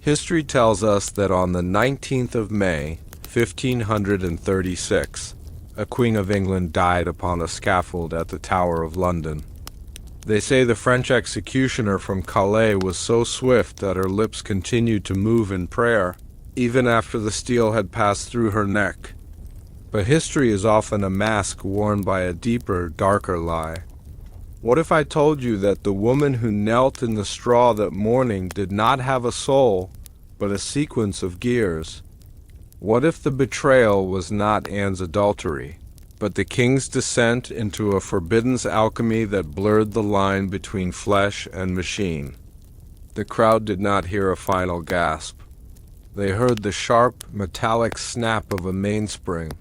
History tells us that on the 19th of May, 1536, a Queen of England died upon a scaffold at the Tower of London. They say the French executioner from Calais was so swift that her lips continued to move in prayer, even after the steel had passed through her neck. But history is often a mask worn by a deeper, darker lie. What if I told you that the woman who knelt in the straw that morning did not have a soul, but a sequence of gears? What if the betrayal was not Anne's adultery, but the king's descent into a forbidden alchemy that blurred the line between flesh and machine? The crowd did not hear a final gasp. They heard the sharp, metallic snap of a mainspring.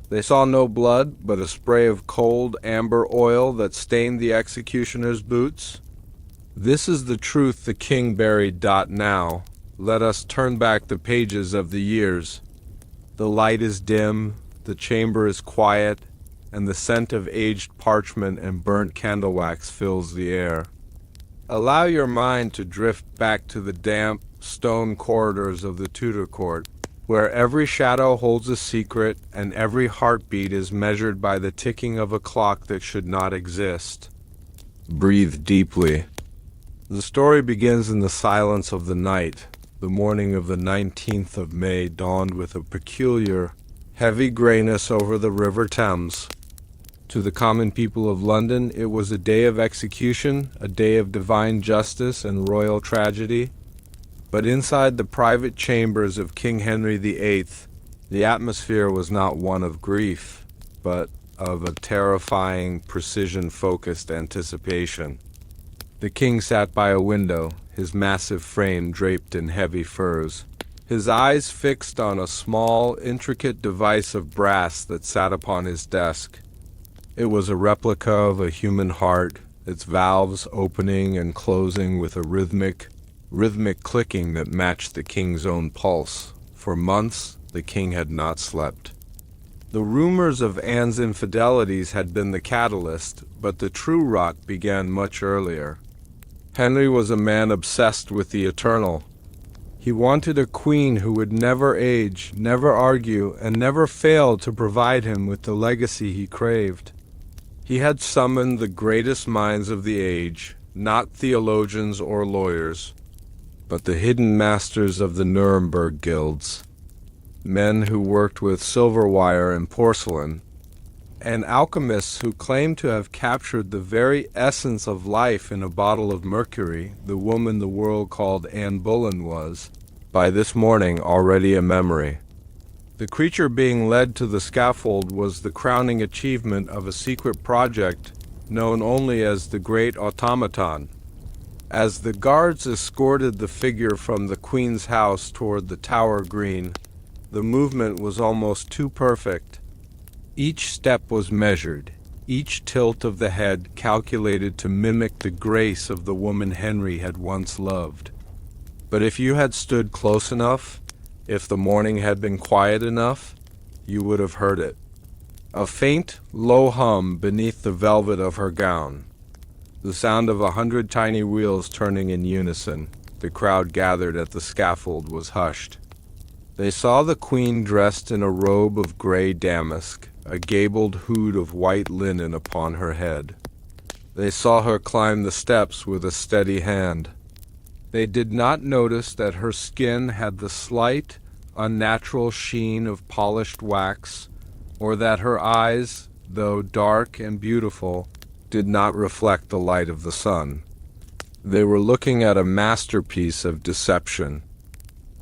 They saw no blood, but a spray of cold, amber oil that stained the executioner's boots. This is the truth the king buried. Now, let us turn back the pages of the years. The light is dim, the chamber is quiet, and the scent of aged parchment and burnt candle wax fills the air. Allow your mind to drift back to the damp, stone corridors of the Tudor Court, where every shadow holds a secret and every heartbeat is measured by the ticking of a clock that should not exist. Breathe deeply. The story begins in the silence of the night. The morning of the 19th of May dawned with a peculiar, heavy grayness over the River Thames. To the common people of London, it was a day of execution, a day of divine justice and royal tragedy. But inside the private chambers of King Henry VIII, the atmosphere was not one of grief, but of a terrifying, precision-focused anticipation. The king sat by a window, his massive frame draped in heavy furs, his eyes fixed on a small, intricate device of brass that sat upon his desk. It was a replica of a human heart, its valves opening and closing with a rhythmic clicking that matched the king's own pulse. For months, the king had not slept. The rumors of Anne's infidelities had been the catalyst, but the true rot began much earlier. Henry was a man obsessed with the eternal. He wanted a queen who would never age, never argue, and never fail to provide him with the legacy he craved. He had summoned the greatest minds of the age, not theologians or lawyers, but the hidden masters of the Nuremberg guilds, men who worked with silverwire and porcelain, and alchemists who claimed to have captured the very essence of life in a bottle of mercury. The woman the world called Anne Boleyn was, by this morning, already a memory. The creature being led to the scaffold was the crowning achievement of a secret project known only as the Great Automaton. As the guards escorted the figure from the Queen's house toward the Tower Green, the movement was almost too perfect. Each step was measured, each tilt of the head calculated to mimic the grace of the woman Henry had once loved. But if you had stood close enough, if the morning had been quiet enough, you would have heard it. A faint, low hum beneath the velvet of her gown. The sound of 100 tiny wheels turning in unison. The crowd gathered at the scaffold was hushed. They saw the queen dressed in a robe of gray damask, a gabled hood of white linen upon her head. They saw her climb the steps with a steady hand. They did not notice that her skin had the slight, unnatural sheen of polished wax, or that her eyes, though dark and beautiful, did not reflect the light of the sun. They were looking at a masterpiece of deception,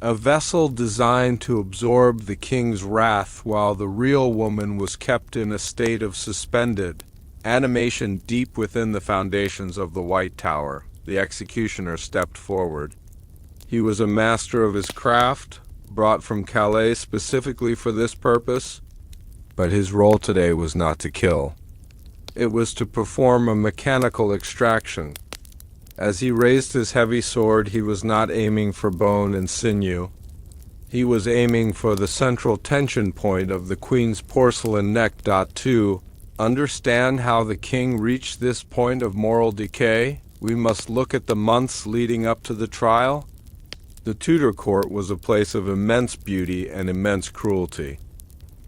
a vessel designed to absorb the king's wrath while the real woman was kept in a state of suspended animation deep within the foundations of the White Tower. The executioner stepped forward. He was a master of his craft, brought from Calais specifically for this purpose, but his role today was not to kill. It was to perform a mechanical extraction. As he raised his heavy sword, he was not aiming for bone and sinew. He was aiming for the central tension point of the queen's porcelain neck. To understand how the king reached this point of moral decay, we must look at the months leading up to the trial. The Tudor court was a place of immense beauty and immense cruelty.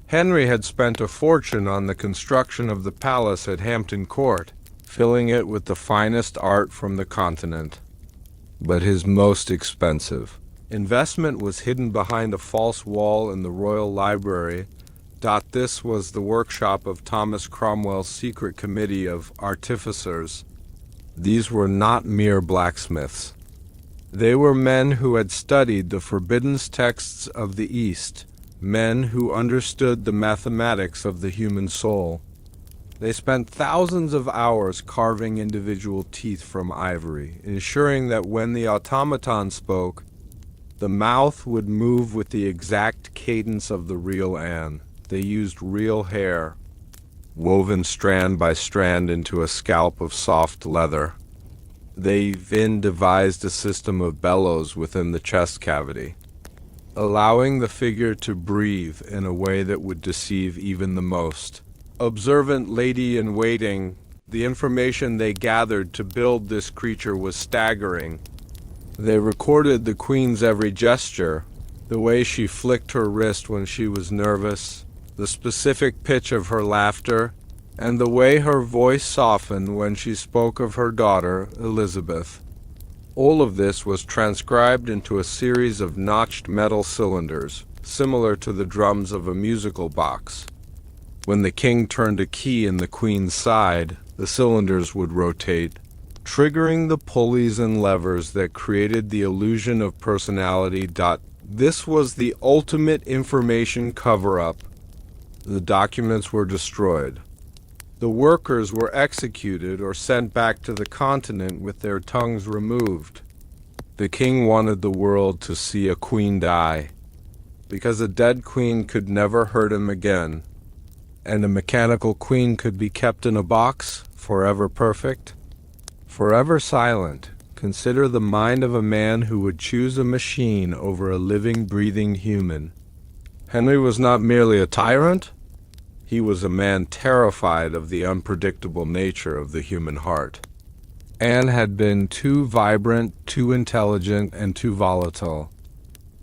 Henry had spent a fortune on the construction of the palace at Hampton Court, filling it with the finest art from the continent. But his most expensive investment was hidden behind a false wall in the royal library. This was the workshop of Thomas Cromwell's secret committee of artificers. These were not mere blacksmiths. They were men who had studied the forbidden texts of the East, men who understood the mathematics of the human soul. They spent thousands of hours carving individual teeth from ivory, ensuring that when the automaton spoke, the mouth would move with the exact cadence of the real Anne. They used real hair, woven strand by strand into a scalp of soft leather. They then devised a system of bellows within the chest cavity, allowing the figure to breathe in a way that would deceive even the most observant lady-in-waiting. The information they gathered to build this creature was staggering. They recorded the queen's every gesture, the way she flicked her wrist when she was nervous, the specific pitch of her laughter, and the way her voice softened when she spoke of her daughter, Elizabeth. All of this was transcribed into a series of notched metal cylinders, similar to the drums of a musical box. When the king turned a key in the queen's side, the cylinders would rotate, triggering the pulleys and levers that created the illusion of personality. This was the ultimate information cover-up. The documents were destroyed. The workers were executed or sent back to the continent with their tongues removed. The king wanted the world to see a queen die, because a dead queen could never hurt him again, and a mechanical queen could be kept in a box, forever perfect, forever silent. Consider the mind of a man who would choose a machine over a living, breathing human. Henry was not merely a tyrant. He was a man terrified of the unpredictable nature of the human heart. Anne had been too vibrant, too intelligent, and too volatile.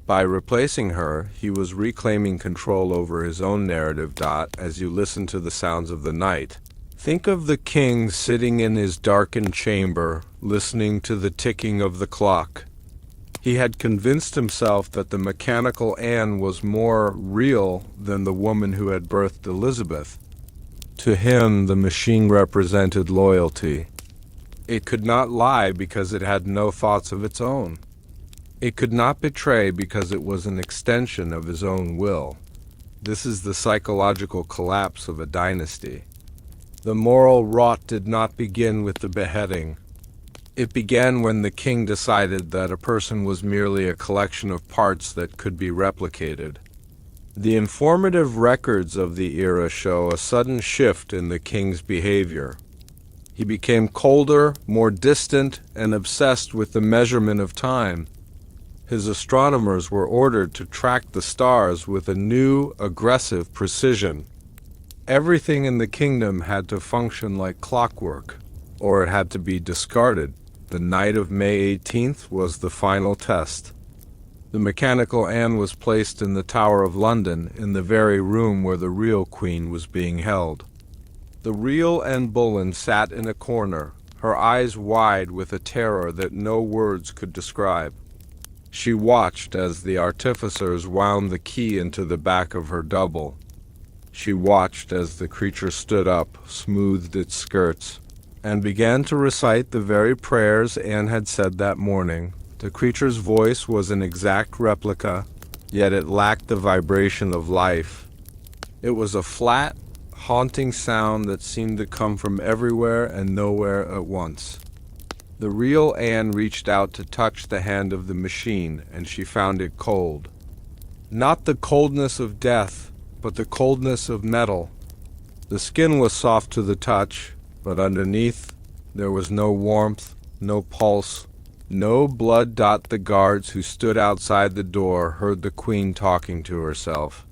By replacing her, he was reclaiming control over his own narrative. As you listen to the sounds of the night, think of the king sitting in his darkened chamber, listening to the ticking of the clock. He had convinced himself that the mechanical Anne was more real than the woman who had birthed Elizabeth. To him, the machine represented loyalty. It could not lie because it had no thoughts of its own. It could not betray because it was an extension of his own will. This is the psychological collapse of a dynasty. The moral rot did not begin with the beheading. It began when the king decided that a person was merely a collection of parts that could be replicated. The informative records of the era show a sudden shift in the king's behavior. He became colder, more distant, and obsessed with the measurement of time. His astronomers were ordered to track the stars with a new, aggressive precision. Everything in the kingdom had to function like clockwork, or it had to be discarded. The night of May 18th was the final test. The mechanical Anne was placed in the Tower of London, in the very room where the real queen was being held. The real Anne Boleyn sat in a corner, her eyes wide with a terror that no words could describe. She watched as the artificers wound the key into the back of her double. She watched as the creature stood up, smoothed its skirts, and began to recite the very prayers Anne had said that morning. The creature's voice was an exact replica, yet it lacked the vibration of life. It was a flat, haunting sound that seemed to come from everywhere and nowhere at once. The real Anne reached out to touch the hand of the machine, and she found it cold. Not the coldness of death, but the coldness of metal. The skin was soft to the touch, but underneath, there was no warmth, no pulse, no blood. The guards who stood outside the door heard the queen talking to herself.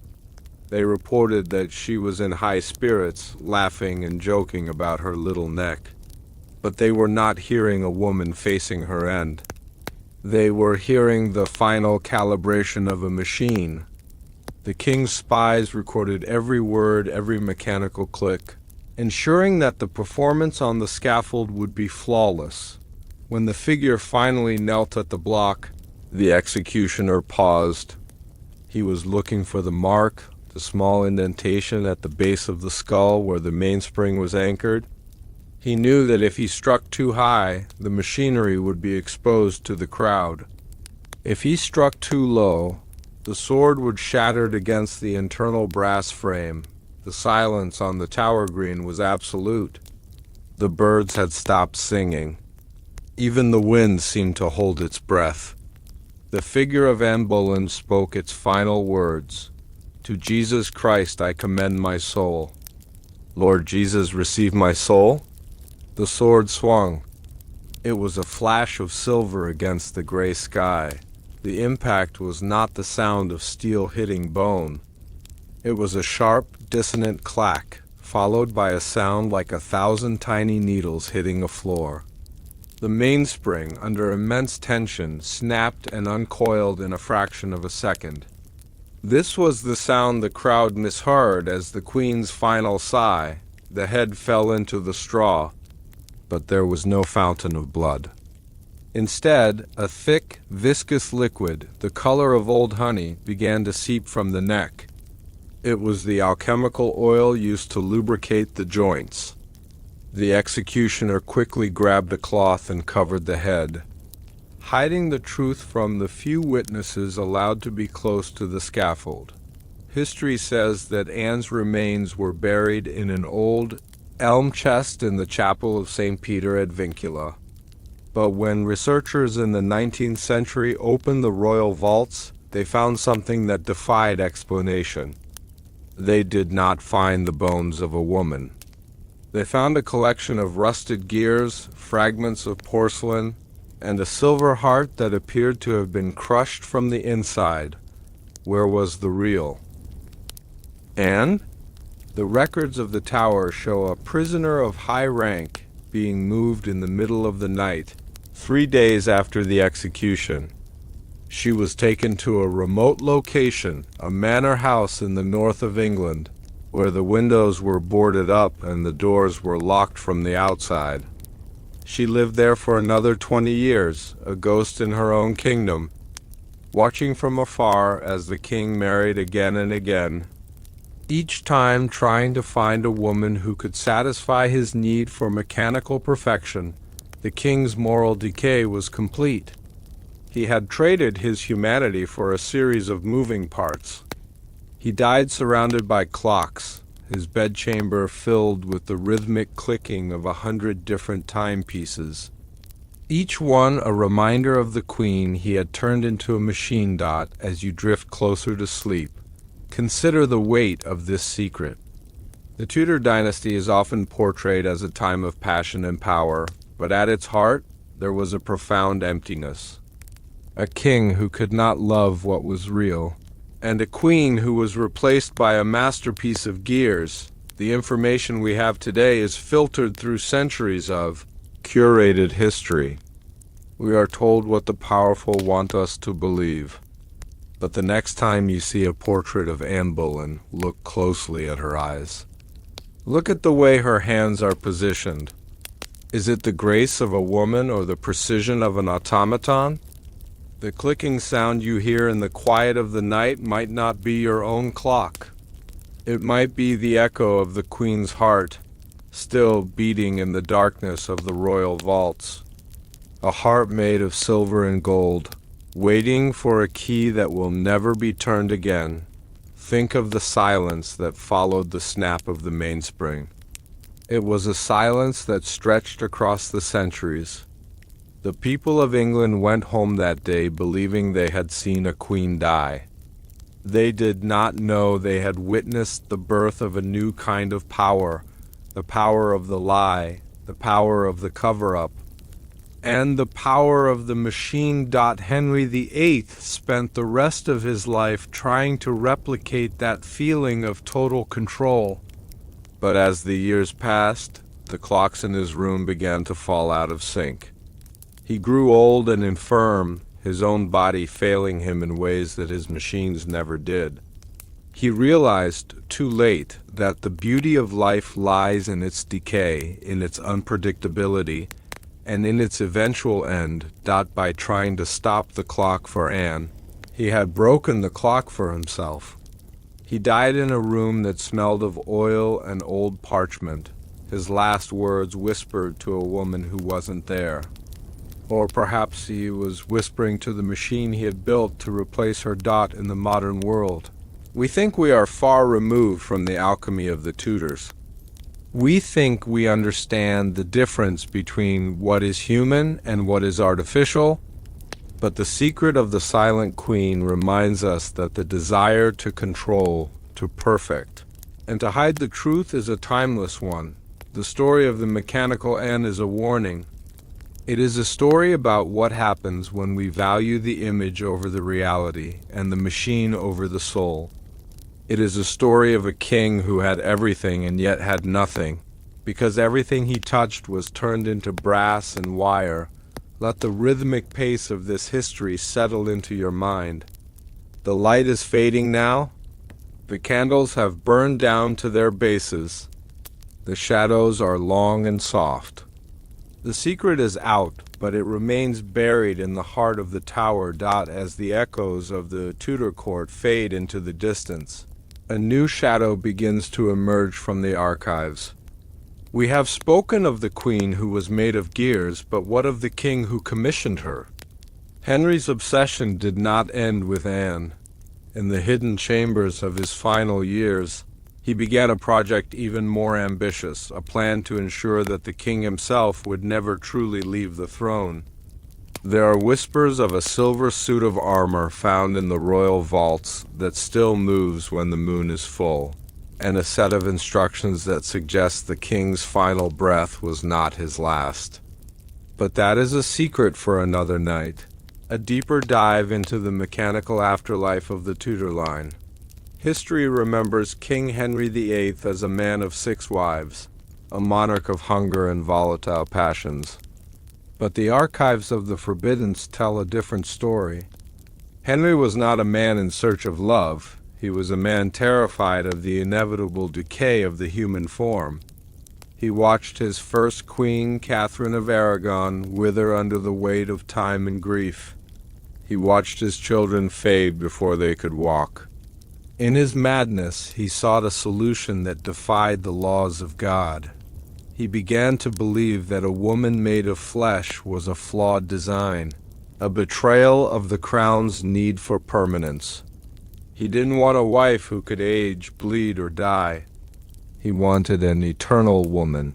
They reported that she was in high spirits, laughing and joking about her little neck. But they were not hearing a woman facing her end. They were hearing the final calibration of a machine. The king's spies recorded every word, every mechanical click, ensuring that the performance on the scaffold would be flawless. When the figure finally knelt at the block, the executioner paused. He was looking for the mark, the small indentation at the base of the skull where the mainspring was anchored. He knew that if he struck too high, the machinery would be exposed to the crowd. If he struck too low, the sword would shatter against the internal brass frame. The silence on the tower green was absolute. The birds had stopped singing. Even the wind seemed to hold its breath. The figure of Anne Boleyn spoke its final words. "To Jesus Christ I commend my soul." "Lord Jesus, receive my soul?" The sword swung. It was a flash of silver against the gray sky. The impact was not the sound of steel hitting bone. It was a sharp, dissonant clack, followed by a sound like 1,000 tiny needles hitting a floor. The mainspring, under immense tension, snapped and uncoiled in a fraction of a second. This was the sound the crowd misheard as the Queen's final sigh. The head fell into the straw, but there was no fountain of blood. Instead, a thick, viscous liquid, the color of old honey, began to seep from the neck. It was the alchemical oil used to lubricate the joints. The executioner quickly grabbed a cloth and covered the head, hiding the truth from the few witnesses allowed to be close to the scaffold. History says that Anne's remains were buried in an old elm chest in the chapel of St. Peter at Vincula. But when researchers in the 19th century opened the royal vaults, they found something that defied explanation. They did not find the bones of a woman. They found a collection of rusted gears, fragments of porcelain, and a silver heart that appeared to have been crushed from the inside. Where was the real Anne? The records of the tower show a prisoner of high rank being moved in the middle of the night, 3 days after the execution. She was taken to a remote location, a manor house in the north of England, where the windows were boarded up and the doors were locked from the outside. She lived there for another 20 years, a ghost in her own kingdom, watching from afar as the king married again and again, each time trying to find a woman who could satisfy his need for mechanical perfection. The king's moral decay was complete. He had traded his humanity for a series of moving parts. He died surrounded by clocks, his bedchamber filled with the rhythmic clicking of 100 different timepieces, each one a reminder of the queen he had turned into a machine. As you drift closer to sleep, consider the weight of this secret. The Tudor Dynasty is often portrayed as a time of passion and power, but at its heart there was a profound emptiness. A king who could not love what was real, and a queen who was replaced by a masterpiece of gears. The information we have today is filtered through centuries of curated history. We are told what the powerful want us to believe. But the next time you see a portrait of Anne Boleyn, look closely at her eyes. Look at the way her hands are positioned. Is it the grace of a woman or the precision of an automaton? The clicking sound you hear in the quiet of the night might not be your own clock. It might be the echo of the Queen's heart, still beating in the darkness of the royal vaults. A heart made of silver and gold, waiting for a key that will never be turned again. Think of the silence that followed the snap of the mainspring. It was a silence that stretched across the centuries. The people of England went home that day believing they had seen a queen die. They did not know they had witnessed the birth of a new kind of power, the power of the lie, the power of the cover-up, and the power of the machine. Henry VIII spent the rest of his life trying to replicate that feeling of total control. But as the years passed, the clocks in his room began to fall out of sync. He grew old and infirm, his own body failing him in ways that his machines never did. He realized, too late, that the beauty of life lies in its decay, in its unpredictability, and in its eventual end. By trying to stop the clock for Anne, he had broken the clock for himself. He died in a room that smelled of oil and old parchment, his last words whispered to a woman who wasn't there. Or perhaps he was whispering to the machine he had built to replace her in the modern world. We think we are far removed from the alchemy of the Tudors. We think we understand the difference between what is human and what is artificial, but the secret of the Silent Queen reminds us that the desire to control, to perfect, and to hide the truth is a timeless one. The story of the mechanical Anne is a warning. It is a story about what happens when we value the image over the reality and the machine over the soul. It is a story of a king who had everything and yet had nothing, because everything he touched was turned into brass and wire. Let the rhythmic pace of this history settle into your mind. The light is fading now. The candles have burned down to their bases. The shadows are long and soft. The secret is out, but it remains buried in the heart of the tower. As the echoes of the Tudor court fade into the distance, a new shadow begins to emerge from the archives. We have spoken of the queen who was made of gears, but what of the king who commissioned her? Henry's obsession did not end with Anne. In the hidden chambers of his final years, he began a project even more ambitious, a plan to ensure that the king himself would never truly leave the throne. There are whispers of a silver suit of armor found in the royal vaults that still moves when the moon is full, and a set of instructions that suggest the king's final breath was not his last. But that is a secret for another night, a deeper dive into the mechanical afterlife of the Tudor line. History remembers King Henry VIII as a man of 6 wives, a monarch of hunger and volatile passions. But the archives of the Forbiddens tell a different story. Henry was not a man in search of love. He was a man terrified of the inevitable decay of the human form. He watched his first queen, Catherine of Aragon, wither under the weight of time and grief. He watched his children fade before they could walk. In his madness, he sought a solution that defied the laws of God. He began to believe that a woman made of flesh was a flawed design, a betrayal of the crown's need for permanence. He didn't want a wife who could age, bleed, or die. He wanted an eternal woman.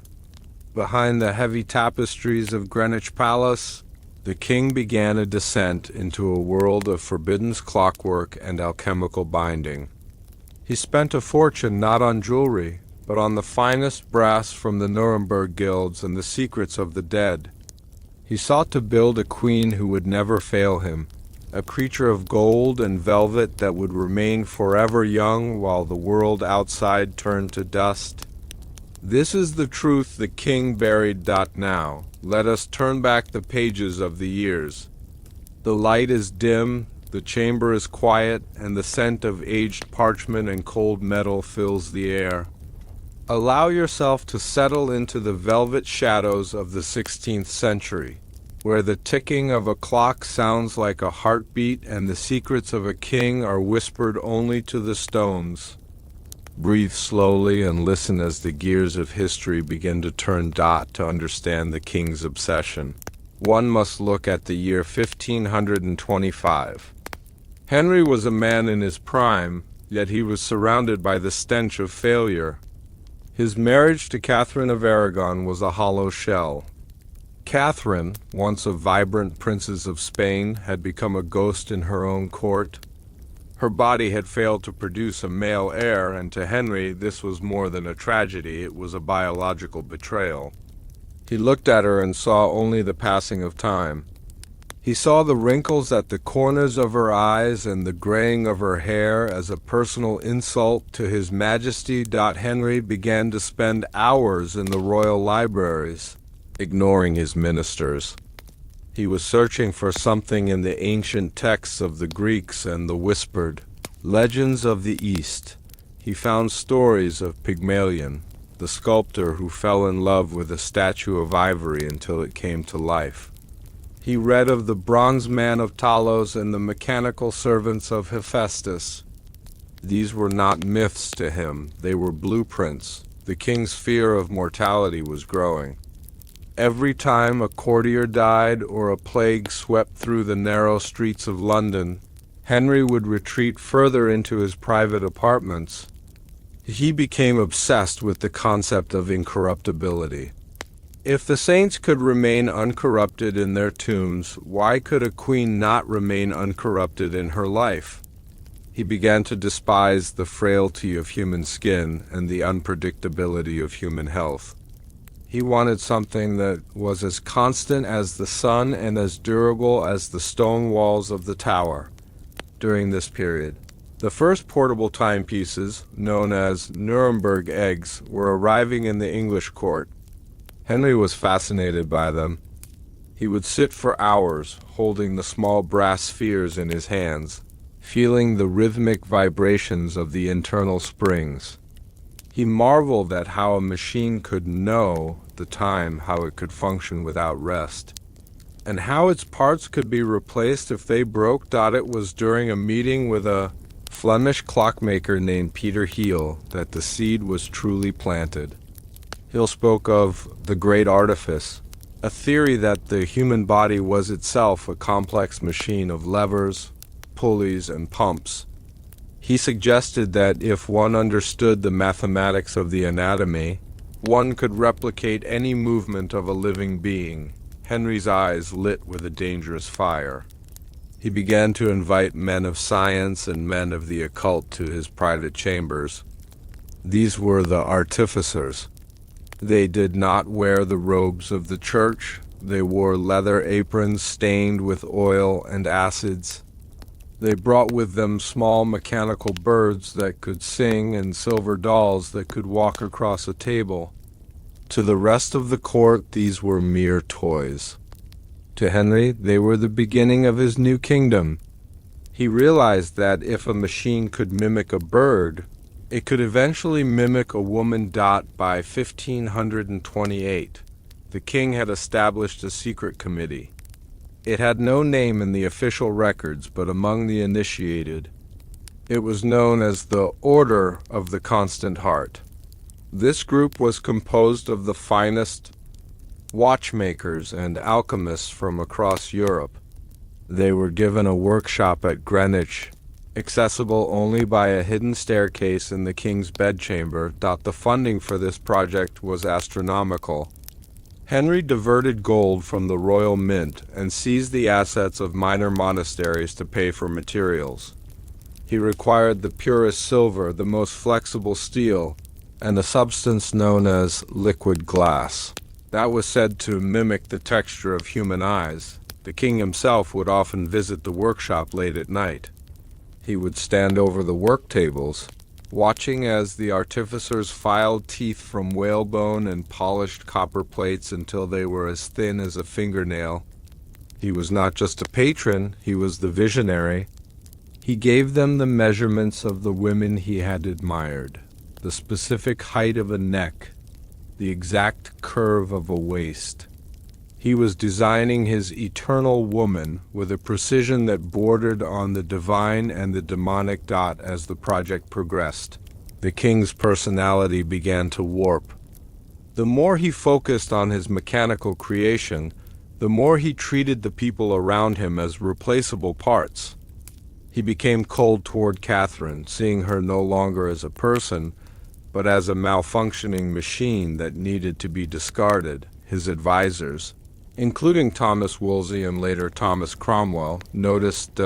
Behind the heavy tapestries of Greenwich Palace, the king began a descent into a world of forbidden clockwork and alchemical binding. He spent a fortune not on jewelry, but on the finest brass from the Nuremberg guilds and the secrets of the dead. He sought to build a queen who would never fail him, a creature of gold and velvet that would remain forever young while the world outside turned to dust. This is the truth the king buried. Now, let us turn back the pages of the years. The light is dim, the chamber is quiet, and the scent of aged parchment and cold metal fills the air. Allow yourself to settle into the velvet shadows of the 16th century, where the ticking of a clock sounds like a heartbeat and the secrets of a king are whispered only to the stones. Breathe slowly and listen as the gears of history begin to turn. To understand the king's obsession, one must look at the year 1525. Henry was a man in his prime, yet he was surrounded by the stench of failure. His marriage to Catherine of Aragon was a hollow shell. Catherine, once a vibrant princess of Spain, had become a ghost in her own court. Her body had failed to produce a male heir, and to Henry this was more than a tragedy, it was a biological betrayal. He looked at her and saw only the passing of time. He saw the wrinkles at the corners of her eyes and the graying of her hair as a personal insult to His Majesty. Henry began to spend hours in the royal libraries, ignoring his ministers. He was searching for something in the ancient texts of the Greeks and the whispered legends of the East. He found stories of Pygmalion, the sculptor who fell in love with a statue of ivory until it came to life. He read of the bronze man of Talos and the mechanical servants of Hephaestus. These were not myths to him, they were blueprints. The king's fear of mortality was growing. Every time a courtier died or a plague swept through the narrow streets of London, Henry would retreat further into his private apartments. He became obsessed with the concept of incorruptibility. If the saints could remain uncorrupted in their tombs, why could a queen not remain uncorrupted in her life? He began to despise the frailty of human skin and the unpredictability of human health. He wanted something that was as constant as the sun and as durable as the stone walls of the tower. During this period, the first portable timepieces, known as Nuremberg eggs, were arriving in the English court. Henry was fascinated by them. He would sit for hours, holding the small brass spheres in his hands, feeling the rhythmic vibrations of the internal springs. He marveled at how a machine could know the time, how it could function without rest, and how its parts could be replaced if they broke. It was during a meeting with a Flemish clockmaker named Peter Heel that the seed was truly planted. Heel spoke of the great artifice, a theory that the human body was itself a complex machine of levers, pulleys, and pumps. He suggested that if one understood the mathematics of the anatomy, one could replicate any movement of a living being. Henry's eyes lit with a dangerous fire. He began to invite men of science and men of the occult to his private chambers. These were the artificers. They did not wear the robes of the church. They wore leather aprons stained with oil and acids. They brought with them small mechanical birds that could sing and silver dolls that could walk across a table. To the rest of the court, these were mere toys. To Henry, they were the beginning of his new kingdom. He realized that if a machine could mimic a bird, it could eventually mimic a woman. By 1528, the king had established a secret committee. It had no name in the official records, but among the initiated, it was known as the Order of the Constant Heart. This group was composed of the finest watchmakers and alchemists from across Europe. They were given a workshop at Greenwich, accessible only by a hidden staircase in the king's bedchamber. The funding for this project was astronomical. Henry diverted gold from the royal mint and seized the assets of minor monasteries to pay for materials. He required the purest silver, the most flexible steel, and a substance known as liquid glass. That was said to mimic the texture of human eyes. The king himself would often visit the workshop late at night. He would stand over the work tables, watching as the artificers filed teeth from whalebone and polished copper plates until they were as thin as a fingernail. He was not just a patron, he was the visionary. He gave them the measurements of the women he had admired, the specific height of a neck, the exact curve of a waist. He was designing his eternal woman with a precision that bordered on the divine and the demonic. As the project progressed, the king's personality began to warp. The more he focused on his mechanical creation, the more he treated the people around him as replaceable parts. He became cold toward Catherine, seeing her no longer as a person, but as a malfunctioning machine that needed to be discarded. His advisors, including Thomas Wolsey and later Thomas Cromwell, noticed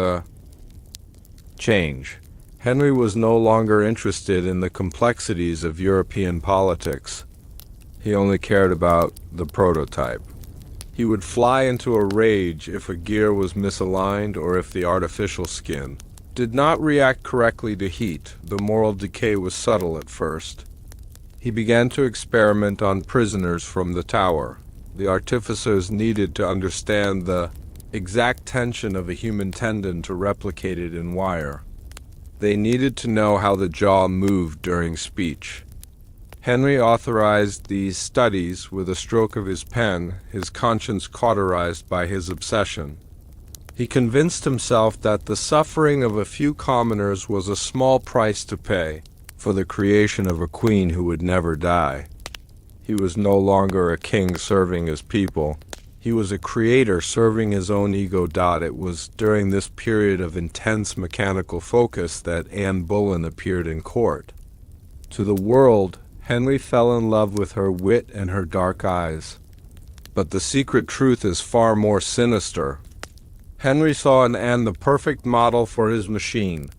change. Henry was no longer interested in the complexities of European politics. He only cared about the prototype. He would fly into a rage if a gear was misaligned or if the artificial skin did not react correctly to heat. The moral decay was subtle at first. He began to experiment on prisoners from the tower. The artificers needed to understand the exact tension of a human tendon to replicate it in wire. They needed to know how the jaw moved during speech. Henry authorized these studies with a stroke of his pen, his conscience cauterized by his obsession. He convinced himself that the suffering of a few commoners was a small price to pay for the creation of a queen who would never die. He was no longer a king serving his people. He was a creator serving his own ego. It was during this period of intense mechanical focus that Anne Boleyn appeared in court. To the world, Henry fell in love with her wit and her dark eyes. But the secret truth is far more sinister. Henry saw in Anne the perfect model for his machine.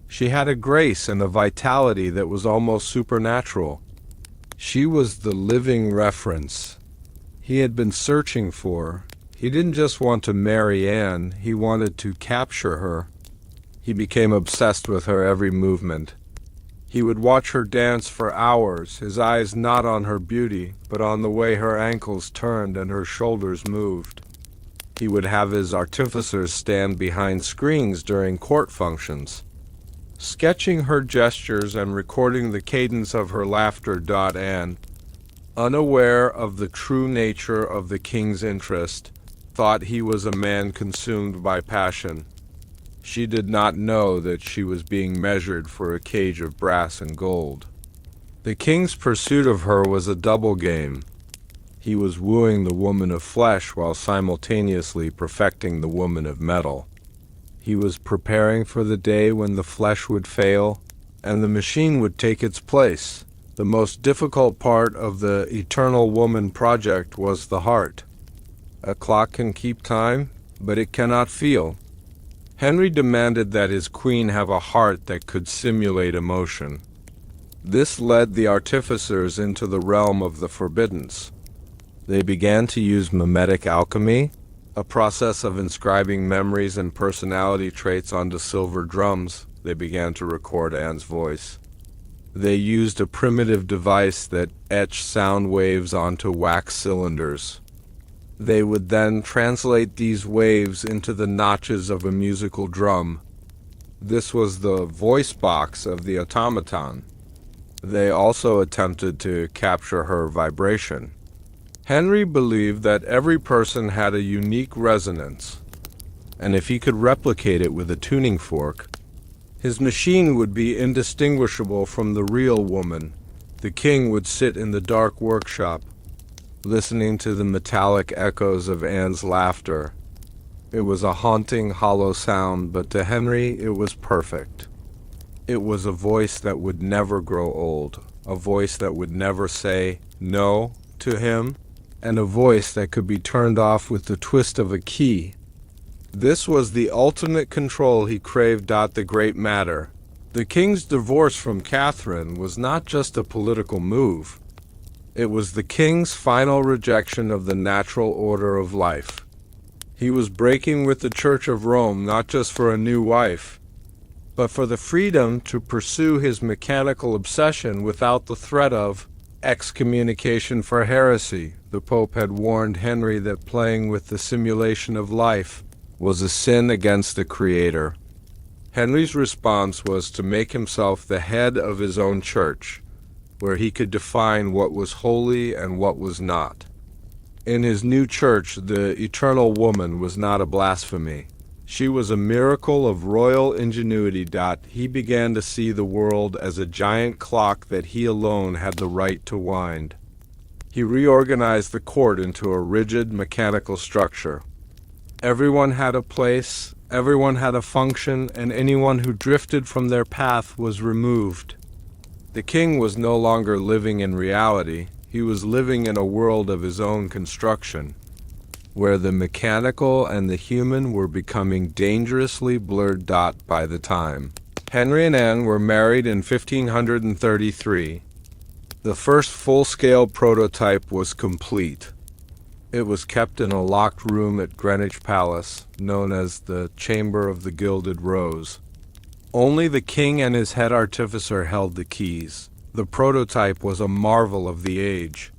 She had a grace and a vitality that was almost supernatural. She was the living reference he had been searching for. He didn't just want to marry Anne, he wanted to capture her. He became obsessed with her every movement. He would watch her dance for hours, his eyes not on her beauty, but on the way her ankles turned and her shoulders moved. He would have his artificers stand behind screens during court functions, sketching her gestures and recording the cadence of her laughter. Anne, unaware of the true nature of the king's interest, thought he was a man consumed by passion. She did not know that she was being measured for a cage of brass and gold. The king's pursuit of her was a double game. He was wooing the woman of flesh while simultaneously perfecting the woman of metal. He was preparing for the day when the flesh would fail and the machine would take its place. The most difficult part of the Eternal Woman project was the heart. A clock can keep time, but it cannot feel. Henry demanded that his queen have a heart that could simulate emotion. This led the artificers into the realm of the forbiddance. They began to use mimetic alchemy, a process of inscribing memories and personality traits onto silver drums. They began to record Anne's voice. They used a primitive device that etched sound waves onto wax cylinders. They would then translate these waves into the notches of a musical drum. This was the voice box of the automaton. They also attempted to capture her vibration. Henry believed that every person had a unique resonance, and if he could replicate it with a tuning fork, his machine would be indistinguishable from the real woman. The king would sit in the dark workshop, listening to the metallic echoes of Anne's laughter. It was a haunting, hollow sound, but to Henry it was perfect. It was a voice that would never grow old, a voice that would never say no to him, and a voice that could be turned off with the twist of a key. This was the ultimate control he craved. The great matter. The king's divorce from Catherine was not just a political move. It was the king's final rejection of the natural order of life. He was breaking with the Church of Rome not just for a new wife, but for the freedom to pursue his mechanical obsession without the threat of excommunication for heresy. The Pope had warned Henry that playing with the simulation of life was a sin against the Creator. Henry's response was to make himself the head of his own church, where he could define what was holy and what was not. In his new church, the Eternal Woman was not a blasphemy. She was a miracle of royal ingenuity. He began to see the world as a giant clock that he alone had the right to wind. He reorganized the court into a rigid mechanical structure. Everyone had a place, everyone had a function, and anyone who drifted from their path was removed. The king was no longer living in reality. He was living in a world of his own construction, where the mechanical and the human were becoming dangerously blurred. By the time Henry and Anne were married in 1533, the first full-scale prototype was complete. It was kept in a locked room at Greenwich Palace, known as the Chamber of the Gilded Rose. Only the king and his head artificer held the keys. The prototype was a marvel of the age.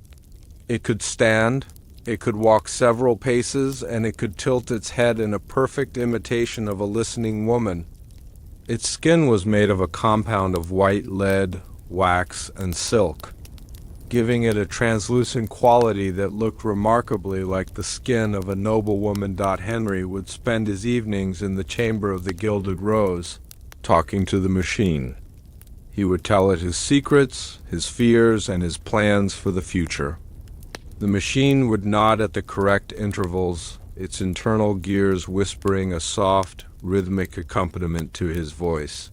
It could stand, It could walk several paces, and it could tilt its head in a perfect imitation of a listening woman. Its skin was made of a compound of white lead, wax, and silk, giving it a translucent quality that looked remarkably like the skin of a noblewoman. Henry would spend his evenings in the chamber of the Gilded Rose, talking to the machine. He would tell it his secrets, his fears, and his plans for the future. The machine would nod at the correct intervals, its internal gears whispering a soft, rhythmic accompaniment to his voice.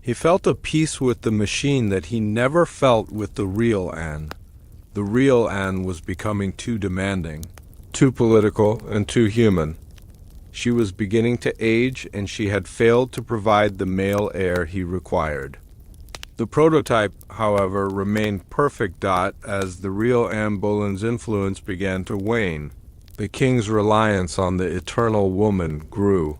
He felt a peace with the machine that he never felt with the real Anne. The real Anne was becoming too demanding, too political, and too human. She was beginning to age, and she had failed to provide the male heir he required. The prototype, however, remained perfect. As the real Anne Boleyn's influence began to wane, the king's reliance on the eternal woman grew.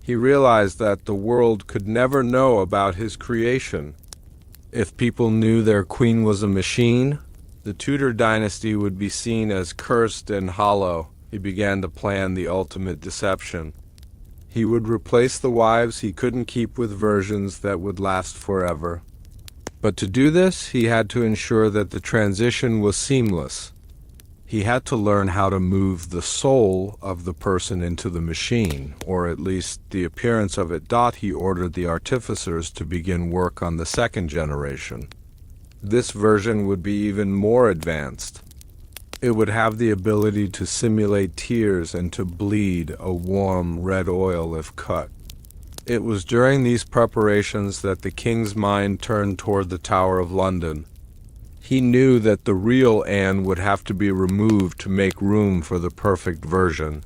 He realized that the world could never know about his creation. If people knew their queen was a machine, the Tudor dynasty would be seen as cursed and hollow. He began to plan the ultimate deception. He would replace the wives he couldn't keep with versions that would last forever. But to do this, he had to ensure that the transition was seamless. He had to learn how to move the soul of the person into the machine, or at least the appearance of it. He ordered the artificers to begin work on the second generation. This version would be even more advanced. It would have the ability to simulate tears and to bleed a warm red oil if cut. It was during these preparations that the king's mind turned toward the Tower of London. He knew that the real Anne would have to be removed to make room for the perfect version.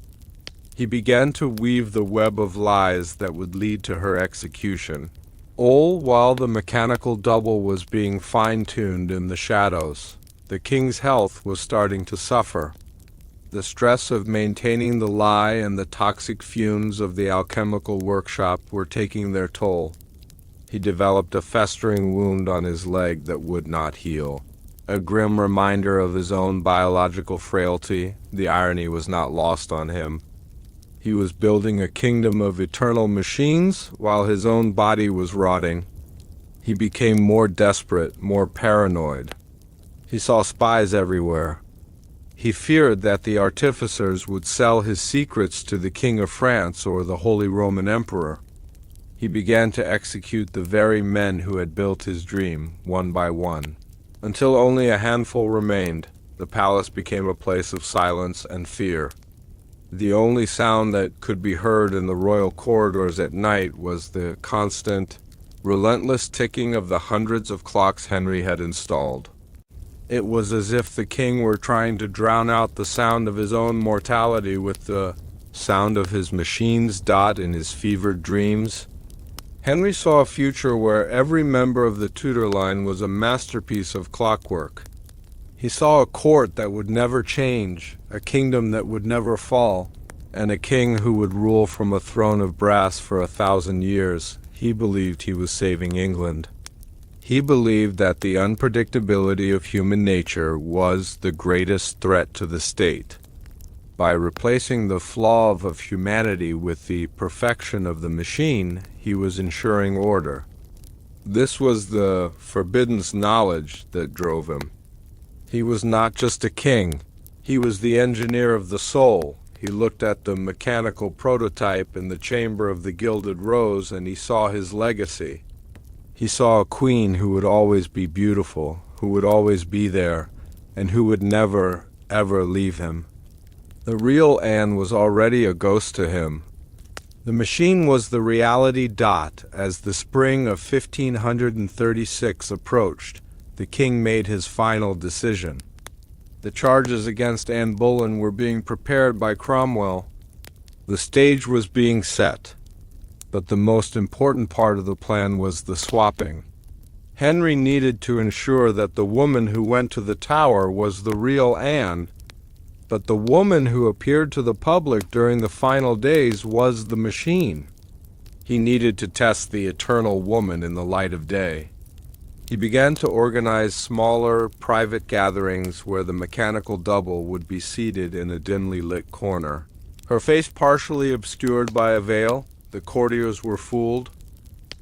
He began to weave the web of lies that would lead to her execution, all while the mechanical double was being fine-tuned in the shadows. The king's health was starting to suffer. The stress of maintaining the lie and the toxic fumes of the alchemical workshop were taking their toll. He developed a festering wound on his leg that would not heal. A grim reminder of his own biological frailty, the irony was not lost on him. He was building a kingdom of eternal machines while his own body was rotting. He became more desperate, more paranoid. He saw spies everywhere. He feared that the artificers would sell his secrets to the King of France or the Holy Roman Emperor. He began to execute the very men who had built his dream, one by one. Until only a handful remained, the palace became a place of silence and fear. The only sound that could be heard in the royal corridors at night was the constant, relentless ticking of the hundreds of clocks Henry had installed. It was as if the king were trying to drown out the sound of his own mortality with the sound of his machines. In his fevered dreams, Henry saw a future where every member of the Tudor line was a masterpiece of clockwork. He saw a court that would never change, a kingdom that would never fall, and a king who would rule from a throne of brass for 1,000 years. He believed he was saving England. He believed that the unpredictability of human nature was the greatest threat to the state. By replacing the flaw of humanity with the perfection of the machine, he was ensuring order. This was the forbidden knowledge that drove him. He was not just a king. He was the engineer of the soul. He looked at the mechanical prototype in the chamber of the Gilded Rose, and he saw his legacy. He saw a queen who would always be beautiful, who would always be there, and who would never, ever leave him. The real Anne was already a ghost to him. The machine was the reality. As the spring of 1536 approached, the king made his final decision. The charges against Anne Boleyn were being prepared by Cromwell. The stage was being set. But the most important part of the plan was the swapping. Henry needed to ensure that the woman who went to the Tower was the real Anne, but the woman who appeared to the public during the final days was the machine. He needed to test the eternal woman in the light of day. He began to organize smaller, private gatherings where the mechanical double would be seated in a dimly lit corner. Her face partially obscured by a veil, the courtiers were fooled.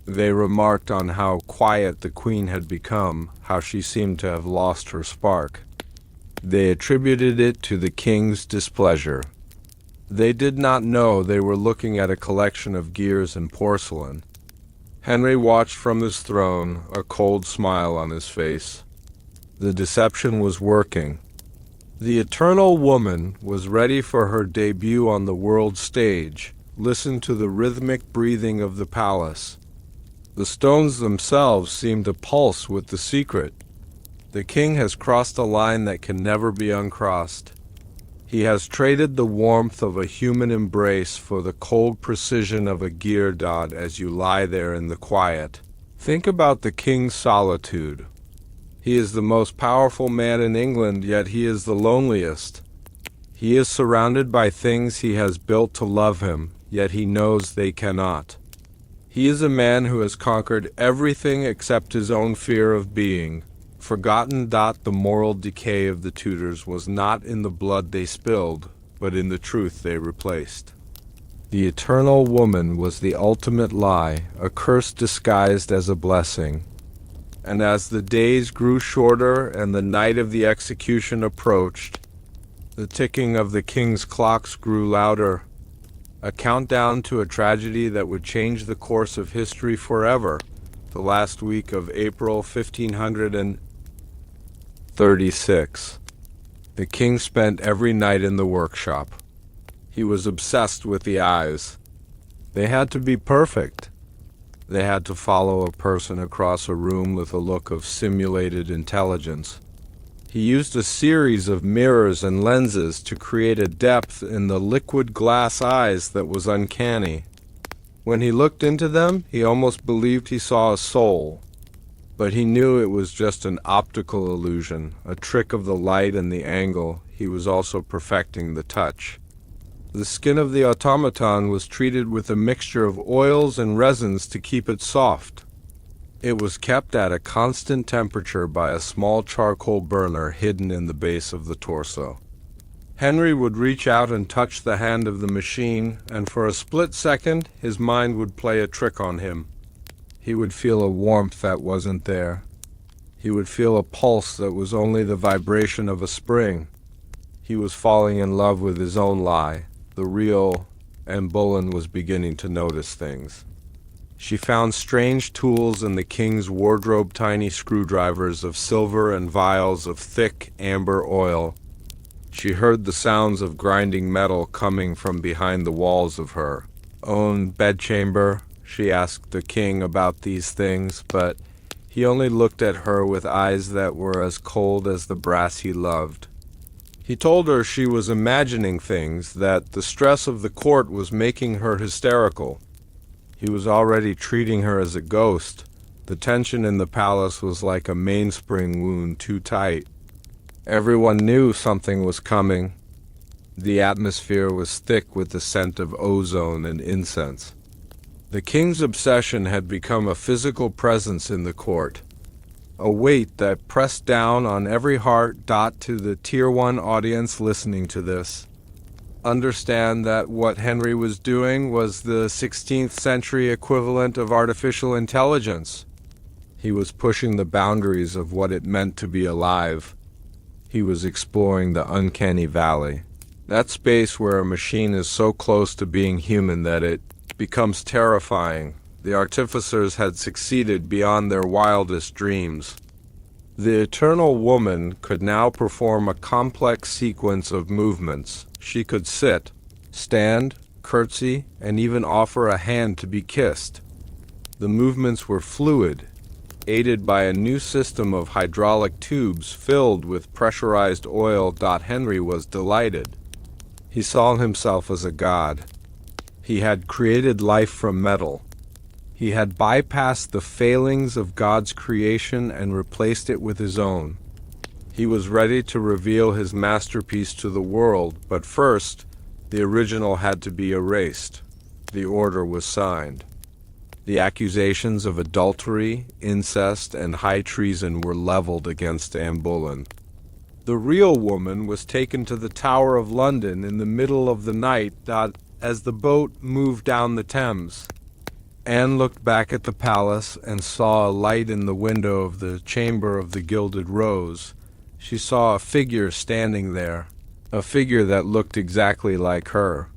They remarked on how quiet the queen had become, how she seemed to have lost her spark. They attributed it to the king's displeasure. They did not know they were looking at a collection of gears and porcelain. Henry watched from his throne, a cold smile on his face. The deception was working. The eternal woman was ready for her debut on the world stage. Listen to the rhythmic breathing of the palace. The stones themselves seemed to pulse with the secret. The king has crossed a line that can never be uncrossed. He has traded the warmth of a human embrace for the cold precision of a gear dot as you lie there in the quiet. Think about the king's solitude. He is the most powerful man in England, yet he is the loneliest. He is surrounded by things he has built to love him, yet he knows they cannot. He is a man who has conquered everything except his own fear of being. Forgotten. The moral decay of the Tudors was not in the blood they spilled, but in the truth they replaced. The eternal woman was the ultimate lie, a curse disguised as a blessing. And as the days grew shorter and the night of the execution approached, the ticking of the king's clocks grew louder, a countdown to a tragedy that would change the course of history forever. The last week of April 1536. The king spent every night in the workshop. He was obsessed with the eyes. They had to be perfect. They had to follow a person across a room with a look of simulated intelligence. He used a series of mirrors and lenses to create a depth in the liquid glass eyes that was uncanny. When he looked into them, he almost believed he saw a soul. But he knew it was just an optical illusion, a trick of the light and the angle. He was also perfecting the touch. The skin of the automaton was treated with a mixture of oils and resins to keep it soft. It was kept at a constant temperature by a small charcoal burner hidden in the base of the torso. Henry would reach out and touch the hand of the machine, and for a split second his mind would play a trick on him. He would feel a warmth that wasn't there. He would feel a pulse that was only the vibration of a spring. He was falling in love with his own lie, the real. Anne Boleyn was beginning to notice things. She found strange tools in the king's wardrobe, tiny screwdrivers of silver and vials of thick amber oil. She heard the sounds of grinding metal coming from behind the walls of her own bedchamber. She asked the king about these things, but he only looked at her with eyes that were as cold as the brass he loved. He told her she was imagining things, that the stress of the court was making her hysterical. He was already treating her as a ghost. The tension in the palace was like a mainspring wound too tight. Everyone knew something was coming. The atmosphere was thick with the scent of ozone and incense. The king's obsession had become a physical presence in the court, a weight that pressed down on every heart. To the Tier 1 audience listening to this, understand that what Henry was doing was the 16th century equivalent of artificial intelligence. He was pushing the boundaries of what it meant to be alive. He was exploring the uncanny valley, that space where a machine is so close to being human that it becomes terrifying. The artificers had succeeded beyond their wildest dreams. The eternal woman could now perform a complex sequence of movements. She could sit, stand, curtsy, and even offer a hand to be kissed. The movements were fluid, aided by a new system of hydraulic tubes filled with pressurized oil. Henry was delighted. He saw himself as a god. He had created life from metal. He had bypassed the failings of God's creation and replaced it with his own. He was ready to reveal his masterpiece to the world, but first, the original had to be erased. The order was signed. The accusations of adultery, incest, and high treason were leveled against Anne Boleyn. The real woman was taken to the Tower of London in the middle of the night as the boat moved down the Thames. Anne looked back at the palace and saw a light in the window of the Chamber of the Gilded Rose. She saw a figure standing there, a figure that looked exactly like her.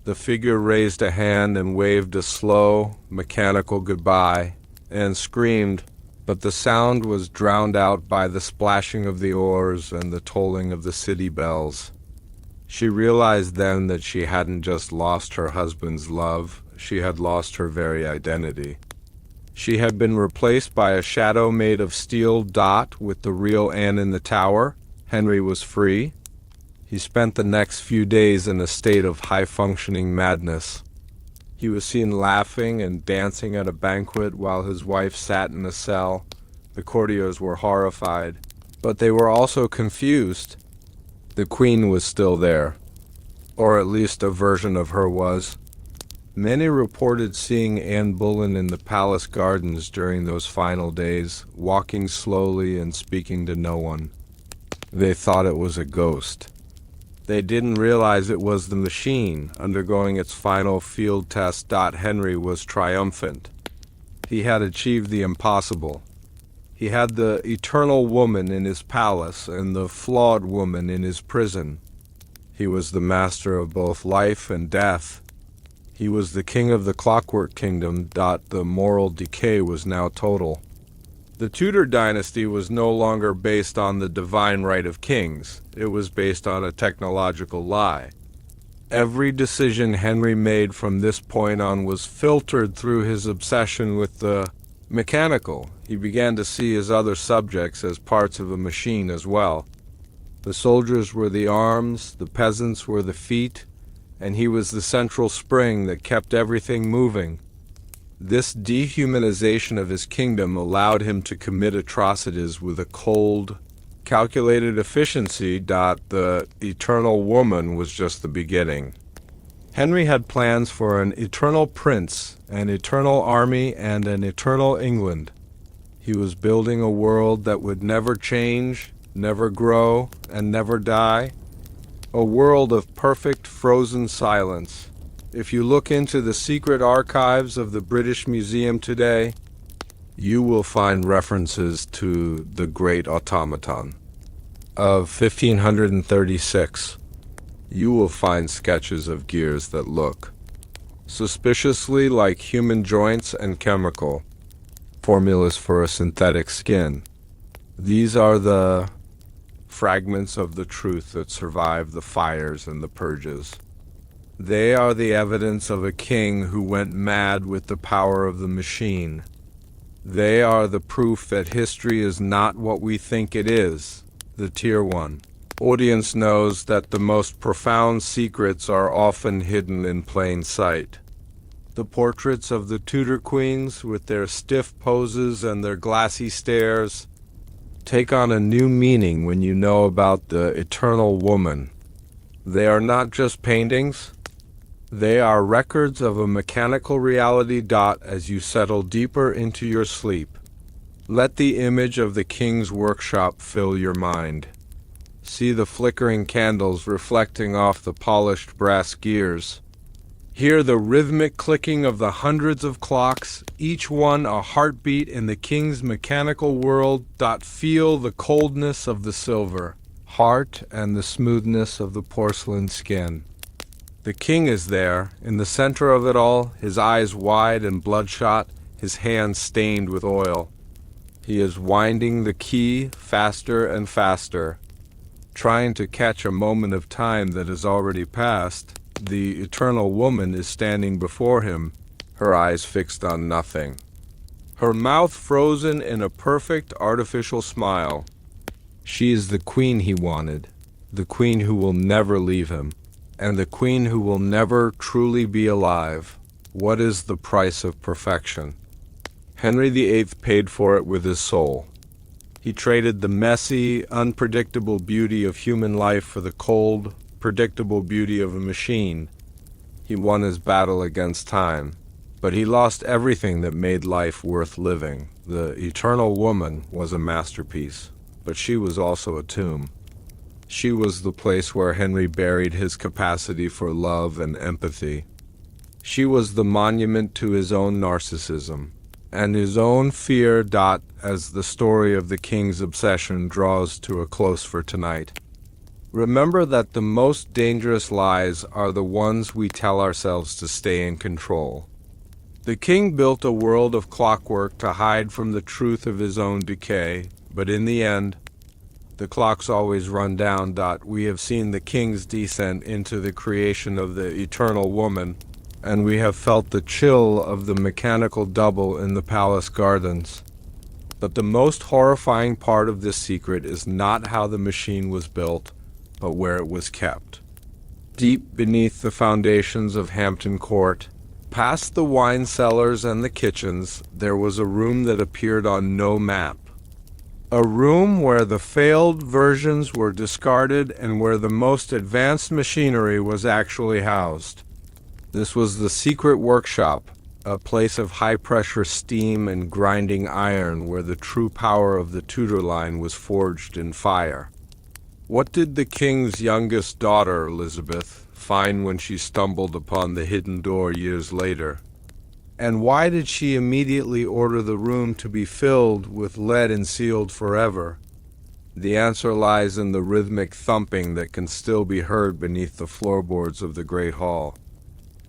The figure raised a hand and waved a slow, mechanical goodbye, and screamed, but the sound was drowned out by the splashing of the oars and the tolling of the city bells. She realized then that she hadn't just lost her husband's love, she had lost her very identity. She had been replaced by a shadow made of steel. With the real Anne in the tower, Henry was free. He spent the next few days in a state of high-functioning madness. He was seen laughing and dancing at a banquet while his wife sat in a cell. The courtiers were horrified, but they were also confused. The Queen was still there, or at least a version of her was. Many reported seeing Anne Boleyn in the palace gardens during those final days, walking slowly and speaking to no one. They thought it was a ghost. They didn't realize it was the machine undergoing its final field test. Henry was triumphant. He had achieved the impossible. He had the eternal woman in his palace and the flawed woman in his prison. He was the master of both life and death. He was the king of the clockwork kingdom. The moral decay was now total. The Tudor dynasty was no longer based on the divine right of kings. It was based on a technological lie. Every decision Henry made from this point on was filtered through his obsession with the mechanical. He began to see his other subjects as parts of a machine as well. The soldiers were the arms, the peasants were the feet, and he was the central spring that kept everything moving. This dehumanization of his kingdom allowed him to commit atrocities with a cold, calculated efficiency. The eternal woman was just the beginning. Henry had plans for an eternal prince, an eternal army, and an eternal England. He was building a world that would never change, never grow, and never die. A world of perfect frozen silence. If you look into the secret archives of the British Museum today, you will find references to the Great Automaton of 1536. You will find sketches of gears that look suspiciously like human joints and chemical formulas for a synthetic skin. These are the fragments of the truth that survived the fires and the purges. They are the evidence of a king who went mad with the power of the machine. They are the proof that history is not what we think it is, the Tier 1. Audience knows that the most profound secrets are often hidden in plain sight. The portraits of the Tudor queens, with their stiff poses and their glassy stares, take on a new meaning when you know about the eternal woman. They are not just paintings. They are records of a mechanical reality. As you settle deeper into your sleep, let the image of the king's workshop fill your mind. See the flickering candles reflecting off the polished brass gears. Hear the rhythmic clicking of the hundreds of clocks, each one a heartbeat in the king's mechanical world. Feel the coldness of the silver heart and the smoothness of the porcelain skin. The king is there, in the center of it all, his eyes wide and bloodshot, his hands stained with oil. He is winding the key faster and faster, trying to catch a moment of time that has already passed. The eternal woman is standing before him, her eyes fixed on nothing, her mouth frozen in a perfect artificial smile. She is the queen he wanted, the queen who will never leave him, and the queen who will never truly be alive. What is the price of perfection? Henry VIII paid for it with his soul. He traded the messy, unpredictable beauty of human life for the cold, predictable beauty of a machine. He won his battle against time, But he lost everything that made life worth living. The Eternal Woman was a masterpiece, but she was also a tomb. She was the place where Henry buried his capacity for love and empathy. She was the monument to his own narcissism and his own fear. As the story of the king's obsession draws to a close for tonight, remember that the most dangerous lies are the ones we tell ourselves to stay in control. The king built a world of clockwork to hide from the truth of his own decay, but in the end, the clocks always run down. We have seen the king's descent into the creation of the Eternal Woman, and we have felt the chill of the mechanical double in the palace gardens. But the most horrifying part of this secret is not how the machine was built, but where it was kept. Deep beneath the foundations of Hampton Court, past the wine cellars and the kitchens, there was a room that appeared on no map. A room where the failed versions were discarded and where the most advanced machinery was actually housed. This was the secret workshop, a place of high-pressure steam and grinding iron where the true power of the Tudor line was forged in fire. What did the king's youngest daughter, Elizabeth, find when she stumbled upon the hidden door years later? And why did she immediately order the room to be filled with lead and sealed forever? The answer lies in the rhythmic thumping that can still be heard beneath the floorboards of the Great Hall.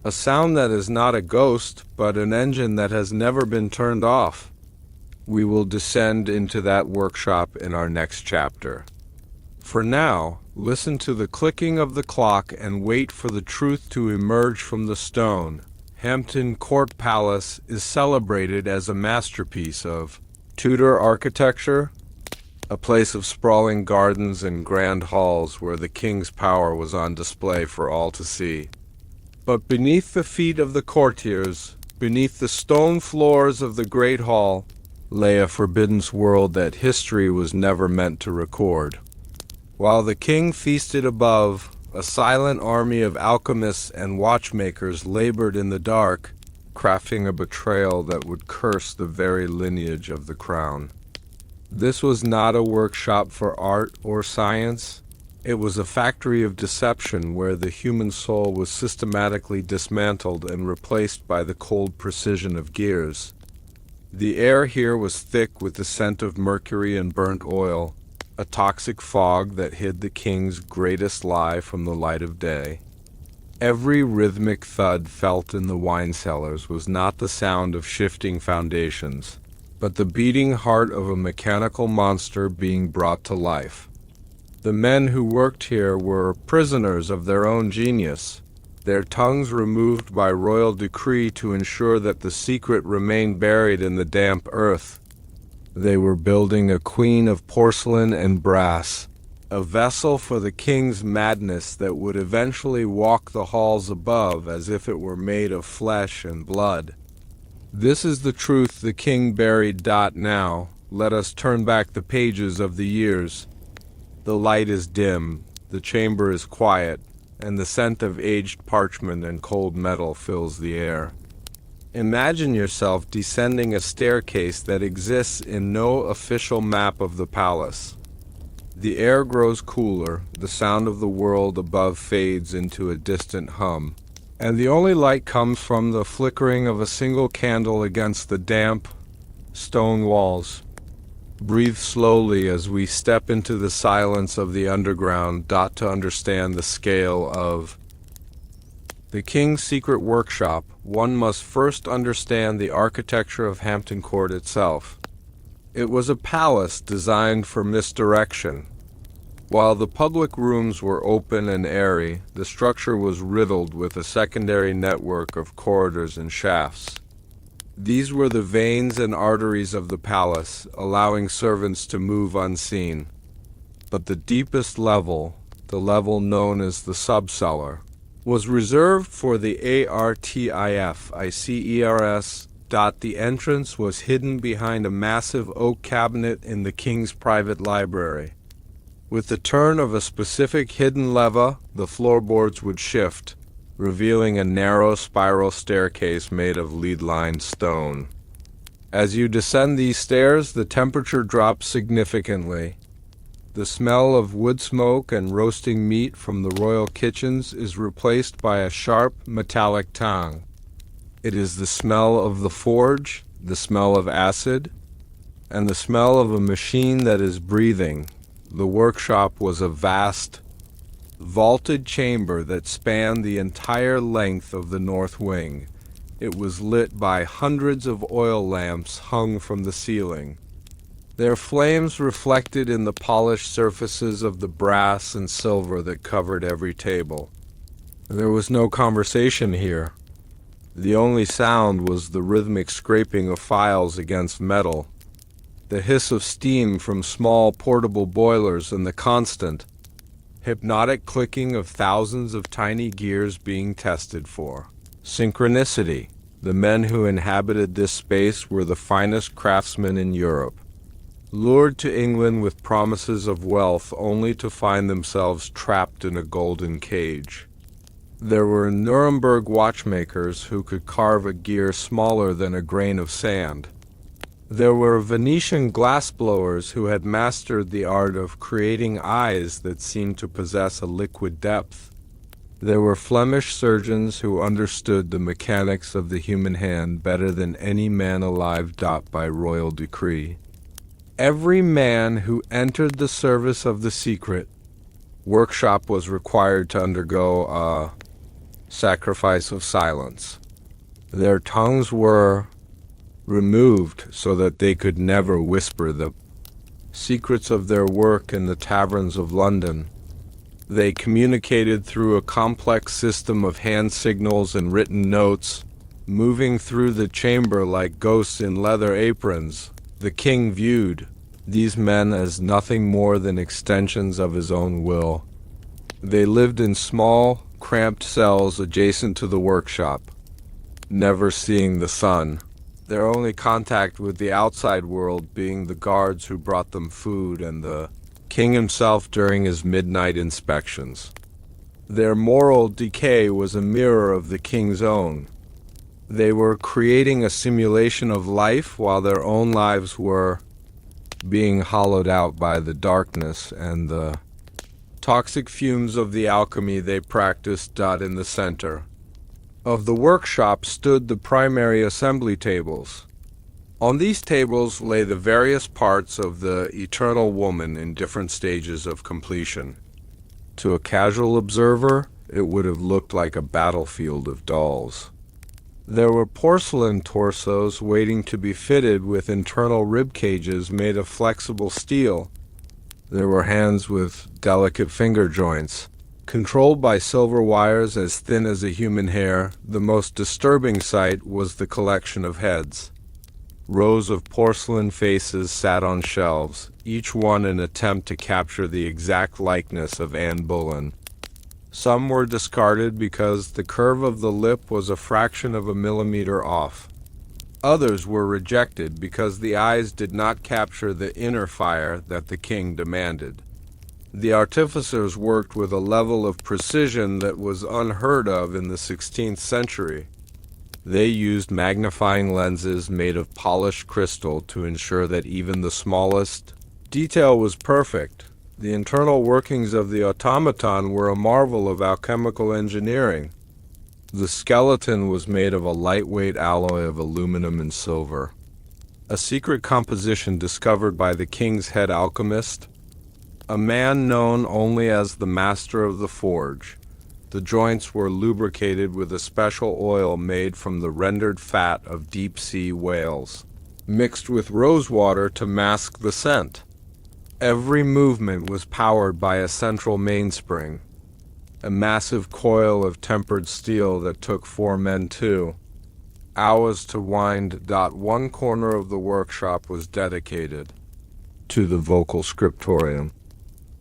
A sound that is not a ghost, but an engine that has never been turned off. We will descend into that workshop in our next chapter. For now, listen to the clicking of the clock and wait for the truth to emerge from the stone. Hampton Court Palace is celebrated as a masterpiece of Tudor architecture, a place of sprawling gardens and grand halls where the king's power was on display for all to see. But beneath the feet of the courtiers, beneath the stone floors of the Great Hall, lay a forbidden world that history was never meant to record. While the king feasted above, a silent army of alchemists and watchmakers labored in the dark, crafting a betrayal that would curse the very lineage of the crown. This was not a workshop for art or science. It was a factory of deception where the human soul was systematically dismantled and replaced by the cold precision of gears. The air here was thick with the scent of mercury and burnt oil, a toxic fog that hid the king's greatest lie from the light of day. Every rhythmic thud felt in the wine cellars was not the sound of shifting foundations, but the beating heart of a mechanical monster being brought to life. The men who worked here were prisoners of their own genius, their tongues removed by royal decree to ensure that the secret remained buried in the damp earth. They were building a queen of porcelain and brass, a vessel for the king's madness that would eventually walk the halls above as if it were made of flesh and blood. This is the truth the king buried. Now, let us turn back the pages of the years. The light is dim, the chamber is quiet, and the scent of aged parchment and cold metal fills the air. Imagine yourself descending a staircase that exists in no official map of the palace. The air grows cooler, the sound of the world above fades into a distant hum, and the only light comes from the flickering of a single candle against the damp stone walls. Breathe slowly as we step into the silence of the underground. To understand the scale of the king's secret workshop, one must first understand the architecture of Hampton Court itself. It was a palace designed for misdirection. While the public rooms were open and airy, the structure was riddled with a secondary network of corridors and shafts. These were the veins and arteries of the palace, allowing servants to move unseen. But the deepest level, the level known as the subcellar, was reserved for the artifacers. The entrance was hidden behind a massive oak cabinet in the king's private library. With the turn of a specific hidden lever, the floorboards would shift. revealing a narrow spiral staircase made of lead-lined stone. As you descend these stairs, the temperature drops significantly. The smell of wood smoke and roasting meat from the royal kitchens is replaced by a sharp, metallic tang. It is the smell of the forge, the smell of acid, and the smell of a machine that is breathing. The workshop was a vast, vaulted chamber that spanned the entire length of the north wing. It was lit by hundreds of oil lamps hung from the ceiling. Their flames reflected in the polished surfaces of the brass and silver that covered every table. There was no conversation here. The only sound was the rhythmic scraping of files against metal, the hiss of steam from small portable boilers, and the constant, hypnotic clicking of thousands of tiny gears being tested for synchronicity. The men who inhabited this space were the finest craftsmen in Europe, lured to England with promises of wealth only to find themselves trapped in a golden cage. There were Nuremberg watchmakers who could carve a gear smaller than a grain of sand. There were Venetian glassblowers who had mastered the art of creating eyes that seemed to possess a liquid depth. There were Flemish surgeons who understood the mechanics of the human hand better than any man alive by royal decree. Every man who entered the service of the secret workshop was required to undergo a sacrifice of silence. Their tongues were removed so that they could never whisper the secrets of their work in the taverns of London. They communicated through a complex system of hand signals and written notes, moving through the chamber like ghosts in leather aprons. The king viewed these men as nothing more than extensions of his own will. They lived in small, cramped cells adjacent to the workshop, never seeing the sun, their only contact with the outside world being the guards who brought them food and the king himself during his midnight inspections. Their moral decay was a mirror of the king's own. They were creating a simulation of life while their own lives were being hollowed out by the darkness and the toxic fumes of the alchemy they practiced. In the center of the workshop stood the primary assembly tables. On these tables lay the various parts of the eternal woman in different stages of completion. To a casual observer, it would have looked like a battlefield of dolls. There were porcelain torsos waiting to be fitted with internal rib cages made of flexible steel. There were hands with delicate finger joints, controlled by silver wires as thin as a human hair. The most disturbing sight was the collection of heads. Rows of porcelain faces sat on shelves, each one an attempt to capture the exact likeness of Anne Boleyn. Some were discarded because the curve of the lip was a fraction of a millimeter off. Others were rejected because the eyes did not capture the inner fire that the king demanded. The artificers worked with a level of precision that was unheard of in the 16th century. They used magnifying lenses made of polished crystal to ensure that even the smallest detail was perfect. The internal workings of the automaton were a marvel of alchemical engineering. The skeleton was made of a lightweight alloy of aluminum and silver, a secret composition discovered by the king's head alchemist, a man known only as the master of the forge. The joints were lubricated with a special oil made from the rendered fat of deep-sea whales, mixed with rose water to mask the scent. Every movement was powered by a central mainspring, a massive coil of tempered steel that took 4 men 2 hours to wind. One corner of the workshop was dedicated to the vocal scriptorium.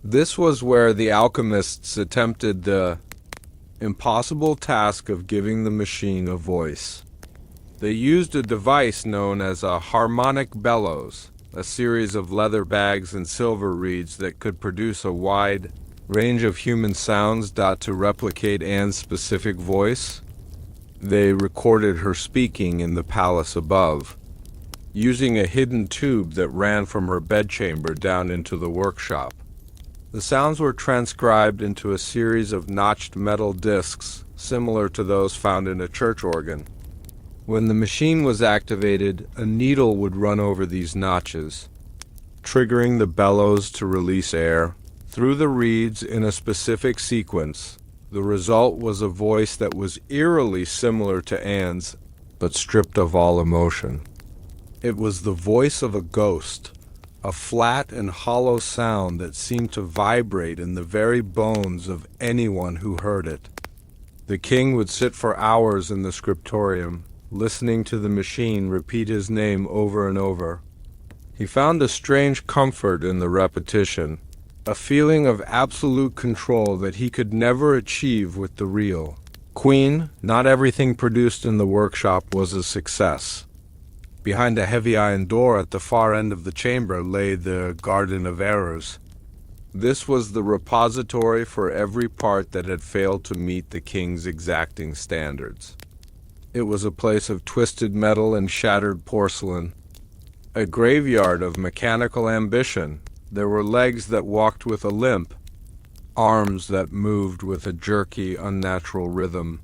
This was where the alchemists attempted the impossible task of giving the machine a voice. They used a device known as a harmonic bellows, a series of leather bags and silver reeds that could produce a wide, range of human sounds to replicate Anne's specific voice. They recorded her speaking in the palace above, using a hidden tube that ran from her bedchamber down into the workshop. The sounds were transcribed into a series of notched metal discs, similar to those found in a church organ. When the machine was activated, a needle would run over these notches, triggering the bellows to release air through the reeds in a specific sequence. The result was a voice that was eerily similar to Anne's, but stripped of all emotion. It was the voice of a ghost, a flat and hollow sound that seemed to vibrate in the very bones of anyone who heard it. The king would sit for hours in the scriptorium, listening to the machine repeat his name over and over. He found a strange comfort in the repetition, a feeling of absolute control that he could never achieve with the real. Queen, not everything produced in the workshop was a success. Behind a heavy iron door at the far end of the chamber lay the Garden of Errors. This was the repository for every part that had failed to meet the king's exacting standards. It was a place of twisted metal and shattered porcelain, a graveyard of mechanical ambition. There were legs that walked with a limp, arms that moved with a jerky, unnatural rhythm,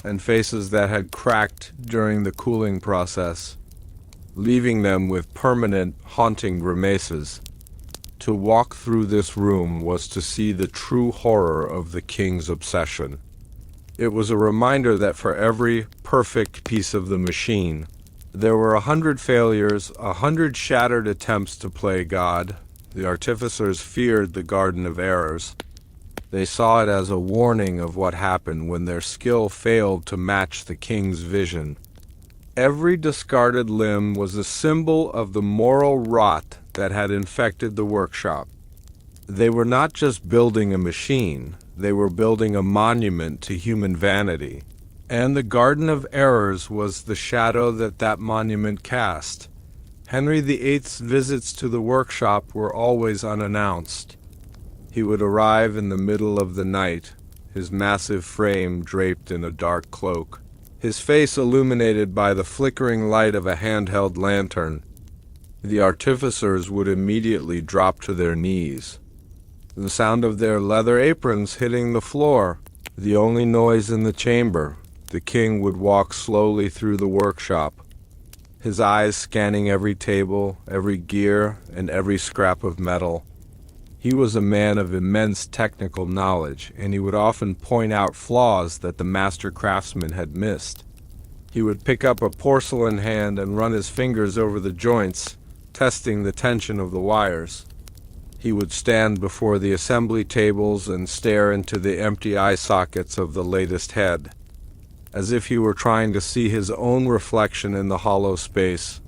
and faces that had cracked during the cooling process, leaving them with permanent, haunting grimaces. To walk through this room was to see the true horror of the king's obsession. It was a reminder that for every perfect piece of the machine, there were 100 failures, 100 shattered attempts to play God. The artificers feared the Garden of Errors. They saw it as a warning of what happened when their skill failed to match the king's vision. Every discarded limb was a symbol of the moral rot that had infected the workshop. They were not just building a machine, they were building a monument to human vanity. And the Garden of Errors was the shadow that monument cast. Henry VIII's visits to the workshop were always unannounced. He would arrive in the middle of the night, his massive frame draped in a dark cloak, his face illuminated by the flickering light of a handheld lantern. The artificers would immediately drop to their knees. The sound of their leather aprons hitting the floor, the only noise in the chamber. The king would walk slowly through the workshop, his eyes scanning every table, every gear, and every scrap of metal. He was a man of immense technical knowledge, and he would often point out flaws that the master craftsman had missed. He would pick up a porcelain hand and run his fingers over the joints, testing the tension of the wires. He would stand before the assembly tables and stare into the empty eye sockets of the latest head, as if he were trying to see his own reflection in the hollow space.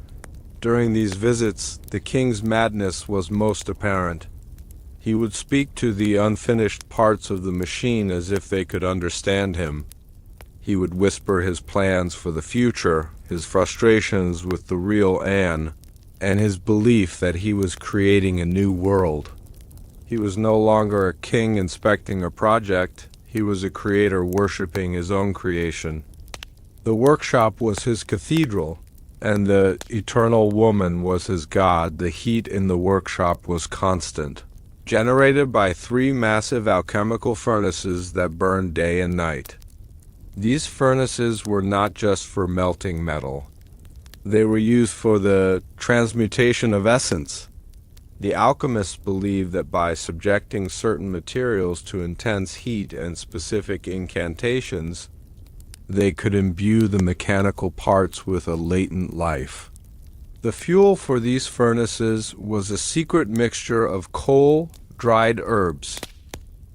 During these visits, the king's madness was most apparent. He would speak to the unfinished parts of the machine as if they could understand him. He would whisper his plans for the future, his frustrations with the real Anne, and his belief that he was creating a new world. He was no longer a king inspecting a project. He was a creator worshiping his own creation. The workshop was his cathedral, and the eternal woman was his god. The heat in the workshop was constant, generated by 3 massive alchemical furnaces that burned day and night. These furnaces were not just for melting metal. They were used for the transmutation of essence. The alchemists believed that by subjecting certain materials to intense heat and specific incantations, they could imbue the mechanical parts with a latent life. The fuel for these furnaces was a secret mixture of coal, dried herbs,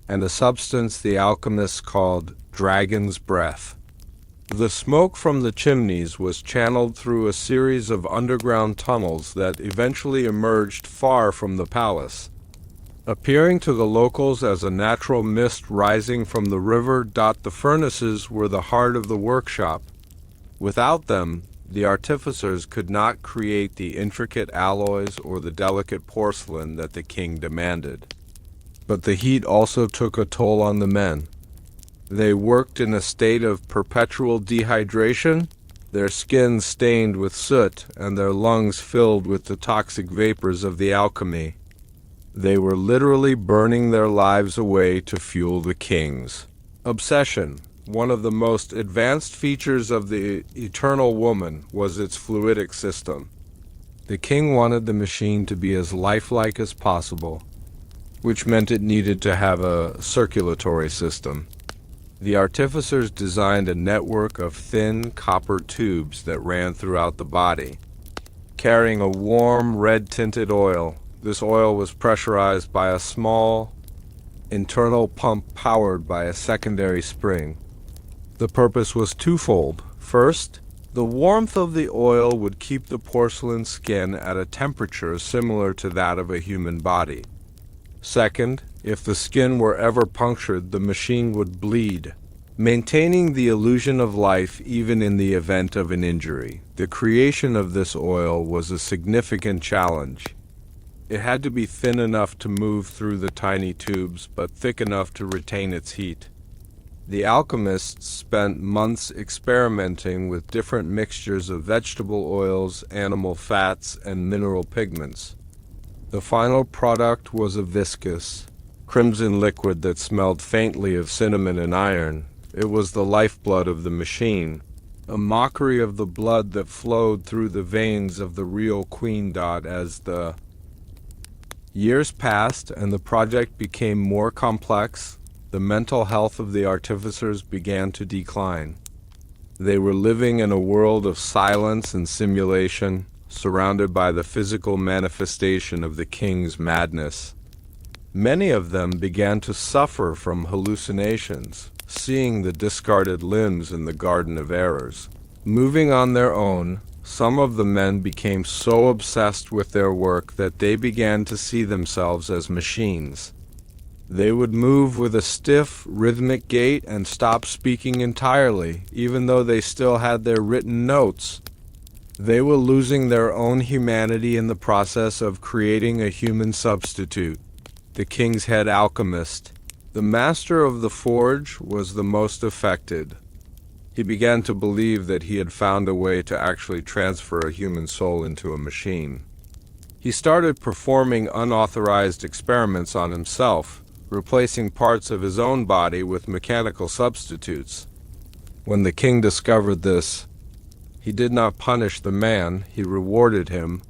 and a substance the alchemists called dragon's breath. The smoke from the chimneys was channeled through a series of underground tunnels that eventually emerged far from the palace, appearing to the locals as a natural mist rising from the river. The furnaces were the heart of the workshop. Without them, the artificers could not create the intricate alloys or the delicate porcelain that the king demanded. But the heat also took a toll on the men. They worked in a state of perpetual dehydration, their skins stained with soot and their lungs filled with the toxic vapors of the alchemy. They were literally burning their lives away to fuel the king's obsession. One of the most advanced features of the Eternal Woman was its fluidic system. The king wanted the machine to be as lifelike as possible, which meant it needed to have a circulatory system. The artificers designed a network of thin copper tubes that ran throughout the body, carrying a warm red-tinted oil. This oil was pressurized by a small internal pump powered by a secondary spring. The purpose was twofold. First, the warmth of the oil would keep the porcelain skin at a temperature similar to that of a human body. Second, if the skin were ever punctured, the machine would bleed, maintaining the illusion of life even in the event of an injury. The creation of this oil was a significant challenge. It had to be thin enough to move through the tiny tubes, but thick enough to retain its heat. The alchemists spent months experimenting with different mixtures of vegetable oils, animal fats, and mineral pigments. The final product was a viscous, crimson liquid that smelled faintly of cinnamon and iron. It was the lifeblood of the machine, a mockery of the blood that flowed through the veins of the real Queen Dot. As the years passed and the project became more complex, the mental health of the artificers began to decline. They were living in a world of silence and simulation, surrounded by the physical manifestation of the king's madness. Many of them began to suffer from hallucinations, seeing the discarded limbs in the Garden of Errors. Moving on their own, some of the men became so obsessed with their work that they began to see themselves as machines. They would move with a stiff, rhythmic gait and stop speaking entirely, even though they still had their written notes. They were losing their own humanity in the process of creating a human substitute. The king's head alchemist, the master of the forge, was the most affected. He began to believe that he had found a way to actually transfer a human soul into a machine. He started performing unauthorized experiments on himself, replacing parts of his own body with mechanical substitutes. When the king discovered this, he did not punish the man, he rewarded him,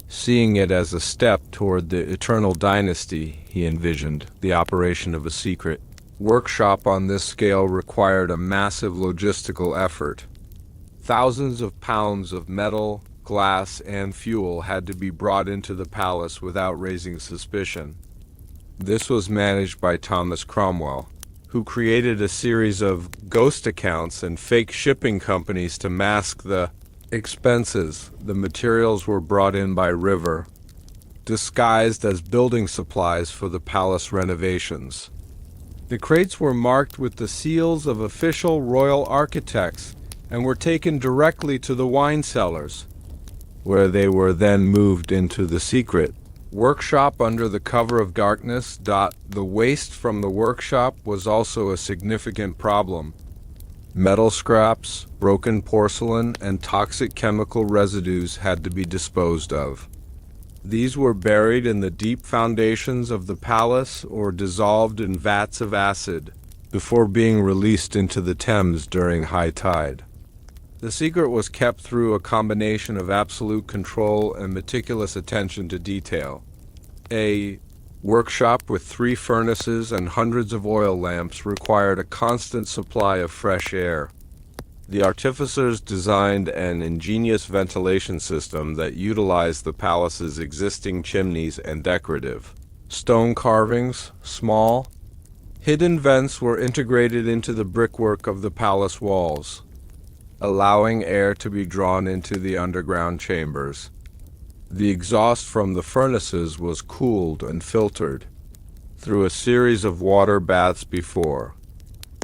seeing it as a step toward the Eternal Dynasty he envisioned. The operation of a secret workshop on this scale required a massive logistical effort. Thousands of pounds of metal, glass, and fuel had to be brought into the palace without raising suspicion. This was managed by Thomas Cromwell, who created a series of ghost accounts and fake shipping companies to mask the expenses. The materials were brought in by river, disguised as building supplies for the palace renovations. The crates were marked with the seals of official royal architects and were taken directly to the wine cellars, where they were then moved into the secret workshop under the cover of darkness. The waste from the workshop was also a significant problem. Metal scraps, broken porcelain, and toxic chemical residues had to be disposed of. These were buried in the deep foundations of the palace or dissolved in vats of acid before being released into the Thames during high tide. The secret was kept through a combination of absolute control and meticulous attention to detail. A workshop with 3 furnaces and hundreds of oil lamps required a constant supply of fresh air. The artificers designed an ingenious ventilation system that utilized the palace's existing chimneys and decorative stone carvings. Small, hidden vents were integrated into the brickwork of the palace walls, allowing air to be drawn into the underground chambers. The exhaust from the furnaces was cooled and filtered through a series of water baths before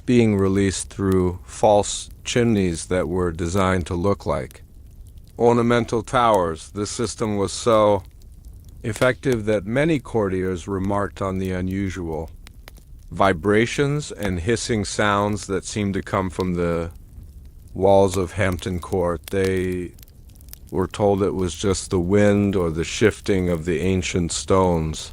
being released through false chimneys that were designed to look like ornamental towers. This system was so effective that many courtiers remarked on the unusual. Vibrations and hissing sounds that seemed to come from the walls of Hampton Court. They were told it was just the wind or the shifting of the ancient stones.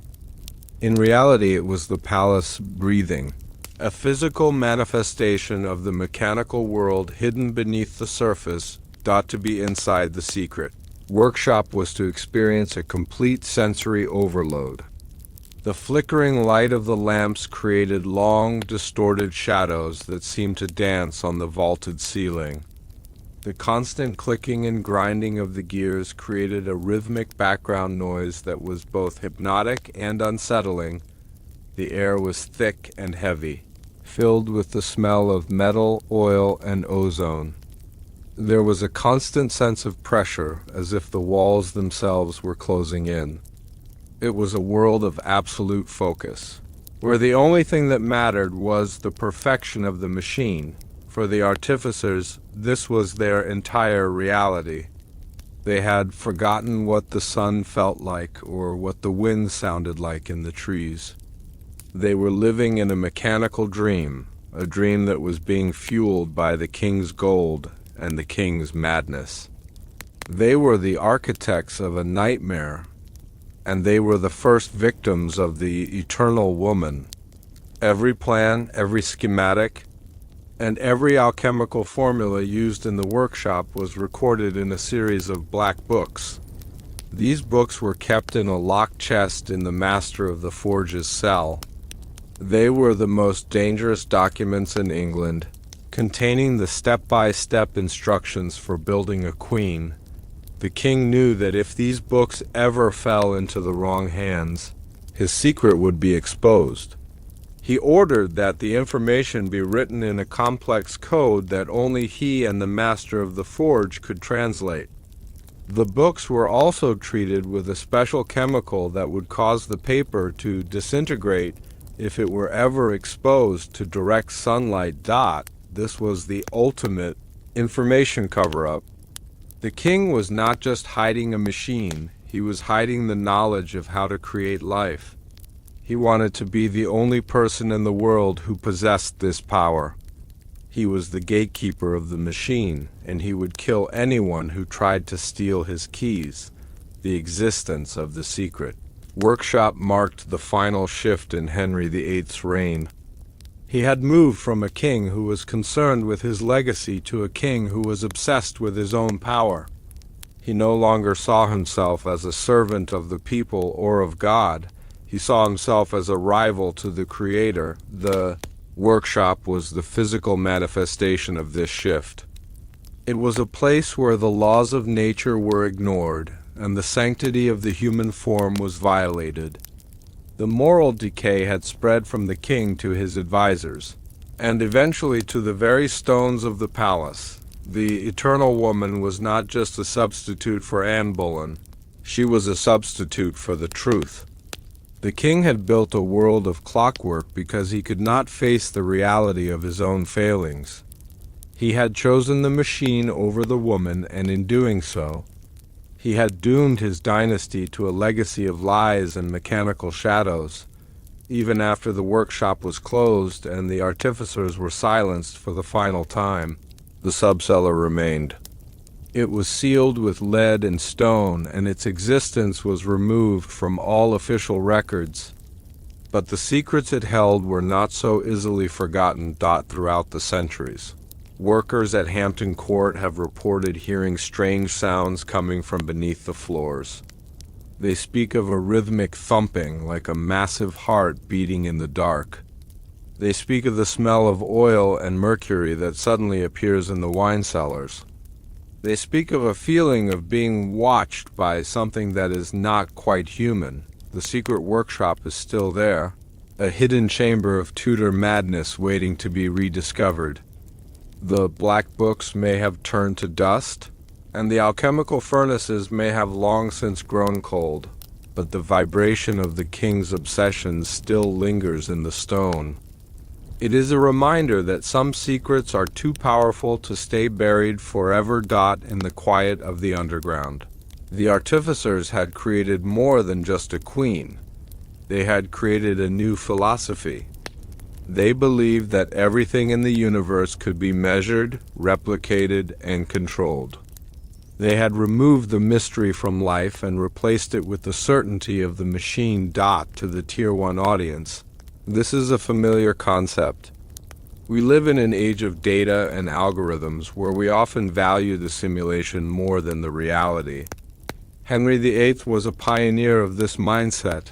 In reality, it was the palace breathing, a physical manifestation of the mechanical world hidden beneath the surface, thought to be inside the secret. Workshop was to experience a complete sensory overload. The flickering light of the lamps created long, distorted shadows that seemed to dance on the vaulted ceiling. The constant clicking and grinding of the gears created a rhythmic background noise that was both hypnotic and unsettling. The air was thick and heavy, filled with the smell of metal, oil, and ozone. There was a constant sense of pressure, as if the walls themselves were closing in. It was a world of absolute focus, where the only thing that mattered was the perfection of the machine. For the artificers, this was their entire reality. They had forgotten what the sun felt like or what the wind sounded like in the trees. They were living in a mechanical dream, a dream that was being fueled by the king's gold and the king's madness. They were the architects of a nightmare, and they were the first victims of the eternal woman. Every plan, every schematic, and every alchemical formula used in the workshop was recorded in a series of black books. These books were kept in a locked chest in the master of the forge's cell. They were the most dangerous documents in England, containing the step-by-step instructions for building a queen. The king knew that if these books ever fell into the wrong hands, his secret would be exposed. He ordered that the information be written in a complex code that only he and the master of the forge could translate. The books were also treated with a special chemical that would cause the paper to disintegrate if it were ever exposed to direct sunlight. This was the ultimate information cover-up. The king was not just hiding a machine, he was hiding the knowledge of how to create life. He wanted to be the only person in the world who possessed this power. He was the gatekeeper of the machine, and he would kill anyone who tried to steal his keys, the existence of the secret. Workshop marked the final shift in Henry VIII's reign. He had moved from a king who was concerned with his legacy to a king who was obsessed with his own power. He no longer saw himself as a servant of the people or of God. He saw himself as a rival to the Creator. The workshop was the physical manifestation of this shift. It was a place where the laws of nature were ignored, and the sanctity of the human form was violated. The moral decay had spread from the king to his advisors, and eventually to the very stones of the palace. The eternal woman was not just a substitute for Anne Boleyn, she was a substitute for the truth. The king had built a world of clockwork because he could not face the reality of his own failings. He had chosen the machine over the woman, and in doing so, he had doomed his dynasty to a legacy of lies and mechanical shadows. Even after the workshop was closed and the artificers were silenced for the final time, the subcellar remained. It was sealed with lead and stone, and its existence was removed from all official records. But the secrets it held were not so easily forgotten. Throughout the centuries, workers at Hampton Court have reported hearing strange sounds coming from beneath the floors. They speak of a rhythmic thumping, like a massive heart beating in the dark. They speak of the smell of oil and mercury that suddenly appears in the wine cellars. They speak of a feeling of being watched by something that is not quite human. The secret workshop is still there, a hidden chamber of Tudor madness waiting to be rediscovered. The black books may have turned to dust, and the alchemical furnaces may have long since grown cold, but the vibration of the king's obsession still lingers in the stone. It is a reminder that some secrets are too powerful to stay buried forever. In the quiet of the underground. The artificers had created more than just a queen. They had created a new philosophy. They believed that everything in the universe could be measured, replicated, and controlled. They had removed the mystery from life and replaced it with the certainty of the machine. To the Tier 1 audience, this is a familiar concept. We live in an age of data and algorithms where we often value the simulation more than the reality. Henry VIII was a pioneer of this mindset.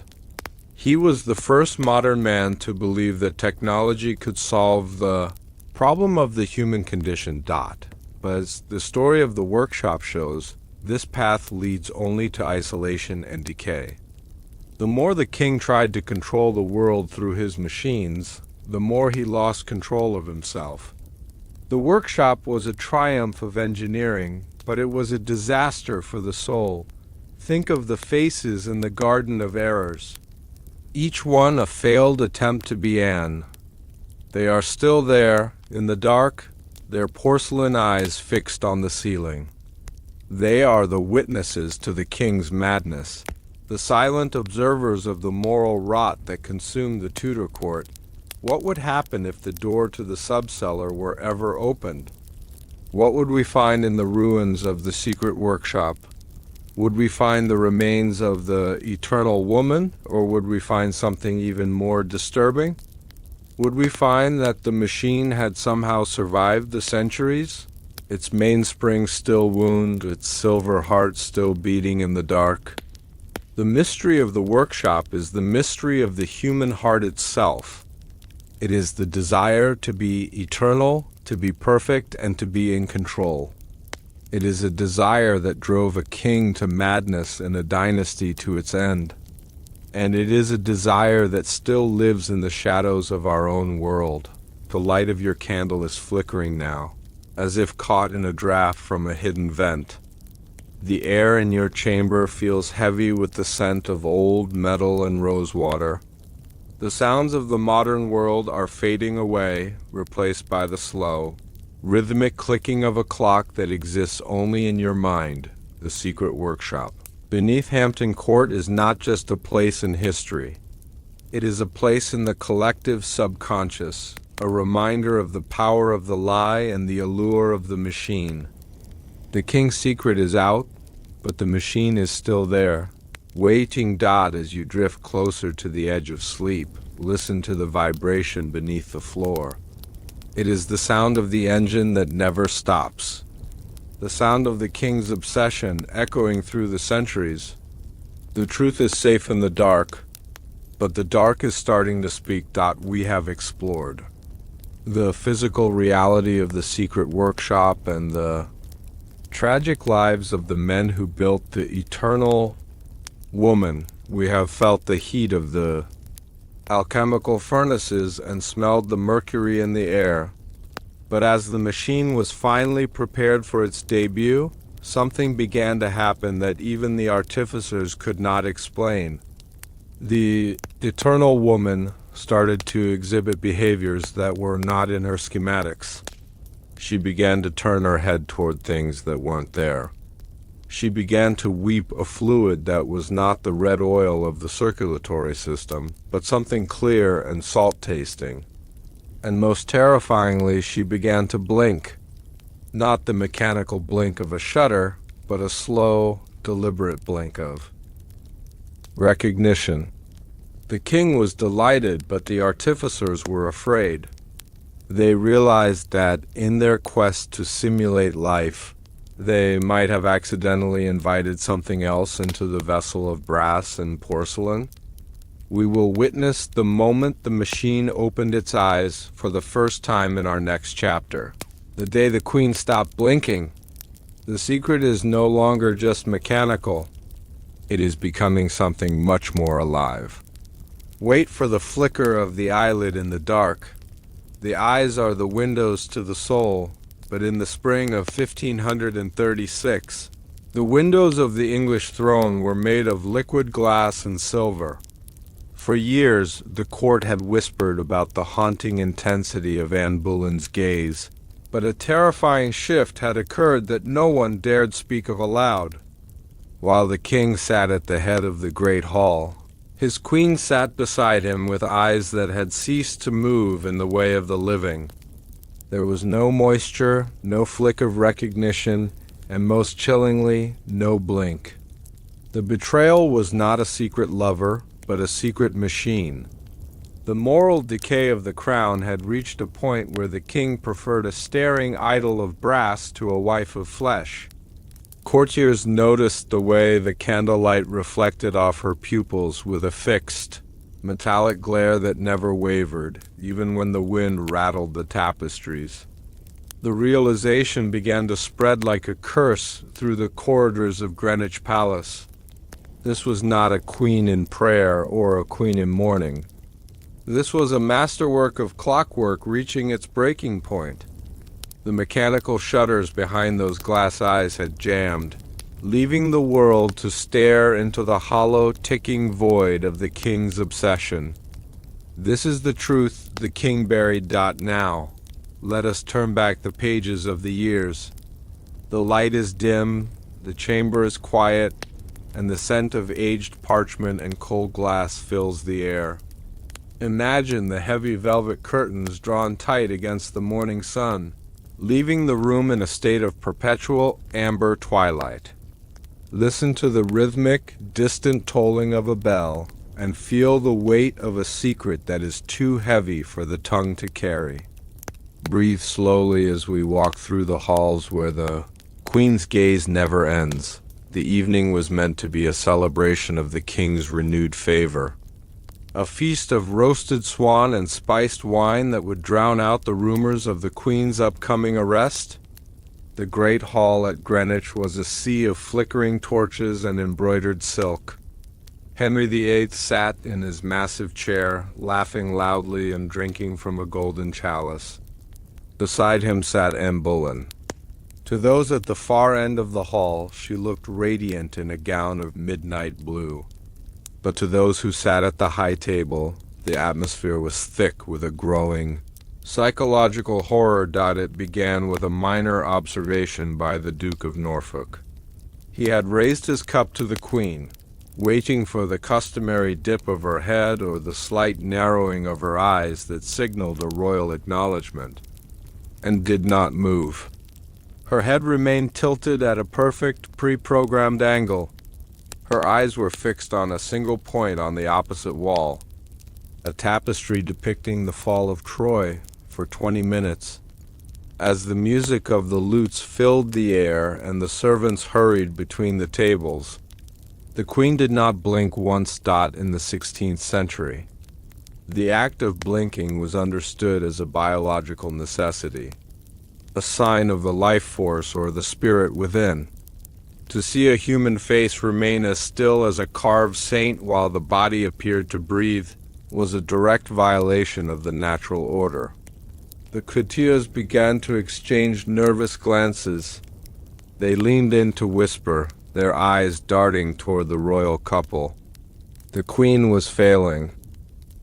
He was the first modern man to believe that technology could solve the problem of the human condition. But as the story of the workshop shows, this path leads only to isolation and decay. The more the king tried to control the world through his machines, the more he lost control of himself. The workshop was a triumph of engineering, but it was a disaster for the soul. Think of the faces in the Garden of Errors. Each one a failed attempt to be Anne. They are still there, in the dark, their porcelain eyes fixed on the ceiling. They are the witnesses to the king's madness, the silent observers of the moral rot that consumed the Tudor court. What would happen if the door to the subcellar were ever opened? What would we find in the ruins of the secret workshop? Would we find the remains of the eternal woman, or would we find something even more disturbing? Would we find that the machine had somehow survived the centuries, its mainspring still wound, its silver heart still beating in the dark? The mystery of the workshop is the mystery of the human heart itself. It is the desire to be eternal, to be perfect, and to be in control. It is a desire that drove a king to madness and a dynasty to its end. And it is a desire that still lives in the shadows of our own world. The light of your candle is flickering now, as if caught in a draft from a hidden vent. The air in your chamber feels heavy with the scent of old metal and rosewater. The sounds of the modern world are fading away, replaced by the slow, rhythmic clicking of a clock that exists only in your mind, the secret workshop. Beneath Hampton Court is not just a place in history. It is a place in the collective subconscious, a reminder of the power of the lie and the allure of the machine. The king's secret is out, but the machine is still there, waiting. As you drift closer to the edge of sleep, listen to the vibration beneath the floor. It is the sound of the engine that never stops. The sound of the king's obsession echoing through the centuries. The truth is safe in the dark, but the dark is starting to speak. We have explored the physical reality of the secret workshop and the tragic lives of the men who built the eternal woman. We have felt the heat of the alchemical furnaces and smelled the mercury in the air. But as the machine was finally prepared for its debut, something began to happen that even the artificers could not explain. The eternal woman started to exhibit behaviors that were not in her schematics. She began to turn her head toward things that weren't there. She began to weep a fluid that was not the red oil of the circulatory system, but something clear and salt-tasting. And most terrifyingly, she began to blink. Not the mechanical blink of a shutter, but a slow, deliberate blink of recognition. The king was delighted, but the artificers were afraid. They realized that in their quest to simulate life, they might have accidentally invited something else into the vessel of brass and porcelain. We will witness the moment the machine opened its eyes for the first time in our next chapter. The day the queen stopped blinking. The secret is no longer just mechanical. It is becoming something much more alive. Wait for the flicker of the eyelid in the dark. The eyes are the windows to the soul. But in the spring of 1536, the windows of the English throne were made of liquid glass and silver. For years, the court had whispered about the haunting intensity of Anne Boleyn's gaze, but a terrifying shift had occurred that no one dared speak of aloud. while the king sat at the head of the great hall. His queen sat beside him with eyes that had ceased to move in the way of the living. There was no moisture, no flick of recognition, and most chillingly, no blink. The betrayal was not a secret lover, but a secret machine. The moral decay of the crown had reached a point where the king preferred a staring idol of brass to a wife of flesh. Courtiers noticed the way the candlelight reflected off her pupils with a fixed, metallic glare that never wavered, even when the wind rattled the tapestries. The realization began to spread like a curse through the corridors of Greenwich Palace. This was not a queen in prayer or a queen in mourning. This was a masterwork of clockwork reaching its breaking point. The mechanical shutters behind those glass eyes had jammed, leaving the world to stare into the hollow, ticking void of the king's obsession. This is the truth the king buried. Now, let us turn back the pages of the years. The light is dim, the chamber is quiet, and the scent of aged parchment and cold glass fills the air. Imagine the heavy velvet curtains drawn tight against the morning sun, leaving the room in a state of perpetual amber twilight. Listen to the rhythmic, distant tolling of a bell, and feel the weight of a secret that is too heavy for the tongue to carry. Breathe slowly as we walk through the halls where the queen's gaze never ends. The evening was meant to be a celebration of the king's renewed favor. A feast of roasted swan and spiced wine that would drown out the rumors of the Queen's upcoming arrest. The great hall at Greenwich was a sea of flickering torches and embroidered silk. Henry VIII sat in his massive chair, laughing loudly and drinking from a golden chalice. Beside him sat Anne Boleyn. To those at the far end of the hall, she looked radiant in a gown of midnight blue. But to those who sat at the high table, the atmosphere was thick with a growing, psychological horror. It began with a minor observation by the Duke of Norfolk. He had raised his cup to the Queen, waiting for the customary dip of her head or the slight narrowing of her eyes that signaled a royal acknowledgement, and did not move. Her head remained tilted at a perfect, pre-programmed angle. Her eyes were fixed on a single point on the opposite wall, a tapestry depicting the fall of Troy, for 20 minutes. As the music of the lutes filled the air and the servants hurried between the tables, the Queen did not blink once. In the 16th century, the act of blinking was understood as a biological necessity, a sign of the life force or the spirit within. To see a human face remain as still as a carved saint while the body appeared to breathe was a direct violation of the natural order. The courtiers began to exchange nervous glances. They leaned in to whisper, their eyes darting toward the royal couple. The Queen was failing,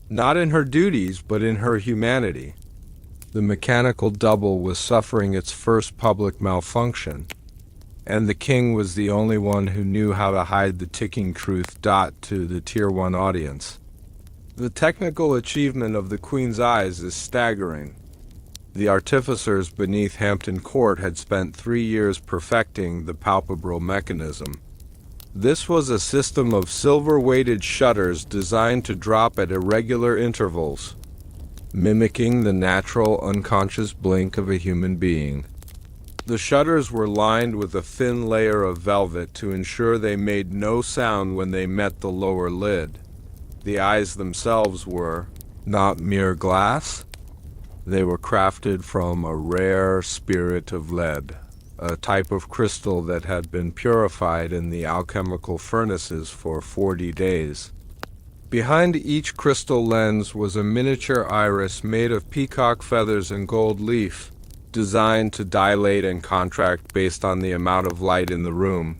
not in her duties, but in her humanity. The mechanical double was suffering its first public malfunction, and the king was the only one who knew how to hide the ticking truth. To the Tier 1 audience, the technical achievement of the Queen's eyes is staggering. The artificers beneath Hampton Court had spent 3 years perfecting the palpebral mechanism. This was a system of silver-weighted shutters designed to drop at irregular intervals, mimicking the natural, unconscious blink of a human being. The shutters were lined with a thin layer of velvet to ensure they made no sound when they met the lower lid. The eyes themselves were not mere glass. They were crafted from a rare spirit of lead, a type of crystal that had been purified in the alchemical furnaces for 40 days. Behind each crystal lens was a miniature iris made of peacock feathers and gold leaf, designed to dilate and contract based on the amount of light in the room.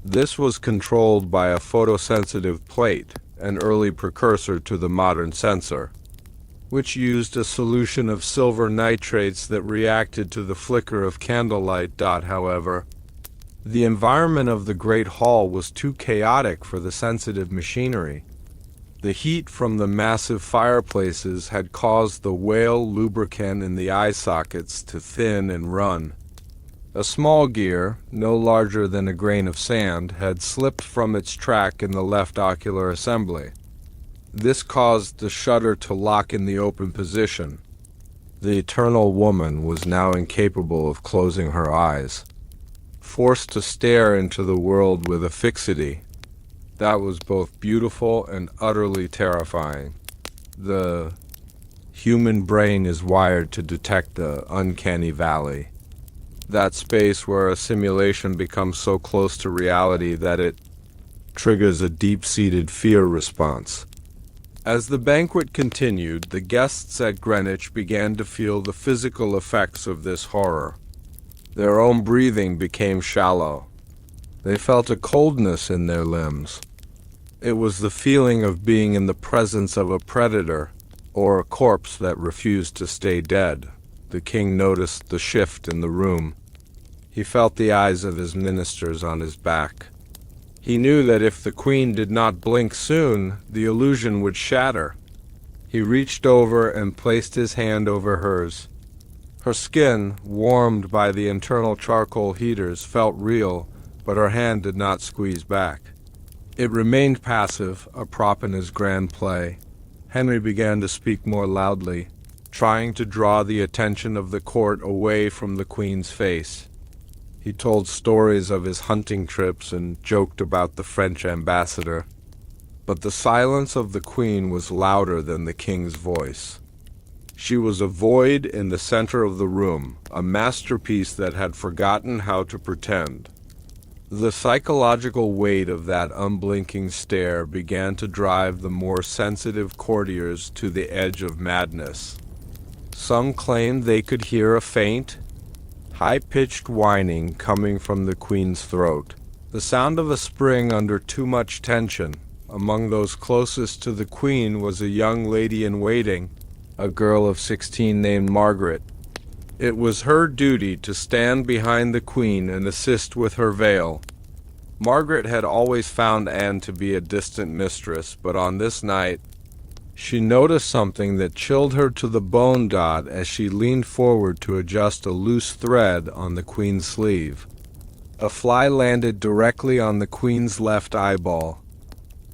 This was controlled by a photosensitive plate, an early precursor to the modern sensor, which used a solution of silver nitrates that reacted to the flicker of candlelight. However, The environment of the great hall was too chaotic for the sensitive machinery. The heat from the massive fireplaces had caused the whale lubricant in the eye sockets to thin and run. A small gear, no larger than a grain of sand, had slipped from its track in the left ocular assembly. This caused the shutter to lock in the open position. The eternal woman was now incapable of closing her eyes, forced to stare into the world with a fixity that was both beautiful and utterly terrifying. The human brain is wired to detect the uncanny valley, that space where a simulation becomes so close to reality that it triggers a deep-seated fear response. As the banquet continued, the guests at Greenwich began to feel the physical effects of this horror. Their own breathing became shallow. They felt a coldness in their limbs. It was the feeling of being in the presence of a predator or a corpse that refused to stay dead. The king noticed the shift in the room. He felt the eyes of his ministers on his back. He knew that if the queen did not blink soon, the illusion would shatter. He reached over and placed his hand over hers. Her skin, warmed by the internal charcoal heaters, felt real, but her hand did not squeeze back. It remained passive, a prop in his grand play. Henry began to speak more loudly, trying to draw the attention of the court away from the queen's face. He told stories of his hunting trips and joked about the French ambassador. But the silence of the queen was louder than the king's voice. She was a void in the center of the room, a masterpiece that had forgotten how to pretend. The psychological weight of that unblinking stare began to drive the more sensitive courtiers to the edge of madness. Some claimed they could hear a faint, high-pitched whining coming from the queen's throat, the sound of a spring under too much tension. Among those closest to the queen was a young lady-in-waiting, a girl of 16 named Margaret. It was her duty to stand behind the queen and assist with her veil. Margaret had always found Anne to be a distant mistress, but on this night, she noticed something that chilled her to the bone dot as she leaned forward to adjust a loose thread on the queen's sleeve. A fly landed directly on the queen's left eyeball.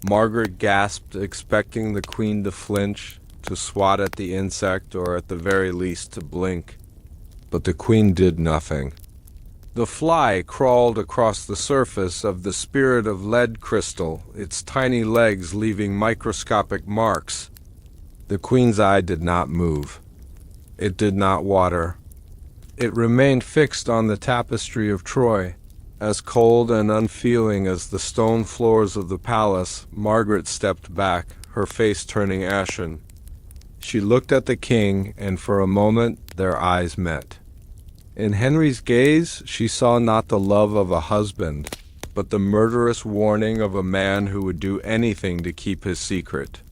Margaret gasped, expecting the queen to flinch, to swat at the insect, or at the very least to blink. But the queen did nothing. The fly crawled across the surface of the spirit of lead crystal, its tiny legs leaving microscopic marks. The queen's eye did not move. It did not water. It remained fixed on the tapestry of Troy. As cold and unfeeling as the stone floors of the palace, Margaret stepped back, her face turning ashen. She looked at the king, and for a moment their eyes met. In Henry's gaze, she saw not the love of a husband, but the murderous warning of a man who would do anything to keep his secret.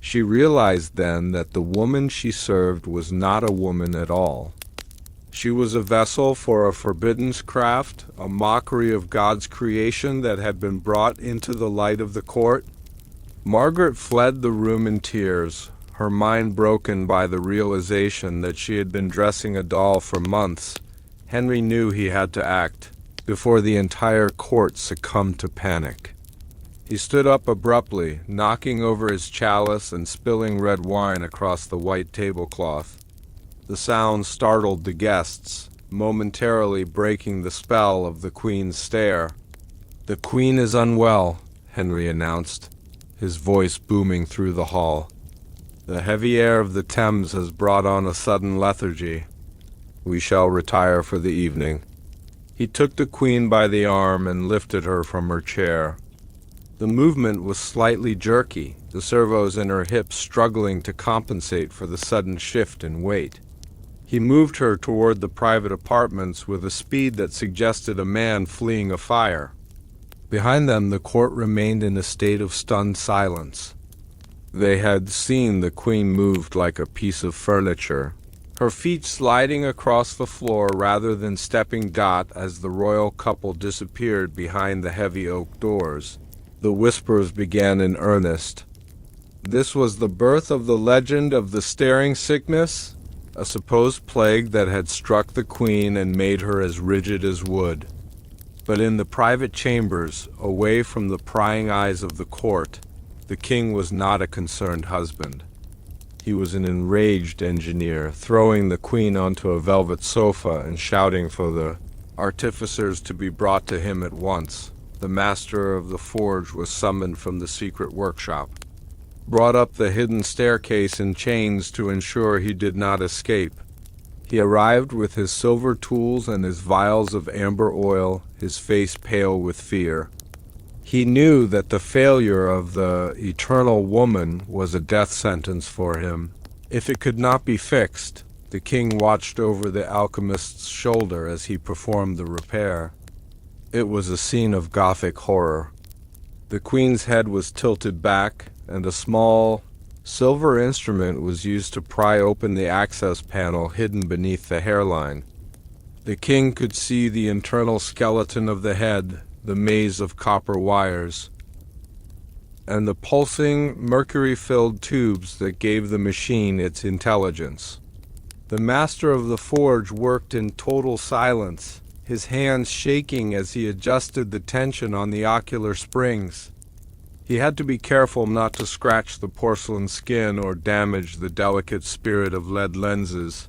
She realized then that the woman she served was not a woman at all. She was a vessel for a forbidden craft, a mockery of God's creation that had been brought into the light of the court. Margaret fled the room in tears, her mind broken by the realization that she had been dressing a doll for months. Henry knew he had to act before the entire court succumbed to panic. He stood up abruptly, knocking over his chalice and spilling red wine across the white tablecloth. The sound startled the guests, momentarily breaking the spell of the queen's stare. "The queen is unwell," Henry announced, his voice booming through the hall. "The heavy air of the Thames has brought on a sudden lethargy. We shall retire for the evening." He took the queen by the arm and lifted her from her chair. The movement was slightly jerky, the servos in her hips struggling to compensate for the sudden shift in weight. He moved her toward the private apartments with a speed that suggested a man fleeing a fire. Behind them, the court remained in a state of stunned silence. They had seen the queen moved like a piece of furniture, her feet sliding across the floor rather than stepping as the royal couple disappeared behind the heavy oak doors. The whispers began in earnest. This was the birth of the legend of the staring sickness, a supposed plague that had struck the queen and made her as rigid as wood. But in the private chambers, away from the prying eyes of the court, the king was not a concerned husband. He was an enraged engineer, throwing the queen onto a velvet sofa and shouting for the artificers to be brought to him at once. The master of the forge was summoned from the secret workshop, brought up the hidden staircase in chains to ensure he did not escape. He arrived with his silver tools and his vials of amber oil, his face pale with fear. He knew that the failure of the eternal woman was a death sentence for him. If it could not be fixed, the king watched over the alchemist's shoulder as he performed the repair. It was a scene of Gothic horror. The queen's head was tilted back, and a small silver instrument was used to pry open the access panel hidden beneath the hairline. The king could see the internal skeleton of the head, the maze of copper wires, and the pulsing, mercury-filled tubes that gave the machine its intelligence. The master of the forge worked in total silence, his hands shaking as he adjusted the tension on the ocular springs. He had to be careful not to scratch the porcelain skin or damage the delicate spirit of lead lenses.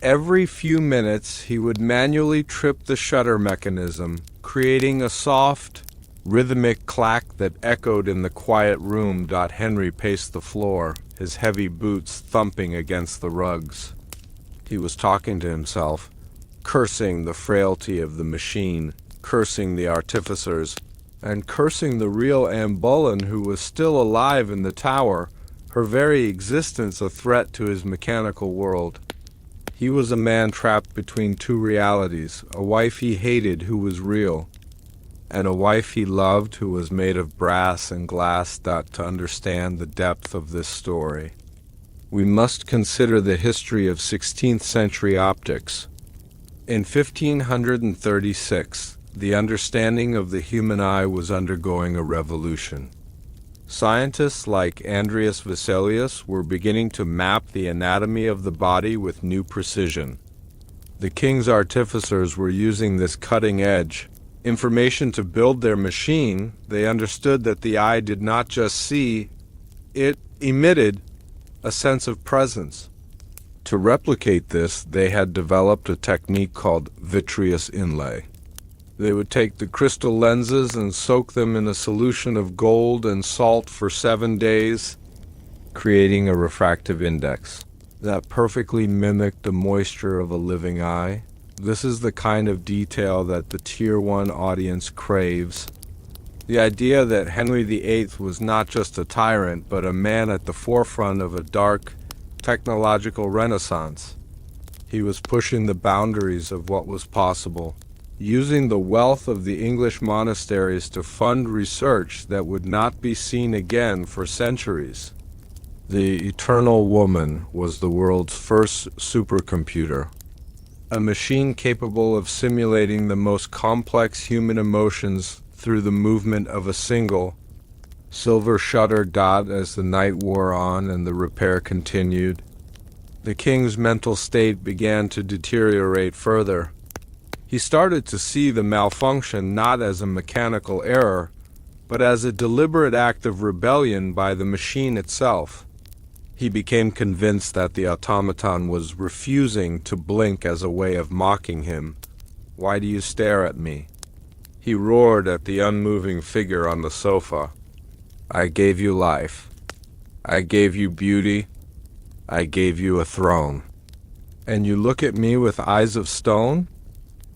Every few minutes he would manually trip the shutter mechanism, creating a soft, rhythmic clack that echoed in the quiet room. Henry paced the floor, his heavy boots thumping against the rugs. He was talking to himself, cursing the frailty of the machine, cursing the artificers, and cursing the real Anne Boleyn, who was still alive in the tower, her very existence a threat to his mechanical world. He was a man trapped between two realities, a wife he hated who was real, and a wife he loved who was made of brass and glass. To understand the depth of this story, we must consider the history of 16th century optics. In 1536, the understanding of the human eye was undergoing a revolution. Scientists like Andreas Vesalius were beginning to map the anatomy of the body with new precision. The king's artificers were using this cutting-edge information to build their machine. They understood that the eye did not just see, it emitted a sense of presence. To replicate this, they had developed a technique called vitreous inlay. They would take the crystal lenses and soak them in a solution of gold and salt for 7 days, creating a refractive index that perfectly mimicked the moisture of a living eye. This is the kind of detail that the Tier 1 audience craves. The idea that Henry VIII was not just a tyrant, but a man at the forefront of a dark, technological renaissance. He was pushing the boundaries of what was possible, using the wealth of the English monasteries to fund research that would not be seen again for centuries. The Eternal Woman was the world's first supercomputer, a machine capable of simulating the most complex human emotions through the movement of a single silver shutter. As the night wore on and the repair continued, the king's mental state began to deteriorate further. He started to see the malfunction not as a mechanical error, but as a deliberate act of rebellion by the machine itself. He became convinced that the automaton was refusing to blink as a way of mocking him. "Why do you stare at me?" He roared at the unmoving figure on the sofa. "I gave you life. I gave you beauty. I gave you a throne. And you look at me with eyes of stone?"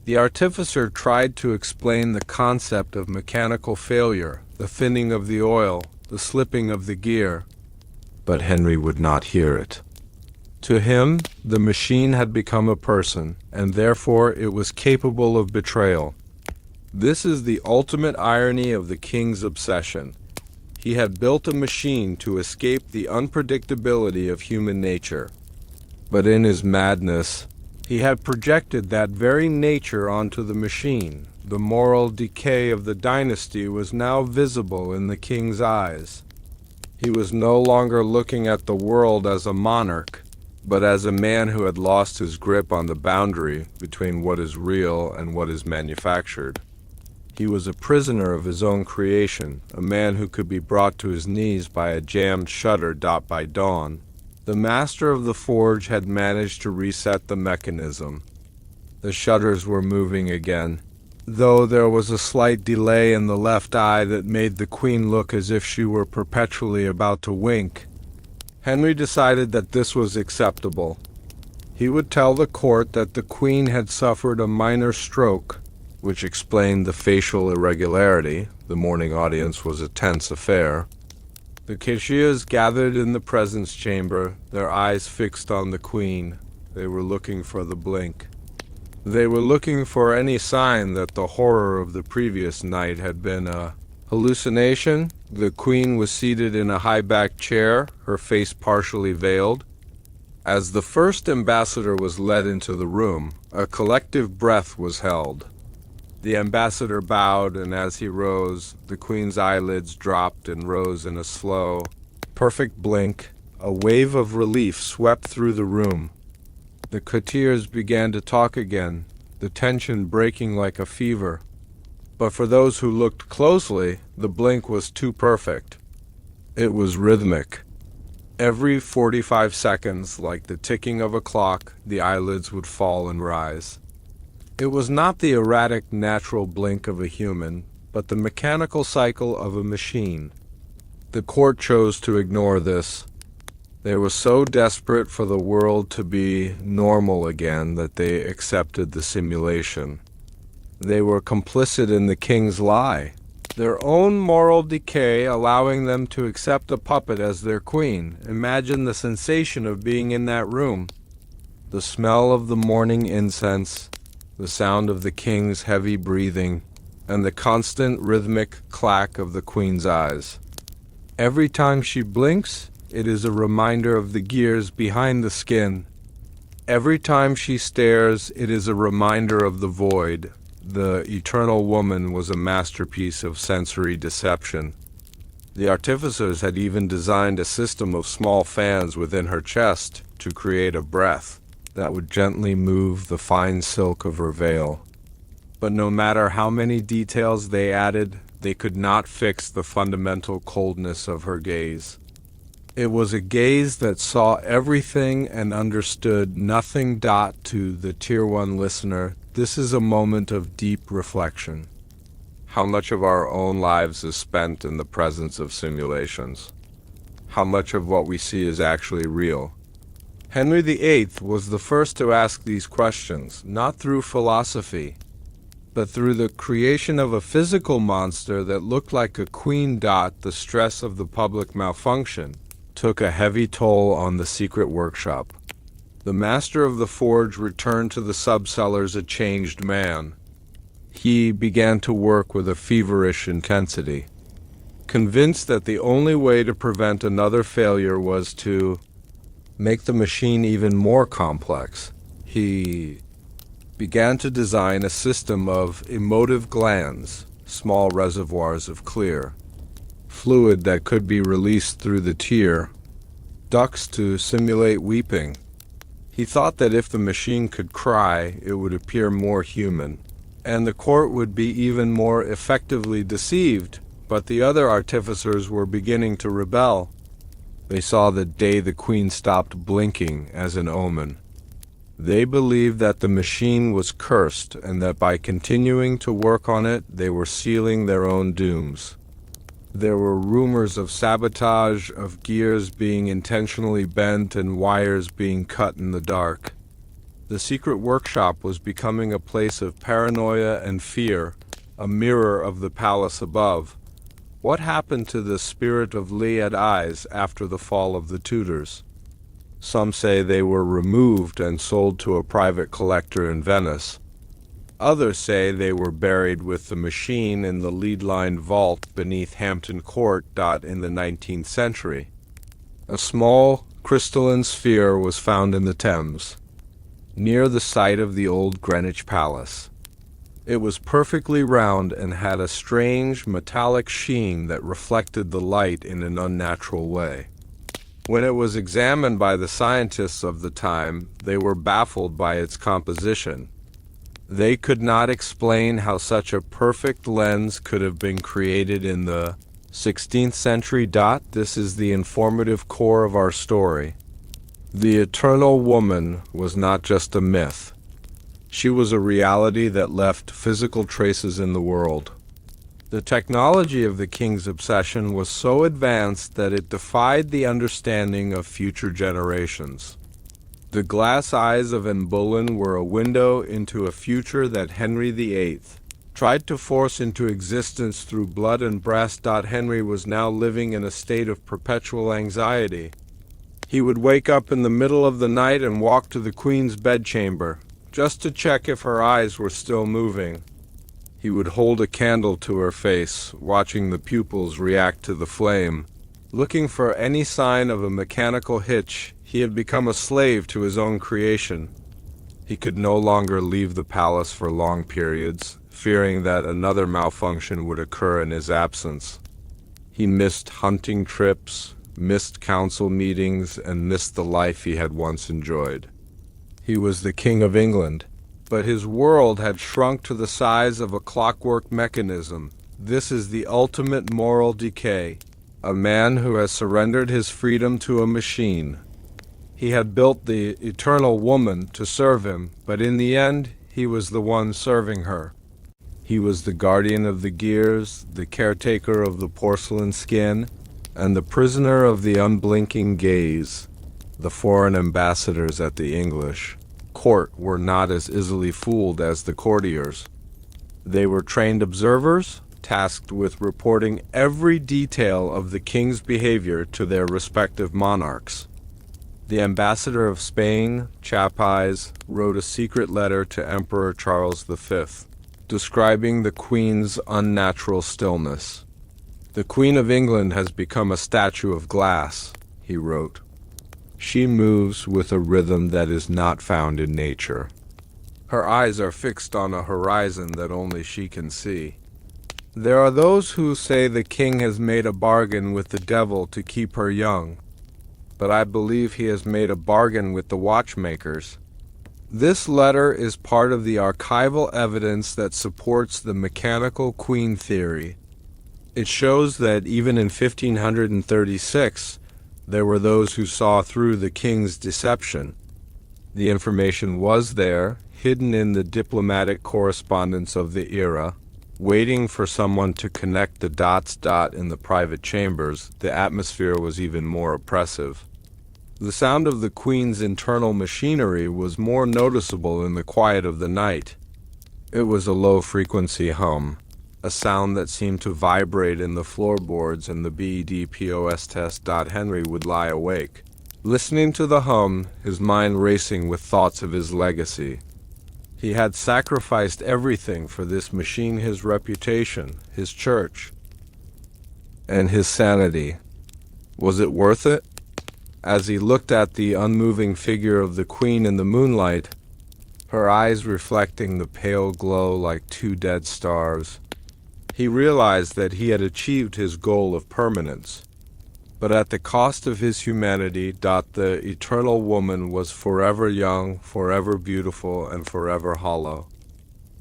The artificer tried to explain the concept of mechanical failure, the thinning of the oil, the slipping of the gear, but Henry would not hear it. To him, the machine had become a person, and therefore it was capable of betrayal. This is the ultimate irony of the king's obsession. He had built a machine to escape the unpredictability of human nature. But in his madness, he had projected that very nature onto the machine. The moral decay of the dynasty was now visible in the king's eyes. He was no longer looking at the world as a monarch, but as a man who had lost his grip on the boundary between what is real and what is manufactured. He was a prisoner of his own creation, a man who could be brought to his knees by a jammed shutter by dawn. The master of the forge had managed to reset the mechanism. The shutters were moving again, though there was a slight delay in the left eye that made the queen look as if she were perpetually about to wink. Henry decided that this was acceptable. He would tell the court that the queen had suffered a minor stroke, which explained the facial irregularity. The morning audience was a tense affair. The cashiers gathered in the presence chamber, their eyes fixed on the queen. They were looking for the blink. They were looking for any sign that the horror of the previous night had been a hallucination. The queen was seated in a high-backed chair, her face partially veiled. As the first ambassador was led into the room, a collective breath was held. The ambassador bowed, and as he rose, the queen's eyelids dropped and rose in a slow, perfect blink. A wave of relief swept through the room. The courtiers began to talk again, the tension breaking like a fever. But for those who looked closely, the blink was too perfect. It was rhythmic. Every 45 seconds, like the ticking of a clock, the eyelids would fall and rise. It was not the erratic, natural blink of a human, but the mechanical cycle of a machine. The court chose to ignore this. They were so desperate for the world to be normal again that they accepted the simulation. They were complicit in the king's lie, their own moral decay allowing them to accept a puppet as their queen. Imagine the sensation of being in that room. The smell of the morning incense, the sound of the king's heavy breathing, and the constant rhythmic clack of the queen's eyes. Every time she blinks, it is a reminder of the gears behind the skin. Every time she stares, it is a reminder of the void. The eternal woman was a masterpiece of sensory deception. The artificers had even designed a system of small fans within her chest to create a breath that would gently move the fine silk of her veil. But no matter how many details they added, they could not fix the fundamental coldness of her gaze. It was a gaze that saw everything and understood nothing. To the Tier 1 listener, this is a moment of deep reflection. How much of our own lives is spent in the presence of simulations? How much of what we see is actually real? Henry VIII was the first to ask these questions, not through philosophy, but through the creation of a physical monster that looked like a queen. The stress of the public malfunction took a heavy toll on the secret workshop. The master of the forge returned to the subcellars a changed man. He began to work with a feverish intensity. Convinced that the only way to prevent another failure was to make the machine even more complex, he began to design a system of emotive glands, small reservoirs of clear fluid that could be released through the tear, ducts to simulate weeping. He thought that if the machine could cry, it would appear more human, and the court would be even more effectively deceived. But the other artificers were beginning to rebel. They saw the day the queen stopped blinking as an omen. They believed that the machine was cursed and that by continuing to work on it, they were sealing their own dooms. There were rumors of sabotage, of gears being intentionally bent and wires being cut in the dark. The secret workshop was becoming a place of paranoia and fear, a mirror of the palace above. What happened to the spirit of Lead Eyes after the fall of the Tudors? Some say they were removed and sold to a private collector in Venice. Others say they were buried with the machine in the lead-lined vault beneath Hampton Court. In the 19th century, a small, crystalline sphere was found in the Thames, near the site of the old Greenwich Palace. It was perfectly round and had a strange metallic sheen that reflected the light in an unnatural way. When it was examined by the scientists of the time, they were baffled by its composition. They could not explain how such a perfect lens could have been created in the 16th century. This is the informative core of our story. The Eternal Woman was not just a myth. She was a reality that left physical traces in the world. The technology of the king's obsession was so advanced that it defied the understanding of future generations. The glass eyes of Anne Boleyn were a window into a future that Henry VIII tried to force into existence through blood and brass. Henry was now living in a state of perpetual anxiety. He would wake up in the middle of the night and walk to the Queen's bedchamber, just to check if her eyes were still moving. He would hold a candle to her face, watching the pupils react to the flame. Looking for any sign of a mechanical hitch, he had become a slave to his own creation. He could no longer leave the palace for long periods, fearing that another malfunction would occur in his absence. He missed hunting trips, missed council meetings, and missed the life he had once enjoyed. He was the King of England, but his world had shrunk to the size of a clockwork mechanism. This is the ultimate moral decay, a man who has surrendered his freedom to a machine. He had built the Eternal Woman to serve him, but in the end, he was the one serving her. He was the guardian of the gears, the caretaker of the porcelain skin, and the prisoner of the unblinking gaze. The foreign ambassadors at the English court were not as easily fooled as the courtiers. They were trained observers, tasked with reporting every detail of the king's behavior to their respective monarchs. The ambassador of Spain, Chapais, wrote a secret letter to Emperor Charles V, describing the Queen's unnatural stillness. "The Queen of England has become a statue of glass," he wrote. "She moves with a rhythm that is not found in nature. Her eyes are fixed on a horizon that only she can see." There are those who say the king has made a bargain with the devil to keep her young, but I believe he has made a bargain with the watchmakers. This letter is part of the archival evidence that supports the mechanical queen theory. It shows that even in 1536, there were those who saw through the king's deception. The information was there, hidden in the diplomatic correspondence of the era, waiting for someone to connect the dots. In the private chambers, the atmosphere was even more oppressive. The sound of the Queen's internal machinery was more noticeable in the quiet of the night. It was a low-frequency hum, a sound that seemed to vibrate in the floorboards and the BEDPOS test. Henry would lie awake, listening to the hum, his mind racing with thoughts of his legacy. He had sacrificed everything for this machine: his reputation, his church, and his sanity. Was it worth it? As he looked at the unmoving figure of the Queen in the moonlight, her eyes reflecting the pale glow like two dead stars, he realized that he had achieved his goal of permanence, but at the cost of his humanity. The Eternal Woman was forever young, forever beautiful, and forever hollow.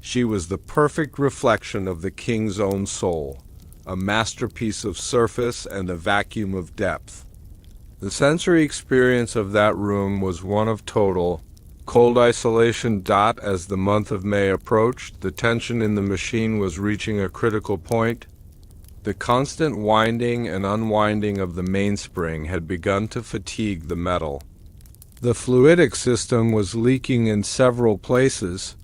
She was the perfect reflection of the king's own soul, a masterpiece of surface and a vacuum of depth. The sensory experience of that room was one of total, cold isolation. As the month of May approached, the tension in the machine was reaching a critical point. The constant winding and unwinding of the mainspring had begun to fatigue the metal. The fluidic system was leaking in several places,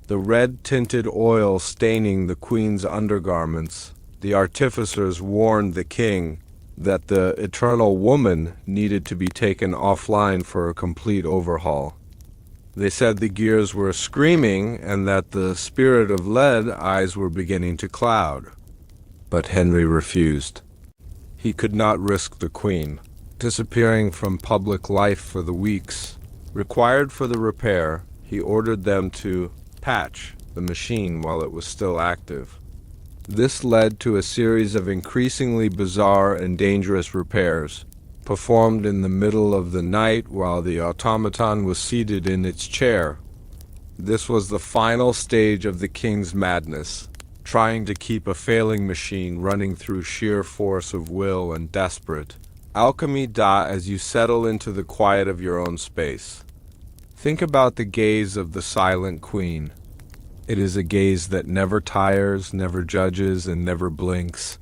the red-tinted oil staining the Queen's undergarments. The artificers warned the king that the Eternal Woman needed to be taken offline for a complete overhaul. They said the gears were screaming and that the spirit of lead eyes were beginning to cloud. But Henry refused. He could not risk the Queen. disappearing from public life for the weeks required for the repair. He ordered them to patch the machine while it was still active. This led to a series of increasingly bizarre and dangerous repairs, performed in the middle of the night while the automaton was seated in its chair. This was the final stage of the king's madness, trying to keep a failing machine running through sheer force of will and desperate alchemy. As you settle into the quiet of your own space, think about the gaze of the silent queen. It is a gaze that never tires, never judges, and never blinks.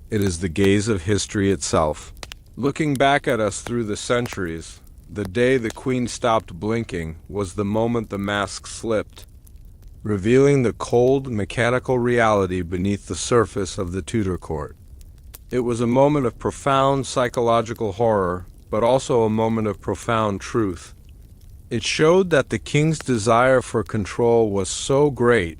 It is the gaze of history itself, looking back at us through the centuries. The day the queen stopped blinking was the moment the mask slipped, revealing the cold, mechanical reality beneath the surface of the Tudor court. It was a moment of profound psychological horror, but also a moment of profound truth. It showed that the king's desire for control was so great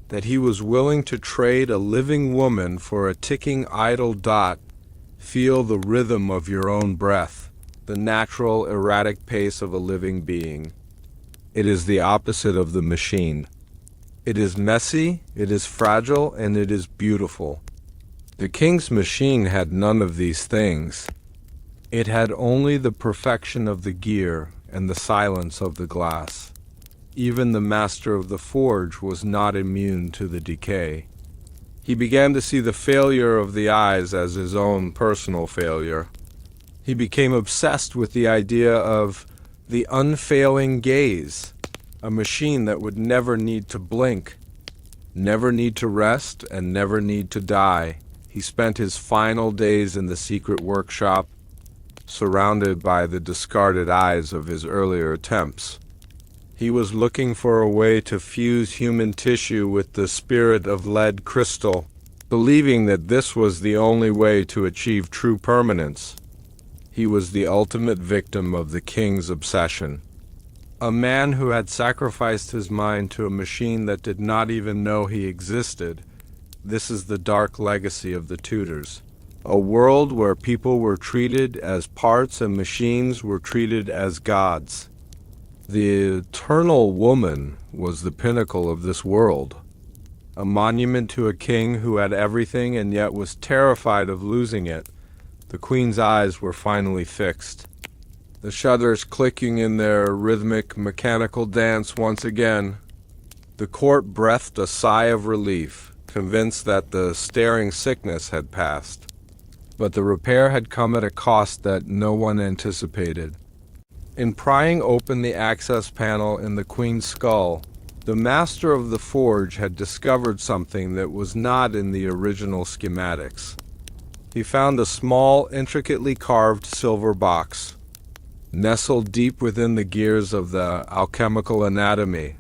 that he was willing to trade a living woman for a ticking idle dot. Feel the rhythm of your own breath, the natural, erratic pace of a living being. It is the opposite of the machine. It is messy, it is fragile, and it is beautiful. The king's machine had none of these things. It had only the perfection of the gear and the silence of the glass. Even the master of the forge was not immune to the decay. He began to see the failure of the eyes as his own personal failure. He became obsessed with the idea of the unfailing gaze, a machine that would never need to blink, never need to rest, and never need to die. He spent his final days in the secret workshop, surrounded by the discarded eyes of his earlier attempts. He was looking for a way to fuse human tissue with the spirit of lead crystal, believing that this was the only way to achieve true permanence. He was the ultimate victim of the king's obsession. A man who had sacrificed his mind to a machine that did not even know he existed. This is the dark legacy of the Tudors. A world where people were treated as parts and machines were treated as gods. The eternal woman was the pinnacle of this world, a monument to a king who had everything and yet was terrified of losing it. The queen's eyes were finally fixed, the shutters clicking in their rhythmic, mechanical dance once again. The court breathed a sigh of relief, convinced that the staring sickness had passed. But the repair had come at a cost that no one anticipated. In prying open the access panel in the queen's skull, the master of the forge had discovered something that was not in the original schematics. He found a small, intricately carved silver box, nestled deep within the gears of the alchemical anatomy.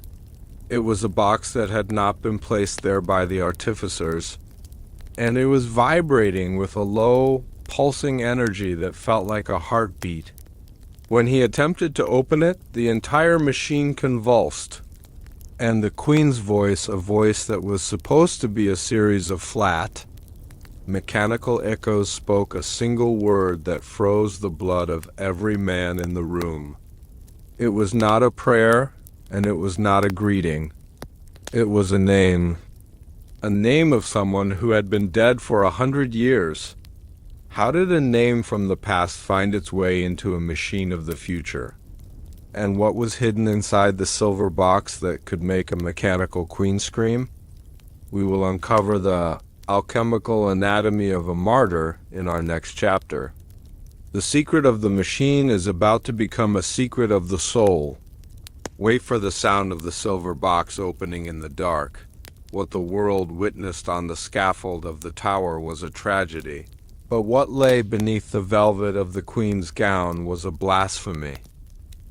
It was a box that had not been placed there by the artificers, and it was vibrating with a low, pulsing energy that felt like a heartbeat. When he attempted to open it, the entire machine convulsed, and the queen's voice, a voice that was supposed to be a series of flat, mechanical echoes, spoke a single word that froze the blood of every man in the room. It was not a prayer, and it was not a greeting. It was a name of someone who had been dead for 100 years. How did a name from the past find its way into a machine of the future? And what was hidden inside the silver box that could make a mechanical queen scream? We will uncover the alchemical anatomy of a martyr in our next chapter. The secret of the machine is about to become a secret of the soul. Wait for the sound of the silver box opening in the dark. What the world witnessed on the scaffold of the tower was a tragedy. But what lay beneath the velvet of the queen's gown was a blasphemy.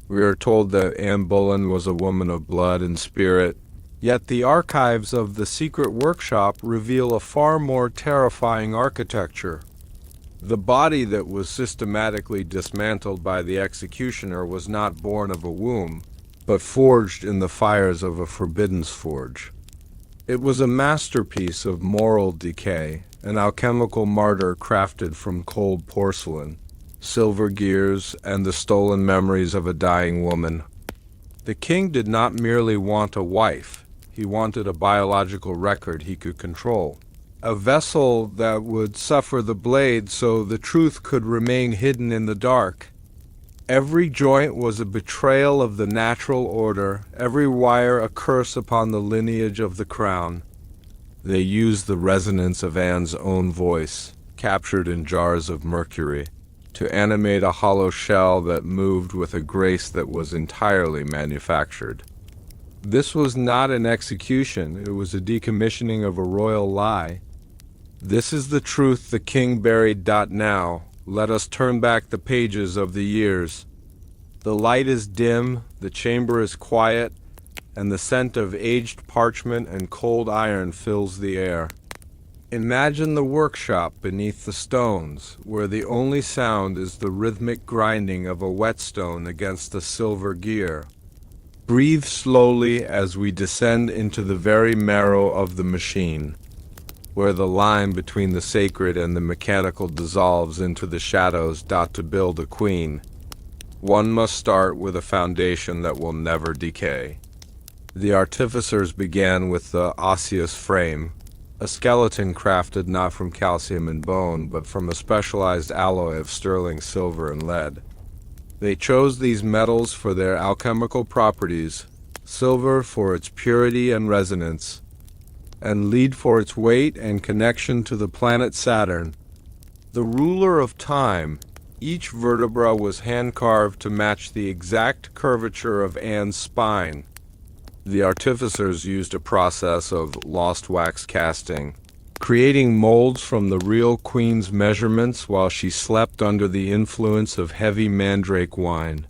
We are told that Anne Boleyn was a woman of blood and spirit, yet the archives of the secret workshop reveal a far more terrifying architecture. The body that was systematically dismantled by the executioner was not born of a womb, but forged in the fires of a forbidden forge. It was a masterpiece of moral decay, an alchemical martyr crafted from cold porcelain. silver gears, and the stolen memories of a dying woman. The king did not merely want a wife, he wanted a biological record he could control. A vessel that would suffer the blade so the truth could remain hidden in the dark. Every joint was a betrayal of the natural order, every wire a curse upon the lineage of the crown. They used the resonance of Anne's own voice, captured in jars of mercury, to animate a hollow shell that moved with a grace that was entirely manufactured. This was not an execution, it was a decommissioning of a royal lie. This is the truth the king buried. Now, let us turn back the pages of the years. The light is dim, the chamber is quiet, and the scent of aged parchment and cold iron fills the air. Imagine the workshop beneath the stones, where the only sound is the rhythmic grinding of a whetstone against a silver gear. Breathe slowly as we descend into the very marrow of the machine, where the line between the sacred and the mechanical dissolves into the shadows. To build a queen, one must start with a foundation that will never decay. The artificers began with the osseous frame, a skeleton crafted not from calcium and bone, but from a specialized alloy of sterling silver and lead. They chose these metals for their alchemical properties, silver for its purity and resonance, and lead for its weight and connection to the planet Saturn. The ruler of time, each vertebra was hand-carved to match the exact curvature of Anne's spine. The artificers used a process of lost wax casting, creating molds from the real queen's measurements while she slept under the influence of heavy mandrake wine.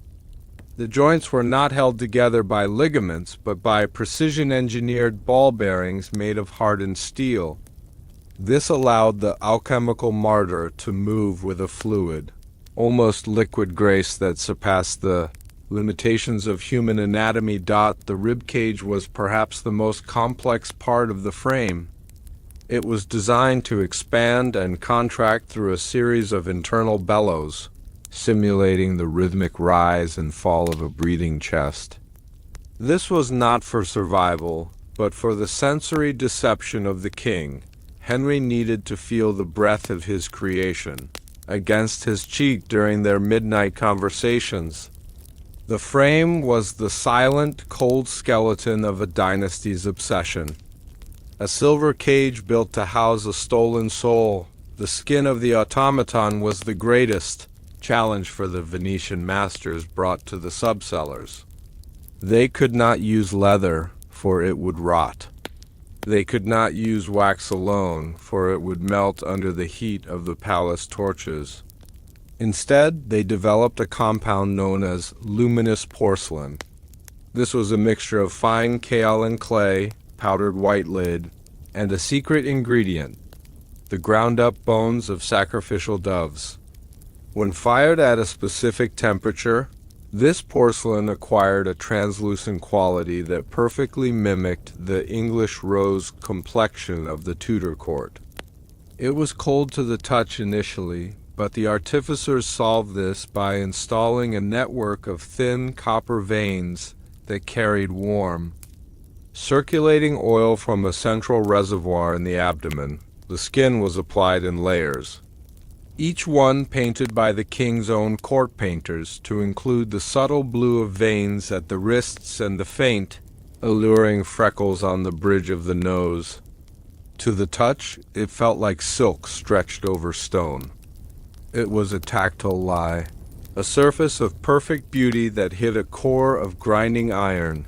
The joints were not held together by ligaments, but by precision-engineered ball bearings made of hardened steel. This allowed the alchemical martyr to move with a fluid, almost liquid grace that surpassed the limitations of human anatomy. The ribcage was perhaps the most complex part of the frame. It was designed to expand and contract through a series of internal bellows, simulating the rhythmic rise and fall of a breathing chest. This was not for survival, but for the sensory deception of the king. Henry needed to feel the breath of his creation against his cheek during their midnight conversations. The frame was the silent, cold skeleton of a dynasty's obsession. A silver cage built to house a stolen soul. The skin of the automaton was the greatest challenge for the Venetian masters brought to the subcellars. They could not use leather, for it would rot. They could not use wax alone, for it would melt under the heat of the palace torches. Instead, they developed a compound known as luminous porcelain. This was a mixture of fine kaolin clay, powdered white lead, and a secret ingredient, the ground-up bones of sacrificial doves. When fired at a specific temperature, this porcelain acquired a translucent quality that perfectly mimicked the English rose complexion of the Tudor court. It was cold to the touch initially, but the artificers solved this by installing a network of thin copper veins that carried warm, circulating oil from a central reservoir in the abdomen. The skin was applied in layers, each one painted by the king's own court painters to include the subtle blue of veins at the wrists and the faint, alluring freckles on the bridge of the nose. To the touch, it felt like silk stretched over stone. It was a tactile lie, a surface of perfect beauty that hid a core of grinding iron.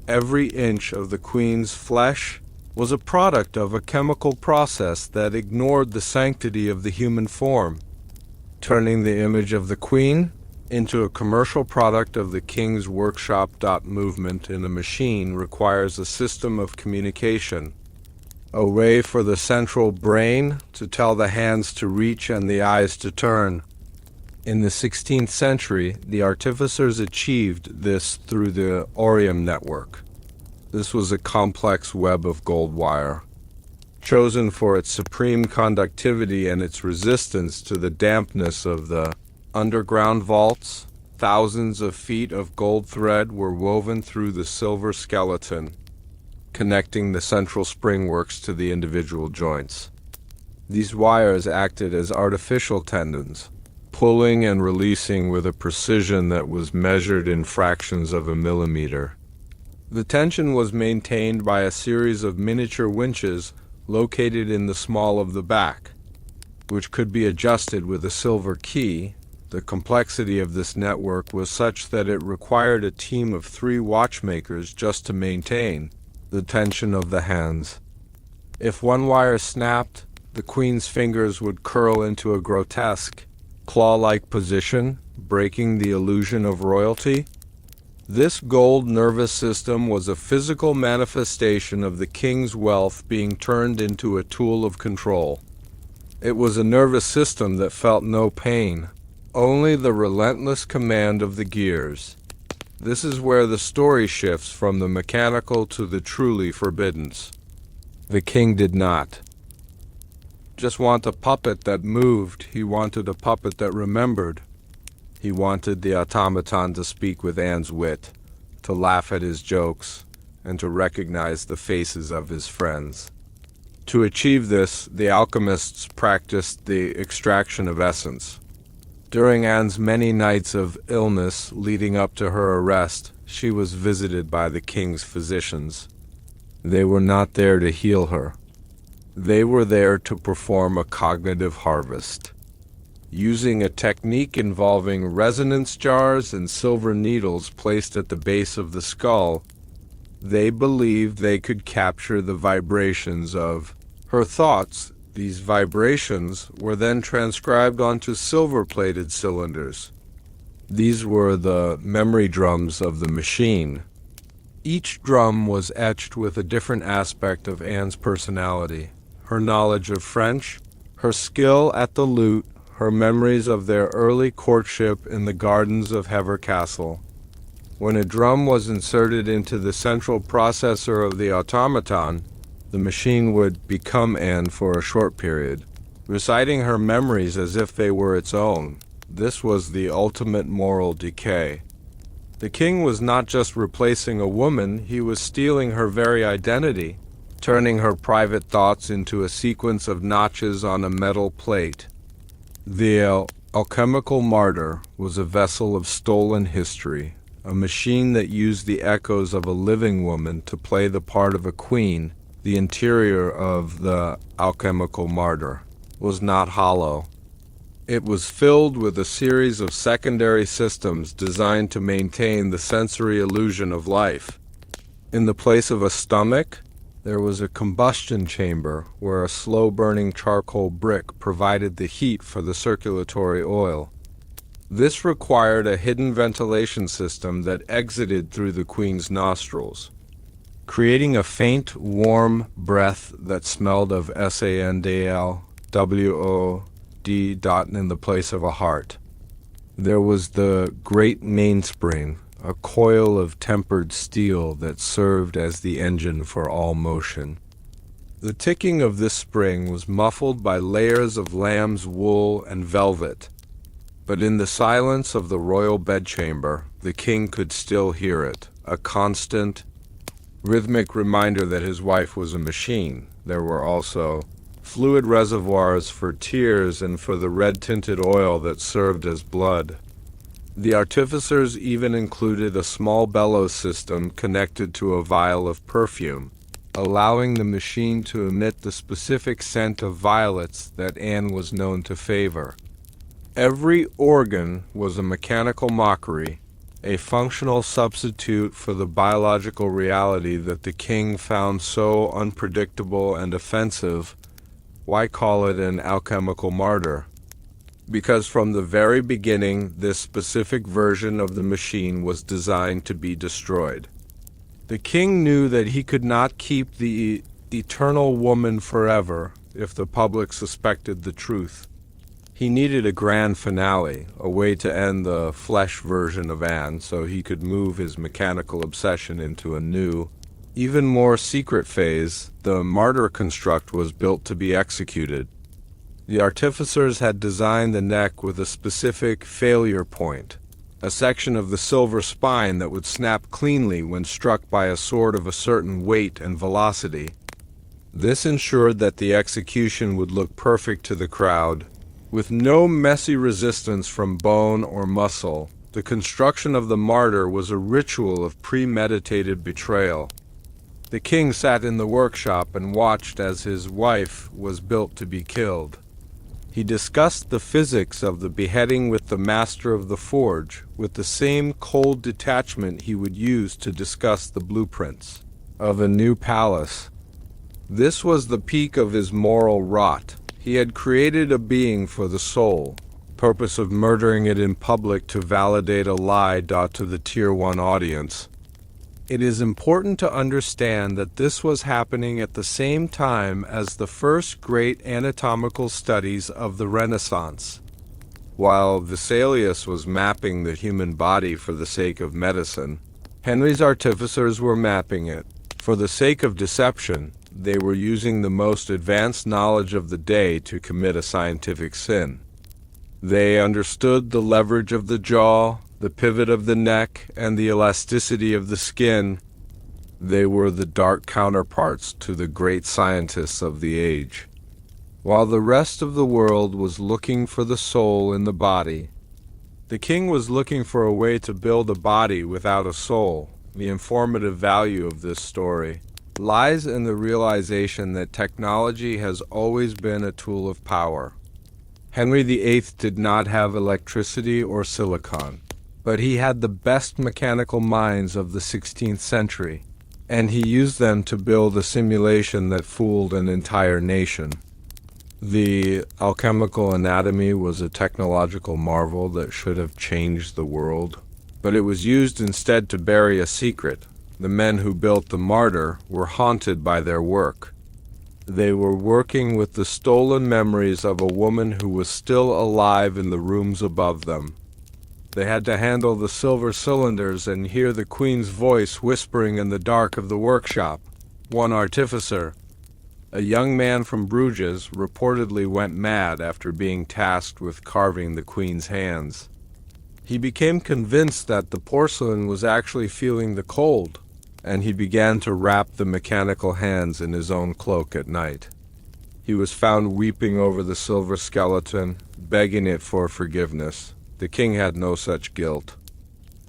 Every inch of the queen's flesh was a product of a chemical process that ignored the sanctity of the human form. Turning the image of the queen into a commercial product of the king's workshop. Movement in a machine requires a system of communication, a way for the central brain to tell the hands to reach and the eyes to turn. In the 16th century, the artificers achieved this through the Orium network. This was a complex web of gold wire, chosen for its supreme conductivity and its resistance to the dampness of the Underground vaults, thousands of feet of gold thread were woven through the silver skeleton, connecting the central springworks to the individual joints. These wires acted as artificial tendons, pulling and releasing with a precision that was measured in fractions of a millimeter. The tension was maintained by a series of miniature winches located in the small of the back, which could be adjusted with a silver key. The complexity of this network was such that it required a team of 3 watchmakers just to maintain the tension of the hands. If one wire snapped, the queen's fingers would curl into a grotesque, claw-like position, breaking the illusion of royalty. This gold nervous system was a physical manifestation of the king's wealth being turned into a tool of control. It was a nervous system that felt no pain, only the relentless command of the gears. This is where the story shifts from the mechanical to the truly forbidden. The king did not just want a puppet that moved, he wanted a puppet that remembered. He wanted the automaton to speak with Anne's wit, to laugh at his jokes, and to recognize the faces of his friends. To achieve this, the alchemists practiced the extraction of essence. During Anne's many nights of illness leading up to her arrest, she was visited by the king's physicians. They were not there to heal her. They were there to perform a cognitive harvest. Using a technique involving resonance jars and silver needles placed at the base of the skull, they believed they could capture the vibrations of her thoughts. These vibrations were then transcribed onto silver-plated cylinders. These were the memory drums of the machine. Each drum was etched with a different aspect of Anne's personality: her knowledge of French, her skill at the lute, her memories of their early courtship in the gardens of Hever Castle. When a drum was inserted into the central processor of the automaton, the machine would become Anne for a short period, reciting her memories as if they were its own. This was the ultimate moral decay. The king was not just replacing a woman, he was stealing her very identity, turning her private thoughts into a sequence of notches on a metal plate. The alchemical martyr was a vessel of stolen history, a machine that used the echoes of a living woman to play the part of a queen. The interior of the alchemical martyr was not hollow. It was filled with a series of secondary systems designed to maintain the sensory illusion of life. In the place of a stomach, there was a combustion chamber where a slow-burning charcoal brick provided the heat for the circulatory oil. This required a hidden ventilation system that exited through the queen's nostrils, creating a faint, warm breath that smelled of sandalwood in the place of a heart. There was the great mainspring, a coil of tempered steel that served as the engine for all motion. The ticking of this spring was muffled by layers of lamb's wool and velvet, but in the silence of the royal bedchamber, the king could still hear it, a constant, rhythmic reminder that his wife was a machine. There were also fluid reservoirs for tears and for the red-tinted oil that served as blood. The artificers even included a small bellows system connected to a vial of perfume, allowing the machine to emit the specific scent of violets that Anne was known to favor. Every organ was a mechanical mockery, a functional substitute for the biological reality that the king found so unpredictable and offensive. Why call it an alchemical martyr? Because from the very beginning, this specific version of the machine was designed to be destroyed. The king knew that he could not keep the eternal woman forever if the public suspected the truth. He needed a grand finale, a way to end the flesh version of Anne so he could move his mechanical obsession into a new, even more secret phase. The martyr construct was built to be executed. The artificers had designed the neck with a specific failure point, a section of the silver spine that would snap cleanly when struck by a sword of a certain weight and velocity. This ensured that the execution would look perfect to the crowd, with no messy resistance from bone or muscle. The construction of the martyr was a ritual of premeditated betrayal. The king sat in the workshop and watched as his wife was built to be killed. He discussed the physics of the beheading with the master of the forge, with the same cold detachment he would use to discuss the blueprints of a new palace. This was the peak of his moral rot. He had created a being for the soul, purpose of murdering it in public to validate a lie to the Tier 1 audience. It is important to understand that this was happening at the same time as the first great anatomical studies of the Renaissance. While Vesalius was mapping the human body for the sake of medicine, Henry's artificers were mapping it. For the sake of deception, they were using the most advanced knowledge of the day to commit a scientific sin. They understood the leverage of the jaw, the pivot of the neck, and the elasticity of the skin. They were the dark counterparts to the great scientists of the age. While the rest of the world was looking for the soul in the body, the king was looking for a way to build a body without a soul. The informative value of this story lies in the realization that technology has always been a tool of power. Henry VIII did not have electricity or silicon, but he had the best mechanical minds of the 16th century, and he used them to build a simulation that fooled an entire nation. The alchemical anatomy was a technological marvel that should have changed the world, but it was used instead to bury a secret. The men who built the martyr were haunted by their work. They were working with the stolen memories of a woman who was still alive in the rooms above them. They had to handle the silver cylinders and hear the Queen's voice whispering in the dark of the workshop. One artificer, a young man from Bruges, reportedly went mad after being tasked with carving the Queen's hands. He became convinced that the porcelain was actually feeling the cold, and he began to wrap the mechanical hands in his own cloak at night. He was found weeping over the silver skeleton, begging it for forgiveness. The king had no such guilt.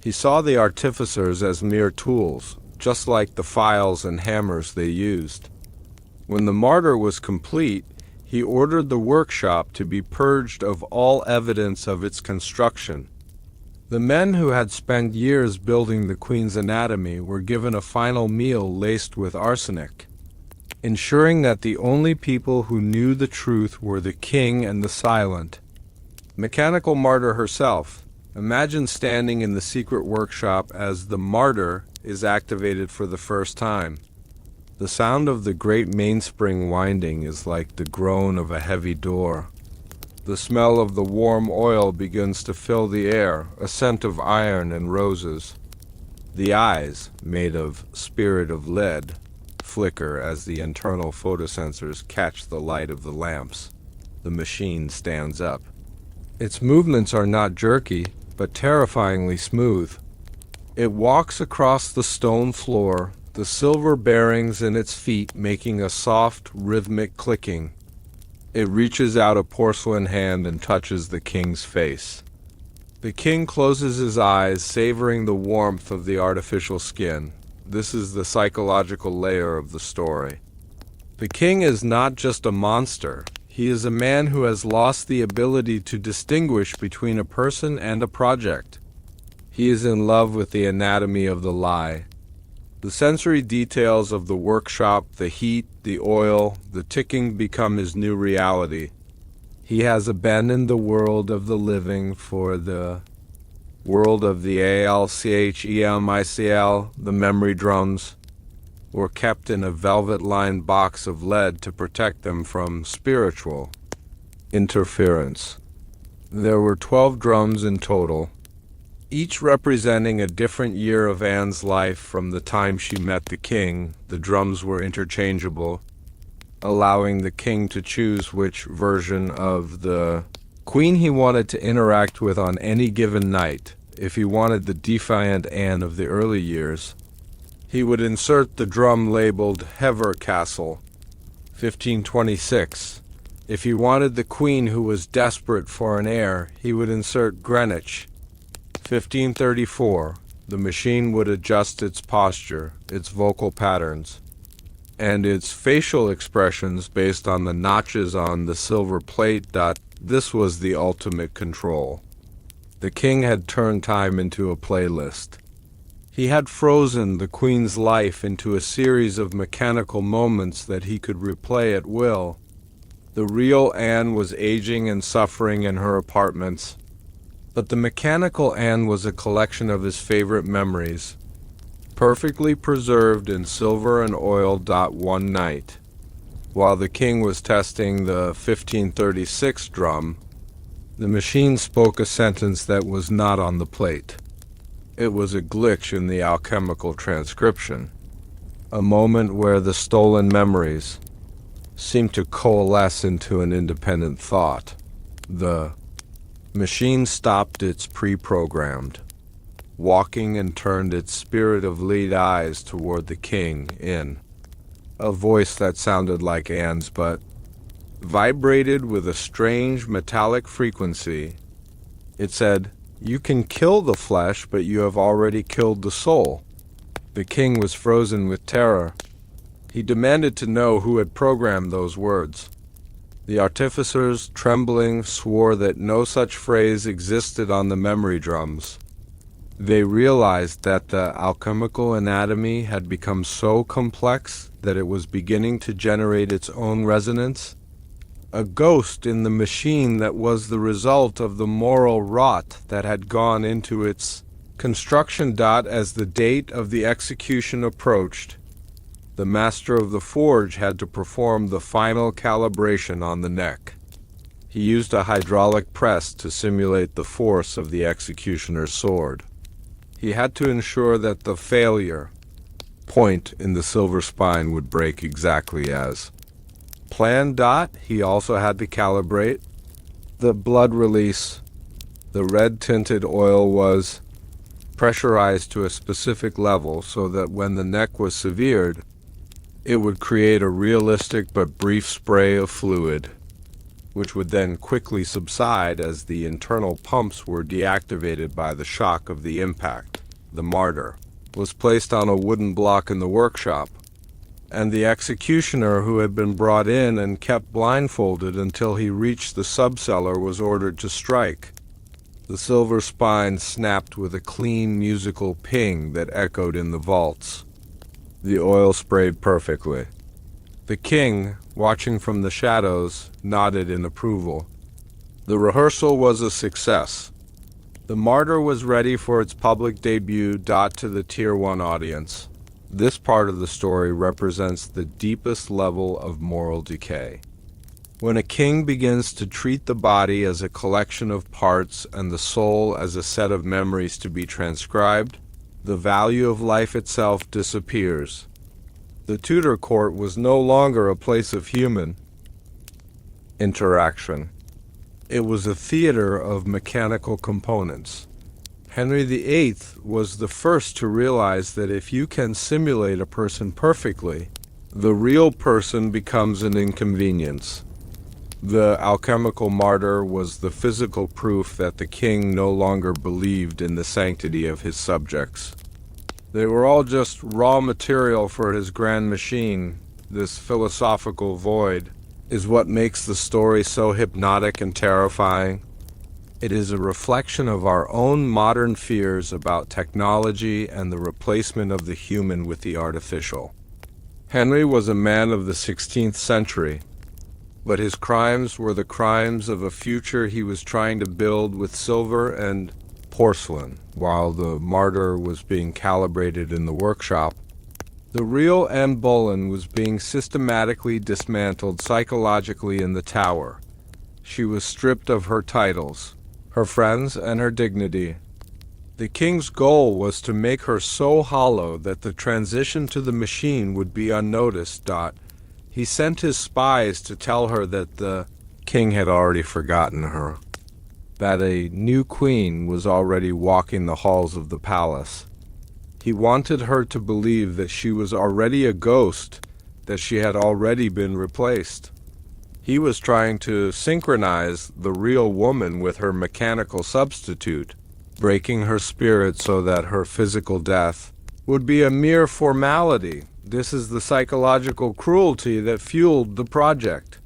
He saw the artificers as mere tools, just like the files and hammers they used. When the martyr was complete, he ordered the workshop to be purged of all evidence of its construction. The men who had spent years building the Queen's anatomy were given a final meal laced with arsenic, ensuring that the only people who knew the truth were the king and the silent. Mechanical martyr herself. Imagine standing in the secret workshop as the martyr is activated for the first time. The sound of the great mainspring winding is like the groan of a heavy door. The smell of the warm oil begins to fill the air, a scent of iron and roses. The eyes, made of spirit of lead, flicker as the internal photosensors catch the light of the lamps. The machine stands up. Its movements are not jerky, but terrifyingly smooth. It walks across the stone floor, the silver bearings in its feet making a soft, rhythmic clicking. It reaches out a porcelain hand and touches the king's face. The king closes his eyes, savoring the warmth of the artificial skin. This is the psychological layer of the story. The king is not just a monster. He is a man who has lost the ability to distinguish between a person and a project. He is in love with the anatomy of the lie. The sensory details of the workshop, the heat, the oil, the ticking become his new reality. He has abandoned the world of the living for the world of the alchemical, the memory drums, were kept in a velvet-lined box of lead to protect them from spiritual interference. There were 12 drums in total, each representing a different year of Anne's life from the time she met the king. The drums were interchangeable. allowing the king to choose which version of the queen he wanted to interact with on any given night. If he wanted the defiant Anne of the early years, he would insert the drum labeled Hever Castle, 1526. If he wanted the queen who was desperate for an heir, he would insert Greenwich, 1534. The machine would adjust its posture, its vocal patterns, and its facial expressions based on the notches on the silver plate. This was the ultimate control. The king had turned time into a playlist. He had frozen the queen's life into a series of mechanical moments that he could replay at will. The real Anne was aging and suffering in her apartments, but the mechanical Anne was a collection of his favorite memories, perfectly preserved in silver and oil. One night, while the king was testing the 1536 drum, the machine spoke a sentence that was not on the plate. It was a glitch in the alchemical transcription, a moment where the stolen memories seemed to coalesce into an independent thought. The machine stopped its pre-programmed walking and turned its spirit of lead eyes toward the king in a voice that sounded like Anne's but vibrated with a strange metallic frequency. It said, "You can kill the flesh, but you have already killed the soul." The king was frozen with terror. He demanded to know who had programmed those words. The artificers, trembling, swore that no such phrase existed on the memory drums. They realized that the alchemical anatomy had become so complex that it was beginning to generate its own resonance, a ghost in the machine that was the result of the moral rot that had gone into its construction. As the date of the execution approached, the master of the forge had to perform the final calibration on the neck. He used a hydraulic press to simulate the force of the executioner's sword. He had to ensure that the failure point in the silver spine would break exactly as planned. He also had to calibrate the blood release. The red-tinted oil was pressurized to a specific level so that when the neck was severed, it would create a realistic but brief spray of fluid, which would then quickly subside as the internal pumps were deactivated by the shock of the impact. The martyr was placed on a wooden block in the workshop, and the executioner, who had been brought in and kept blindfolded until he reached the subcellar, was ordered to strike. The silver spine snapped with a clean musical ping that echoed in the vaults. The oil sprayed perfectly. The king, watching from the shadows, nodded in approval. The rehearsal was a success. The martyr was ready for its public debut. To the Tier 1 audience, this part of the story represents the deepest level of moral decay. When a king begins to treat the body as a collection of parts and the soul as a set of memories to be transcribed, the value of life itself disappears. The Tudor court was no longer a place of human interaction. It was a theater of mechanical components. Henry VIII was the first to realize that if you can simulate a person perfectly, the real person becomes an inconvenience. The alchemical martyr was the physical proof that the king no longer believed in the sanctity of his subjects. They were all just raw material for his grand machine. This philosophical void is what makes the story so hypnotic and terrifying. It is a reflection of our own modern fears about technology and the replacement of the human with the artificial. Henry was a man of the 16th century, but his crimes were the crimes of a future he was trying to build with silver and porcelain. While the martyr was being calibrated in the workshop, the real Anne Boleyn was being systematically dismantled psychologically in the tower. She was stripped of her titles, her friends, and her dignity. The king's goal was to make her so hollow that the transition to the machine would be unnoticed. He sent his spies to tell her that the king had already forgotten her, that a new queen was already walking the halls of the palace. He wanted her to believe that she was already a ghost, that she had already been replaced. He was trying to synchronize the real woman with her mechanical substitute, breaking her spirit so that her physical death would be a mere formality. This is the psychological cruelty that fueled the project.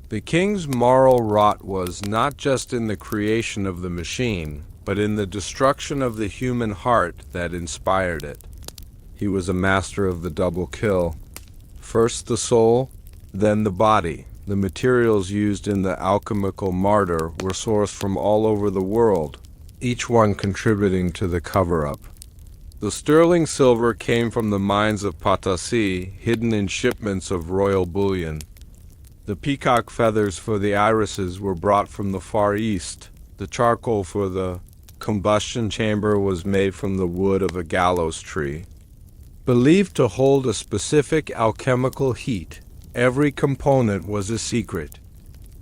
The king's moral rot was not just in the creation of the machine, but in the destruction of the human heart that inspired it. He was a master of the double kill. First the soul, then the body. The materials used in the alchemical martyr were sourced from all over the world, each one contributing to the cover-up. The sterling silver came from the mines of Potosi, hidden in shipments of royal bullion. The peacock feathers for the irises were brought from the Far East. The charcoal for the combustion chamber was made from the wood of a gallows tree. Believed to hold a specific alchemical heat, every component was a secret.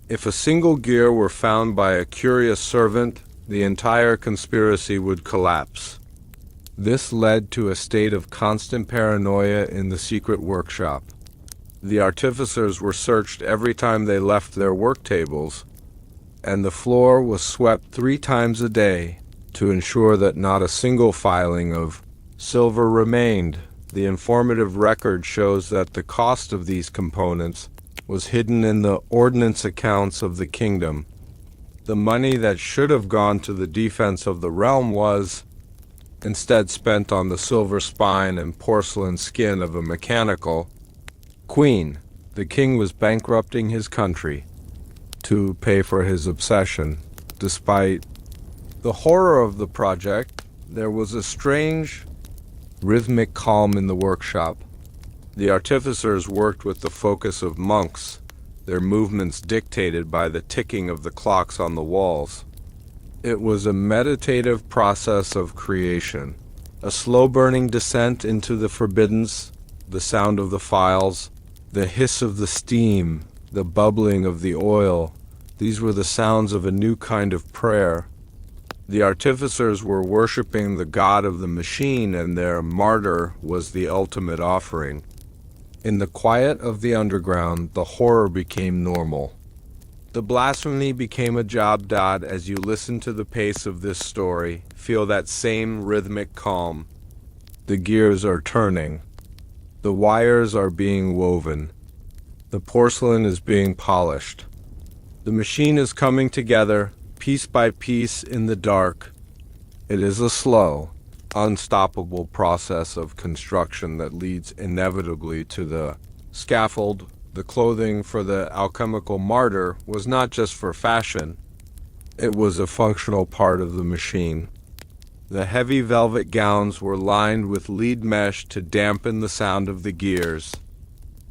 If a single gear were found by a curious servant, the entire conspiracy would collapse. This led to a state of constant paranoia in the secret workshop. The artificers were searched every time they left their work tables, and the floor was swept 3 times a day to ensure that not a single filing of silver remained. The informative record shows that the cost of these components was hidden in the ordnance accounts of the kingdom. The money that should have gone to the defense of the realm was instead spent on the silver spine and porcelain skin of a mechanical queen. The king was bankrupting his country to pay for his obsession. Despite the horror of the project, there was a strange, rhythmic calm in the workshop. The artificers worked with the focus of monks, their movements dictated by the ticking of the clocks on the walls. It was a meditative process of creation, a slow-burning descent into the forbiddance, the sound of the files, the hiss of the steam, the bubbling of the oil. These were the sounds of a new kind of prayer. The artificers were worshipping the god of the machine, and their martyr was the ultimate offering. In the quiet of the underground, the horror became normal. The blasphemy became a job dot. As you listen to the pace of this story, feel that same rhythmic calm. The gears are turning. The wires are being woven. The porcelain is being polished. The machine is coming together, piece by piece in the dark. It is a slow, unstoppable process of construction that leads inevitably to the scaffold. The clothing for the alchemical martyr was not just for fashion, it was a functional part of the machine. The heavy velvet gowns were lined with lead mesh to dampen the sound of the gears.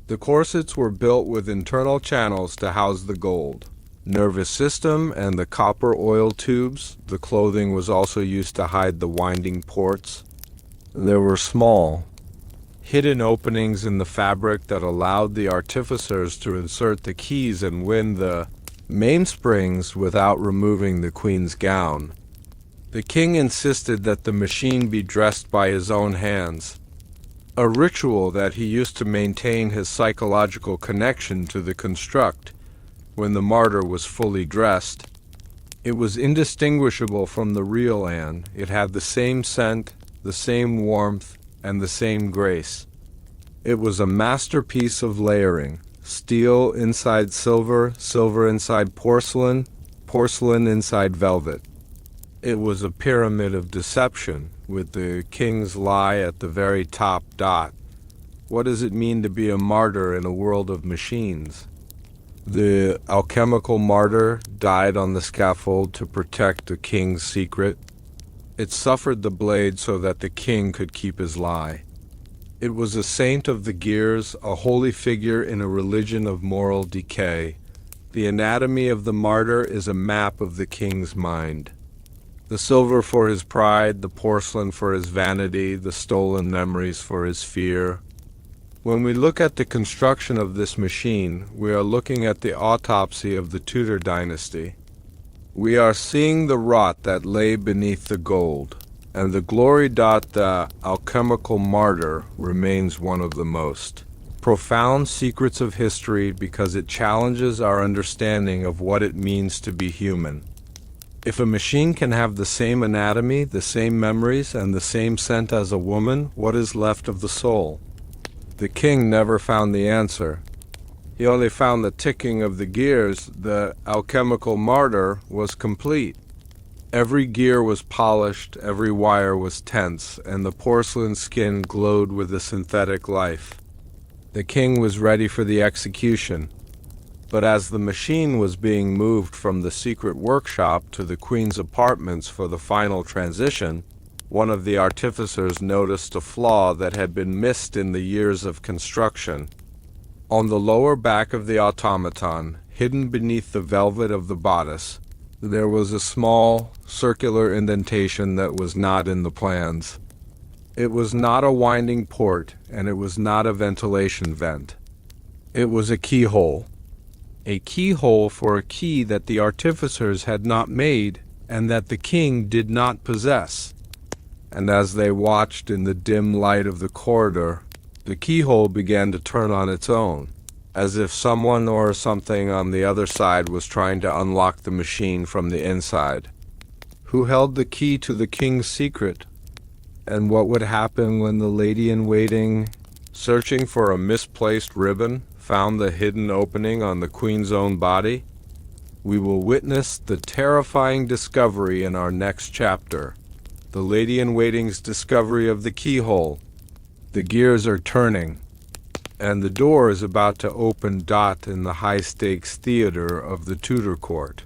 The corsets were built with internal channels to house the gold, nervous system, and the copper oil tubes. The clothing was also used to hide the winding ports. There were small, hidden openings in the fabric that allowed the artificers to insert the keys and win the mainsprings without removing the queen's gown. The king insisted that the machine be dressed by his own hands, a ritual that he used to maintain his psychological connection to the construct. When the martyr was fully dressed, it was indistinguishable from the real Anne. It had the same scent, the same warmth, and the same grace. It was a masterpiece of layering. Steel inside silver, silver inside porcelain, porcelain inside velvet. It was a pyramid of deception, with the king's lie at the very top dot. What does it mean to be a martyr in a world of machines? The alchemical martyr died on the scaffold to protect the king's secret. It suffered the blade so that the king could keep his lie. It was a saint of the gears, a holy figure in a religion of moral decay. The anatomy of the martyr is a map of the king's mind. The silver for his pride, the porcelain for his vanity, the stolen memories for his fear. When we look at the construction of this machine, we are looking at the autopsy of the Tudor Dynasty. We are seeing the rot that lay beneath the gold, and the glory. The alchemical martyr remains one of the most profound secrets of history because it challenges our understanding of what it means to be human. If a machine can have the same anatomy, the same memories, and the same scent as a woman, what is left of the soul? The king never found the answer. He only found the ticking of the gears. The alchemical martyr was complete. Every gear was polished, every wire was tense, and the porcelain skin glowed with a synthetic life. The king was ready for the execution. But as the machine was being moved from the secret workshop to the queen's apartments for the final transition, one of the artificers noticed a flaw that had been missed in the years of construction. On the lower back of the automaton, hidden beneath the velvet of the bodice, there was a small, circular indentation that was not in the plans. It was not a winding port, and it was not a ventilation vent. It was a keyhole for a key that the artificers had not made and that the king did not possess. And as they watched in the dim light of the corridor, the keyhole began to turn on its own, as if someone or something on the other side was trying to unlock the machine from the inside. Who held the key to the king's secret? And what would happen when the lady-in-waiting, searching for a misplaced ribbon, found the hidden opening on the queen's own body? We will witness the terrifying discovery in our next chapter, the lady-in-waiting's discovery of the keyhole. The gears are turning, and the door is about to open. In the high-stakes theater of the Tudor court.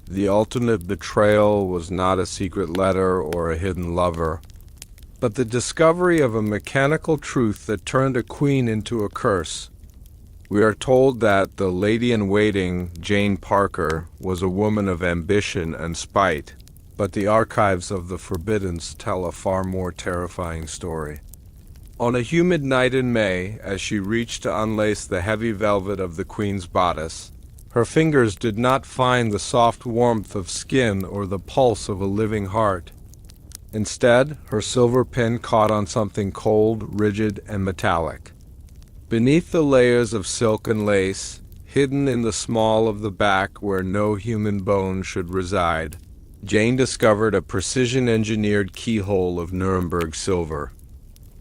The ultimate betrayal was not a secret letter or a hidden lover, but the discovery of a mechanical truth that turned a queen into a curse. We are told that the lady-in-waiting, Jane Parker, was a woman of ambition and spite, but the archives of the Forbiddens tell a far more terrifying story. On a humid night in May, as she reached to unlace the heavy velvet of the queen's bodice, her fingers did not find the soft warmth of skin or the pulse of a living heart. Instead, her silver pin caught on something cold, rigid, and metallic. Beneath the layers of silk and lace, hidden in the small of the back where no human bone should reside, Jane discovered a precision-engineered keyhole of Nuremberg silver.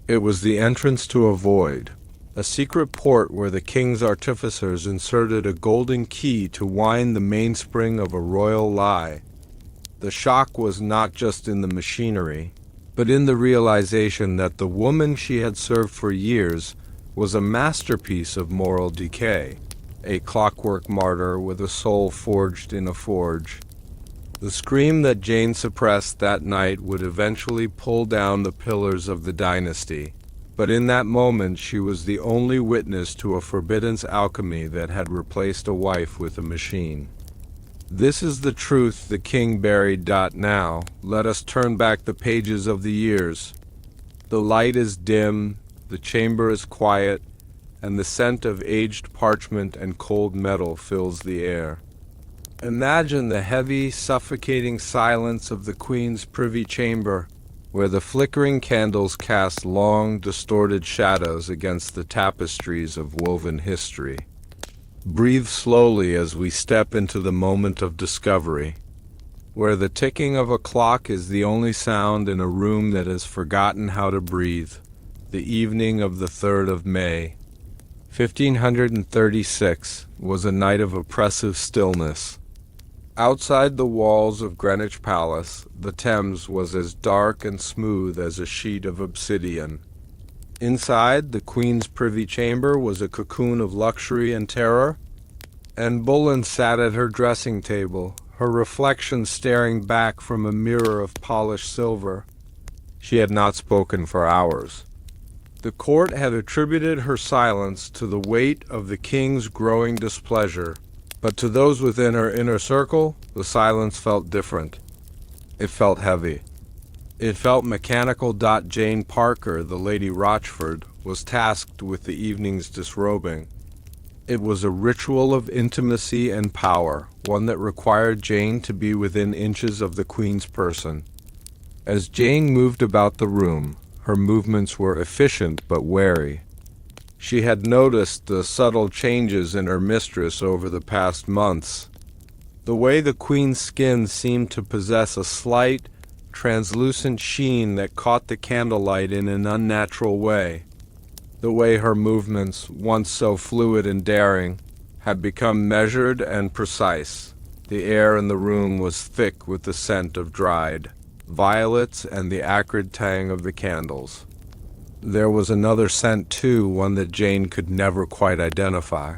It was the entrance to a void, a secret port where the king's artificers inserted a golden key to wind the mainspring of a royal lie. The shock was not just in the machinery, but in the realization that the woman she had served for years was a masterpiece of moral decay, a clockwork martyr with a soul forged in a forge. The scream that Jane suppressed that night would eventually pull down the pillars of the dynasty, but in that moment she was the only witness to a forbidden alchemy that had replaced a wife with a machine. This is the truth the king buried. Now, let us turn back the pages of the years. The light is dim, the chamber is quiet, and the scent of aged parchment and cold metal fills the air. Imagine the heavy, suffocating silence of the queen's privy chamber, where the flickering candles cast long, distorted shadows against the tapestries of woven history. Breathe slowly as we step into the moment of discovery, where the ticking of a clock is the only sound in a room that has forgotten how to breathe. The evening of the 3rd of May, 1536, was a night of oppressive stillness. Outside the walls of Greenwich Palace, the Thames was as dark and smooth as a sheet of obsidian. Inside, the Queen's privy chamber was a cocoon of luxury and terror. Anne Boleyn sat at her dressing table, her reflection staring back from a mirror of polished silver. She had not spoken for hours. The court had attributed her silence to the weight of the king's growing displeasure, but to those within her inner circle, the silence felt different. It felt heavy. It felt mechanical. Jane Parker, the Lady Rochford, was tasked with the evening's disrobing. It was a ritual of intimacy and power, one that required Jane to be within inches of the Queen's person. As Jane moved about the room, her movements were efficient but wary. She had noticed the subtle changes in her mistress over the past months. The way the Queen's skin seemed to possess a slight, translucent sheen that caught the candlelight in an unnatural way. The way her movements, once so fluid and daring, had become measured and precise. The air in the room was thick with the scent of dried violets and the acrid tang of the candles. There was another scent too, one that Jane could never quite identify.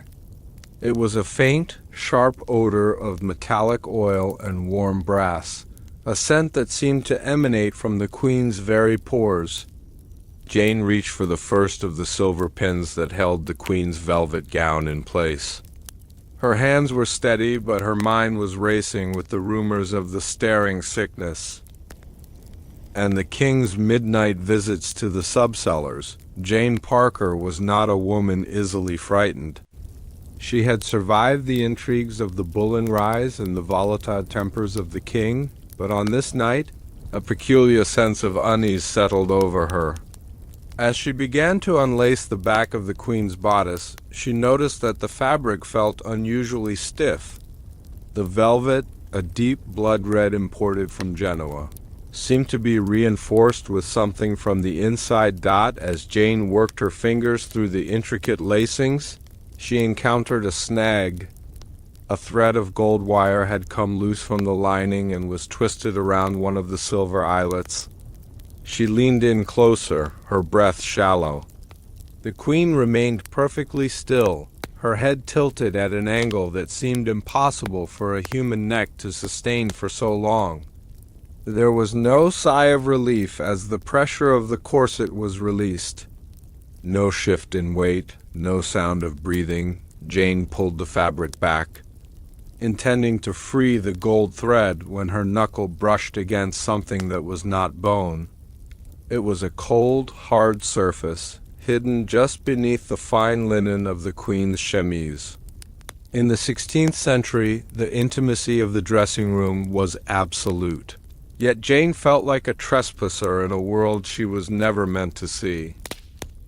It was a faint, sharp odor of metallic oil and warm brass, a scent that seemed to emanate from the Queen's very pores. Jane reached for the first of the silver pins that held the Queen's velvet gown in place. Her hands were steady, but her mind was racing with the rumors of the staring sickness and the King's midnight visits to the subcellars. Jane Parker was not a woman easily frightened. She had survived the intrigues of the Boleyn rise and the volatile tempers of the King, but on this night, a peculiar sense of unease settled over her. As she began to unlace the back of the Queen's bodice, she noticed that the fabric felt unusually stiff. The velvet, a deep blood red imported from Genoa, seemed to be reinforced with something from the inside. As Jane worked her fingers through the intricate lacings, she encountered a snag. A thread of gold wire had come loose from the lining and was twisted around one of the silver eyelets. She leaned in closer, her breath shallow. The Queen remained perfectly still, her head tilted at an angle that seemed impossible for a human neck to sustain for so long. There was no sigh of relief as the pressure of the corset was released. No shift in weight, no sound of breathing. Jane pulled the fabric back, intending to free the gold thread when her knuckle brushed against something that was not bone. It was a cold, hard surface, hidden just beneath the fine linen of the Queen's chemise. In the 16th century, the intimacy of the dressing room was absolute. Yet Jane felt like a trespasser in a world she was never meant to see.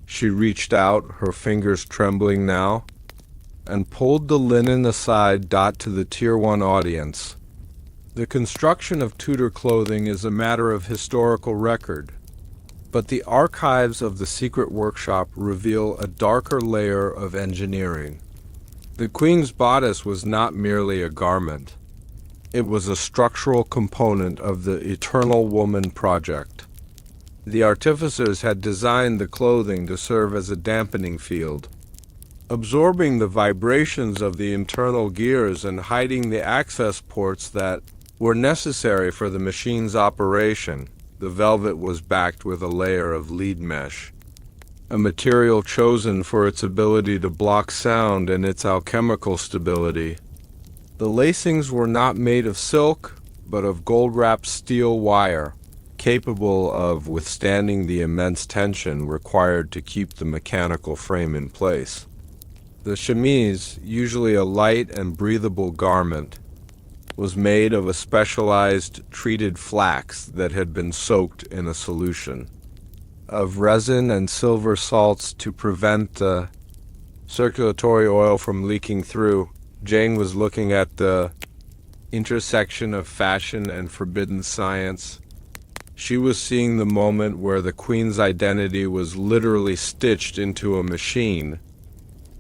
She reached out, her fingers trembling now, and pulled the linen aside. To the Tier 1 audience. The construction of Tudor clothing is a matter of historical record, but the archives of the secret workshop reveal a darker layer of engineering. The Queen's bodice was not merely a garment. It was a structural component of the Eternal Woman project. The artificers had designed the clothing to serve as a dampening field, absorbing the vibrations of the internal gears and hiding the access ports that were necessary for the machine's operation. The velvet was backed with a layer of lead mesh, a material chosen for its ability to block sound and its alchemical stability. The lacings were not made of silk, but of gold-wrapped steel wire, capable of withstanding the immense tension required to keep the mechanical frame in place. The chemise, usually a light and breathable garment, was made of a specialized treated flax that had been soaked in a solution of resin and silver salts to prevent the circulatory oil from leaking through. Jane was looking at the intersection of fashion and forbidden science. She was seeing the moment where the Queen's identity was literally stitched into a machine.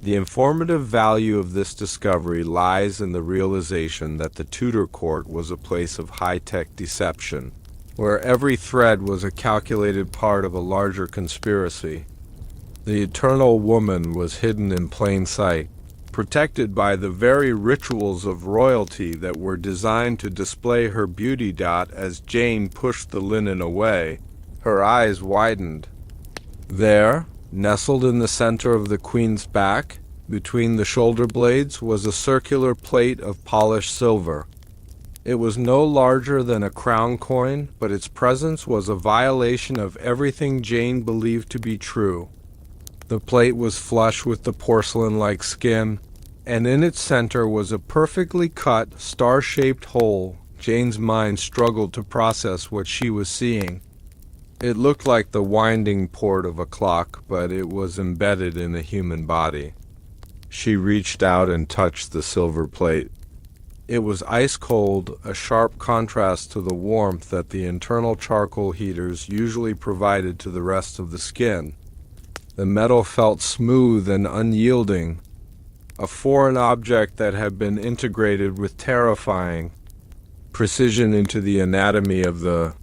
The informative value of this discovery lies in the realization that the Tudor court was a place of high-tech deception, where every thread was a calculated part of a larger conspiracy. The Eternal Woman was hidden in plain sight, protected by the very rituals of royalty that were designed to display her beauty. As Jane pushed the linen away, her eyes widened. There, nestled in the center of the Queen's back, between the shoulder blades, was a circular plate of polished silver. It was no larger than a crown coin, but its presence was a violation of everything Jane believed to be true. The plate was flush with the porcelain-like skin, and in its center was a perfectly cut, star-shaped hole. Jane's mind struggled to process what she was seeing. It looked like the winding port of a clock, but it was embedded in a human body. She reached out and touched the silver plate. It was ice cold, a sharp contrast to the warmth that the internal charcoal heaters usually provided to the rest of the skin. The metal felt smooth and unyielding, a foreign object that had been integrated with terrifying precision into the anatomy of the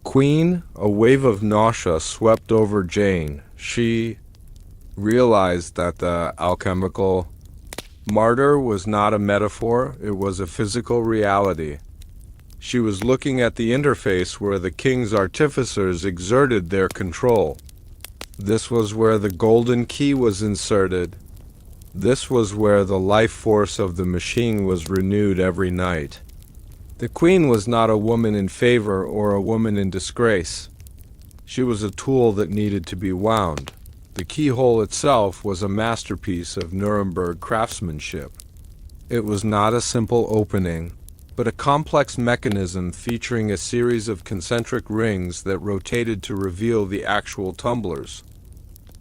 Queen. A wave of nausea swept over Jane. She realized that the alchemical martyr was not a metaphor, it was a physical reality. She was looking at the interface where the king's artificers exerted their control. This was where the golden key was inserted. This was where the life force of the machine was renewed every night. The Queen was not a woman in favor or a woman in disgrace. She was a tool that needed to be wound. The keyhole itself was a masterpiece of Nuremberg craftsmanship. It was not a simple opening, but a complex mechanism featuring a series of concentric rings that rotated to reveal the actual tumblers.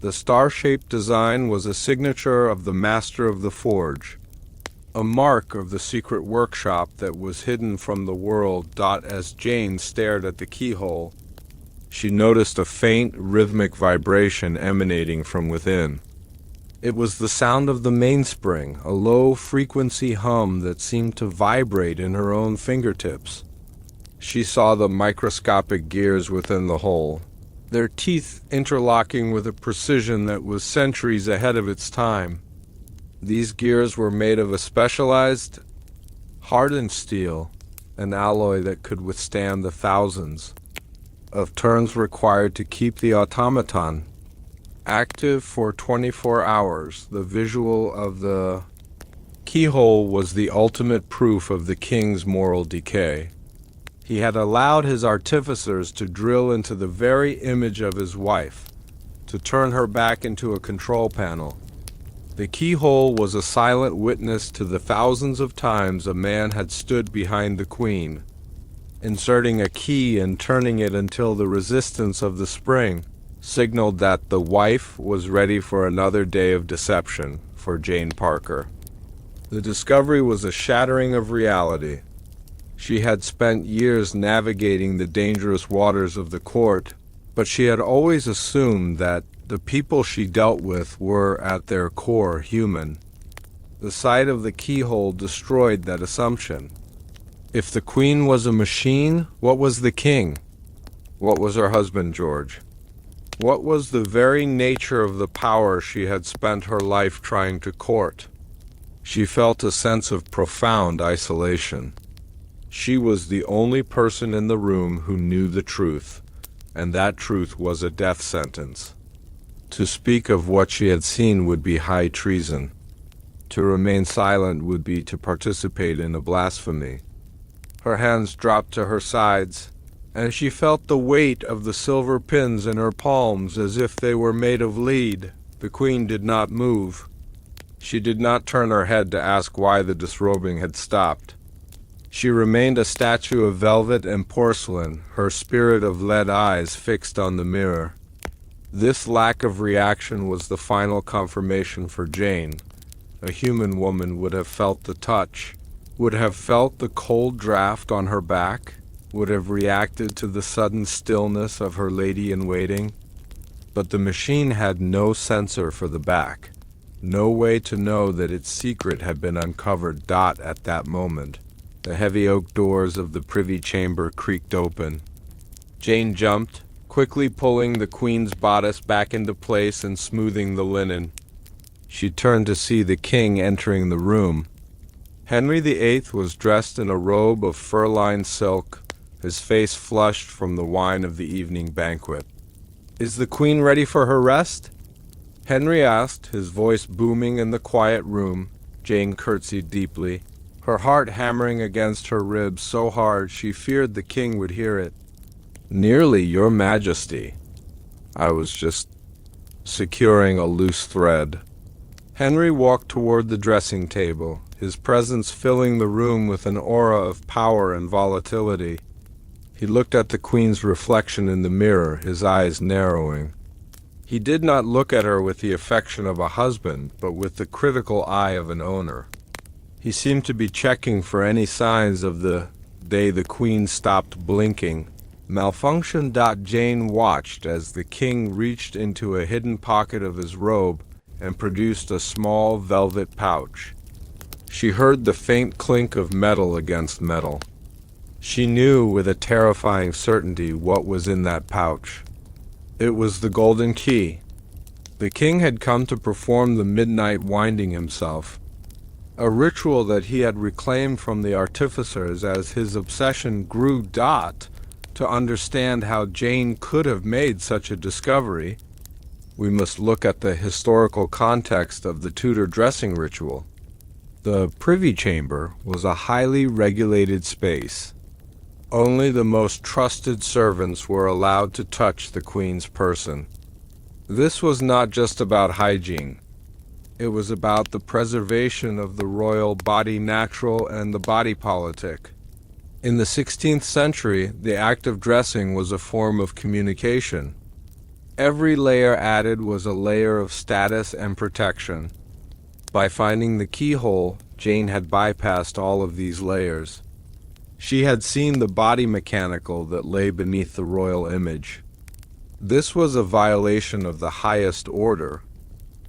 The star-shaped design was a signature of the master of the forge, a mark of the secret workshop that was hidden from the world. As Jane stared at the keyhole, she noticed a faint, rhythmic vibration emanating from within. It was the sound of the mainspring, a low-frequency hum that seemed to vibrate in her own fingertips. She saw the microscopic gears within the hole, their teeth interlocking with a precision that was centuries ahead of its time. These gears were made of a specialized, hardened steel, an alloy that could withstand the thousands of turns required to keep the automaton active for 24 hours. The visual of the keyhole was the ultimate proof of the king's moral decay. He had allowed his artificers to drill into the very image of his wife, to turn her back into a control panel. The keyhole was a silent witness to the thousands of times a man had stood behind the Queen, inserting a key and turning it until the resistance of the spring signaled that the wife was ready for another day of deception for Jane Parker. The discovery was a shattering of reality. She had spent years navigating the dangerous waters of the court, but she had always assumed that the people she dealt with were, at their core, human. The sight of the keyhole destroyed that assumption. If the Queen was a machine, what was the king? What was her husband, George? What was the very nature of the power she had spent her life trying to court? She felt a sense of profound isolation. She was the only person in the room who knew the truth, and that truth was a death sentence. To speak of what she had seen would be high treason. To remain silent would be to participate in a blasphemy. Her hands dropped to her sides, and she felt the weight of the silver pins in her palms as if they were made of lead. The Queen did not move. She did not turn her head to ask why the disrobing had stopped. She remained a statue of velvet and porcelain, her spirit of lead eyes fixed on the mirror. This lack of reaction was the final confirmation for Jane. A human woman would have felt the touch, would have felt the cold draft on her back, would have reacted to the sudden stillness of her lady-in-waiting. But the machine had no sensor for the back, no way to know that its secret had been uncovered. At that moment, the heavy oak doors of the privy chamber creaked open. Jane jumped, quickly pulling the Queen's bodice back into place and smoothing the linen. She turned to see the king entering the room. Henry VIII was dressed in a robe of fur-lined silk, his face flushed from the wine of the evening banquet. "Is the Queen ready for her rest?" Henry asked, his voice booming in the quiet room. Jane curtsied deeply, her heart hammering against her ribs so hard she feared the king would hear it. "Nearly, Your Majesty. I was just securing a loose thread. Henry walked toward the dressing table, his presence filling the room with an aura of power and volatility. He looked at the Queen's reflection in the mirror, his eyes narrowing. He did not look at her with the affection of a husband, but with the critical eye of an owner. He seemed to be checking for any signs of the day the Queen stopped blinking. Malfunction. Jane watched as the king reached into a hidden pocket of his robe and produced a small velvet pouch. She heard the faint clink of metal against metal. She knew with a terrifying certainty what was in that pouch. It was the golden key. The king had come to perform the midnight winding himself, a ritual that he had reclaimed from the artificers as his obsession grew. To understand how Jane could have made such a discovery, we must look at the historical context of the Tudor dressing ritual. The privy chamber was a highly regulated space. Only the most trusted servants were allowed to touch the Queen's person. This was not just about hygiene. It was about the preservation of the royal body natural and the body politic. In the 16th century, the act of dressing was a form of communication. Every layer added was a layer of status and protection. By finding the keyhole, Jane had bypassed all of these layers. She had seen the body mechanical that lay beneath the royal image. This was a violation of the highest order,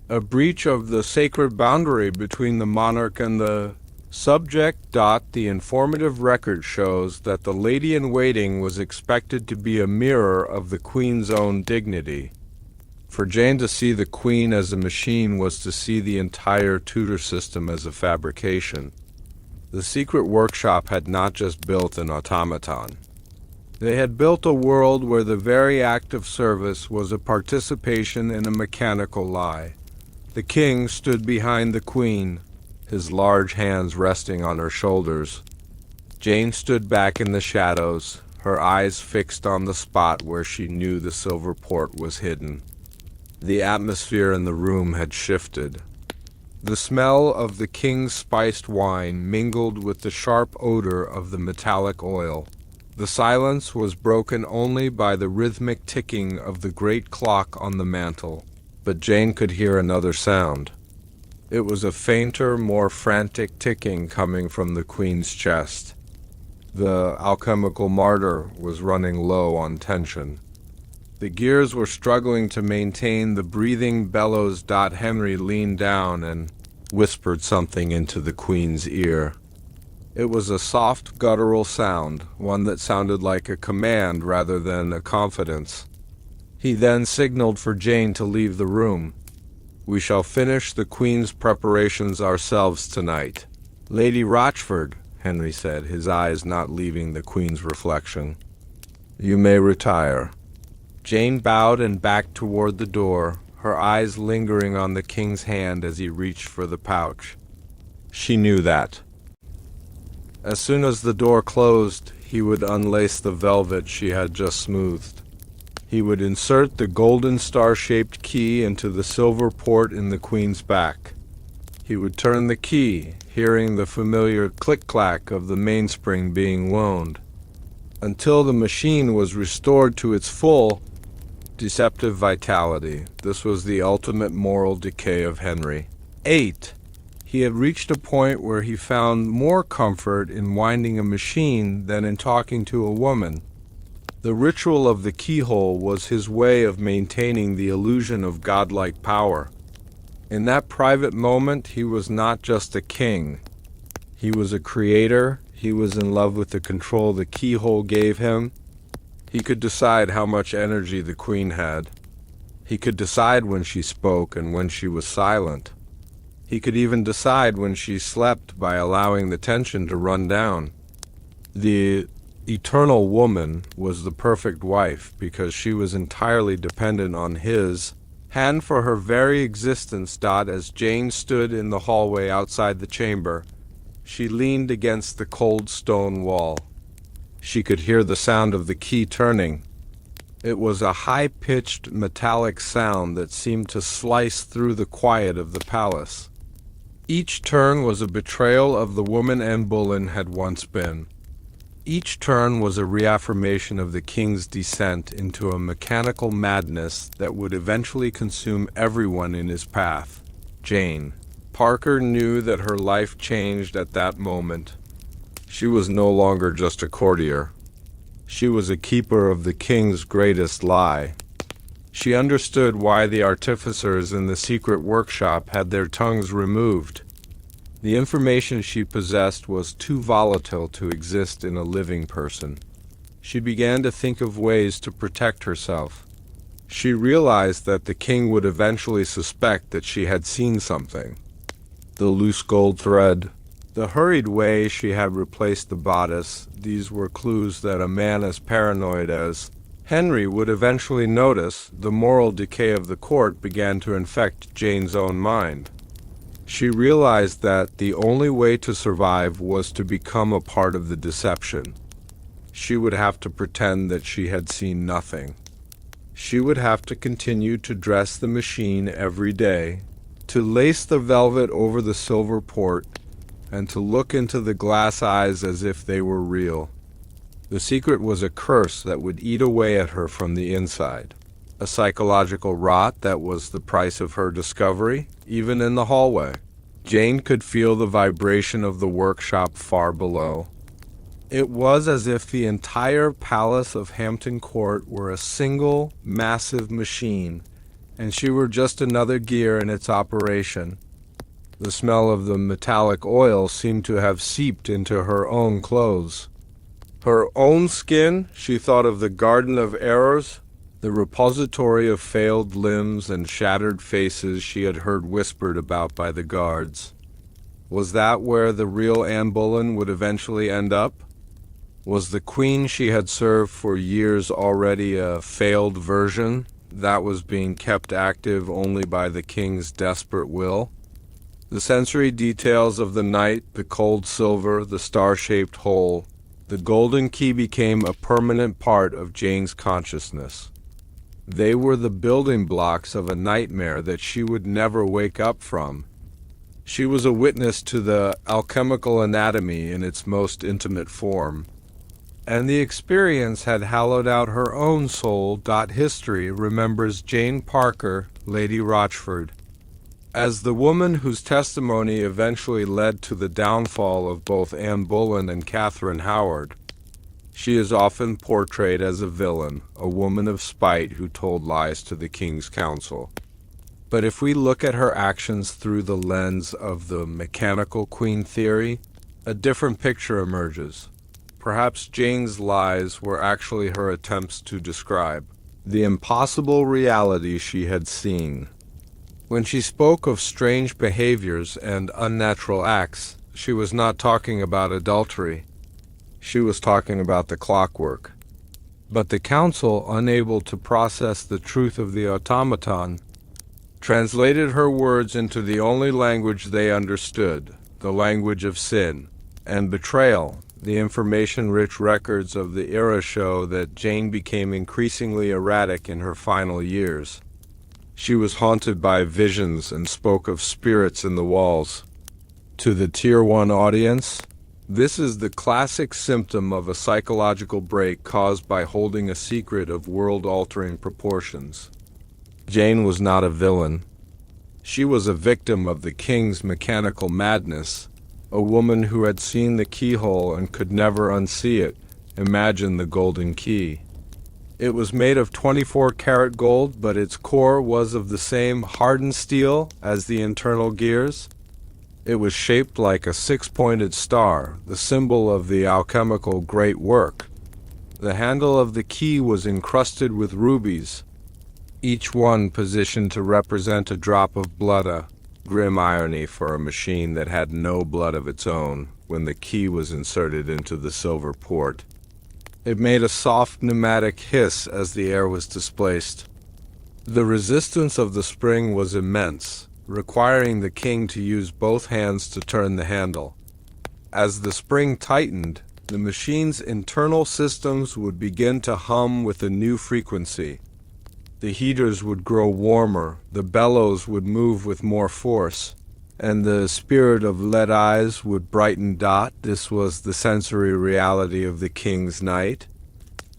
a breach of the sacred boundary between the monarch and the subject. The informative record shows that the lady-in-waiting was expected to be a mirror of the Queen's own dignity. For Jane to see the Queen as a machine was to see the entire Tudor system as a fabrication. The secret workshop had not just built an automaton. They had built a world where the very act of service was a participation in a mechanical lie. The king stood behind the Queen, his large hands resting on her shoulders. Jane stood back in the shadows, her eyes fixed on the spot where she knew the silver port was hidden. The atmosphere in the room had shifted. The smell of the king's spiced wine mingled with the sharp odor of the metallic oil. The silence was broken only by the rhythmic ticking of the great clock on the mantel, but Jane could hear another sound. It was a fainter, more frantic ticking coming from the Queen's chest. The alchemical martyr was running low on tension. The gears were struggling to maintain the breathing bellows. Henry leaned down and whispered something into the Queen's ear. It was a soft, guttural sound, one that sounded like a command rather than a confidence. He then signaled for Jane to leave the room. "We shall finish the Queen's preparations ourselves tonight." "Lady Rochford," Henry said, his eyes not leaving the Queen's reflection. "You may retire." Jane bowed and backed toward the door, her eyes lingering on the king's hand as he reached for the pouch. She knew that. As soon as the door closed, he would unlace the velvet she had just smoothed. He would insert the golden star-shaped key into the silver port in the Queen's back. He would turn the key, hearing the familiar click-clack of the mainspring being wound, until the machine was restored to its full, deceptive vitality. This was the ultimate moral decay of Henry VIII. He had reached a point where he found more comfort in winding a machine than in talking to a woman. The ritual of the keyhole was his way of maintaining the illusion of godlike power. In that private moment, he was not just a king. He was a creator. He was in love with the control the keyhole gave him. He could decide how much energy the Queen had. He could decide when she spoke and when she was silent. He could even decide when she slept by allowing the tension to run down. The eternal woman was the perfect wife because she was entirely dependent on his hand for her very existence. As Jane stood in the hallway outside the chamber, she leaned against the cold stone wall. She could hear the sound of the key turning. It was a high-pitched metallic sound that seemed to slice through the quiet of the palace. Each turn was a betrayal of the woman Anne Boleyn had once been. Each turn was a reaffirmation of the king's descent into a mechanical madness that would eventually consume everyone in his path. Jane Parker knew that her life changed at that moment. She was no longer just a courtier. She was a keeper of the king's greatest lie. She understood why the artificers in the secret workshop had their tongues removed. The information she possessed was too volatile to exist in a living person. She began to think of ways to protect herself. She realized that the king would eventually suspect that she had seen something. The loose gold thread, the hurried way she had replaced the bodice, these were clues that a man as paranoid as Henry would eventually notice. The moral decay of the court began to infect Jane's own mind. She realized that the only way to survive was to become a part of the deception. She would have to pretend that she had seen nothing. She would have to continue to dress the machine every day, to lace the velvet over the silver port, and to look into the glass eyes as if they were real. The secret was a curse that would eat away at her from the inside. A psychological rot that was the price of her discovery, even in the hallway. Jane could feel the vibration of the workshop far below. It was as if the entire palace of Hampton Court were a single, massive machine, and she were just another gear in its operation. The smell of the metallic oil seemed to have seeped into her own clothes. Her own skin, she thought of the Garden of Errors, the repository of failed limbs and shattered faces she had heard whispered about by the guards. Was that where the real Anne Boleyn would eventually end up? Was the queen she had served for years already a failed version that was being kept active only by the king's desperate will? The sensory details of the night, the cold silver, the star-shaped hole, the golden key became a permanent part of Jane's consciousness. They were the building blocks of a nightmare that she would never wake up from. She was a witness to the alchemical anatomy in its most intimate form. And the experience had hollowed out her own soul. History remembers Jane Parker, Lady Rochford, as the woman whose testimony eventually led to the downfall of both Anne Boleyn and Catherine Howard. She is often portrayed as a villain, a woman of spite who told lies to the king's council. But if we look at her actions through the lens of the mechanical queen theory, a different picture emerges. Perhaps Jane's lies were actually her attempts to describe the impossible reality she had seen. When she spoke of strange behaviors and unnatural acts, she was not talking about adultery. She was talking about the clockwork. But the council, unable to process the truth of the automaton, translated her words into the only language they understood, the language of sin and betrayal. The information-rich records of the era show that Jane became increasingly erratic in her final years. She was haunted by visions and spoke of spirits in the walls. To the Tier 1 audience, this is the classic symptom of a psychological break caused by holding a secret of world-altering proportions. Jane was not a villain. She was a victim of the king's mechanical madness, a woman who had seen the keyhole and could never unsee it. Imagine the golden key. It was made of 24-karat gold, but its core was of the same hardened steel as the internal gears. It was shaped like a six-pointed star, the symbol of the alchemical great work. The handle of the key was encrusted with rubies, each one positioned to represent a drop of blood, a grim irony for a machine that had no blood of its own when the key was inserted into the silver port. It made a soft pneumatic hiss as the air was displaced. The resistance of the spring was immense, requiring the king to use both hands to turn the handle. As the spring tightened, The machine's internal systems would begin to hum with a new frequency. The heaters would grow warmer, the bellows would move with more force, and the spirit of lead eyes would brighten. This was the sensory reality of the king's night.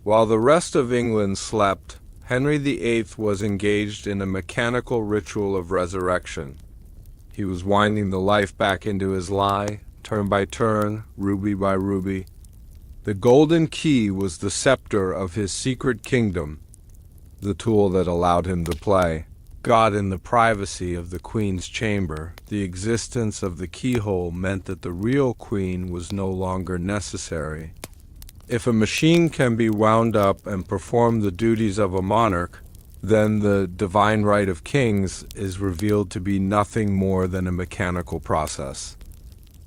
While the rest of England slept, Henry VIII was engaged in a mechanical ritual of resurrection. He was winding the life back into his lie, turn by turn, ruby by ruby. The golden key was the scepter of his secret kingdom, the tool that allowed him to play God in the privacy of the Queen's chamber. The existence of the keyhole meant that the real Queen was no longer necessary. If a machine can be wound up and perform the duties of a monarch, then the divine right of kings is revealed to be nothing more than a mechanical process.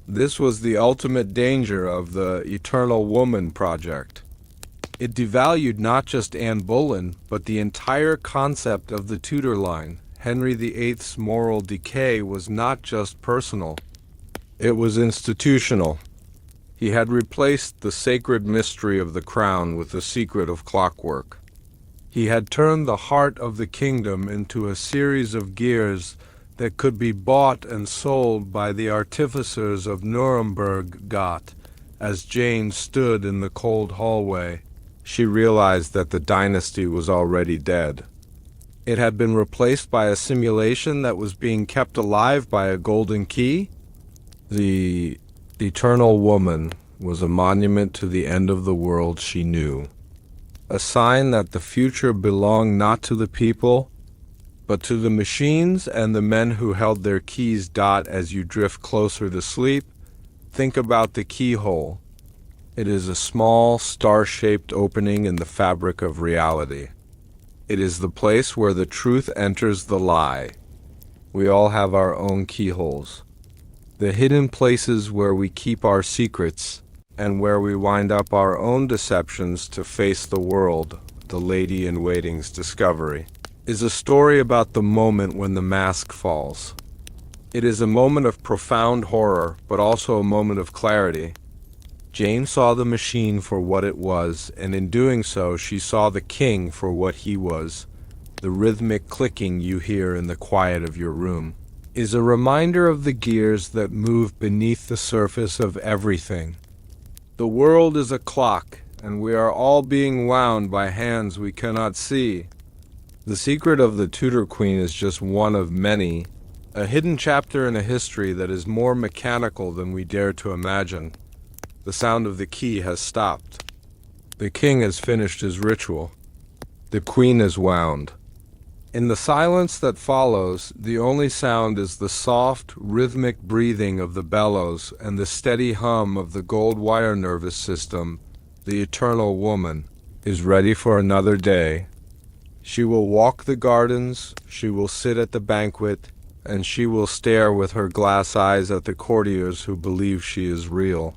This was the ultimate danger of the Eternal Woman project. It devalued not just Anne Boleyn, but the entire concept of the Tudor line. Henry VIII's moral decay was not just personal, it was institutional. He had replaced the sacred mystery of the crown with the secret of clockwork. He had turned the heart of the kingdom into a series of gears that could be bought and sold by the artificers of Nuremberg. As Jane stood in the cold hallway, she realized that the dynasty was already dead. It had been replaced by a simulation that was being kept alive by a golden key. The Eternal Woman was a monument to the end of the world she knew, a sign that the future belonged not to the people, but to the machines and the men who held their keys. As you drift closer to sleep, think about the keyhole. It is a small, star-shaped opening in the fabric of reality. It is the place where the truth enters the lie. We all have our own keyholes, the hidden places where we keep our secrets and where we wind up our own deceptions to face the world. The Lady-in-Waiting's discovery is a story about the moment when the mask falls. It is a moment of profound horror, but also a moment of clarity. Jane saw the machine for what it was, and in doing so, she saw the king for what he was. The rhythmic clicking you hear in the quiet of your room is a reminder of the gears that move beneath the surface of everything. The world is a clock, and we are all being wound by hands we cannot see. The secret of the Tudor Queen is just one of many, a hidden chapter in a history that is more mechanical than we dare to imagine. The sound of the key has stopped. The king has finished his ritual. The queen is wound. In the silence that follows, the only sound is the soft, rhythmic breathing of the bellows and the steady hum of the gold wire nervous system. The Eternal Woman is ready for another day. She will walk the gardens, she will sit at the banquet, and she will stare with her glass eyes at the courtiers who believe she is real.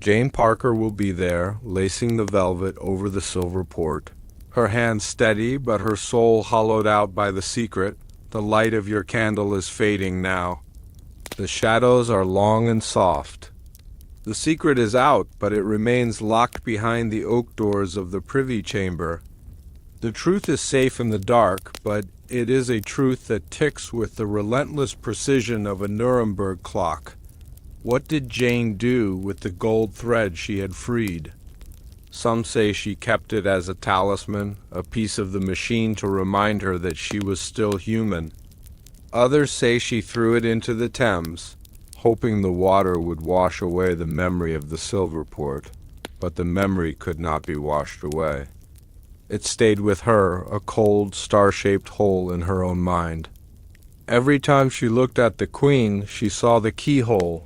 Jane Parker will be there, lacing the velvet over the silver port. Her hand steady, but her soul hollowed out by the secret. The light of your candle is fading now. The shadows are long and soft. The secret is out, but it remains locked behind the oak doors of the privy chamber. The truth is safe in the dark, but it is a truth that ticks with the relentless precision of a Nuremberg clock. What did Jane do with the gold thread she had freed? Some say she kept it as a talisman, a piece of the machine to remind her that she was still human. Others say she threw it into the Thames, hoping the water would wash away the memory of the silver port. But the memory could not be washed away. It stayed with her, a cold, star-shaped hole in her own mind. Every time she looked at the queen, she saw the keyhole.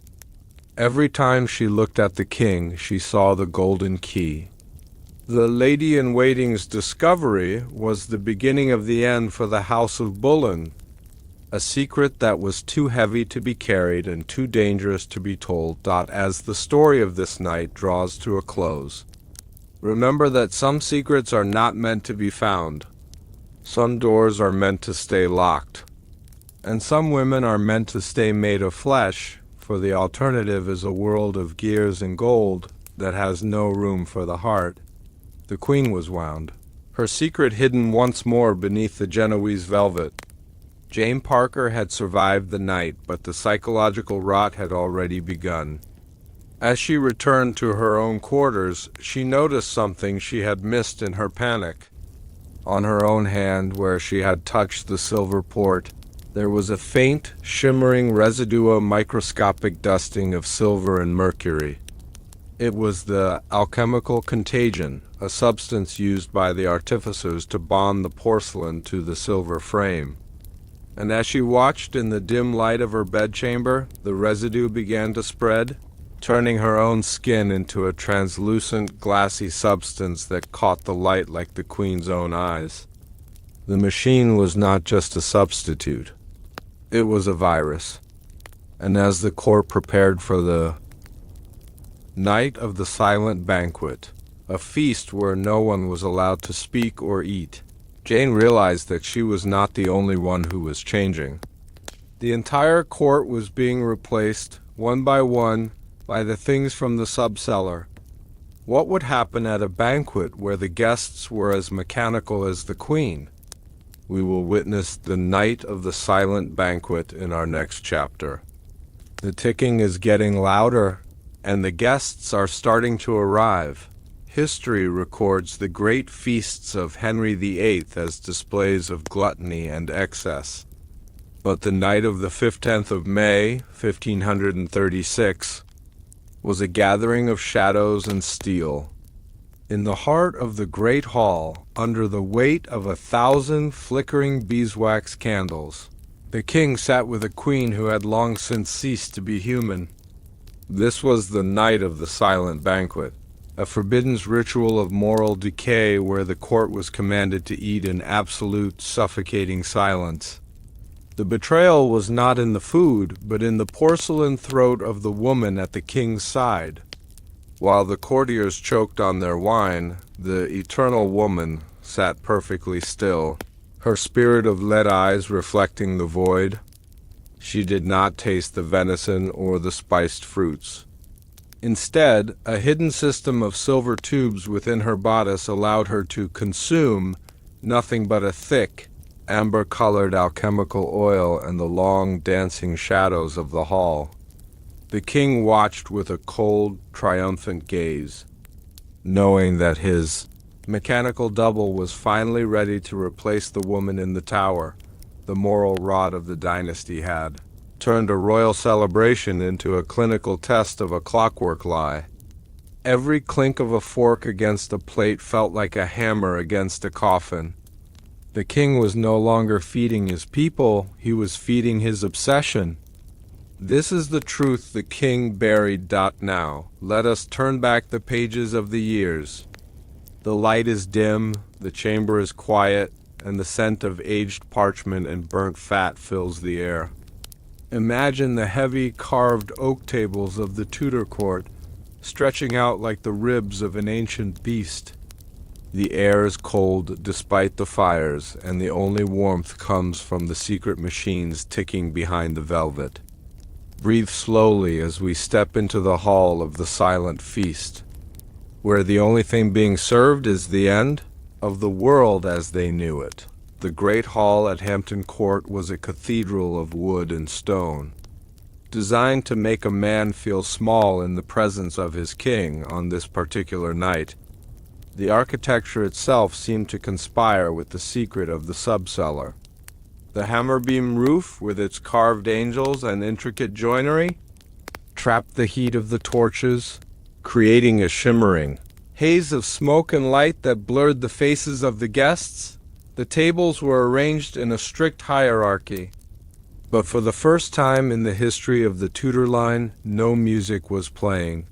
Every time she looked at the king, she saw the golden key. The Lady-in-Waiting's discovery was the beginning of the end for the House of Boleyn, a secret that was too heavy to be carried and too dangerous to be told. As the story of this night draws to a close, remember that some secrets are not meant to be found. Some doors are meant to stay locked, and some women are meant to stay made of flesh, for the alternative is a world of gears and gold that has no room for the heart. The queen was wound, her secret hidden once more beneath the Genoese velvet. Jane Parker had survived the night, but the psychological rot had already begun. As she returned to her own quarters, she noticed something she had missed in her panic. On her own hand, where she had touched the silver port, there was a faint, shimmering residue of microscopic dusting of silver and mercury. It was the alchemical contagion, a substance used by the artificers to bond the porcelain to the silver frame. And as she watched in the dim light of her bedchamber, the residue began to spread, turning her own skin into a translucent, glassy substance that caught the light like the queen's own eyes. The machine was not just a substitute. It was a virus. And as the court prepared for the night of the silent banquet, a feast where no one was allowed to speak or eat, Jane realized that she was not the only one who was changing. The entire court was being replaced, one by one, by the things from the subcellar. What would happen at a banquet where the guests were as mechanical as the queen? We will witness the night of the silent banquet in our next chapter. The ticking is getting louder, and the guests are starting to arrive. History records the great feasts of Henry VIII as displays of gluttony and excess. But the night of the 15th of May, 1536, was a gathering of shadows and steel. In the heart of the great hall, under the weight of 1,000 flickering beeswax candles, the king sat with a queen who had long since ceased to be human. This was the night of the silent banquet, a forbidden ritual of moral decay where the court was commanded to eat in absolute, suffocating silence. The betrayal was not in the food, but in the porcelain throat of the woman at the king's side. While the courtiers choked on their wine, the eternal woman sat perfectly still, her spirit of lead eyes reflecting the void. She did not taste the venison or the spiced fruits. Instead, a hidden system of silver tubes within her bodice allowed her to consume nothing but a thick, amber-colored alchemical oil and the long, dancing shadows of the hall. The king watched with a cold, triumphant gaze, knowing that his mechanical double was finally ready to replace the woman in the tower. The moral rot of the dynasty had turned a royal celebration into a clinical test of a clockwork lie. Every clink of a fork against a plate felt like a hammer against a coffin. The king was no longer feeding his people, he was feeding his obsession. This is the truth the king buried. Now, let us turn back the pages of the years. The light is dim, the chamber is quiet, and the scent of aged parchment and burnt fat fills the air. Imagine the heavy carved oak tables of the Tudor court, stretching out like the ribs of an ancient beast. The air is cold despite the fires, and the only warmth comes from the secret machines ticking behind the velvet. Breathe slowly as we step into the hall of the silent feast, where the only thing being served is the end of the world as they knew it. The great hall at Hampton Court was a cathedral of wood and stone, designed to make a man feel small in the presence of his king on this particular night. The architecture itself seemed to conspire with the secret of the subcellar. The hammer-beam roof, with its carved angels and intricate joinery, trapped the heat of the torches, creating a shimmering haze of smoke and light that blurred the faces of the guests. The tables were arranged in a strict hierarchy, but for the first time in the history of the Tudor line, no music was playing.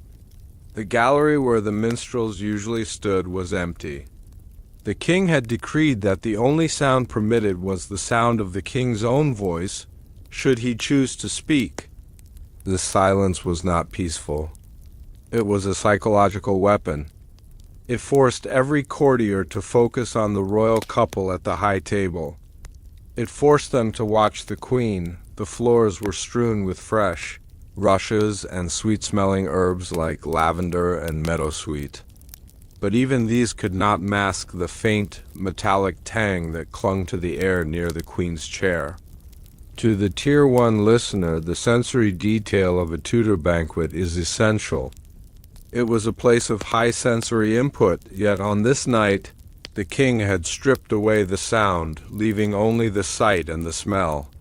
The gallery where the minstrels usually stood was empty. The king had decreed that the only sound permitted was the sound of the king's own voice, should he choose to speak. The silence was not peaceful. It was a psychological weapon. It forced every courtier to focus on the royal couple at the high table. It forced them to watch the queen. The floors were strewn with fresh, rushes, and sweet-smelling herbs like lavender and meadowsweet. But even these could not mask the faint, metallic tang that clung to the air near the Queen's chair. To the Tier 1 listener, the sensory detail of a Tudor banquet is essential. It was a place of high sensory input, yet on this night, the king had stripped away the sound, leaving only the sight and the smell.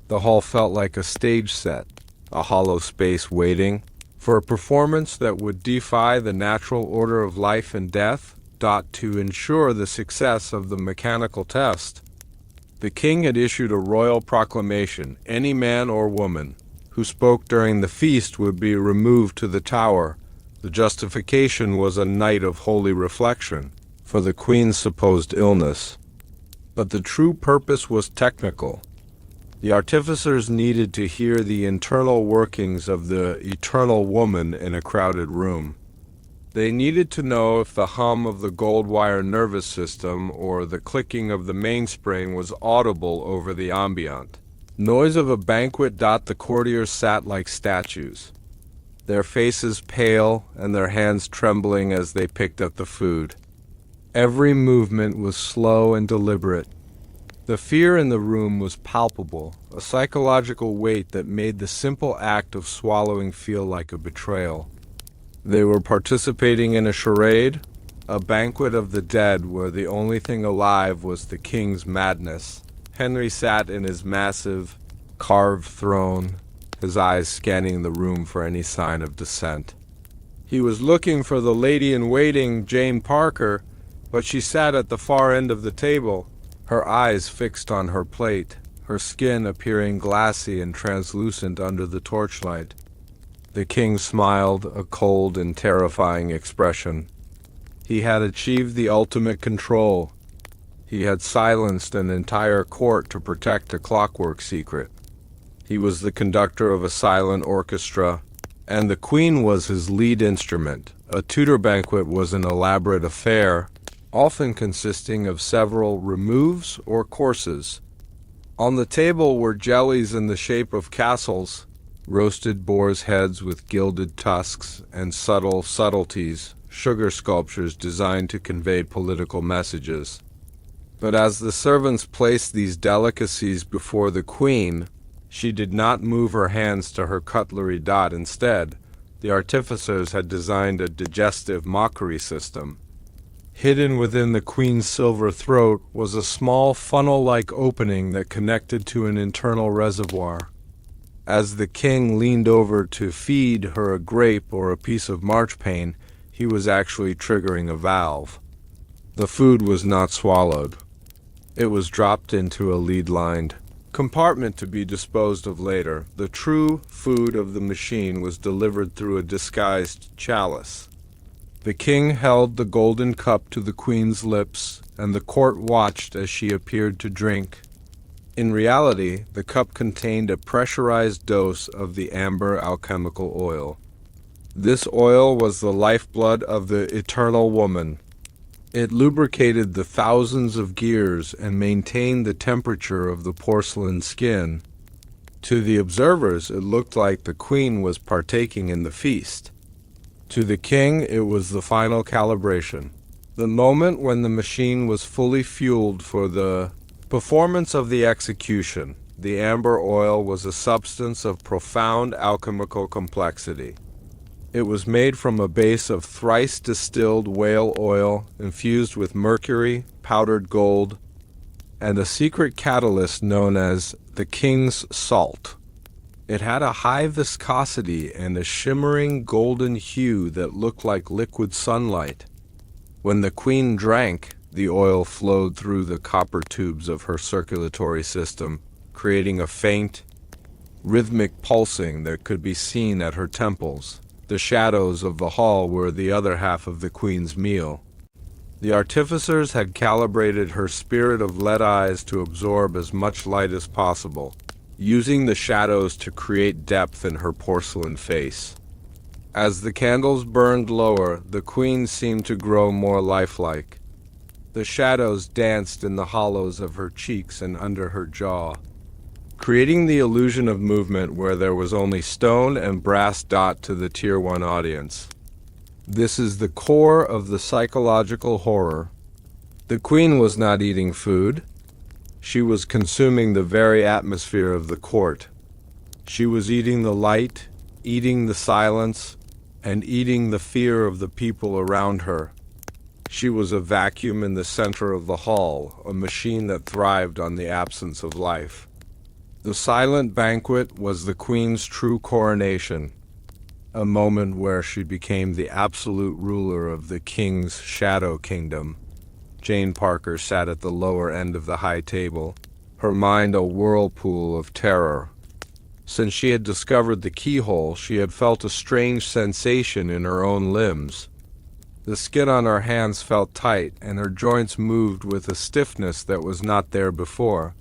The hall felt like a stage set, a hollow space waiting for a performance that would defy the natural order of life and death, to ensure the success of the mechanical test. The king had issued a royal proclamation: any man or woman who spoke during the feast would be removed to the Tower. The justification was a night of holy reflection for the Queen's supposed illness. But the true purpose was technical. The artificers needed to hear the internal workings of the eternal woman in a crowded room. They needed to know if the hum of the gold wire nervous system or the clicking of the mainspring was audible over the ambient noise of a banquet. The courtiers sat like statues, their faces pale and their hands trembling as they picked up the food. Every movement was slow and deliberate. The fear in the room was palpable, a psychological weight that made the simple act of swallowing feel like a betrayal. They were participating in a charade, a banquet of the dead where the only thing alive was the king's madness. Henry sat in his massive, carved throne, his eyes scanning the room for any sign of dissent. He was looking for the lady-in-waiting, Jane Parker, but she sat at the far end of the table, her eyes fixed on her plate, her skin appearing glassy and translucent under the torchlight. The king smiled, a cold and terrifying expression. He had achieved the ultimate control. He had silenced an entire court to protect a clockwork secret. He was the conductor of a silent orchestra, and the Queen was his lead instrument. A Tudor banquet was an elaborate affair, often consisting of several removes or courses. On the table were jellies in the shape of castles, roasted boars' heads with gilded tusks, and subtleties, sugar sculptures designed to convey political messages. But as the servants placed these delicacies before the Queen, she did not move her hands to her cutlery. Instead, the artificers had designed a digestive mockery system. Hidden within the Queen's silver throat was a small funnel-like opening that connected to an internal reservoir. As the king leaned over to feed her a grape or a piece of marchpane, he was actually triggering a valve. The food was not swallowed. It was dropped into a lead-lined compartment to be disposed of later. The true food of the machine was delivered through a disguised chalice. The king held the golden cup to the Queen's lips, and the court watched as she appeared to drink. In reality, the cup contained a pressurized dose of the amber alchemical oil. This oil was the lifeblood of the eternal woman. It lubricated the thousands of gears and maintained the temperature of the porcelain skin. To the observers, it looked like the Queen was partaking in the feast. To the king, it was the final calibration, the moment when the machine was fully fueled for the performance of the execution. The amber oil was a substance of profound alchemical complexity. It was made from a base of thrice distilled whale oil infused with mercury, powdered gold, and a secret catalyst known as the king's salt. It had a high viscosity and a shimmering golden hue that looked like liquid sunlight. When the Queen drank, the oil flowed through the copper tubes of her circulatory system, creating a faint, rhythmic pulsing that could be seen at her temples. The shadows of the hall were the other half of the Queen's meal. The artificers had calibrated her spirit of lead eyes to absorb as much light as possible, using the shadows to create depth in her porcelain face. As the candles burned lower, the Queen seemed to grow more lifelike. The shadows danced in the hollows of her cheeks and under her jaw, creating the illusion of movement where there was only stone and brass dot to the Tier 1 audience. This is the core of the psychological horror. The Queen was not eating food. She was consuming the very atmosphere of the court. She was eating the light, eating the silence, and eating the fear of the people around her. She was a vacuum in the center of the hall, a machine that thrived on the absence of life. The silent banquet was the Queen's true coronation, a moment where she became the absolute ruler of the King's shadow kingdom. Jane Parker sat at the lower end of the high table, her mind a whirlpool of terror. Since she had discovered the keyhole, she had felt a strange sensation in her own limbs. The skin on her hands felt tight, and her joints moved with a stiffness that was not there before.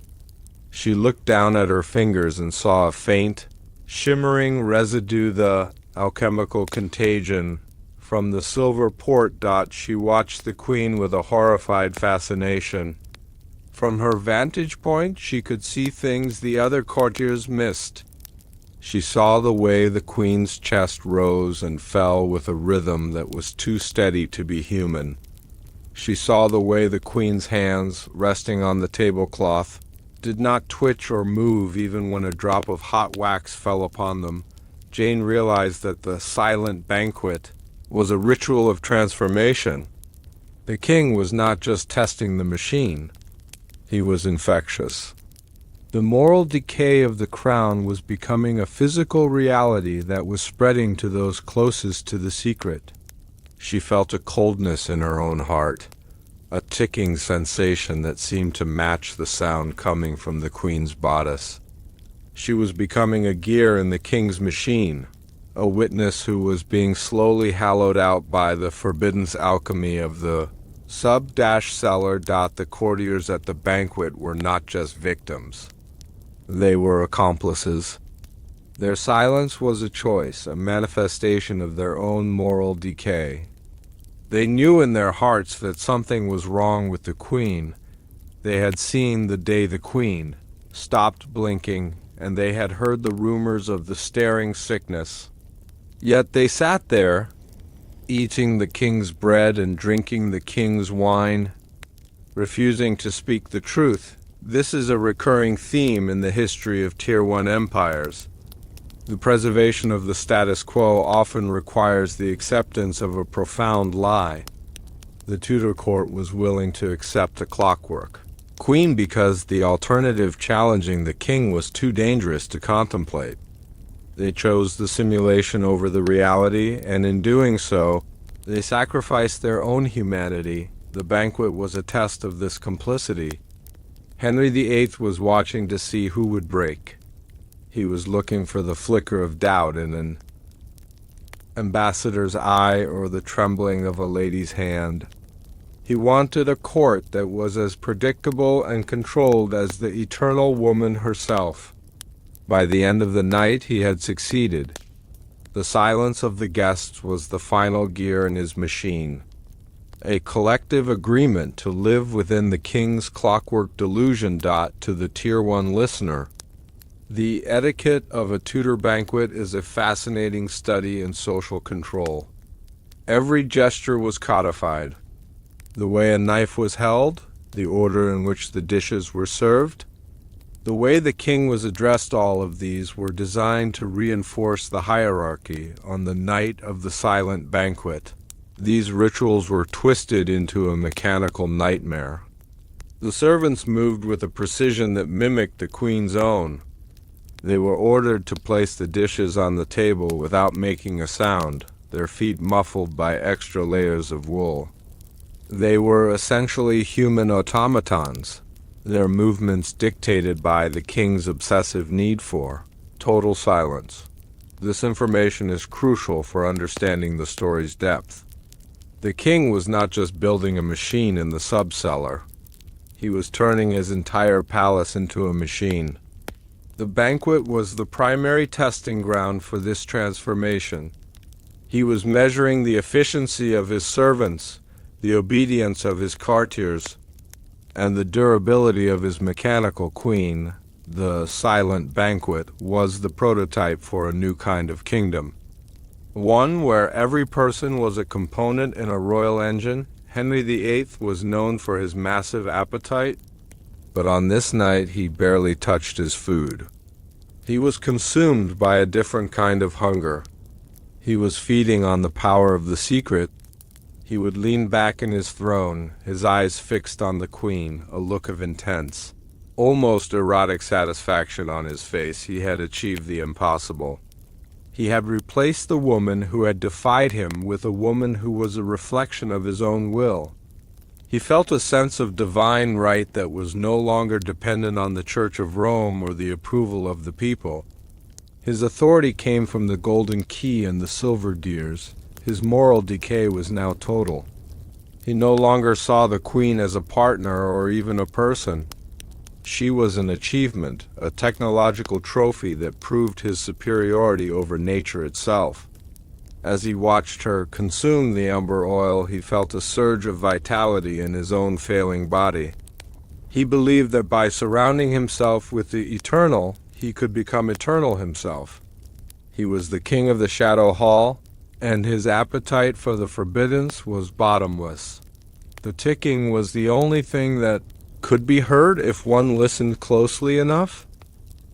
She looked down at her fingers and saw a faint, shimmering residue, the alchemical contagion. From the silver port dot, she watched the Queen with a horrified fascination. From her vantage point, she could see things the other courtiers missed. She saw the way the Queen's chest rose and fell with a rhythm that was too steady to be human. She saw the way the Queen's hands, resting on the tablecloth, did not twitch or move even when a drop of hot wax fell upon them. Jane realized that the silent banquet was a ritual of transformation. The King was not just testing the machine. He was infectious. The moral decay of the crown was becoming a physical reality that was spreading to those closest to the secret. She felt a coldness in her own heart, a ticking sensation that seemed to match the sound coming from the Queen's bodice. She was becoming a gear in the King's machine, a witness who was being slowly hollowed out by the forbidden alchemy of the sub-cellar. The courtiers at the banquet were not just victims. They were accomplices. Their silence was a choice, a manifestation of their own moral decay. They knew in their hearts that something was wrong with the Queen. They had seen the day the Queen stopped blinking, and they had heard the rumors of the staring sickness. Yet they sat there, eating the King's bread and drinking the King's wine, refusing to speak the truth. This is a recurring theme in the history of Tier 1 empires. The preservation of the status quo often requires the acceptance of a profound lie. The Tudor court was willing to accept a clockwork Queen because the alternative challenging the King was too dangerous to contemplate. They chose the simulation over the reality, and in doing so, they sacrificed their own humanity. The banquet was a test of this complicity. Henry VIII was watching to see who would break. He was looking for the flicker of doubt in an ambassador's eye or the trembling of a lady's hand. He wanted a court that was as predictable and controlled as the eternal woman herself. By the end of the night, he had succeeded. The silence of the guests was the final gear in his machine. A collective agreement to live within the King's clockwork delusion. To the Tier 1 listener, the etiquette of a Tudor banquet is a fascinating study in social control. Every gesture was codified. The way a knife was held, the order in which the dishes were served, the way the King was addressed, all of these were designed to reinforce the hierarchy on the night of the silent banquet. These rituals were twisted into a mechanical nightmare. The servants moved with a precision that mimicked the Queen's own. They were ordered to place the dishes on the table without making a sound, their feet muffled by extra layers of wool. They were essentially human automatons, their movements dictated by the King's obsessive need for total silence. This information is crucial for understanding the story's depth. The King was not just building a machine in the sub-cellar. He was turning his entire palace into a machine. The banquet was the primary testing ground for this transformation. He was measuring the efficiency of his servants, the obedience of his courtiers, and the durability of his mechanical queen, The silent banquet was the prototype for a new kind of kingdom. One where every person was a component in a royal engine. Henry VIII was known for his massive appetite, but on this night he barely touched his food. He was consumed by a different kind of hunger. He was feeding on the power of the secret. He would lean back in his throne, his eyes fixed on the Queen, a look of intense, almost erotic satisfaction on his face. He had achieved the impossible. He had replaced the woman who had defied him with a woman who was a reflection of his own will. He felt a sense of divine right that was no longer dependent on the Church of Rome or the approval of the people. His authority came from the golden key and the silver gears. His moral decay was now total. He no longer saw the Queen as a partner or even a person. She was an achievement, a technological trophy that proved his superiority over nature itself. As he watched her consume the amber oil, he felt a surge of vitality in his own failing body. He believed that by surrounding himself with the eternal, he could become eternal himself. He was the king of the Shadow Hall, and his appetite for the forbiddance was bottomless. The ticking was the only thing that could be heard if one listened closely enough.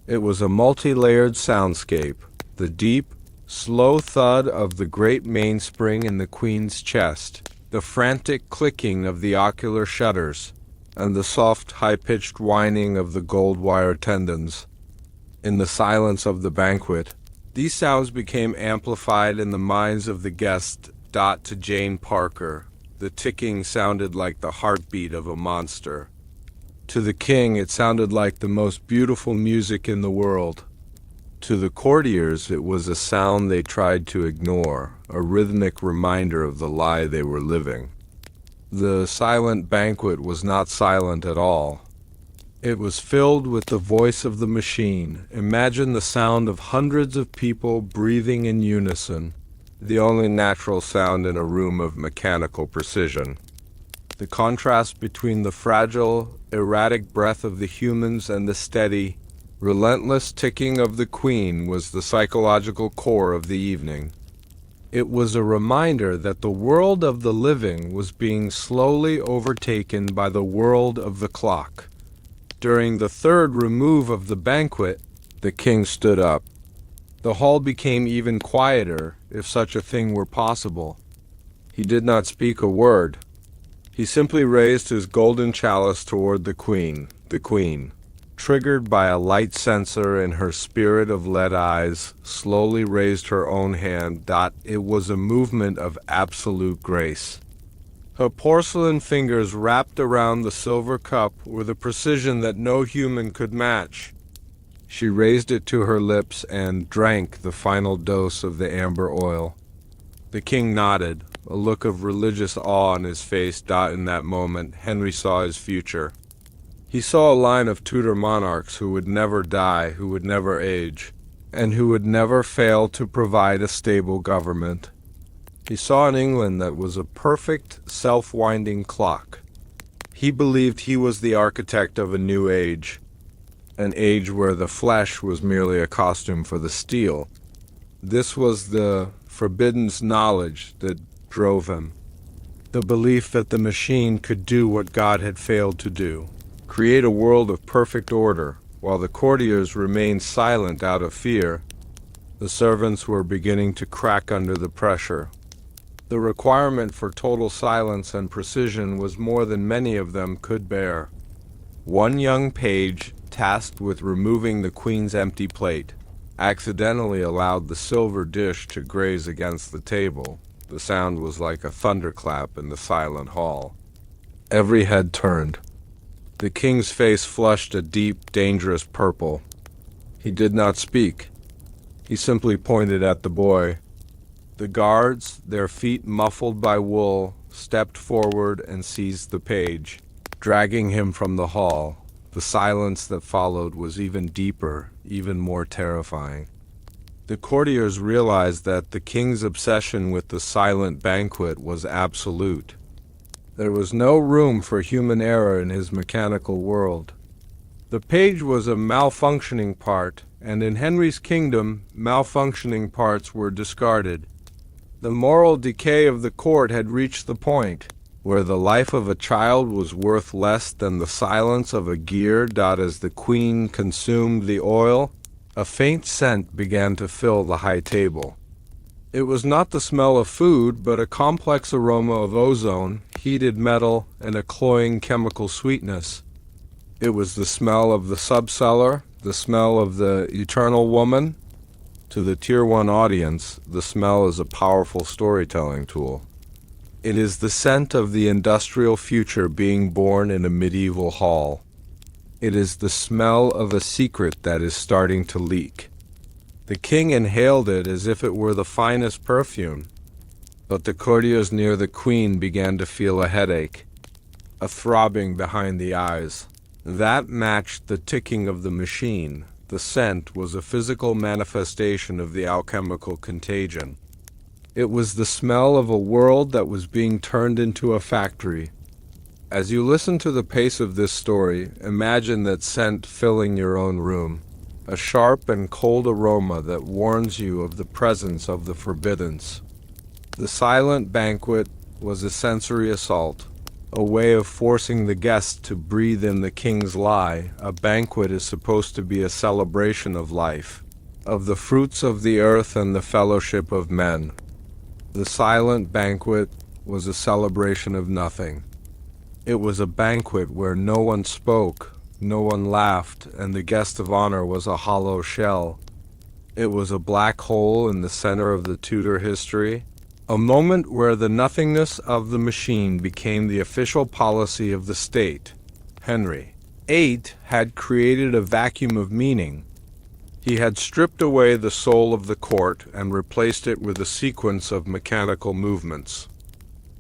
It was a multi-layered soundscape, the deep, slow thud of the great mainspring in the Queen's chest, the frantic clicking of the ocular shutters, and the soft, high-pitched whining of the gold wire tendons. In the silence of the banquet, these sounds became amplified in the minds of the guests. To Jane Parker, the ticking sounded like the heartbeat of a monster. To the king, it sounded like the most beautiful music in the world. To the courtiers, it was a sound they tried to ignore, a rhythmic reminder of the lie they were living. The silent banquet was not silent at all. It was filled with the voice of the machine. Imagine the sound of hundreds of people breathing in unison, the only natural sound in a room of mechanical precision. The contrast between the fragile, erratic breath of the humans and the steady, relentless ticking of the Queen was the psychological core of the evening. It was a reminder that the world of the living was being slowly overtaken by the world of the clock. During the third remove of the banquet, the king stood up. The hall became even quieter, if such a thing were possible. He did not speak a word. He simply raised his golden chalice toward the Queen. The Queen, triggered by a light sensor in her spirit of lead eyes, slowly raised her own hand. It was a movement of absolute grace. Her porcelain fingers wrapped around the silver cup with a precision that no human could match. She raised it to her lips and drank the final dose of the amber oil. The king nodded, a look of religious awe on his face. In that moment, Henry saw his future. He saw a line of Tudor monarchs who would never die, who would never age, and who would never fail to provide a stable government. He saw an England that was a perfect, self-winding clock. He believed he was the architect of a new age, an age where the flesh was merely a costume for the steel. This was the forbidden knowledge that drove him, the belief that the machine could do what God had failed to do, create a world of perfect order. While the courtiers remained silent out of fear, the servants were beginning to crack under the pressure. The requirement for total silence and precision was more than many of them could bear. One young page, tasked with removing the Queen's empty plate, accidentally allowed the silver dish to graze against the table. The sound was like a thunderclap in the silent hall. Every head turned. The king's face flushed a deep, dangerous purple. He did not speak. He simply pointed at the boy. The guards, their feet muffled by wool, stepped forward and seized the page, dragging him from the hall. The silence that followed was even deeper, even more terrifying. The courtiers realized that the king's obsession with the silent banquet was absolute. There was no room for human error in his mechanical world. The page was a malfunctioning part, and in Henry's kingdom, malfunctioning parts were discarded. The moral decay of the court had reached the point where the life of a child was worth less than the silence of a gear. As the queen consumed the oil, a faint scent began to fill the high table. It was not the smell of food, but a complex aroma of ozone, heated metal, and a cloying chemical sweetness. It was the smell of the subcellar, the smell of the eternal woman. To the Tier 1 audience, the smell is a powerful storytelling tool. It is the scent of the industrial future being born in a medieval hall. It is the smell of a secret that is starting to leak. The king inhaled it as if it were the finest perfume, but the courtiers near the queen began to feel a headache, a throbbing behind the eyes. That matched the ticking of the machine. The scent was a physical manifestation of the alchemical contagion. It was the smell of a world that was being turned into a factory. As you listen to the pace of this story, imagine that scent filling your own room, a sharp and cold aroma that warns you of the presence of the forbiddance. The silent banquet was a sensory assault, a way of forcing the guests to breathe in the king's lie. A banquet is supposed to be a celebration of life, of the fruits of the earth and the fellowship of men. The silent banquet was a celebration of nothing. It was a banquet where no one spoke, no one laughed, and the guest of honor was a hollow shell. It was a black hole in the center of the Tudor history, a moment where the nothingness of the machine became the official policy of the state. Henry VIII had created a vacuum of meaning. He had stripped away the soul of the court and replaced it with a sequence of mechanical movements.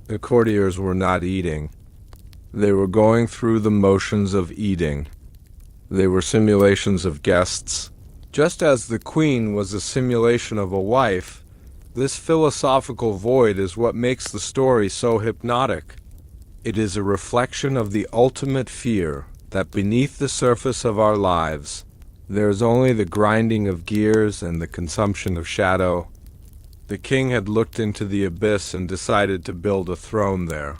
The courtiers were not eating. They were going through the motions of eating. They were simulations of guests. Just as the queen was a simulation of a wife, this philosophical void is what makes the story so hypnotic. It is a reflection of the ultimate fear that beneath the surface of our lives, there is only the grinding of gears and the consumption of shadow. The king had looked into the abyss and decided to build a throne there.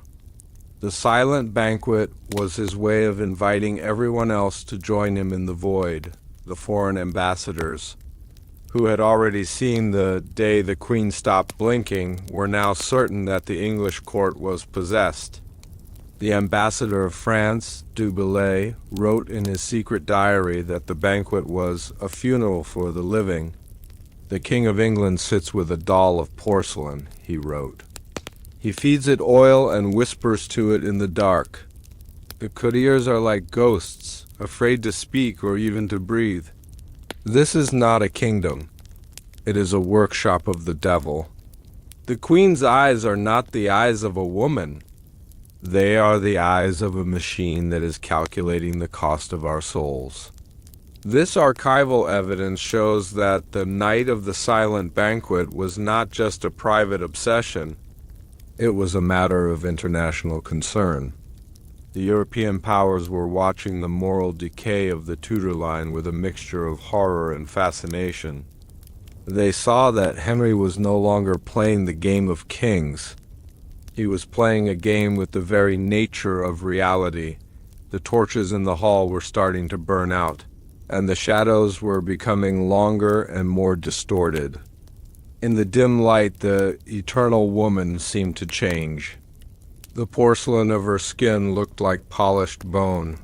The silent banquet was his way of inviting everyone else to join him in the void, the foreign ambassadors, who had already seen the day the queen stopped blinking, were now certain that the English court was possessed. The ambassador of France, Du Bellay, wrote in his secret diary that the banquet was a funeral for the living. "The King of England sits with a doll of porcelain," he wrote. "He feeds it oil and whispers to it in the dark. The courtiers are like ghosts, afraid to speak or even to breathe. This is not a kingdom. It is a workshop of the devil. The queen's eyes are not the eyes of a woman. They are the eyes of a machine that is calculating the cost of our souls." This archival evidence shows that the night of the silent banquet was not just a private obsession. It was a matter of international concern. The European powers were watching the moral decay of the Tudor line with a mixture of horror and fascination. They saw that Henry was no longer playing the game of kings. He was playing a game with the very nature of reality. The torches in the hall were starting to burn out, and the shadows were becoming longer and more distorted. In the dim light, the eternal woman seemed to change. The porcelain of her skin looked like polished bone.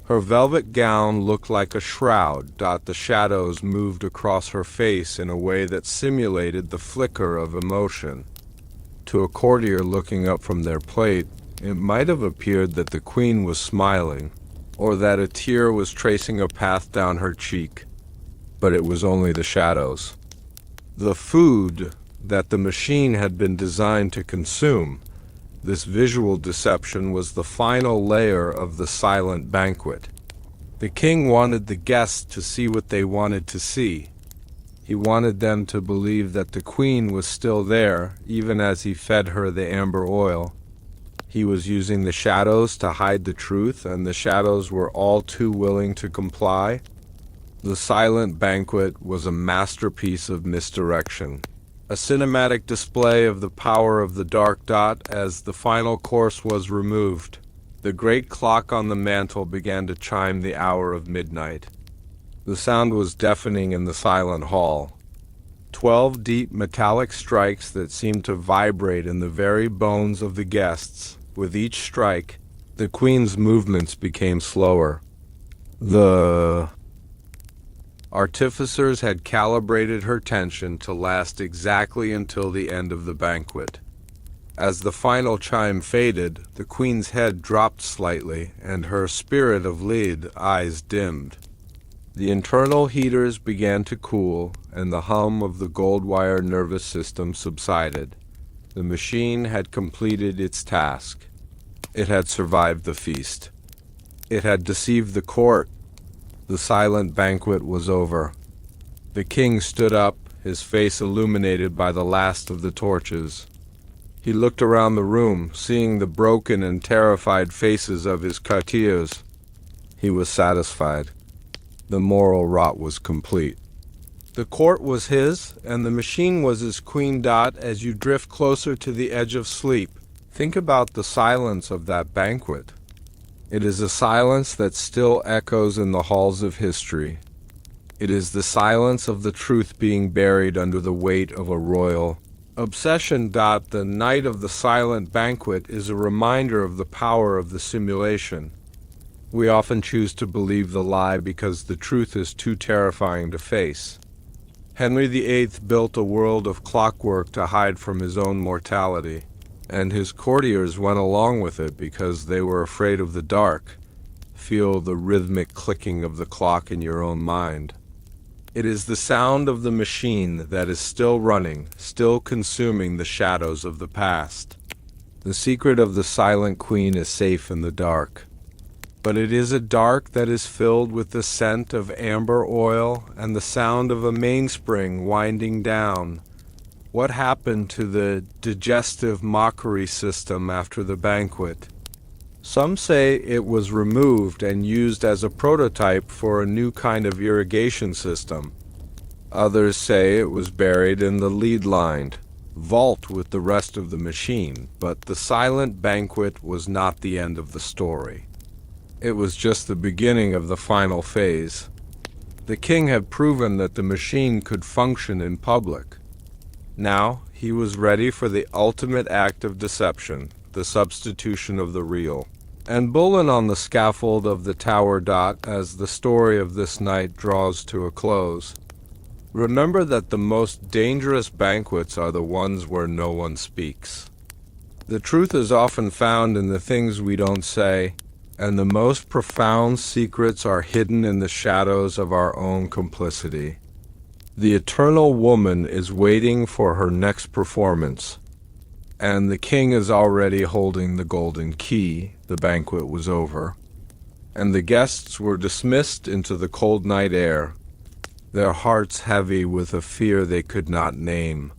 Her velvet gown looked like a shroud. The shadows moved across her face in a way that simulated the flicker of emotion. To a courtier looking up from their plate, it might have appeared that the queen was smiling, or that a tear was tracing a path down her cheek. But it was only the shadows. The food that the machine had been designed to consume, this visual deception, was the final layer of the silent banquet. The king wanted the guests to see what they wanted to see. He wanted them to believe that the queen was still there, even as he fed her the amber oil. He was using the shadows to hide the truth, and the shadows were all too willing to comply. The silent banquet was a masterpiece of misdirection, a cinematic display of the power of the dark dot. As the final course was removed, the great clock on the mantel began to chime the hour of midnight. The sound was deafening in the silent hall. 12 deep metallic strikes that seemed to vibrate in the very bones of the guests. With each strike, the Queen's movements became slower. The artificers had calibrated her tension to last exactly until the end of the banquet. As the final chime faded, the Queen's head dropped slightly, and her spirit of lead eyes dimmed. The internal heaters began to cool, and the hum of the gold-wire nervous system subsided. The machine had completed its task. It had survived the feast. It had deceived the court. The silent banquet was over. The king stood up, his face illuminated by the last of the torches. He looked around the room, seeing the broken and terrified faces of his courtiers. He was satisfied. The moral rot was complete. The court was his, and the machine was his queen. As you drift closer to the edge of sleep, think about the silence of that banquet. It is a silence that still echoes in the halls of history. It is the silence of the truth being buried under the weight of a royal obsession. The night of the silent banquet is a reminder of the power of the simulation. We often choose to believe the lie because the truth is too terrifying to face. Henry VIII built a world of clockwork to hide from his own mortality, and his courtiers went along with it because they were afraid of the dark. Feel the rhythmic clicking of the clock in your own mind. It is the sound of the machine that is still running, still consuming the shadows of the past. The secret of the silent queen is safe in the dark. But it is a dark that is filled with the scent of amber oil and the sound of a mainspring winding down. What happened to the digestive mockery system after the banquet? Some say it was removed and used as a prototype for a new kind of irrigation system. Others say it was buried in the lead-lined vault with the rest of the machine, but the silent banquet was not the end of the story. It was just the beginning of the final phase. The king had proven that the machine could function in public. Now he was ready for the ultimate act of deception, the substitution of the real. Anne Boleyn on the scaffold of the Tower. As the story of this night draws to a close, remember that the most dangerous banquets are the ones where no one speaks. The truth is often found in the things we don't say, and the most profound secrets are hidden in the shadows of our own complicity. The eternal woman is waiting for her next performance, and the king is already holding the golden key. The banquet was over, and the guests were dismissed into the cold night air, their hearts heavy with a fear they could not name.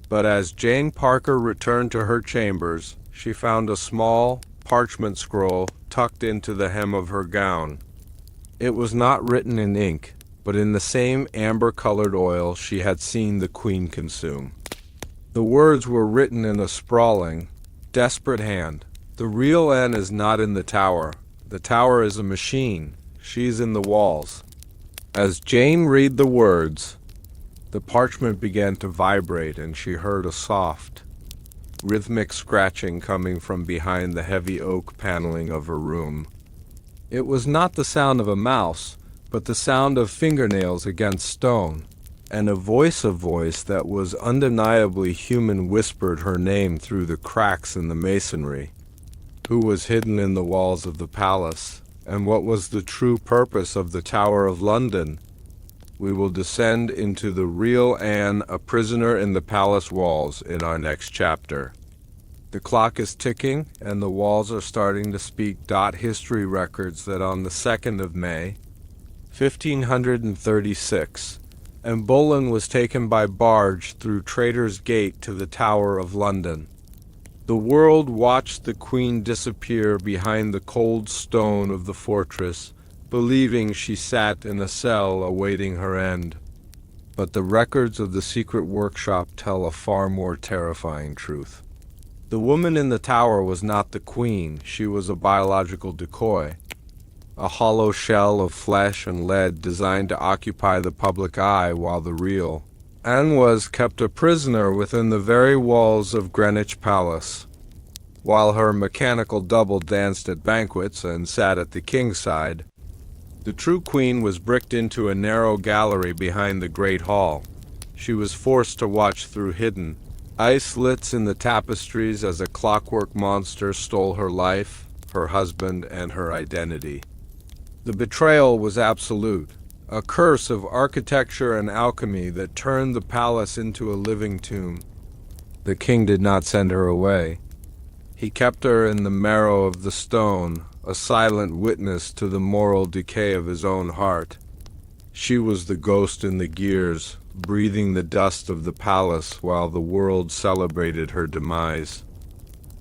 But as Jane Parker returned to her chambers, she found a small parchment scroll tucked into the hem of her gown. It was not written in ink, but in the same amber-colored oil she had seen the queen consume. The words were written in a sprawling, desperate hand. The real Anne is not in the tower. The tower is a machine. She's in the walls. As Jane read the words, the parchment began to vibrate, and she heard a soft, rhythmic scratching coming from behind the heavy oak paneling of her room. It was not the sound of a mouse, but the sound of fingernails against stone, and a voice that was undeniably human whispered her name through the cracks in the masonry. Who was hidden in the walls of the palace, and what was the true purpose of the Tower of London? We will descend into the real Anne, a prisoner in the palace walls, in our next chapter. The clock is ticking, and the walls are starting to speak. History records that on the 2nd of May, 1536, Anne Boleyn was taken by barge through Traitor's Gate to the Tower of London. The world watched the queen disappear behind the cold stone of the fortress, believing she sat in a cell awaiting her end. But the records of the secret workshop tell a far more terrifying truth. The woman in the tower was not the queen, she was a biological decoy, a hollow shell of flesh and lead designed to occupy the public eye while the real Anne was kept a prisoner within the very walls of Greenwich Palace. While her mechanical double danced at banquets and sat at the king's side, the true queen was bricked into a narrow gallery behind the great hall. She was forced to watch through hidden ice slits in the tapestries as a clockwork monster stole her life, her husband, and her identity. The betrayal was absolute, a curse of architecture and alchemy that turned the palace into a living tomb. The king did not send her away. He kept her in the marrow of the stone, a silent witness to the moral decay of his own heart. She was the ghost in the gears, breathing the dust of the palace while the world celebrated her demise.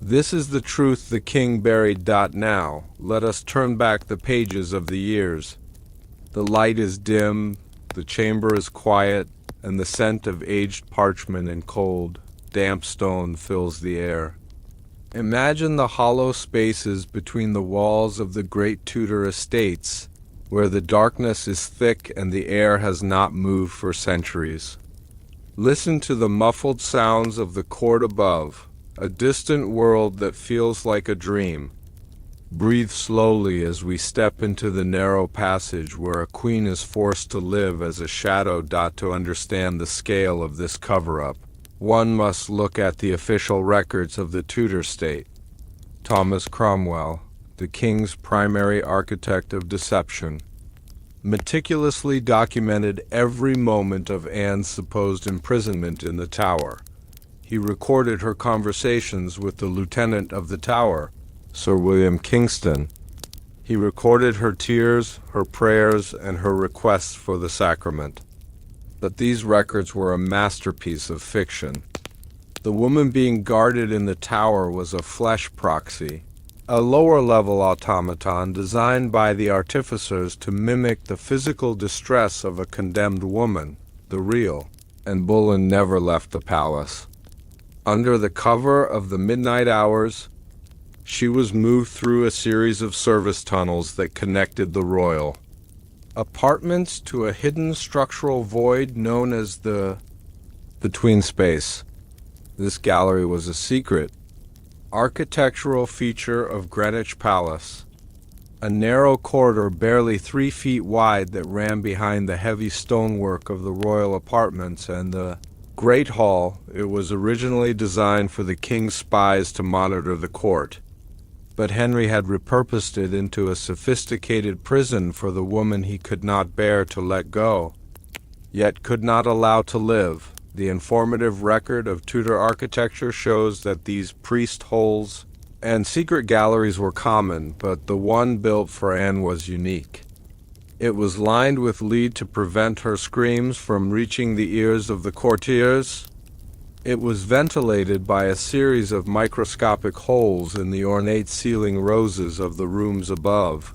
This is the truth the king buried. Now, let us turn back the pages of the years. The light is dim, the chamber is quiet, and the scent of aged parchment and cold, damp stone fills the air. Imagine the hollow spaces between the walls of the great Tudor estates, where the darkness is thick and the air has not moved for centuries. Listen to the muffled sounds of the court above, a distant world that feels like a dream. Breathe slowly as we step into the narrow passage where a queen is forced to live as a shadow. To understand the scale of this cover-up, one must look at the official records of the Tudor state. Thomas Cromwell, the king's primary architect of deception, meticulously documented every moment of Anne's supposed imprisonment in the Tower. He recorded her conversations with the lieutenant of the Tower, Sir William Kingston. He recorded her tears, her prayers, and her requests for the sacrament. But these records were a masterpiece of fiction. The woman being guarded in the tower was a flesh proxy, a lower-level automaton designed by the artificers to mimic the physical distress of a condemned woman, the real. Anne Boleyn never left the palace. Under the cover of the midnight hours, she was moved through a series of service tunnels that connected the royal apartments to a hidden structural void known as the between space. This gallery was a secret architectural feature of Greenwich Palace, a narrow corridor barely 3 feet wide that ran behind the heavy stonework of the royal apartments and the Great Hall. It was originally designed for the king's spies to monitor the court, but Henry had repurposed it into a sophisticated prison for the woman he could not bear to let go, yet could not allow to live. The informative record of Tudor architecture shows that these priest holes and secret galleries were common, but the one built for Anne was unique. It was lined with lead to prevent her screams from reaching the ears of the courtiers. It was ventilated by a series of microscopic holes in the ornate ceiling roses of the rooms above.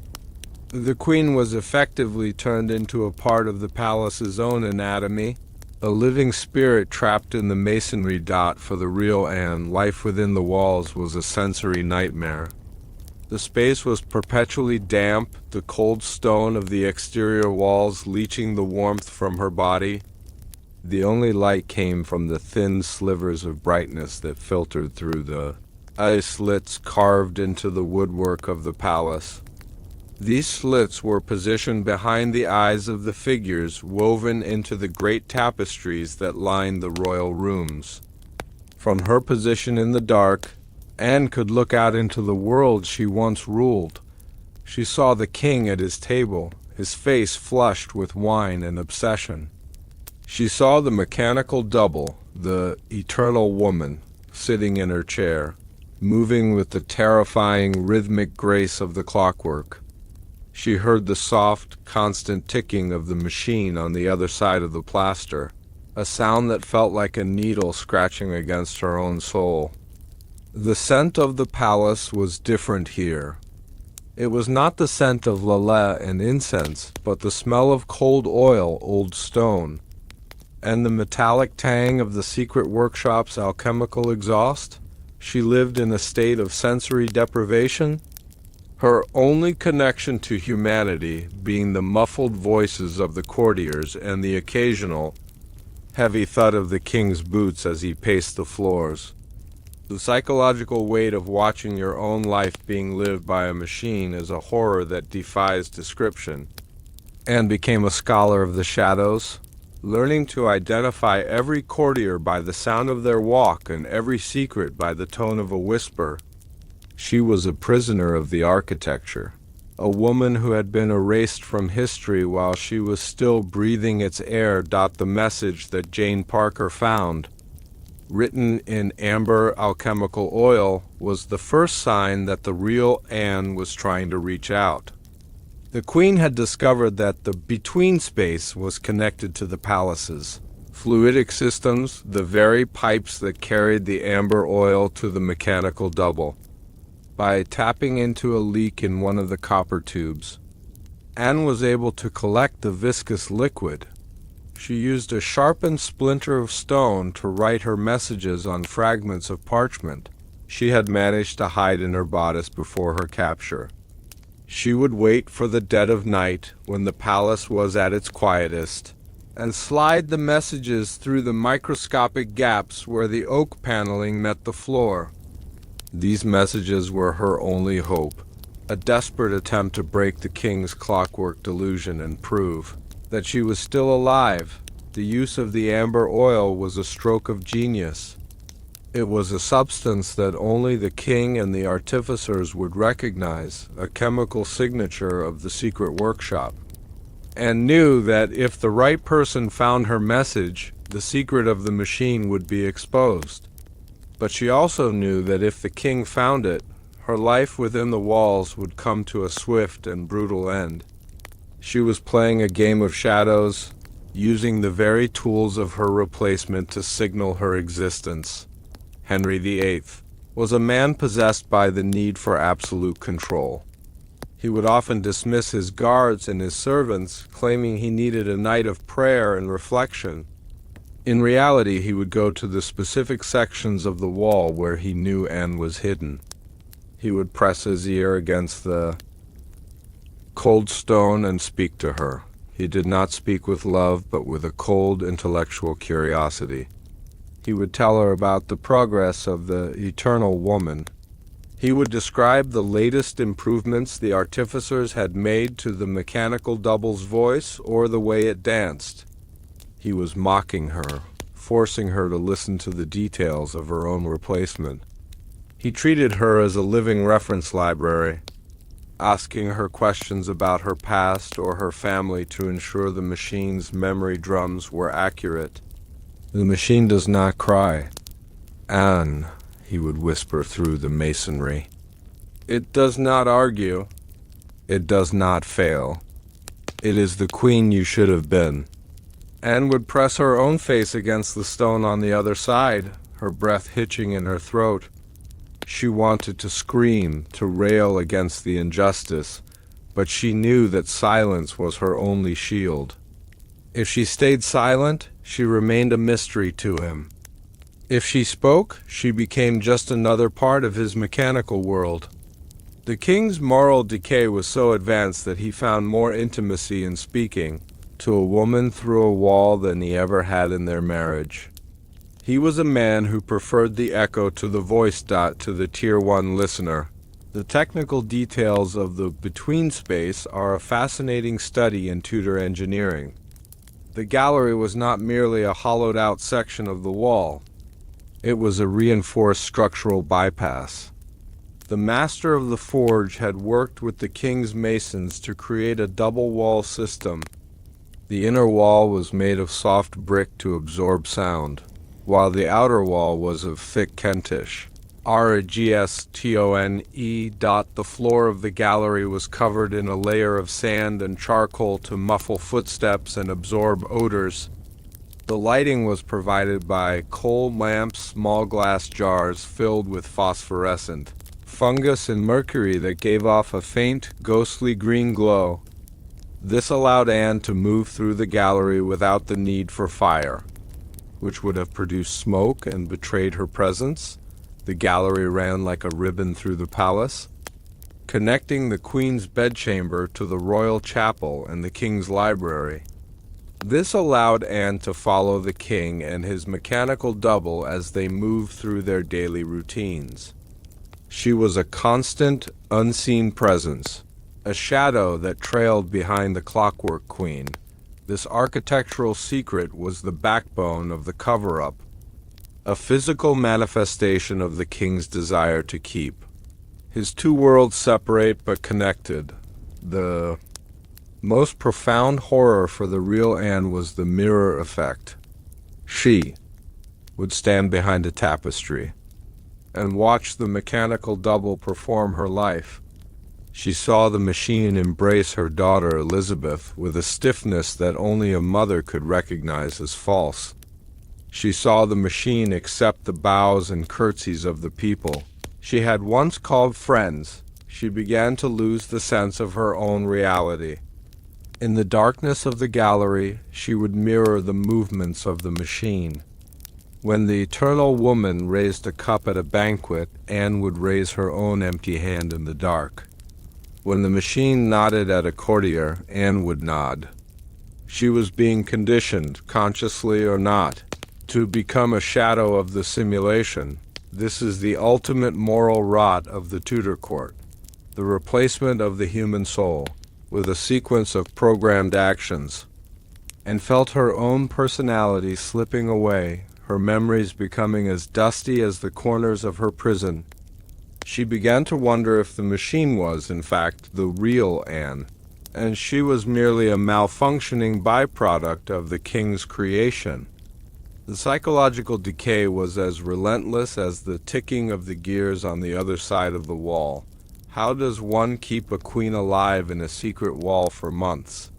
The queen was effectively turned into a part of the palace's own anatomy, a living spirit trapped in the masonry. For the real Anne, life within the walls was a sensory nightmare. The space was perpetually damp, the cold stone of the exterior walls leaching the warmth from her body. The only light came from the thin slivers of brightness that filtered through the ice slits carved into the woodwork of the palace. These slits were positioned behind the eyes of the figures woven into the great tapestries that lined the royal rooms. From her position in the dark, Anne could look out into the world she once ruled. She saw the king at his table, his face flushed with wine and obsession. She saw the mechanical double, the eternal woman, sitting in her chair, moving with the terrifying rhythmic grace of the clockwork. She heard the soft, constant ticking of the machine on the other side of the plaster, a sound that felt like a needle scratching against her own soul. The scent of the palace was different here. It was not the scent of lilac and incense, but the smell of cold oil, old stone, and the metallic tang of the secret workshop's alchemical exhaust. She lived in a state of sensory deprivation, her only connection to humanity being the muffled voices of the courtiers and the occasional heavy thud of the king's boots as he paced the floors. The psychological weight of watching your own life being lived by a machine is a horror that defies description. Anne became a scholar of the shadows, learning to identify every courtier by the sound of their walk and every secret by the tone of a whisper. She was a prisoner of the architecture, a woman who had been erased from history while she was still breathing its air. The message that Jane Parker found, written in amber alchemical oil, was the first sign that the real Anne was trying to reach out. The Queen had discovered that the between space was connected to the palace's fluidic systems, the very pipes that carried the amber oil to the mechanical double. By tapping into a leak in one of the copper tubes, Anne was able to collect the viscous liquid. She used a sharpened splinter of stone to write her messages on fragments of parchment she had managed to hide in her bodice before her capture. She would wait for the dead of night, when the palace was at its quietest, and slide the messages through the microscopic gaps where the oak paneling met the floor. These messages were her only hope, a desperate attempt to break the king's clockwork delusion and prove that she was still alive. The use of the amber oil was a stroke of genius. It was a substance that only the king and the artificers would recognize, a chemical signature of the secret workshop, and knew that if the right person found her message, the secret of the machine would be exposed. But she also knew that if the king found it, her life within the walls would come to a swift and brutal end. She was playing a game of shadows, using the very tools of her replacement to signal her existence. Henry VIII was a man possessed by the need for absolute control. He would often dismiss his guards and his servants, claiming he needed a night of prayer and reflection. In reality, he would go to the specific sections of the wall where he knew Anne was hidden. He would press his ear against the cold stone and speak to her. He did not speak with love, but with a cold intellectual curiosity. He would tell her about the progress of the eternal woman. He would describe the latest improvements the artificers had made to the mechanical double's voice or the way it danced. He was mocking her, forcing her to listen to the details of her own replacement. He treated her as a living reference library, asking her questions about her past or her family to ensure the machine's memory drums were accurate. "The machine does not cry, Anne," he would whisper through the masonry. "It does not argue. It does not fail. It is the queen you should have been." Anne would press her own face against the stone on the other side, her breath hitching in her throat. She wanted to scream, to rail against the injustice, but she knew that silence was her only shield. If she stayed silent, she remained a mystery to him. If she spoke, she became just another part of his mechanical world. The king's moral decay was so advanced that he found more intimacy in speaking to a woman through a wall than he ever had in their marriage. He was a man who preferred the echo to the voice. To the Tier 1 listener. The technical details of the between space are a fascinating study in Tudor engineering. The gallery was not merely a hollowed-out section of the wall. It was a reinforced structural bypass. The master of the forge had worked with the king's masons to create a double-wall system. The inner wall was made of soft brick to absorb sound, while the outer wall was of thick Kentish. Rgstone. The floor of the gallery was covered in a layer of sand and charcoal to muffle footsteps and absorb odors. The lighting was provided by coal lamps, small glass jars filled with phosphorescent fungus and mercury that gave off a faint, ghostly green glow. This allowed Anne to move through the gallery without the need for fire, which would have produced smoke and betrayed her presence. The gallery ran like a ribbon through the palace, connecting the Queen's bedchamber to the royal chapel and the King's library. This allowed Anne to follow the King and his mechanical double as they moved through their daily routines. She was a constant, unseen presence, a shadow that trailed behind the Clockwork Queen. This architectural secret was the backbone of the cover-up, a physical manifestation of the King's desire to keep his two worlds separate but connected. The most profound horror for the real Anne was the mirror effect. She would stand behind a tapestry and watch the mechanical double perform her life. She saw the machine embrace her daughter Elizabeth with a stiffness that only a mother could recognize as false. She saw the machine accept the bows and curtsies of the people she had once called friends. She began to lose the sense of her own reality. In the darkness of the gallery, she would mirror the movements of the machine. When the eternal woman raised a cup at a banquet, Anne would raise her own empty hand in the dark. When the machine nodded at a courtier, Anne would nod. She was being conditioned, consciously or not, to become a shadow of the simulation. This is the ultimate moral rot of the Tudor court, the replacement of the human soul with a sequence of programmed actions, and felt her own personality slipping away, her memories becoming as dusty as the corners of her prison. She began to wonder if the machine was, in fact, the real Anne, and she was merely a malfunctioning byproduct of the King's creation. The psychological decay was as relentless as the ticking of the gears on the other side of the wall. How does one keep a queen alive in a secret wall for months?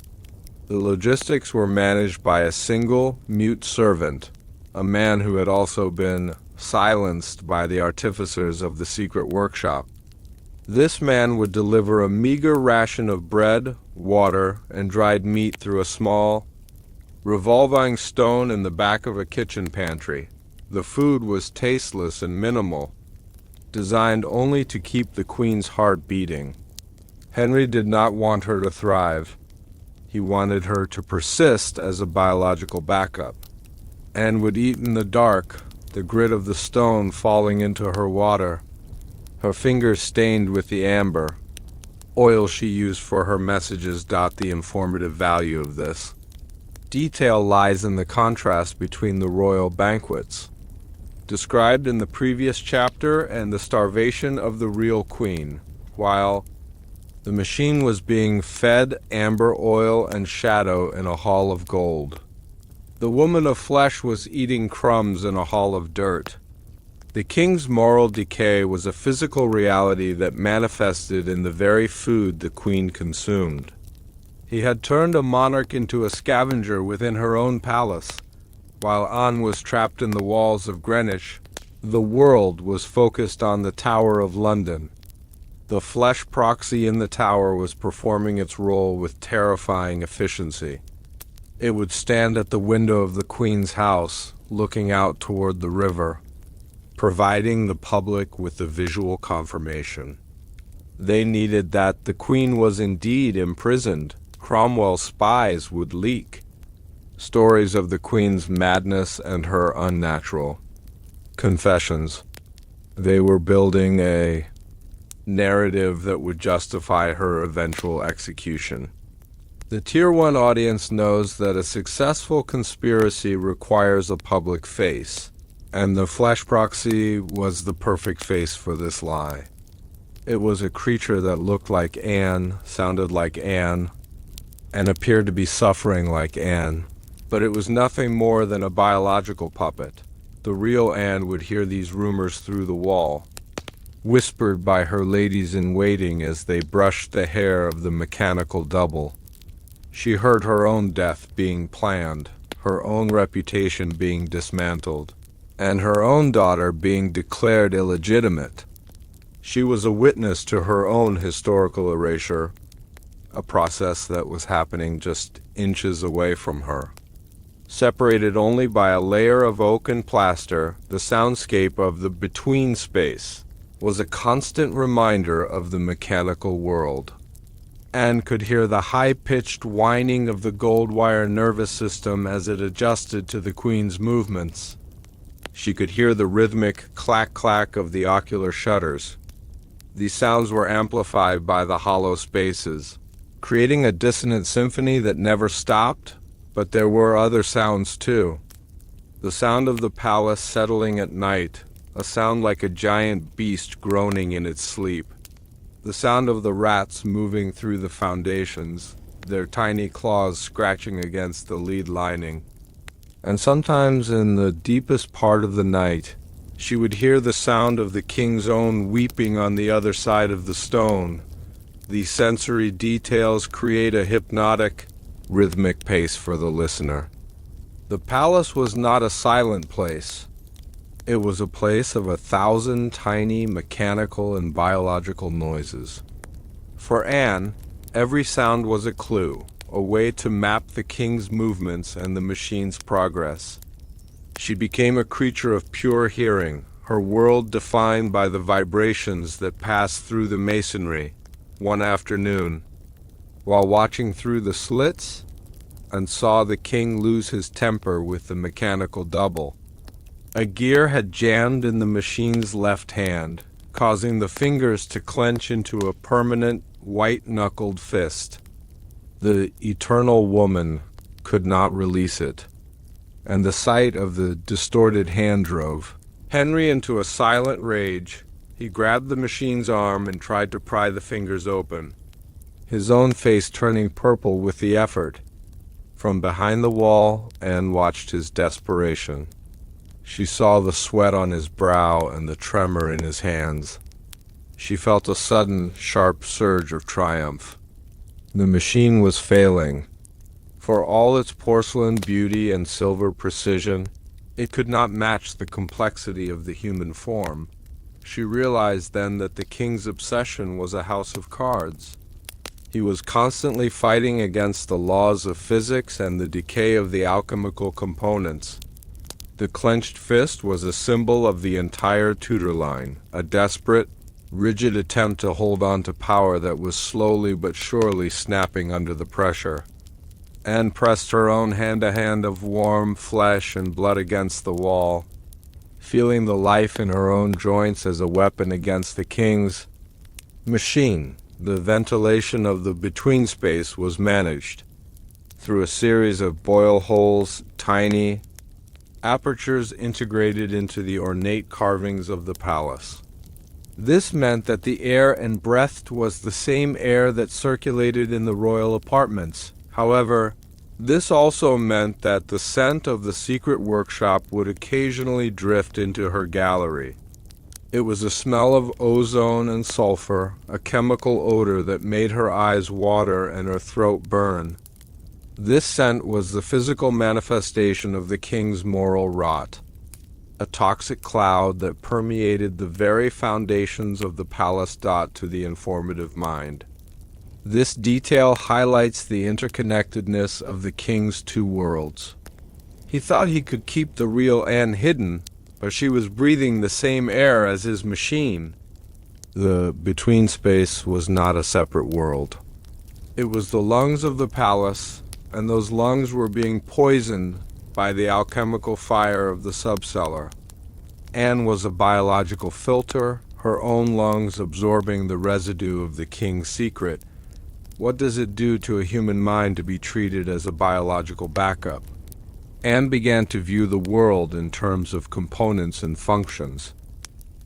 The logistics were managed by a single, mute servant, a man who had also been silenced by the artificers of the secret workshop. This man would deliver a meager ration of bread, water, and dried meat through a small, revolving stone in the back of a kitchen pantry. The food was tasteless and minimal, designed only to keep the Queen's heart beating. Henry did not want her to thrive. He wanted her to persist as a biological backup, and would eat in the dark, the grit of the stone falling into her water, her fingers stained with the amber. Oil she used for her messages dot the informative value of this. Detail lies in the contrast between the royal banquets, described in the previous chapter, and the starvation of the real queen, while the machine was being fed amber oil and shadow in a hall of gold. The woman of flesh was eating crumbs in a hall of dirt. The King's moral decay was a physical reality that manifested in the very food the Queen consumed. He had turned a monarch into a scavenger within her own palace. While Anne was trapped in the walls of Greenwich, the world was focused on the Tower of London. The flesh proxy in the tower was performing its role with terrifying efficiency. It would stand at the window of the Queen's house, looking out toward the river, providing the public with the visual confirmation. They needed that the Queen was indeed imprisoned. Cromwell's spies would leak stories of the Queen's madness and her unnatural confessions. They were building a narrative that would justify her eventual execution. The Tier 1 audience knows that a successful conspiracy requires a public face, and the flesh proxy was the perfect face for this lie. It was a creature that looked like Anne, sounded like Anne, and appeared to be suffering like Anne, but it was nothing more than a biological puppet. The real Anne would hear these rumors through the wall, whispered by her ladies-in-waiting as they brushed the hair of the mechanical double. She heard her own death being planned, her own reputation being dismantled, and her own daughter being declared illegitimate. She was a witness to her own historical erasure, a process that was happening just inches away from her. Separated only by a layer of oak and plaster, the soundscape of the between space was a constant reminder of the mechanical world. Anne could hear the high-pitched whining of the gold wire nervous system as it adjusted to the Queen's movements. She could hear the rhythmic clack-clack of the ocular shutters. These sounds were amplified by the hollow spaces, creating a dissonant symphony that never stopped. But there were other sounds too. The sound of the palace settling at night, a sound like a giant beast groaning in its sleep. The sound of the rats moving through the foundations, their tiny claws scratching against the lead lining. And sometimes in the deepest part of the night, she would hear the sound of the king's own weeping on the other side of the stone. These sensory details create a hypnotic, rhythmic pace for the listener. The palace was not a silent place. It was a place of 1,000 tiny mechanical and biological noises. For Anne, every sound was a clue, a way to map the king's movements and the machine's progress. She became a creature of pure hearing, her world defined by the vibrations that passed through the masonry. One afternoon, while watching through the slits, and saw the king lose his temper with the mechanical double. A gear had jammed in the machine's left hand, causing the fingers to clench into a permanent, white-knuckled fist. The eternal woman could not release it, and the sight of the distorted hand drove Henry into a silent rage. He grabbed the machine's arm and tried to pry the fingers open, his own face turning purple with the effort. From behind the wall, Anne watched his desperation. She saw the sweat on his brow and the tremor in his hands. She felt a sudden, sharp surge of triumph. The machine was failing. For all its porcelain beauty and silver precision, it could not match the complexity of the human form. She realized then that the king's obsession was a house of cards. He was constantly fighting against the laws of physics and the decay of the alchemical components. The clenched fist was a symbol of the entire Tudor line, a desperate, rigid attempt to hold on to power that was slowly but surely snapping under the pressure. Anne pressed her own hand of warm flesh and blood against the wall, feeling the life in her own joints as a weapon against the king's machine. The ventilation of the between space was managed through a series of boil holes, tiny apertures integrated into the ornate carvings of the palace. This meant that the air and breath was the same air that circulated in the royal apartments. However, this also meant that the scent of the secret workshop would occasionally drift into her gallery. It was a smell of ozone and sulfur, a chemical odor that made her eyes water and her throat burn. This scent was the physical manifestation of the king's moral rot, a toxic cloud that permeated the very foundations of the palace to the informative mind. This detail highlights the interconnectedness of the king's two worlds. He thought he could keep the real Anne hidden, but she was breathing the same air as his machine. The between space was not a separate world. It was the lungs of the palace, and those lungs were being poisoned by the alchemical fire of the subcellar. Anne was a biological filter, her own lungs absorbing the residue of the king's secret. What does it do to a human mind to be treated as a biological backup? Anne began to view the world in terms of components and functions.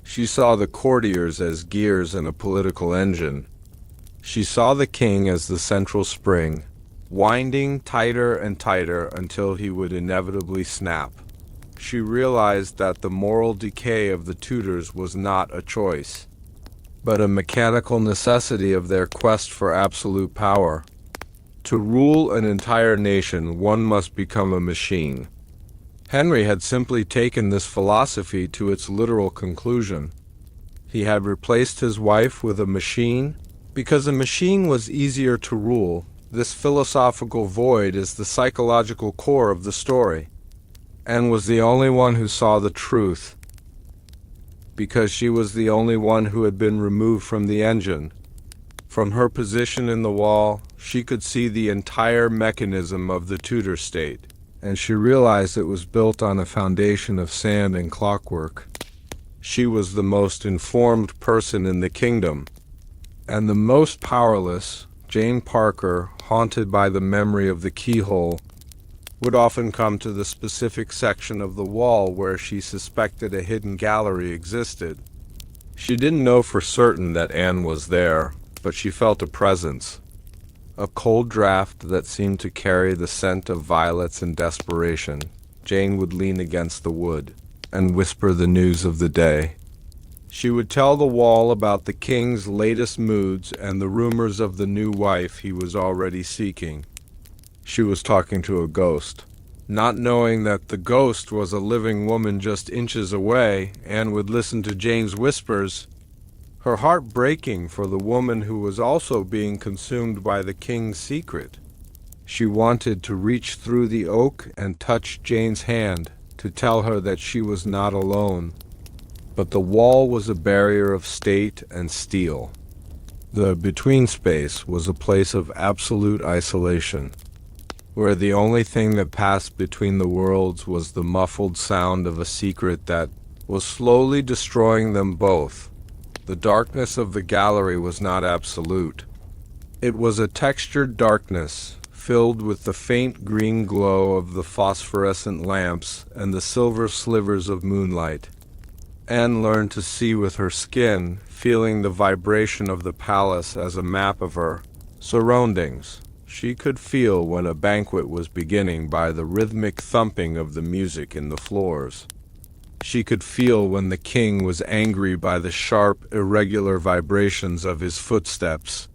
She saw the courtiers as gears in a political engine. She saw the king as the central spring, winding tighter and tighter until he would inevitably snap. She realized that the moral decay of the Tudors was not a choice, but a mechanical necessity of their quest for absolute power. To rule an entire nation, one must become a machine. Henry had simply taken this philosophy to its literal conclusion. He had replaced his wife with a machine. Because a machine was easier to rule, this philosophical void is the psychological core of the story. Anne was the only one who saw the truth, because she was the only one who had been removed from the engine. From her position in the wall, she could see the entire mechanism of the Tudor state, and she realized it was built on a foundation of sand and clockwork. She was the most informed person in the kingdom, and the most powerless. Jane Parker, haunted by the memory of the keyhole, would often come to the specific section of the wall where she suspected a hidden gallery existed. She didn't know for certain that Anne was there, but she felt a presence, a cold draft that seemed to carry the scent of violets and desperation. Jane would lean against the wood and whisper the news of the day. She would tell the wall about the king's latest moods and the rumors of the new wife he was already seeking. She was talking to a ghost. Not knowing that the ghost was a living woman just inches away, Anne would listen to Jane's whispers, her heart breaking for the woman who was also being consumed by the king's secret. She wanted to reach through the oak and touch Jane's hand, to tell her that she was not alone. But the wall was a barrier of state and steel. The between space was a place of absolute isolation, where the only thing that passed between the worlds was the muffled sound of a secret that was slowly destroying them both. The darkness of the gallery was not absolute. It was a textured darkness, filled with the faint green glow of the phosphorescent lamps and the silver slivers of moonlight. Anne learned to see with her skin, feeling the vibration of the palace as a map of her surroundings. She could feel when a banquet was beginning by the rhythmic thumping of the music in the floors. She could feel when the king was angry by the sharp, irregular vibrations of his footsteps.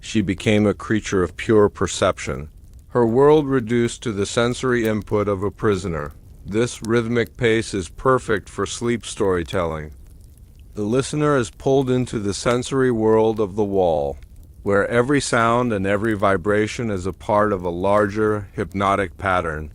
She became a creature of pure perception, her world reduced to the sensory input of a prisoner. This rhythmic pace is perfect for sleep storytelling. The listener is pulled into the sensory world of the wall, where every sound and every vibration is a part of a larger, hypnotic pattern.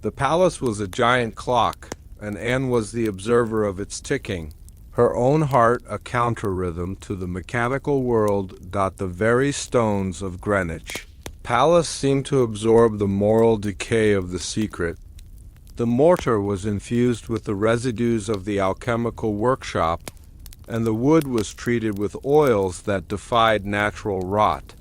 The palace was a giant clock, and Anne was the observer of its ticking. Her own heart a counter-rhythm to the mechanical world. The very stones of Greenwich Palace seemed to absorb the moral decay of the secret. The mortar was infused with the residues of the alchemical workshop, and the wood was treated with oils that defied natural rot.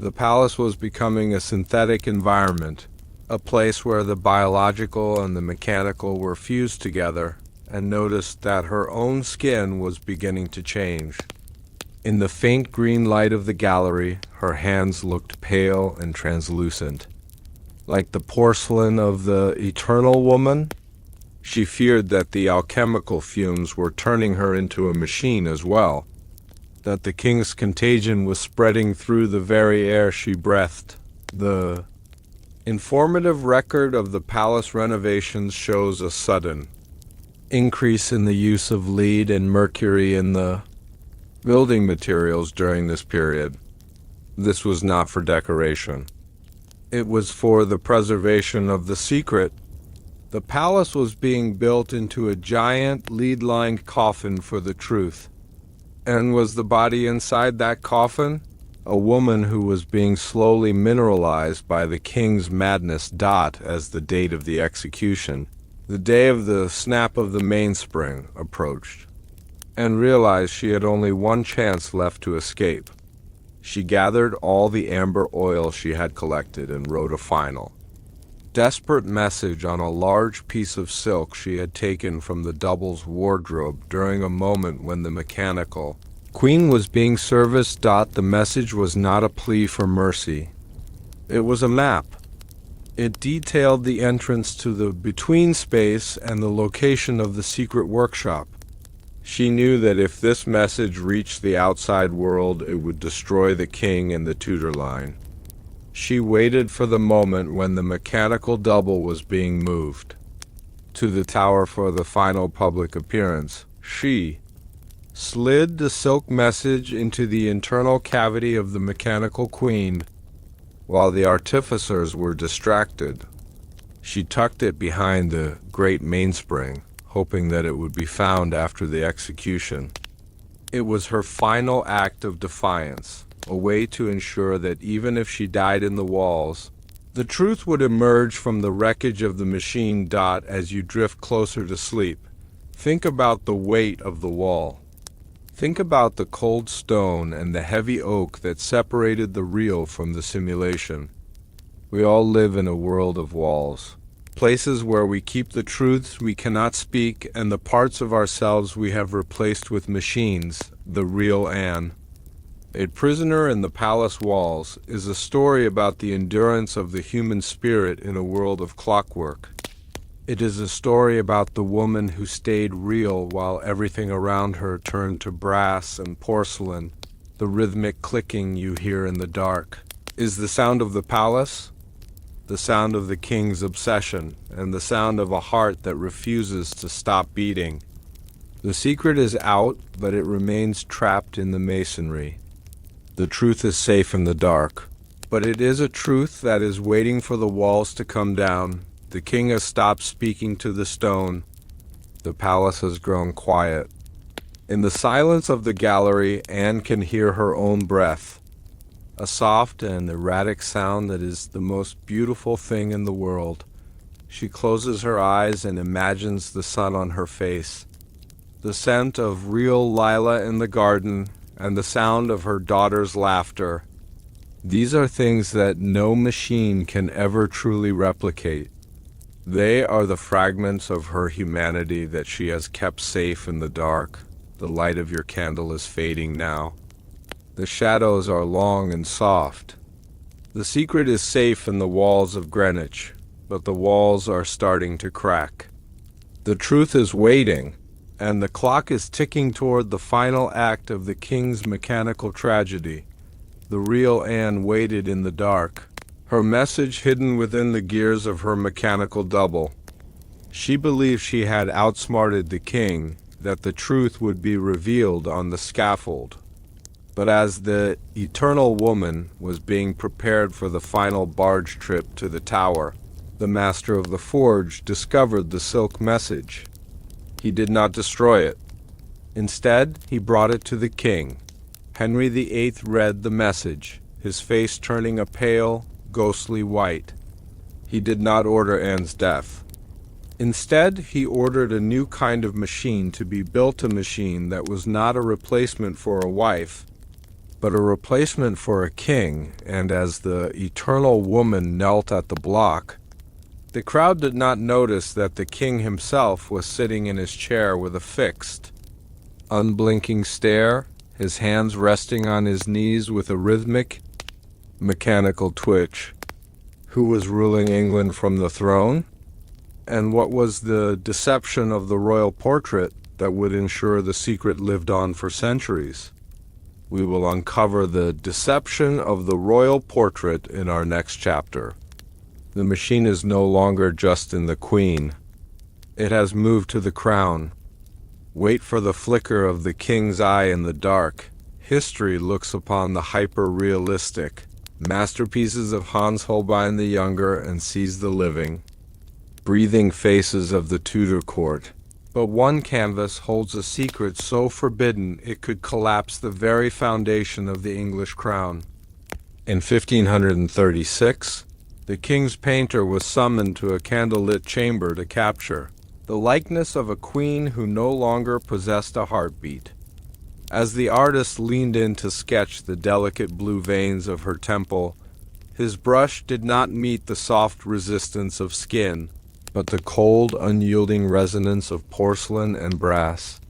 The palace was becoming a synthetic environment, a place where the biological and the mechanical were fused together, and noticed that her own skin was beginning to change. In the faint green light of the gallery, her hands looked pale and translucent, like the porcelain of the eternal woman. She feared that the alchemical fumes were turning her into a machine as well, that the king's contagion was spreading through the very air she breathed. The informative record of the palace renovations shows a sudden increase in the use of lead and mercury in the building materials during this period. This was not for decoration. It was for the preservation of the secret. The palace was being built into a giant lead-lined coffin for the truth. And was the body inside that coffin? A woman who was being slowly mineralized by the king's madness. As the date of the execution, the day of the snap of the mainspring, approached, and realized she had only one chance left to escape. She gathered all the amber oil she had collected and wrote a final, desperate message on a large piece of silk she had taken from the double's wardrobe during a moment when the mechanical queen was being serviced. The message was not a plea for mercy. It was a map. It detailed the entrance to the between space and the location of the secret workshop. She knew that if this message reached the outside world, it would destroy the king and the Tudor line. She waited for the moment when the mechanical double was being moved to the tower for the final public appearance. She slid the silk message into the internal cavity of the mechanical queen while the artificers were distracted. She tucked it behind the great mainspring, hoping that it would be found after the execution. It was her final act of defiance, a way to ensure that even if she died in the walls, the truth would emerge from the wreckage of the machine. As you drift closer to sleep, think about the weight of the wall. Think about the cold stone and the heavy oak that separated the real from the simulation. We all live in a world of walls, places where we keep the truths we cannot speak and the parts of ourselves we have replaced with machines, the real Anne. A Prisoner in the Palace Walls is a story about the endurance of the human spirit in a world of clockwork. It is a story about the woman who stayed real while everything around her turned to brass and porcelain. The rhythmic clicking you hear in the dark is the sound of the palace, the sound of the king's obsession, and the sound of a heart that refuses to stop beating. The secret is out, but it remains trapped in the masonry. The truth is safe in the dark, but it is a truth that is waiting for the walls to come down. The king has stopped speaking to the stone. The palace has grown quiet. In the silence of the gallery, Anne can hear her own breath, a soft and erratic sound that is the most beautiful thing in the world. She closes her eyes and imagines the sun on her face, the scent of real lilac in the garden, and the sound of her daughter's laughter. These are things that no machine can ever truly replicate. They are the fragments of her humanity that she has kept safe in the dark. The light of your candle is fading now. The shadows are long and soft. The secret is safe in the walls of Greenwich, but the walls are starting to crack. The truth is waiting, and the clock is ticking toward the final act of the king's mechanical tragedy. The real Anne waited in the dark, her message hidden within the gears of her mechanical double. She believed she had outsmarted the king, that the truth would be revealed on the scaffold. But as the eternal woman was being prepared for the final barge trip to the tower, the master of the forge discovered the silk message. He did not destroy it. Instead, he brought it to the king. Henry VIII read the message, his face turning a pale, ghostly white. He did not order Anne's death. Instead, he ordered a new kind of machine to be built, a machine that was not a replacement for a wife, but a replacement for a king. And as the eternal woman knelt at the block, the crowd did not notice that the king himself was sitting in his chair with a fixed, unblinking stare, his hands resting on his knees with a rhythmic, mechanical twitch. Who was ruling England from the throne? And what was the deception of the royal portrait that would ensure the secret lived on for centuries? We will uncover the deception of the royal portrait in our next chapter. The machine is no longer just in the queen. It has moved to the crown. Wait for the flicker of the king's eye in the dark. History looks upon the hyper-realistic masterpieces of Hans Holbein the Younger and sees the living, breathing faces of the Tudor court. But one canvas holds a secret so forbidden it could collapse the very foundation of the English crown. In 1536, the king's painter was summoned to a candlelit chamber to capture the likeness of a queen who no longer possessed a heartbeat. As the artist leaned in to sketch the delicate blue veins of her temple, his brush did not meet the soft resistance of skin, but the cold, unyielding resonance of porcelain and brass.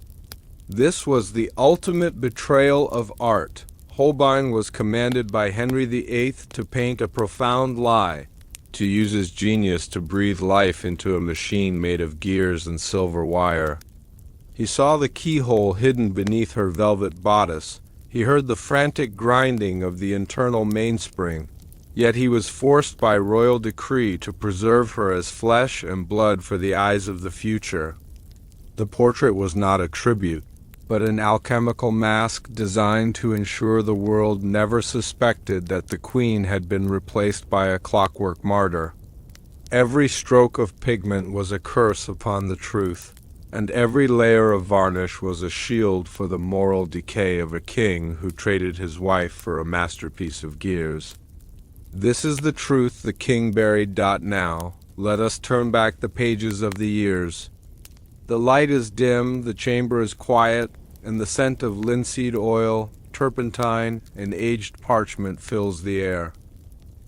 This was the ultimate betrayal of art. Holbein was commanded by Henry VIII to paint a profound lie, to use his genius to breathe life into a machine made of gears and silver wire. He saw the keyhole hidden beneath her velvet bodice. He heard the frantic grinding of the internal mainspring. Yet he was forced by royal decree to preserve her as flesh and blood for the eyes of the future. The portrait was not a tribute, but an alchemical mask designed to ensure the world never suspected that the queen had been replaced by a clockwork martyr. Every stroke of pigment was a curse upon the truth, and every layer of varnish was a shield for the moral decay of a king who traded his wife for a masterpiece of gears. This is the truth the king buried. Now, let us turn back the pages of the years. The light is dim, the chamber is quiet, and the scent of linseed oil, turpentine, and aged parchment fills the air.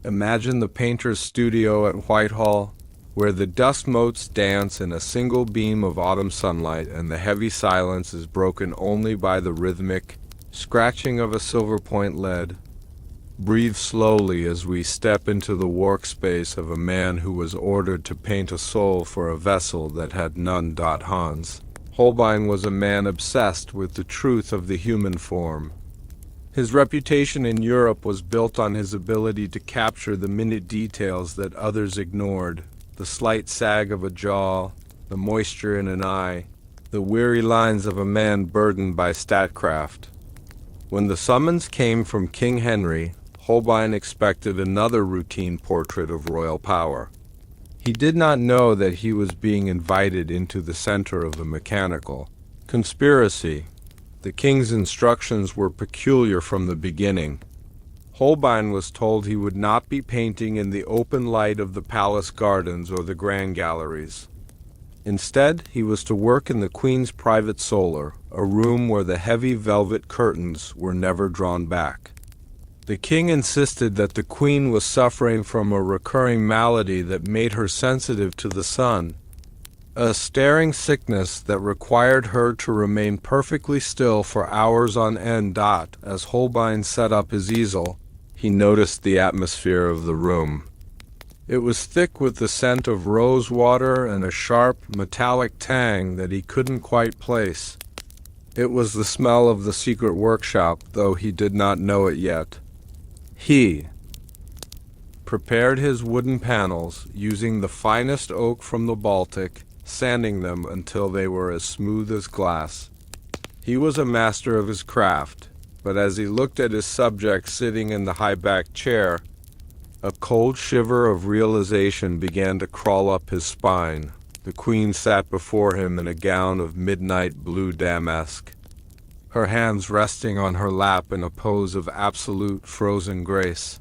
Imagine the painter's studio at Whitehall, where the dust motes dance in a single beam of autumn sunlight and the heavy silence is broken only by the rhythmic scratching of a silver point lead. Breathe slowly as we step into the workspace of a man who was ordered to paint a soul for a vessel that had none. Hans Holbein was a man obsessed with the truth of the human form. His reputation in Europe was built on his ability to capture the minute details that others ignored, the slight sag of a jaw, the moisture in an eye, the weary lines of a man burdened by statecraft. When the summons came from King Henry, Holbein expected another routine portrait of royal power. He did not know that he was being invited into the center of a mechanical conspiracy. The king's instructions were peculiar from the beginning. Holbein was told he would not be painting in the open light of the palace gardens or the grand galleries. Instead, he was to work in the Queen's private solar, a room where the heavy velvet curtains were never drawn back. The king insisted that the Queen was suffering from a recurring malady that made her sensitive to the sun, a staring sickness that required her to remain perfectly still for hours on end. As Holbein set up his easel, he noticed the atmosphere of the room. It was thick with the scent of rose water and a sharp, metallic tang that he couldn't quite place. It was the smell of the secret workshop, though he did not know it yet. He prepared his wooden panels using the finest oak from the Baltic, sanding them until they were as smooth as glass. He was a master of his craft, but as he looked at his subject sitting in the high-backed chair, a cold shiver of realization began to crawl up his spine. The Queen sat before him in a gown of midnight blue damask, her hands resting on her lap in a pose of absolute frozen grace.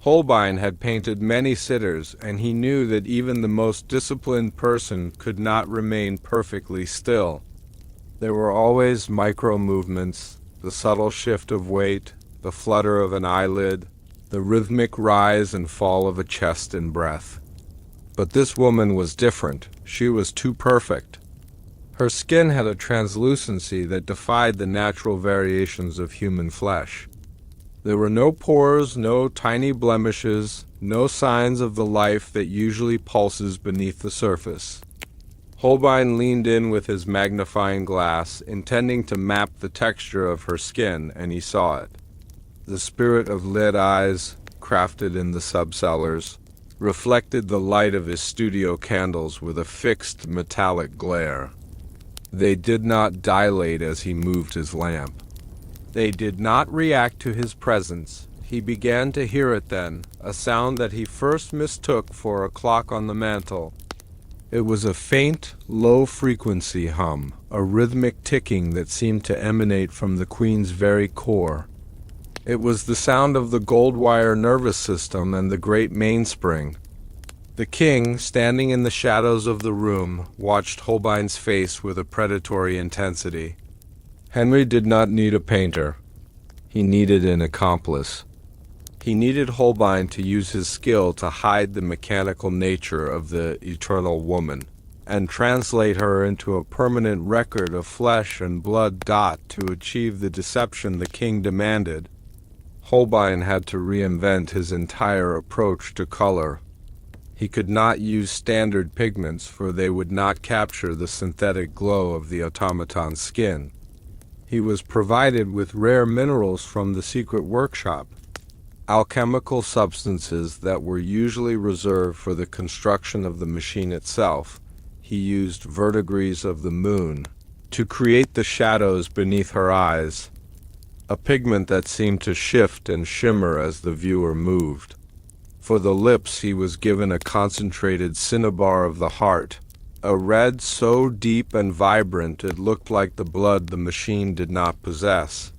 Holbein had painted many sitters, and he knew that even the most disciplined person could not remain perfectly still. There were always micro-movements, the subtle shift of weight, the flutter of an eyelid, the rhythmic rise and fall of a chest and breath. But this woman was different. She was too perfect. Her skin had a translucency that defied the natural variations of human flesh. There were no pores, no tiny blemishes, no signs of the life that usually pulses beneath the surface. Holbein leaned in with his magnifying glass, intending to map the texture of her skin, and he saw it. The spirit of lead eyes, crafted in the subcellars, reflected the light of his studio candles with a fixed metallic glare. They did not dilate as he moved his lamp. They did not react to his presence. He began to hear it then, a sound that he first mistook for a clock on the mantel. It was a faint, low-frequency hum, a rhythmic ticking that seemed to emanate from the Queen's very core. It was the sound of the gold-wire nervous system and the great mainspring. The king, standing in the shadows of the room, watched Holbein's face with a predatory intensity. Henry did not need a painter. He needed an accomplice. He needed Holbein to use his skill to hide the mechanical nature of the eternal woman, and translate her into a permanent record of flesh and blood. To achieve the deception the king demanded, Holbein had to reinvent his entire approach to color. He could not use standard pigments, for they would not capture the synthetic glow of the automaton's skin. He was provided with rare minerals from the secret workshop. alchemical substances that were usually reserved for the construction of the machine itself. He used verdigris of the moon to create the shadows beneath her eyes, a pigment that seemed to shift and shimmer as the viewer moved. For the lips he was given a concentrated cinnabar of the heart, a red so deep and vibrant it looked like the blood the machine did not possess.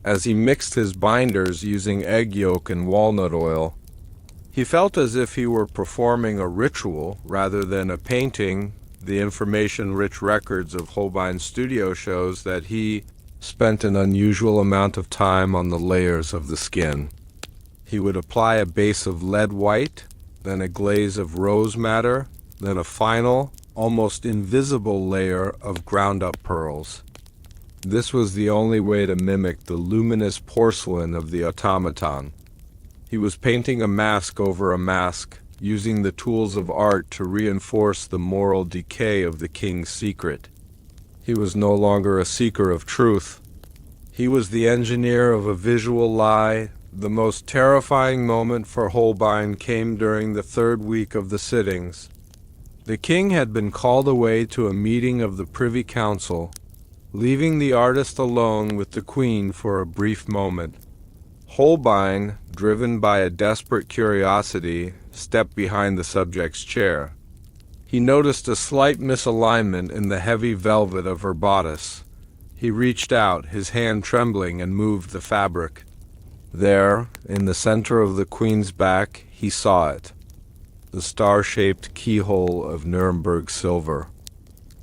As he mixed his binders using egg yolk and walnut oil, he felt as if he were performing a ritual rather than a painting. The information-rich records of Holbein's studio shows that he spent an unusual amount of time on the layers of the skin. He would apply a base of lead white, then a glaze of rose madder, then a final, almost invisible layer of ground-up pearls. This was the only way to mimic the luminous porcelain of the automaton. He was painting a mask over a mask, using the tools of art to reinforce the moral decay of the king's secret. He was no longer a seeker of truth. He was the engineer of a visual lie. The most terrifying moment for Holbein came during the third week of the sittings. The king had been called away to a meeting of the Privy Council, leaving the artist alone with the queen for a brief moment. Holbein, driven by a desperate curiosity, stepped behind the subject's chair. He noticed a slight misalignment in the heavy velvet of her bodice. He reached out, his hand trembling, and moved the fabric. There, in the center of the queen's back, he saw it, the star-shaped keyhole of Nuremberg silver.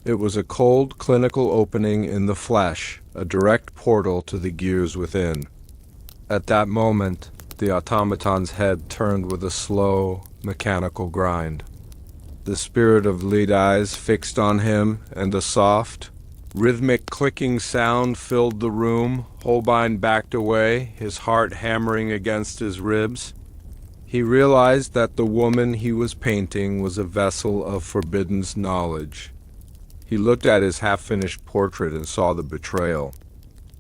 It was a cold, clinical opening in the flesh, a direct portal to the gears within. At that moment, the automaton's head turned with a slow, mechanical grind. The spirit of Lead-Eyes fixed on him, and a soft, rhythmic clicking sound filled the room. Holbein backed away, his heart hammering against his ribs. He realized that the woman he was painting was a vessel of forbidden knowledge. He looked at his half-finished portrait and saw the betrayal.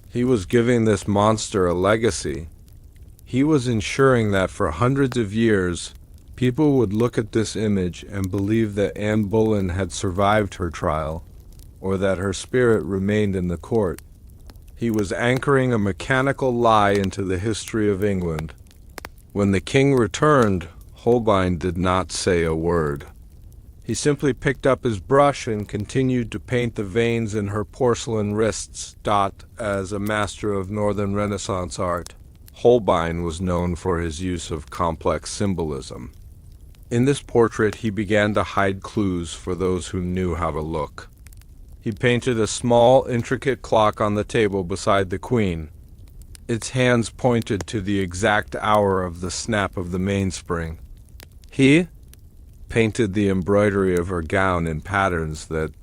He was giving this monster a legacy. He was ensuring that for hundreds of years, people would look at this image and believe that Anne Boleyn had survived her trial, or that her spirit remained in the court. He was anchoring a mechanical lie into the history of England. When the king returned, Holbein did not say a word. He simply picked up his brush and continued to paint the veins in her porcelain wrists. As a master of Northern Renaissance art, Holbein was known for his use of complex symbolism. In this portrait, he began to hide clues for those who knew how to look. He painted a small, intricate clock on the table beside the queen. Its hands pointed to the exact hour of the snap of the mainspring. He painted the embroidery of her gown in patterns that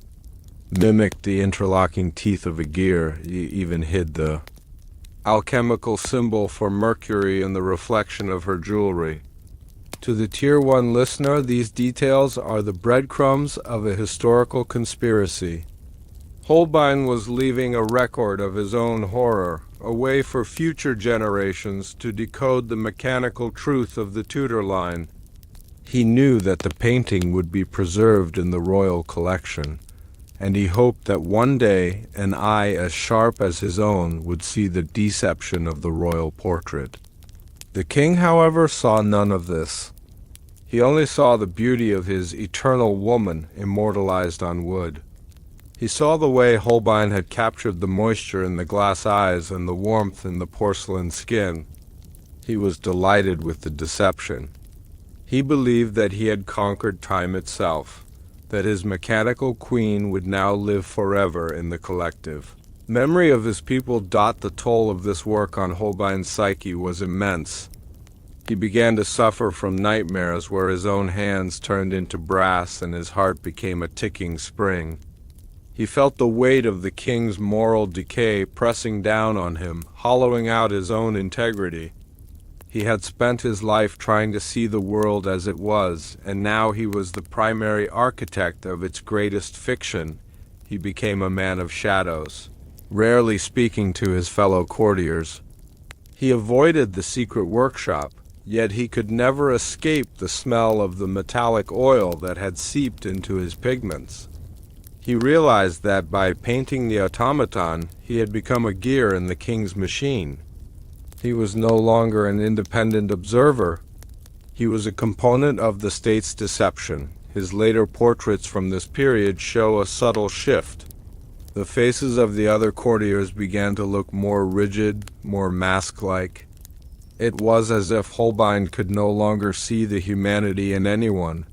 mimicked the interlocking teeth of a gear. He even hid the alchemical symbol for Mercury in the reflection of her jewelry. To the Tier 1 listener, these details are the breadcrumbs of a historical conspiracy. Holbein was leaving a record of his own horror, a way for future generations to decode the mechanical truth of the Tudor line. He knew that the painting would be preserved in the royal collection, and he hoped that one day an eye as sharp as his own would see the deception of the royal portrait. The king, however, saw none of this. He only saw the beauty of his eternal woman immortalized on wood. He saw the way Holbein had captured the moisture in the glass eyes and the warmth in the porcelain skin. He was delighted with the deception. He believed that he had conquered time itself, that his mechanical queen would now live forever in the collective. Memory of his people. The toll of this work on Holbein's psyche was immense. He began to suffer from nightmares where his own hands turned into brass and his heart became a ticking spring. He felt the weight of the king's moral decay pressing down on him, hollowing out his own integrity. He had spent his life trying to see the world as it was, and now he was the primary architect of its greatest fiction. He became a man of shadows, rarely speaking to his fellow courtiers. He avoided the secret workshop, yet he could never escape the smell of the metallic oil that had seeped into his pigments. He realized that by painting the automaton, he had become a gear in the king's machine. He was no longer an independent observer. He was a component of the state's deception. His later portraits from this period show a subtle shift. The faces of the other courtiers began to look more rigid, more mask-like. It was as if Holbein could no longer see the humanity in anyone.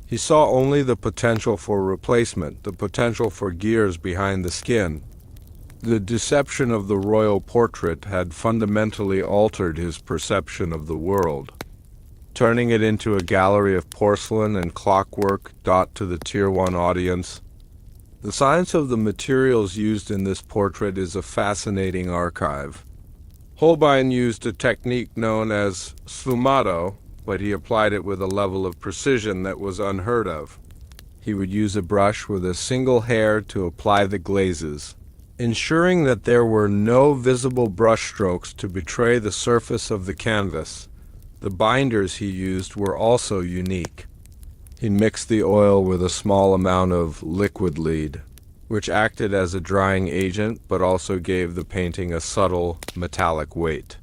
He saw only the potential for replacement, the potential for gears behind the skin. The deception of the royal portrait had fundamentally altered his perception of the world, turning it into a gallery of porcelain and clockwork to the Tier 1 audience. The science of the materials used in this portrait is a fascinating archive. Holbein used a technique known as sfumato, but he applied it with a level of precision that was unheard of. He would use a brush with a single hair to apply the glazes, ensuring that there were no visible brushstrokes to betray the surface of the canvas. The binders he used were also unique. He mixed the oil with a small amount of liquid lead, which acted as a drying agent but also gave the painting a subtle, metallic weight.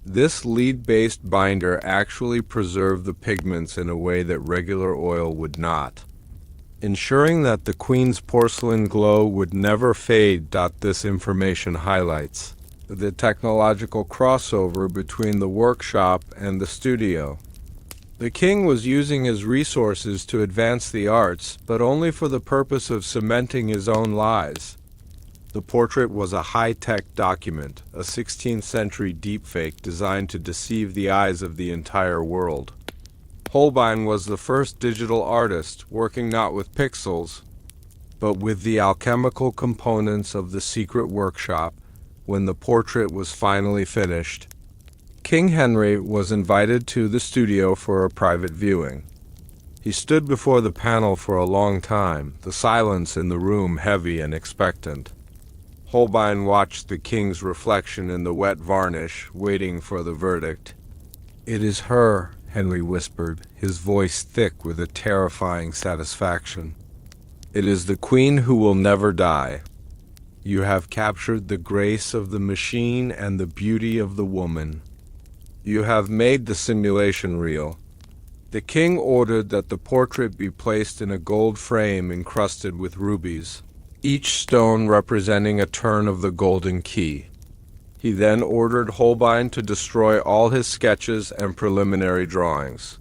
This lead-based binder actually preserved the pigments in a way that regular oil would not, ensuring that the Queen's porcelain glow would never fade. This information highlights the technological crossover between the workshop and the studio. The king was using his resources to advance the arts, but only for the purpose of cementing his own lies. The portrait was a high-tech document, a 16th century deepfake designed to deceive the eyes of the entire world. Holbein was the first digital artist, working not with pixels, but with the alchemical components of the secret workshop. When the portrait was finally finished, King Henry was invited to the studio for a private viewing. He stood before the panel for a long time, the silence in the room heavy and expectant. Holbein watched the king's reflection in the wet varnish, waiting for the verdict. "It is her," Henry whispered, his voice thick with a terrifying satisfaction. "It is the queen who will never die. You have captured the grace of the machine and the beauty of the woman. You have made the simulation real." The king ordered that the portrait be placed in a gold frame encrusted with rubies, each stone representing a turn of the golden key. He then ordered Holbein to destroy all his sketches and preliminary drawings.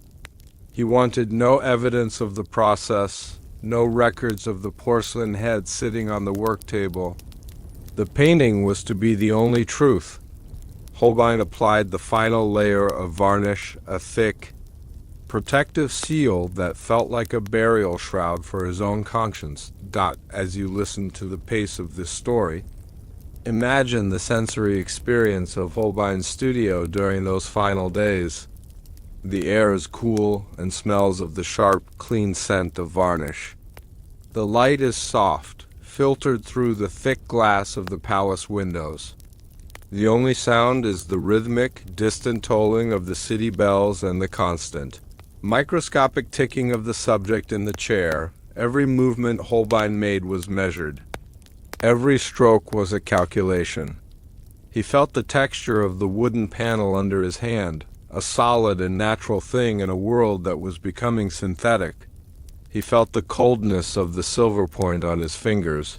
He wanted no evidence of the process, no records of the porcelain head sitting on the work table. The painting was to be the only truth. Holbein applied the final layer of varnish, a thick, protective seal that felt like a burial shroud for his own conscience. As you listen to the pace of this story, imagine the sensory experience of Holbein's studio during those final days. The air is cool and smells of the sharp, clean scent of varnish. The light is soft, filtered through the thick glass of the palace windows. The only sound is the rhythmic, distant tolling of the city bells and the constant, microscopic ticking of the subject in the chair. Every movement Holbein made was measured. Every stroke was a calculation. He felt the texture of the wooden panel under his hand, a solid and natural thing in a world that was becoming synthetic. He felt the coldness of the silver point on his fingers.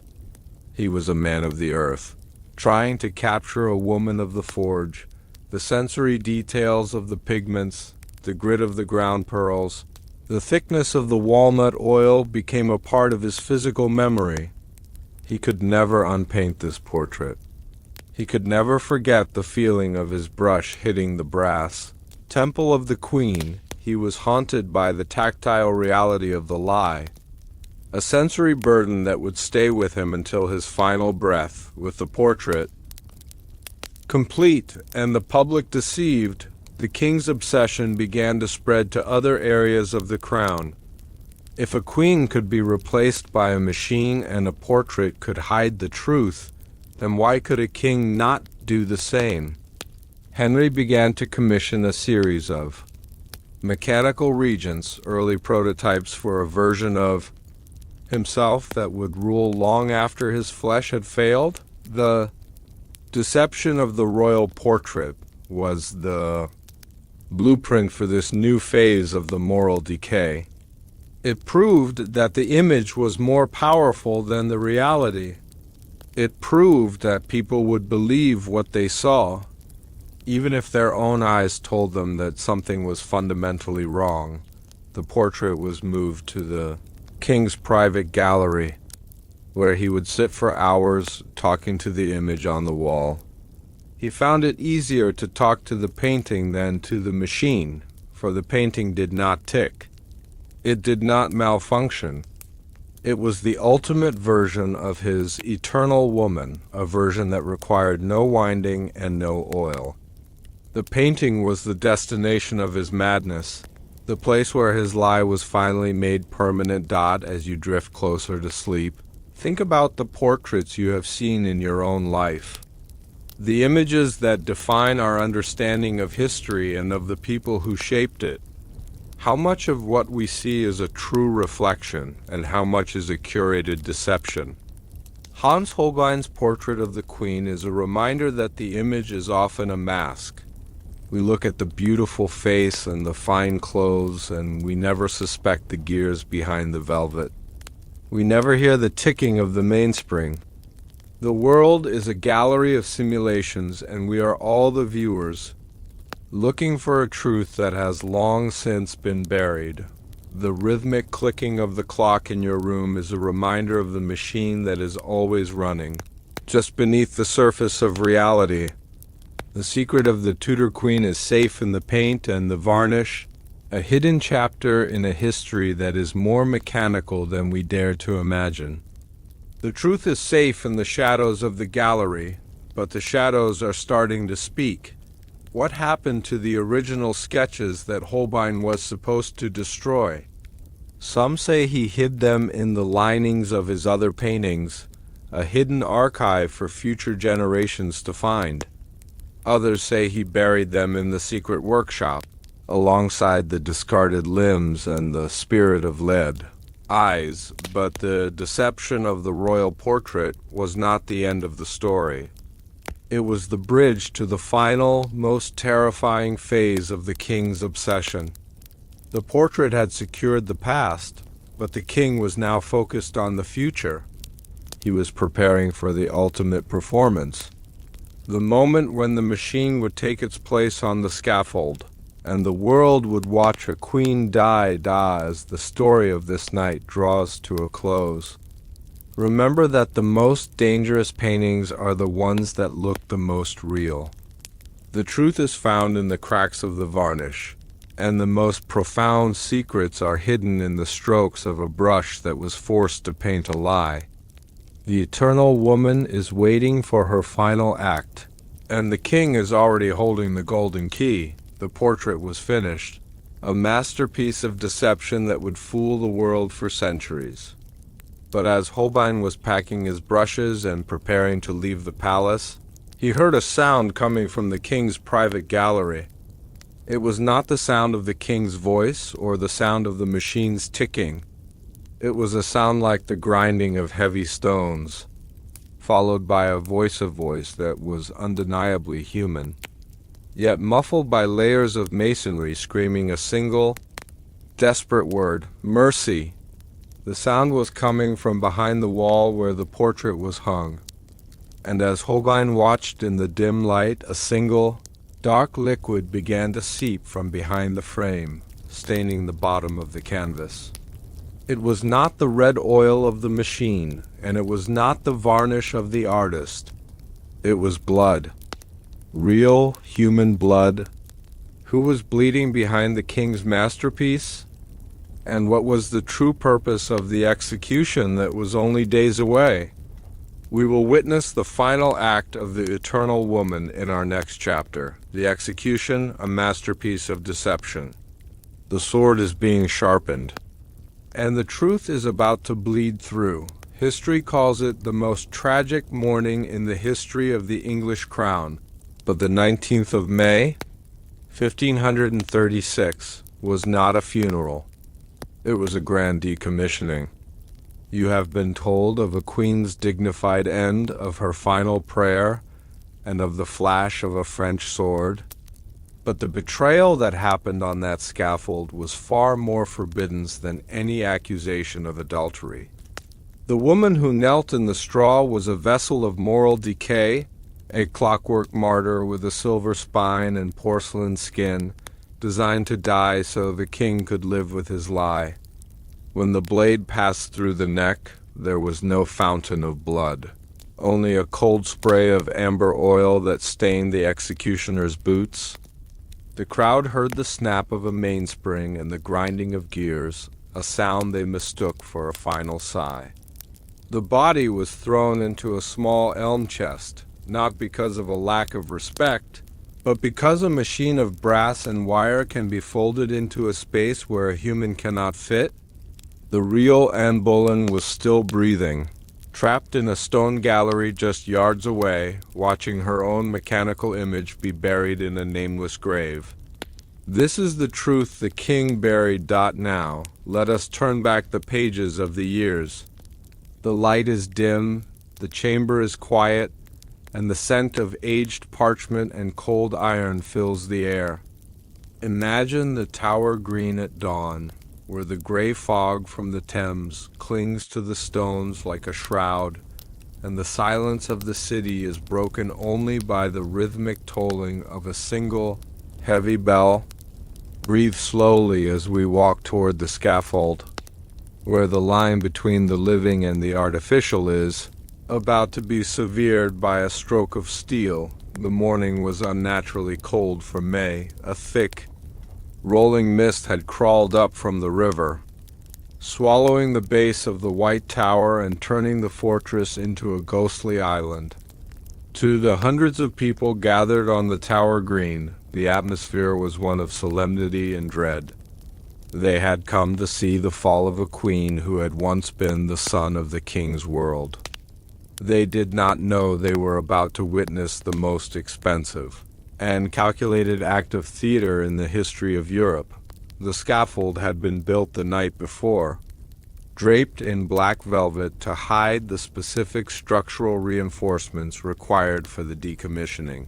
He was a man of the earth, trying to capture a woman of the forge, the sensory details of the pigments, the grit of the ground pearls. The thickness of the walnut oil became a part of his physical memory. He could never unpaint this portrait. He could never forget the feeling of his brush hitting the brass. Temple of the Queen, he was haunted by the tactile reality of the lie, a sensory burden that would stay with him until his final breath. With the portrait complete and the public deceived, the king's obsession began to spread to other areas of the crown. If a queen could be replaced by a machine and a portrait could hide the truth, then why could a king not do the same? Henry began to commission a series of mechanical regents, early prototypes for a version of himself that would rule long after his flesh had failed. The deception of the royal portrait was the blueprint for this new phase of the moral decay. It proved that the image was more powerful than the reality. It proved that people would believe what they saw, even if their own eyes told them that something was fundamentally wrong. The portrait was moved to the king's private gallery, where he would sit for hours talking to the image on the wall. He found it easier to talk to the painting than to the machine, for the painting did not tick. It did not malfunction. It was the ultimate version of his eternal woman, a version that required no winding and no oil. The painting was the destination of his madness, the place where his lie was finally made permanent. As you drift closer to sleep, think about the portraits you have seen in your own life. The images that define our understanding of history and of the people who shaped it. How much of what we see is a true reflection, and how much is a curated deception? Hans Holbein's portrait of the Queen is a reminder that the image is often a mask. We look at the beautiful face and the fine clothes, and we never suspect the gears behind the velvet. We never hear the ticking of the mainspring. The world is a gallery of simulations, and we are all the viewers, looking for a truth that has long since been buried. The rhythmic clicking of the clock in your room is a reminder of the machine that is always running, just beneath the surface of reality. The secret of the Tudor Queen is safe in the paint and the varnish, a hidden chapter in a history that is more mechanical than we dare to imagine. The truth is safe in the shadows of the gallery, but the shadows are starting to speak. What happened to the original sketches that Holbein was supposed to destroy? Some say he hid them in the linings of his other paintings, a hidden archive for future generations to find. Others say he buried them in the secret workshop, alongside the discarded limbs and the spirit of lead eyes. But the deception of the royal portrait was not the end of the story. It was the bridge to the final, most terrifying phase of the king's obsession. The portrait had secured the past, but the king was now focused on the future. He was preparing for the ultimate performance, the moment when the machine would take its place on the scaffold, and the world would watch a queen die as the story of this night draws to a close. Remember that the most dangerous paintings are the ones that look the most real. The truth is found in the cracks of the varnish, and the most profound secrets are hidden in the strokes of a brush that was forced to paint a lie. The eternal woman is waiting for her final act, and the king is already holding the golden key. The portrait was finished, a masterpiece of deception that would fool the world for centuries. But as Holbein was packing his brushes and preparing to leave the palace, he heard a sound coming from the king's private gallery. It was not the sound of the king's voice or the sound of the machine's ticking. It was a sound like the grinding of heavy stones, followed by a voice that was undeniably human, yet muffled by layers of masonry screaming a single, desperate word: mercy. The sound was coming from behind the wall where the portrait was hung, and as Holbein watched in the dim light, a single, dark liquid began to seep from behind the frame, staining the bottom of the canvas. It was not the red oil of the machine, and it was not the varnish of the artist. It was blood. Real human blood. Who was bleeding behind the king's masterpiece? And what was the true purpose of the execution that was only days away? We will witness the final act of the eternal woman in our next chapter. The execution, a masterpiece of deception. The sword is being sharpened, and the truth is about to bleed through. History calls it the most tragic morning in the history of the English crown, But the 19th of May, 1536, was not a funeral. It was a grand decommissioning. You have been told of a queen's dignified end, of her final prayer, and of the flash of a French sword. But the betrayal that happened on that scaffold was far more forbidden than any accusation of adultery. The woman who knelt in the straw was a vessel of moral decay, a clockwork martyr with a silver spine and porcelain skin, designed to die so the king could live with his lie. When the blade passed through the neck, there was no fountain of blood, only a cold spray of amber oil that stained the executioner's boots. The crowd heard the snap of a mainspring and the grinding of gears, a sound they mistook for a final sigh. The body was thrown into a small elm chest, not because of a lack of respect, but because a machine of brass and wire can be folded into a space where a human cannot fit. The real Anne Boleyn was still breathing, trapped in a stone gallery just yards away, watching her own mechanical image be buried in a nameless grave. This is the truth the king buried. Now, let us turn back the pages of the years. The light is dim, the chamber is quiet, and the scent of aged parchment and cold iron fills the air. Imagine the Tower Green at dawn, where the gray fog from the Thames clings to the stones like a shroud, and the silence of the city is broken only by the rhythmic tolling of a single, heavy bell. Breathe slowly as we walk toward the scaffold, where the line between the living and the artificial is about to be severed by a stroke of steel. The morning was unnaturally cold for May. A thick, rolling mist had crawled up from the river, swallowing the base of the white tower and turning the fortress into a ghostly island. To the hundreds of people gathered on the Tower Green, the atmosphere was one of solemnity and dread. They had come to see the fall of a queen who had once been the sun of the king's world. They did not know they were about to witness the most expensive and calculated act of theater in the history of Europe. The scaffold had been built the night before, draped in black velvet to hide the specific structural reinforcements required for the decommissioning.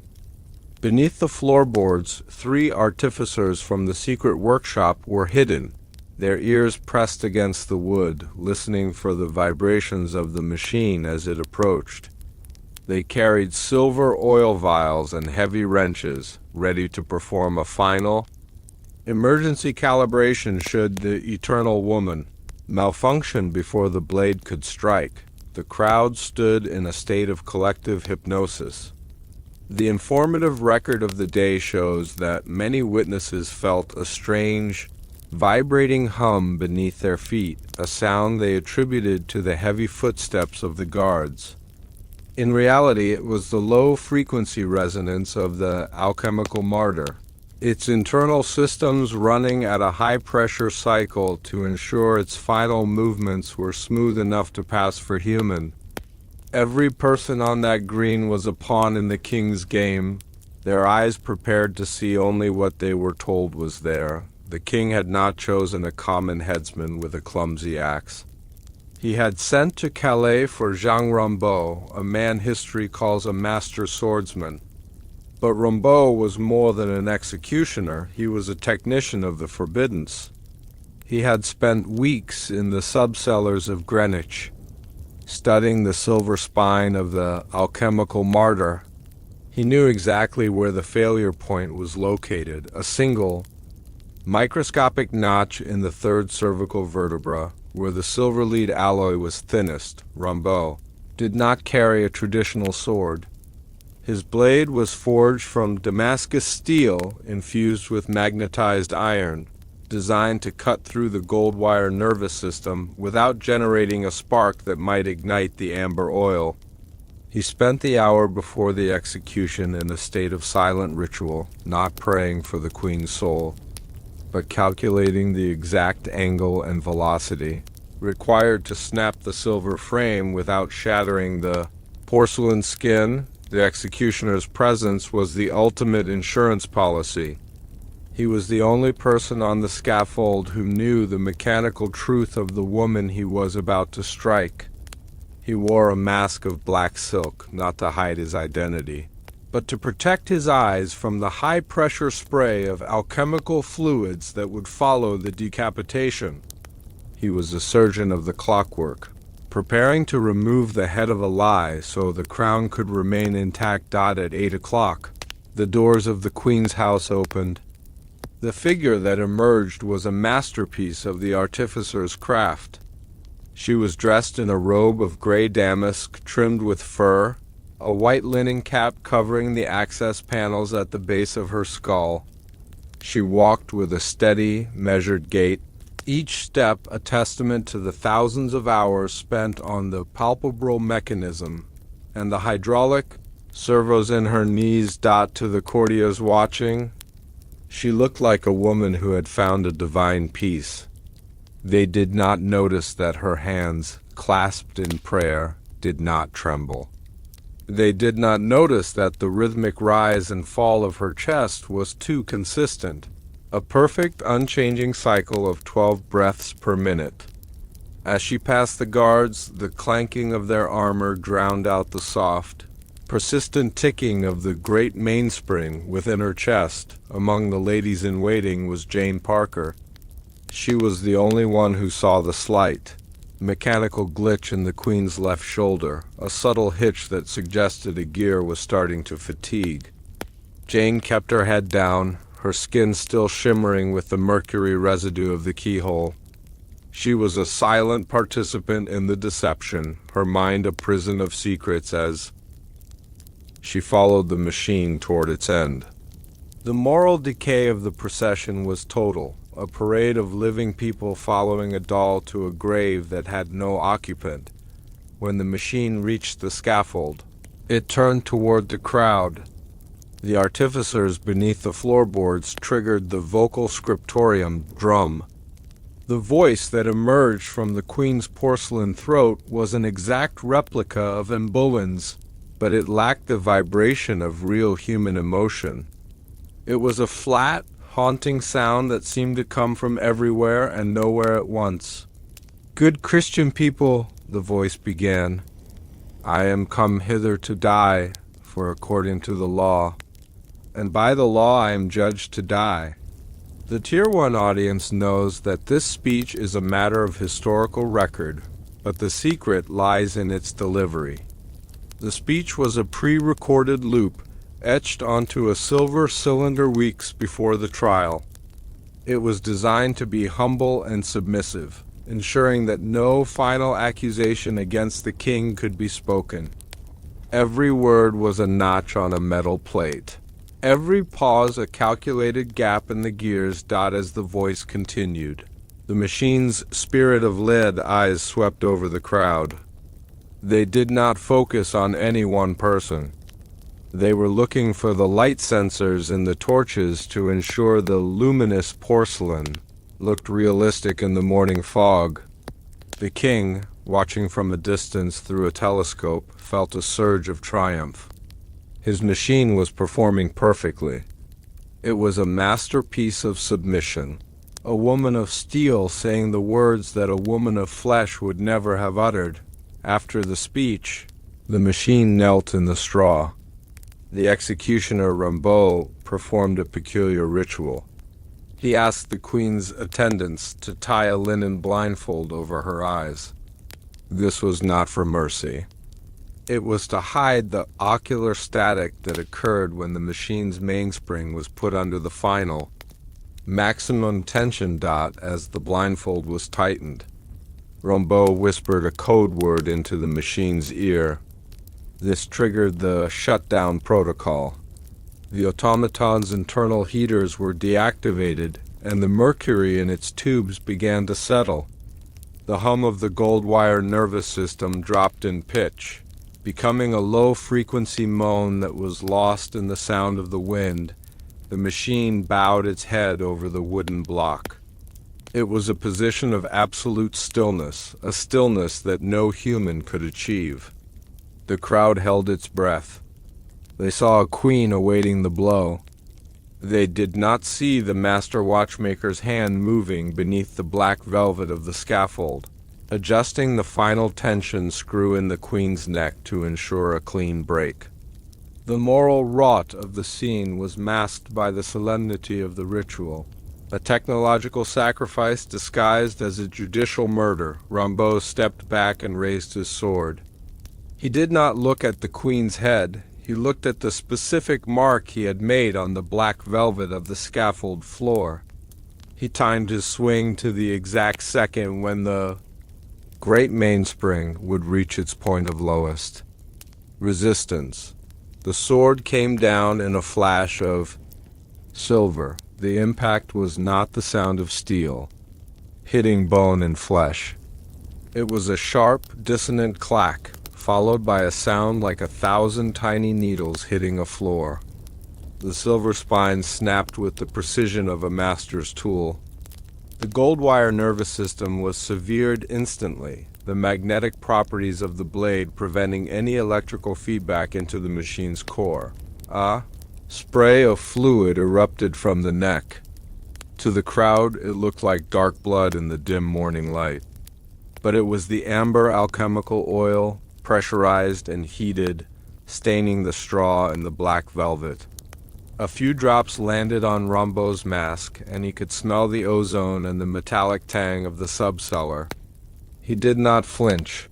Beneath the floorboards, 3 artificers from the secret workshop were hidden, their ears pressed against the wood, listening for the vibrations of the machine as it approached. They carried silver oil vials and heavy wrenches, ready to perform a final, emergency calibration should the eternal woman malfunction before the blade could strike. The crowd stood in a state of collective hypnosis. The informative record of the day shows that many witnesses felt a strange, vibrating hum beneath their feet, a sound they attributed to the heavy footsteps of the guards. In reality, it was the low-frequency resonance of the alchemical martyr, its internal systems running at a high-pressure cycle to ensure its final movements were smooth enough to pass for human. Every person on that green was a pawn in the king's game, their eyes prepared to see only what they were told was there. The king had not chosen a common headsman with a clumsy axe. He had sent to Calais for Jean Rambaud, a man history calls a master swordsman. But Rambaud was more than an executioner, he was a technician of the forbiddance. He had spent weeks in the subcellars of Greenwich, studying the silver spine of the alchemical martyr. He knew exactly where the failure point was located, a single, microscopic notch in the 3rd cervical vertebra, where the silver lead alloy was thinnest. Rambaud did not carry a traditional sword. His blade was forged from Damascus steel infused with magnetized iron, designed to cut through the gold wire nervous system without generating a spark that might ignite the amber oil. He spent the hour before the execution in a state of silent ritual, not praying for the queen's soul, but calculating the exact angle and velocity required to snap the silver frame without shattering the porcelain skin The executioner's presence was the ultimate insurance policy. He was the only person on the scaffold who knew the mechanical truth of the woman he was about to strike. He wore a mask of black silk, not to hide his identity, but to protect his eyes from the high-pressure spray of alchemical fluids that would follow the decapitation. He was a surgeon of the clockwork, preparing to remove the head of a lie so the crown could remain intact. At 8 o'clock, the doors of the Queen's house opened. The figure that emerged was a masterpiece of the artificer's craft. She was dressed in a robe of gray damask trimmed with fur, a white linen cap covering the access panels at the base of her skull. She walked with a steady, measured gait, each step a testament to the thousands of hours spent on the palpable mechanism, and the hydraulic servos in her knees. To the courtiers watching, she looked like a woman who had found a divine peace. They did not notice that her hands, clasped in prayer, did not tremble. They did not notice that the rhythmic rise and fall of her chest was too consistent, a perfect, unchanging cycle of 12 breaths per minute. As she passed the guards, the clanking of their armor drowned out the soft, persistent ticking of the great mainspring within her chest. Among the ladies-in-waiting was Jane Parker. She was the only one who saw the slight, mechanical glitch in the Queen's left shoulder, a subtle hitch that suggested a gear was starting to fatigue. Jane kept her head down, her skin still shimmering with the mercury residue of the keyhole. She was a silent participant in the deception, her mind a prison of secrets as she followed the machine toward its end. The moral decay of the procession was total, a parade of living people following a doll to a grave that had no occupant. When the machine reached the scaffold, it turned toward the crowd. The artificers beneath the floorboards triggered the vocal scriptorium drum. The voice that emerged from the Queen's porcelain throat was an exact replica of Anne Boleyn's, but it lacked the vibration of real human emotion. It was a flat, haunting sound that seemed to come from everywhere and nowhere at once. "Good Christian people," the voice began, "I am come hither to die, for according to the law, and by the law I am judged to die." The Tier 1 audience knows that this speech is a matter of historical record, but the secret lies in its delivery. The speech was a pre-recorded loop etched onto a silver cylinder weeks before the trial. It was designed to be humble and submissive, ensuring that no final accusation against the king could be spoken. Every word was a notch on a metal plate. Every pause a calculated gap in the gears. As the voice continued, the machine's spirit of lead eyes swept over the crowd. They did not focus on any one person. They were looking for the light sensors in the torches to ensure the luminous porcelain looked realistic in the morning fog. The king, watching from a distance through a telescope, felt a surge of triumph. His machine was performing perfectly. It was a masterpiece of submission, a woman of steel saying the words that a woman of flesh would never have uttered. After the speech, the machine knelt in the straw. The executioner Rimbaud performed a peculiar ritual. He asked the Queen's attendants to tie a linen blindfold over her eyes. This was not for mercy. It was to hide the ocular static that occurred when the machine's mainspring was put under the final maximum tension. As the blindfold was tightened, Rimbaud whispered a code word into the machine's ear. This triggered the shutdown protocol. The automaton's internal heaters were deactivated, and the mercury in its tubes began to settle. The hum of the gold wire nervous system dropped in pitch, becoming a low-frequency moan that was lost in the sound of the wind. The machine bowed its head over the wooden block. It was a position of absolute stillness, a stillness that no human could achieve. The crowd held its breath. They saw a queen awaiting the blow. They did not see the master watchmaker's hand moving beneath the black velvet of the scaffold, adjusting the final tension screw in the queen's neck to ensure a clean break. The moral rot of the scene was masked by the solemnity of the ritual. A technological sacrifice disguised as a judicial murder. Rimbaud stepped back and raised his sword. He did not look at the queen's head. He looked at the specific mark he had made on the black velvet of the scaffold floor. He timed his swing to the exact second when the great mainspring would reach its point of lowest resistance. The sword came down in a flash of silver. The impact was not the sound of steel, hitting bone and flesh. It was a sharp, dissonant clack, followed by a sound like 1,000 tiny needles hitting a floor. The silver spine snapped with the precision of a master's tool. The gold wire nervous system was severed instantly, the magnetic properties of the blade preventing any electrical feedback into the machine's core. A spray of fluid erupted from the neck. To the crowd, it looked like dark blood in the dim morning light. But it was the amber alchemical oil, pressurized and heated, staining the straw and the black velvet. A few drops landed on Rimbaud's mask, and he could smell the ozone and the metallic tang of the subcellar. He did not flinch.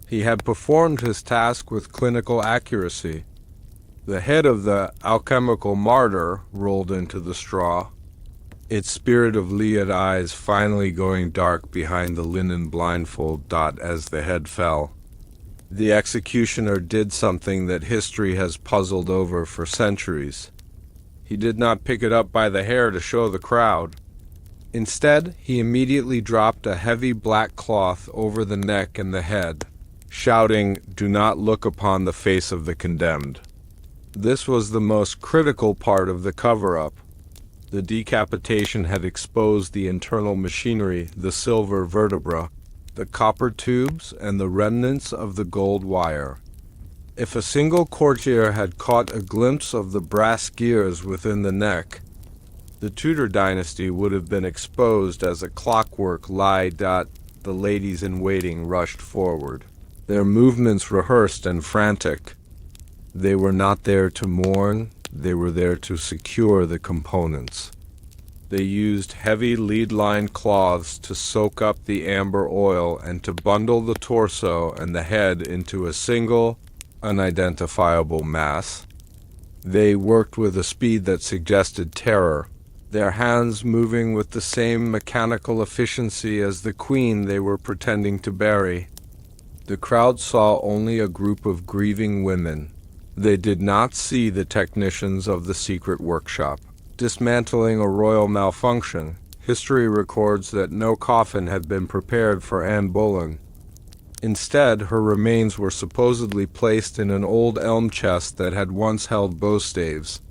He had performed his task with clinical accuracy. The head of the alchemical martyr rolled into the straw, its spirit of liad eyes finally going dark behind the linen blindfold as the head fell. The executioner did something that history has puzzled over for centuries. He did not pick it up by the hair to show the crowd. Instead, he immediately dropped a heavy black cloth over the neck and the head, shouting, "Do not look upon the face of the condemned." This was the most critical part of the cover-up. The decapitation had exposed the internal machinery, the silver vertebra, the copper tubes, and the remnants of the gold wire. If a single courtier had caught a glimpse of the brass gears within the neck, the Tudor Dynasty would have been exposed as a clockwork lie. The ladies-in-waiting rushed forward, their movements rehearsed and frantic. They were not there to mourn, they were there to secure the components. They used heavy lead-lined cloths to soak up the amber oil and to bundle the torso and the head into a single, unidentifiable mass. They worked with a speed that suggested terror, their hands moving with the same mechanical efficiency as the queen they were pretending to bury. The crowd saw only a group of grieving women. They did not see the technicians of the secret workshop. Dismantling a royal malfunction, history records that no coffin had been prepared for Anne Boleyn. Instead, her remains were supposedly placed in an old elm chest that had once held bow staves.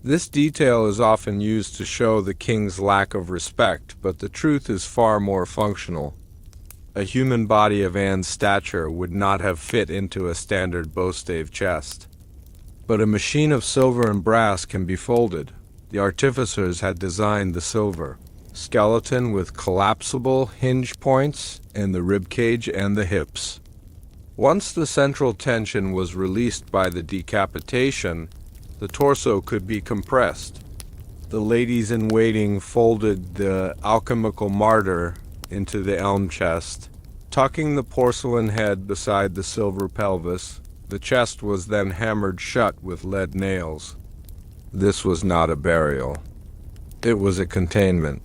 This detail is often used to show the king's lack of respect, but the truth is far more functional. A human body of Anne's stature would not have fit into a standard bowstave chest. But a machine of silver and brass can be folded. The artificers had designed the silver skeleton with collapsible hinge points in the ribcage and the hips. Once the central tension was released by the decapitation, the torso could be compressed. The ladies-in-waiting folded the alchemical martyr into the elm chest, tucking the porcelain head beside the silver pelvis. The chest was then hammered shut with lead nails. This was not a burial. It was a containment.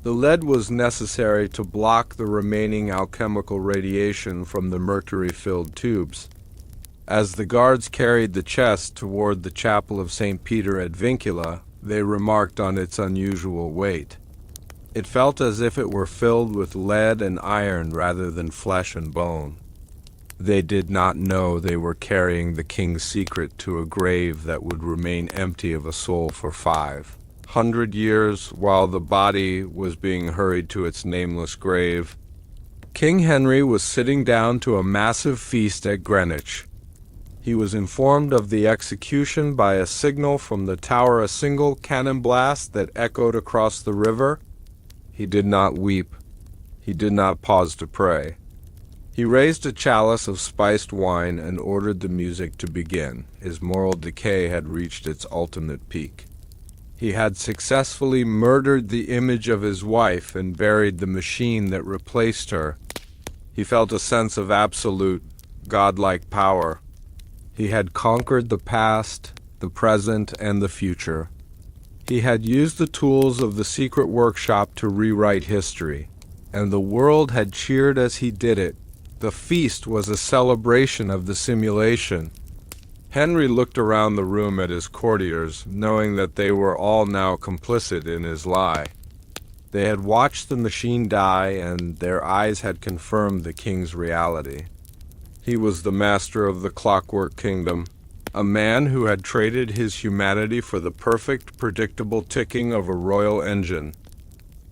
The lead was necessary to block the remaining alchemical radiation from the mercury-filled tubes. As the guards carried the chest toward the chapel of St. Peter at Vincula, they remarked on its unusual weight. It felt as if it were filled with lead and iron rather than flesh and bone. They did not know they were carrying the king's secret to a grave that would remain empty of a soul for 500 years while the body was being hurried to its nameless grave. King Henry was sitting down to a massive feast at Greenwich. He was informed of the execution by a signal from the tower, a single cannon blast that echoed across the river. He did not weep. He did not pause to pray. He raised a chalice of spiced wine and ordered the music to begin. His moral decay had reached its ultimate peak. He had successfully murdered the image of his wife and buried the machine that replaced her. He felt a sense of absolute, godlike power. He had conquered the past, the present, and the future. He had used the tools of the secret workshop to rewrite history, and the world had cheered as he did it. The feast was a celebration of the simulation. Henry looked around the room at his courtiers, knowing that they were all now complicit in his lie. They had watched the machine die, and their eyes had confirmed the king's reality. He was the master of the clockwork kingdom, a man who had traded his humanity for the perfect, predictable ticking of a royal engine.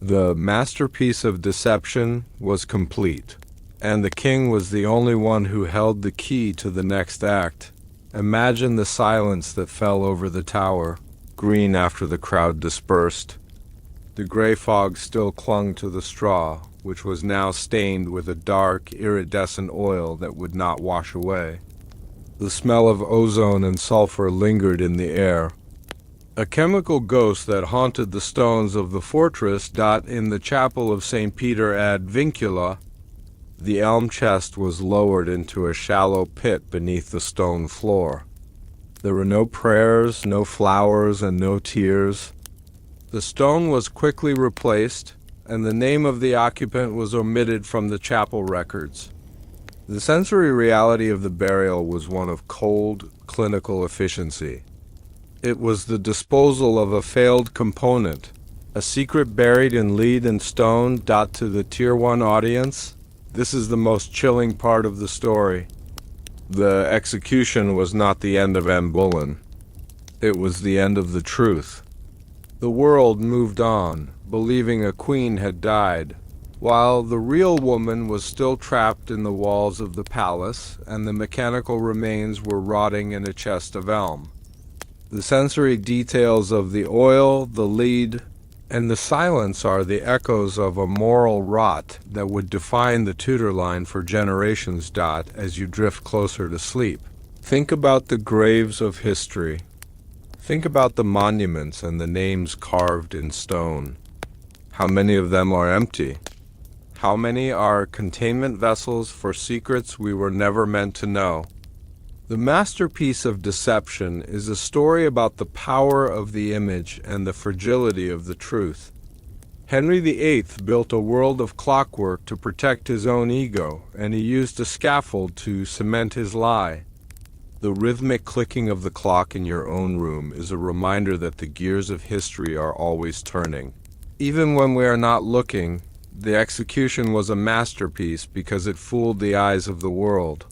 The masterpiece of deception was complete, and the king was the only one who held the key to the next act. Imagine the silence that fell over the tower, green after the crowd dispersed. The gray fog still clung to the straw, which was now stained with a dark, iridescent oil that would not wash away. The smell of ozone and sulfur lingered in the air. A chemical ghost that haunted the stones of the fortress. In the chapel of St. Peter ad Vincula, the elm chest was lowered into a shallow pit beneath the stone floor. There were no prayers, no flowers, and no tears. The stone was quickly replaced, and the name of the occupant was omitted from the chapel records. The sensory reality of the burial was one of cold, clinical efficiency. It was the disposal of a failed component, a secret buried in lead and stone. To the Tier 1 audience, this is the most chilling part of the story. The execution was not the end of Anne Boleyn. It was the end of the truth. The world moved on, believing a queen had died, while the real woman was still trapped in the walls of the palace, and the mechanical remains were rotting in a chest of elm. The sensory details of the oil, the lead, and the silence are the echoes of a moral rot that would define the Tudor line for generations. As you drift closer to sleep, think about the graves of history. Think about the monuments and the names carved in stone. How many of them are empty? How many are containment vessels for secrets we were never meant to know? The masterpiece of deception is a story about the power of the image and the fragility of the truth. Henry VIII built a world of clockwork to protect his own ego, and he used a scaffold to cement his lie. The rhythmic clicking of the clock in your own room is a reminder that the gears of history are always turning. Even when we are not looking, the execution was a masterpiece because it fooled the eyes of the world.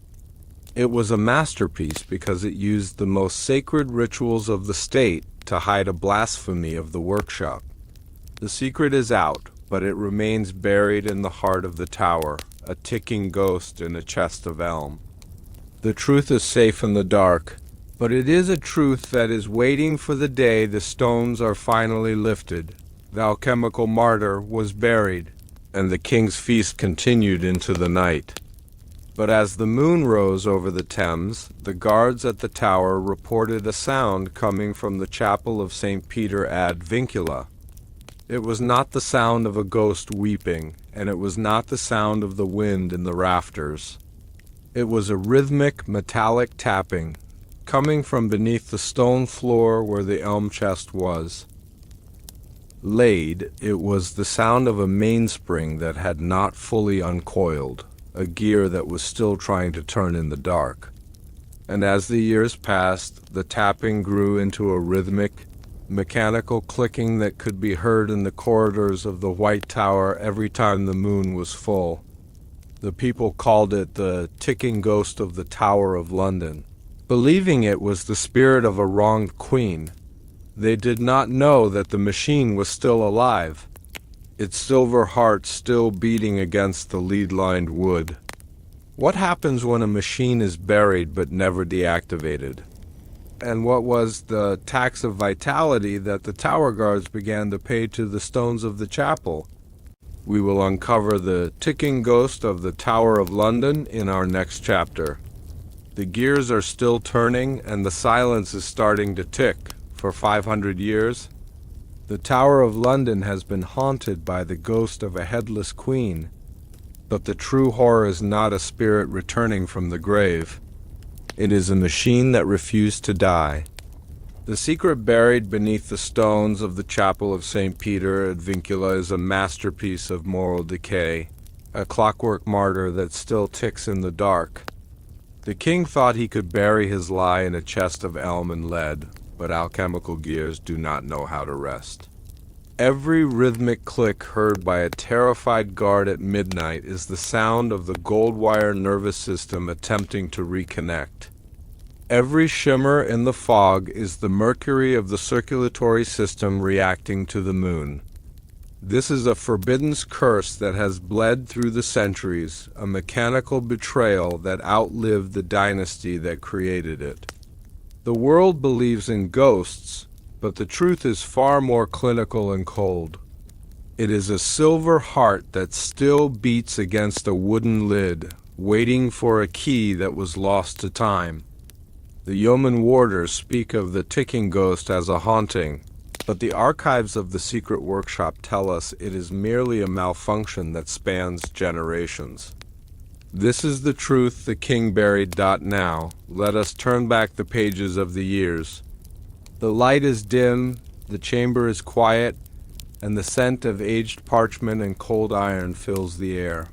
It was a masterpiece because it used the most sacred rituals of the state to hide a blasphemy of the workshop. The secret is out, but it remains buried in the heart of the tower, a ticking ghost in a chest of elm. The truth is safe in the dark, but it is a truth that is waiting for the day the stones are finally lifted. The alchemical martyr was buried, and the king's feast continued into the night. But as the moon rose over the Thames, the guards at the tower reported a sound coming from the chapel of St. Peter ad Vincula. It was not the sound of a ghost weeping, and it was not the sound of the wind in the rafters. It was a rhythmic, metallic tapping, coming from beneath the stone floor where the elm chest was. Laid, it was the sound of a mainspring that had not fully uncoiled, a gear that was still trying to turn in the dark. And as the years passed, the tapping grew into a rhythmic, mechanical clicking that could be heard in the corridors of the White Tower every time the moon was full. The people called it the ticking ghost of the Tower of London, believing it was the spirit of a wronged queen. They did not know that the machine was still alive, its silver heart still beating against the lead-lined wood. What happens when a machine is buried but never deactivated? And what was the tax of vitality that the tower guards began to pay to the stones of the chapel? We will uncover the ticking ghost of the Tower of London in our next chapter. The gears are still turning and the silence is starting to tick. For 500 years, the Tower of London has been haunted by the ghost of a headless queen. But the true horror is not a spirit returning from the grave. It is a machine that refused to die. The secret buried beneath the stones of the chapel of St. Peter at Vincula is a masterpiece of moral decay, a clockwork martyr that still ticks in the dark. The king thought he could bury his lie in a chest of elm and lead, but alchemical gears do not know how to rest. Every rhythmic click heard by a terrified guard at midnight is the sound of the gold wire nervous system attempting to reconnect. Every shimmer in the fog is the mercury of the circulatory system reacting to the moon. This is a forbidden curse that has bled through the centuries, a mechanical betrayal that outlived the dynasty that created it. The world believes in ghosts, but the truth is far more clinical and cold. It is a silver heart that still beats against a wooden lid, waiting for a key that was lost to time. The yeoman warders speak of the ticking ghost as a haunting, but the archives of the secret workshop tell us it is merely a malfunction that spans generations. This is the truth the king buried. Now, let us turn back the pages of the years. The light is dim, the chamber is quiet, and the scent of aged parchment and cold iron fills the air.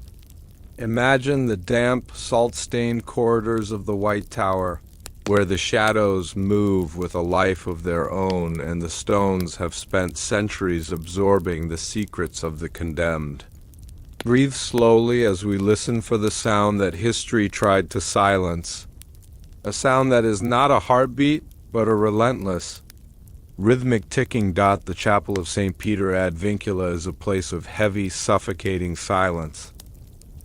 Imagine the damp, salt-stained corridors of the White Tower, where the shadows move with a life of their own and the stones have spent centuries absorbing the secrets of the condemned. Breathe slowly as we listen for the sound that history tried to silence, a sound that is not a heartbeat, but a relentless, rhythmic ticking. The chapel of St. Peter ad Vincula is a place of heavy, suffocating silence.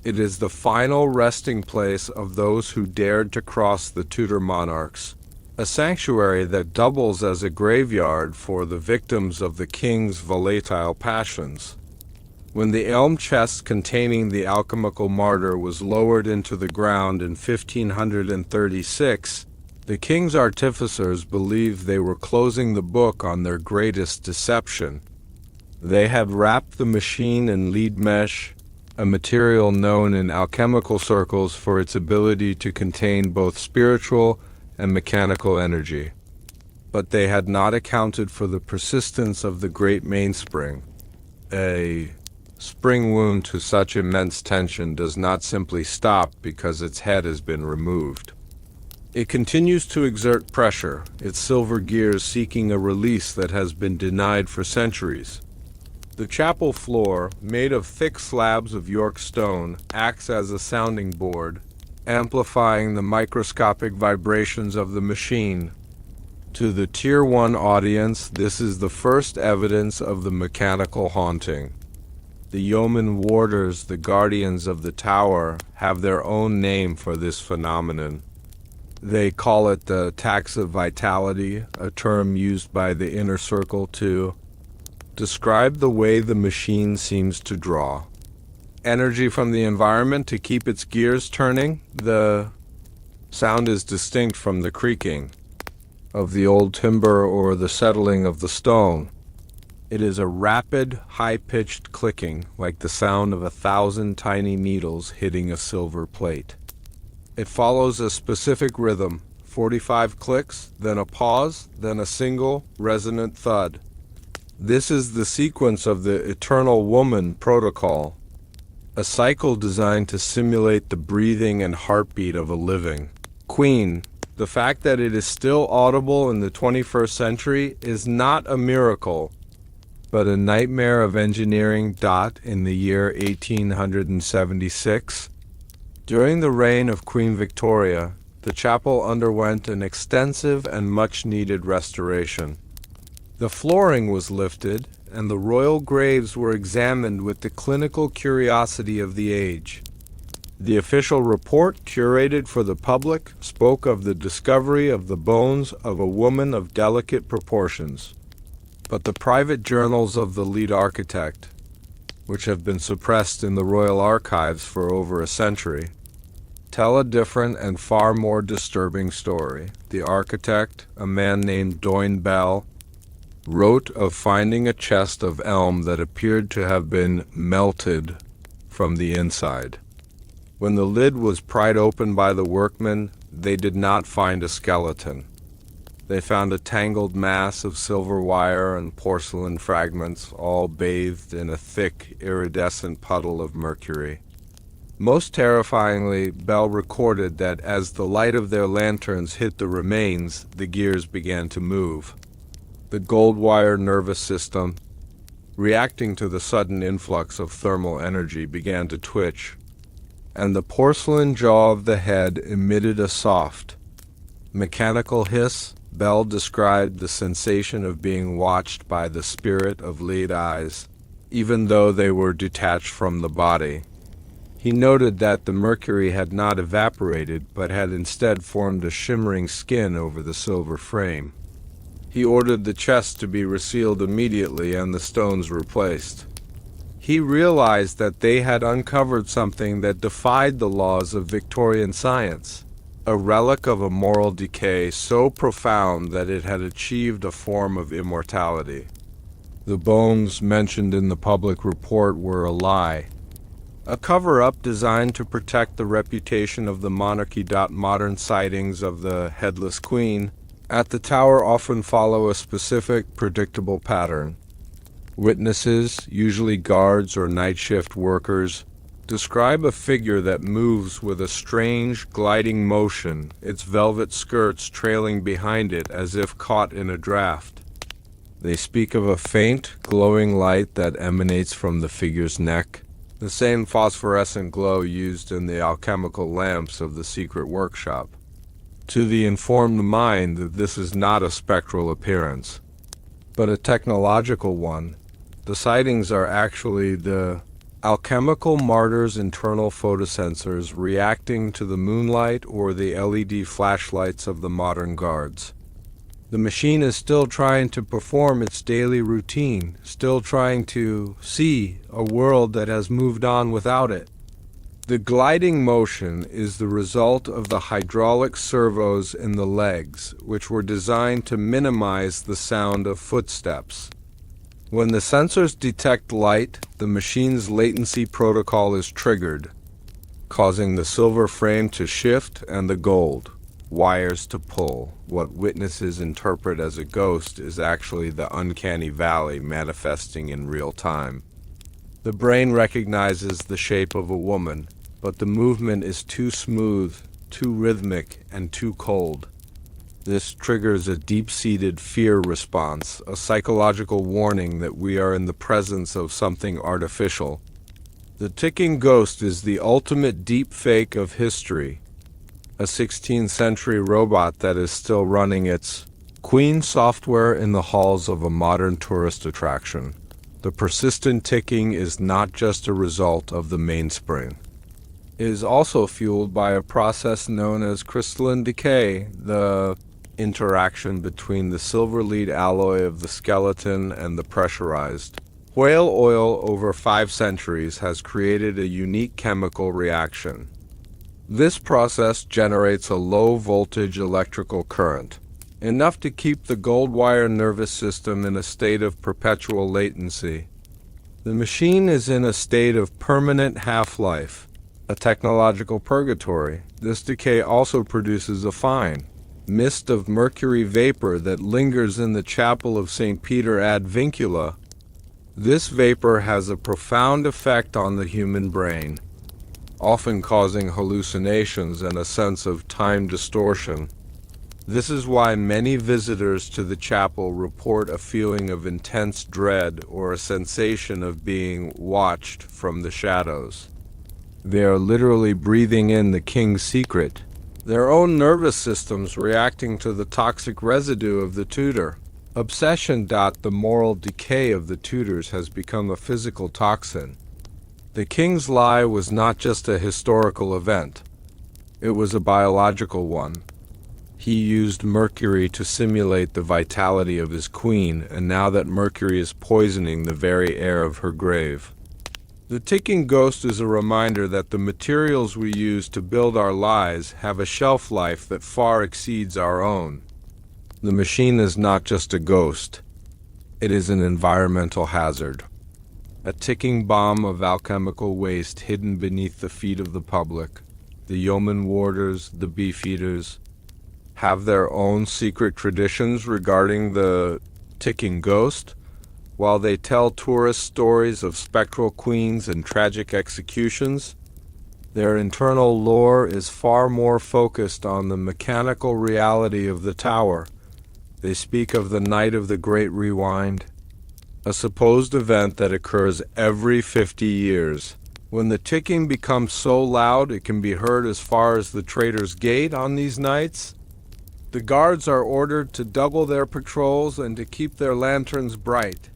It is the final resting place of those who dared to cross the Tudor monarchs, a sanctuary that doubles as a graveyard for the victims of the king's volatile passions. When the elm chest containing the alchemical martyr was lowered into the ground in 1536, the king's artificers believed they were closing the book on their greatest deception. They had wrapped the machine in lead mesh, a material known in alchemical circles for its ability to contain both spiritual and mechanical energy. But they had not accounted for the persistence of the great mainspring. A spring wound to such immense tension does not simply stop because its head has been removed. It continues to exert pressure, its silver gears seeking a release that has been denied for centuries. The chapel floor, made of thick slabs of York stone, acts as a sounding board, amplifying the microscopic vibrations of the machine. To the Tier 1 audience, this is the first evidence of the mechanical haunting. The yeoman warders, the guardians of the tower, have their own name for this phenomenon. They call it the tax of vitality, a term used by the inner circle to describe the way the machine seems to draw energy from the environment to keep its gears turning. The sound is distinct from the creaking of the old timber or the settling of the stone. It is a rapid, high-pitched clicking, like the sound of 1,000 tiny needles hitting a silver plate. It follows a specific rhythm, 45 clicks, then a pause, then a single, resonant thud. This is the sequence of the Eternal Woman protocol, a cycle designed to simulate the breathing and heartbeat of a living queen. The fact that it is still audible in the 21st century is not a miracle, but a nightmare of engineering. In the year 1876, during the reign of Queen Victoria, the chapel underwent an extensive and much-needed restoration. The flooring was lifted, and the royal graves were examined with the clinical curiosity of the age. The official report, curated for the public, spoke of the discovery of the bones of a woman of delicate proportions. But the private journals of the lead architect, which have been suppressed in the royal archives for over a century, tell a different and far more disturbing story. The architect, a man named Doyne Bell, wrote of finding a chest of elm that appeared to have been melted from the inside. When the lid was pried open by the workmen, they did not find a skeleton. They found a tangled mass of silver wire and porcelain fragments, all bathed in a thick, iridescent puddle of mercury. Most terrifyingly, Bell recorded that as the light of their lanterns hit the remains, the gears began to move. The gold wire nervous system, reacting to the sudden influx of thermal energy, began to twitch, and the porcelain jaw of the head emitted a soft, mechanical hiss. Bell described the sensation of being watched by the spirit of lead eyes, even though they were detached from the body. He noted that the mercury had not evaporated, but had instead formed a shimmering skin over the silver frame. He ordered the chest to be resealed immediately and the stones replaced. He realized that they had uncovered something that defied the laws of Victorian science, a relic of a moral decay so profound that it had achieved a form of immortality. The bones mentioned in the public report were a lie, a cover-up designed to protect the reputation of the monarchy. Modern sightings of the headless queen at the tower often follow a specific, predictable pattern. Witnesses, usually guards or night shift workers, describe a figure that moves with a strange, gliding motion, its velvet skirts trailing behind it as if caught in a draft. They speak of a faint, glowing light that emanates from the figure's neck, the same phosphorescent glow used in the alchemical lamps of the secret workshop. To the informed mind, this is not a spectral appearance, but a technological one. The sightings are actually the alchemical martyr's internal photosensors reacting to the moonlight or the LED flashlights of the modern guards. The machine is still trying to perform its daily routine, still trying to see a world that has moved on without it. The gliding motion is the result of the hydraulic servos in the legs, which were designed to minimize the sound of footsteps. When the sensors detect light, the machine's latency protocol is triggered, causing the silver frame to shift and the gold wires to pull. What witnesses interpret as a ghost is actually the uncanny valley manifesting in real time. The brain recognizes the shape of a woman, but the movement is too smooth, too rhythmic, and too cold. This triggers a deep-seated fear response, a psychological warning that we are in the presence of something artificial. The ticking ghost is the ultimate deep fake of history, a 16th century robot that is still running its Queen software in the halls of a modern tourist attraction. The persistent ticking is not just a result of the mainspring. It is also fueled by a process known as crystalline decay, the interaction between the silver lead alloy of the skeleton and the pressurized whale oil over 5 centuries has created a unique chemical reaction. This process generates a low-voltage electrical current, enough to keep the gold wire nervous system in a state of perpetual latency. The machine is in a state of permanent half-life, a technological purgatory. This decay also produces a fine mist of mercury vapor that lingers in the chapel of St. Peter ad Vincula. This vapor has a profound effect on the human brain, often causing hallucinations and a sense of time distortion. This is why many visitors to the chapel report a feeling of intense dread or a sensation of being watched from the shadows. They are literally breathing in the king's secret, their own nervous systems reacting to the toxic residue of the Tudor obsession. The moral decay of the Tudors has become a physical toxin. The king's lie was not just a historical event. It was a biological one. He used mercury to simulate the vitality of his queen, and now that mercury is poisoning the very air of her grave. The ticking ghost is a reminder that the materials we use to build our lies have a shelf life that far exceeds our own. The machine is not just a ghost. It is an environmental hazard. A ticking bomb of alchemical waste hidden beneath the feet of the public. The yeoman warders, the beefeaters, have their own secret traditions regarding the ticking ghost, while they tell tourist stories of spectral queens and tragic executions. Their internal lore is far more focused on the mechanical reality of the tower. They speak of the night of the Great Rewind, a supposed event that occurs every 50 years. When the ticking becomes so loud it can be heard as far as the Traitor's Gate on these nights. The guards are ordered to double their patrols and to keep their lanterns bright.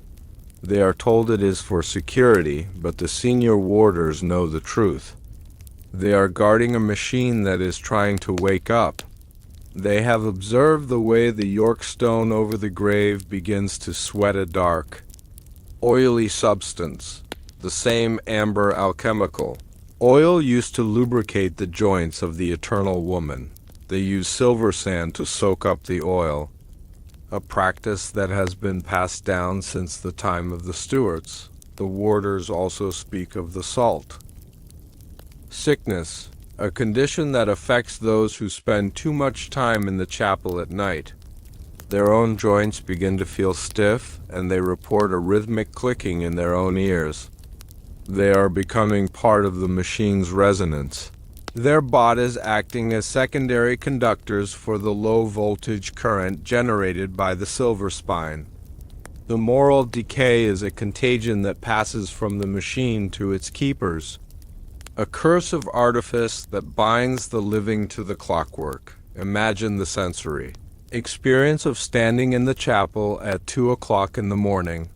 They are told it is for security, but the senior warders know the truth. They are guarding a machine that is trying to wake up. They have observed the way the York stone over the grave begins to sweat a dark, oily substance, the same amber alchemical. Oil used to lubricate the joints of the eternal woman. They use silver sand to soak up the oil, a practice that has been passed down since the time of the Stuarts. The warders also speak of the salt. Sickness, a condition that affects those who spend too much time in the chapel at night. Their own joints begin to feel stiff, and they report a rhythmic clicking in their own ears. They are becoming part of the machine's resonance, their bodies acting as secondary conductors for the low-voltage current generated by the silver spine. The moral decay is a contagion that passes from the machine to its keepers, a curse of artifice that binds the living to the clockwork. Imagine the sensory experience of standing in the chapel at 2 o'clock in the morning.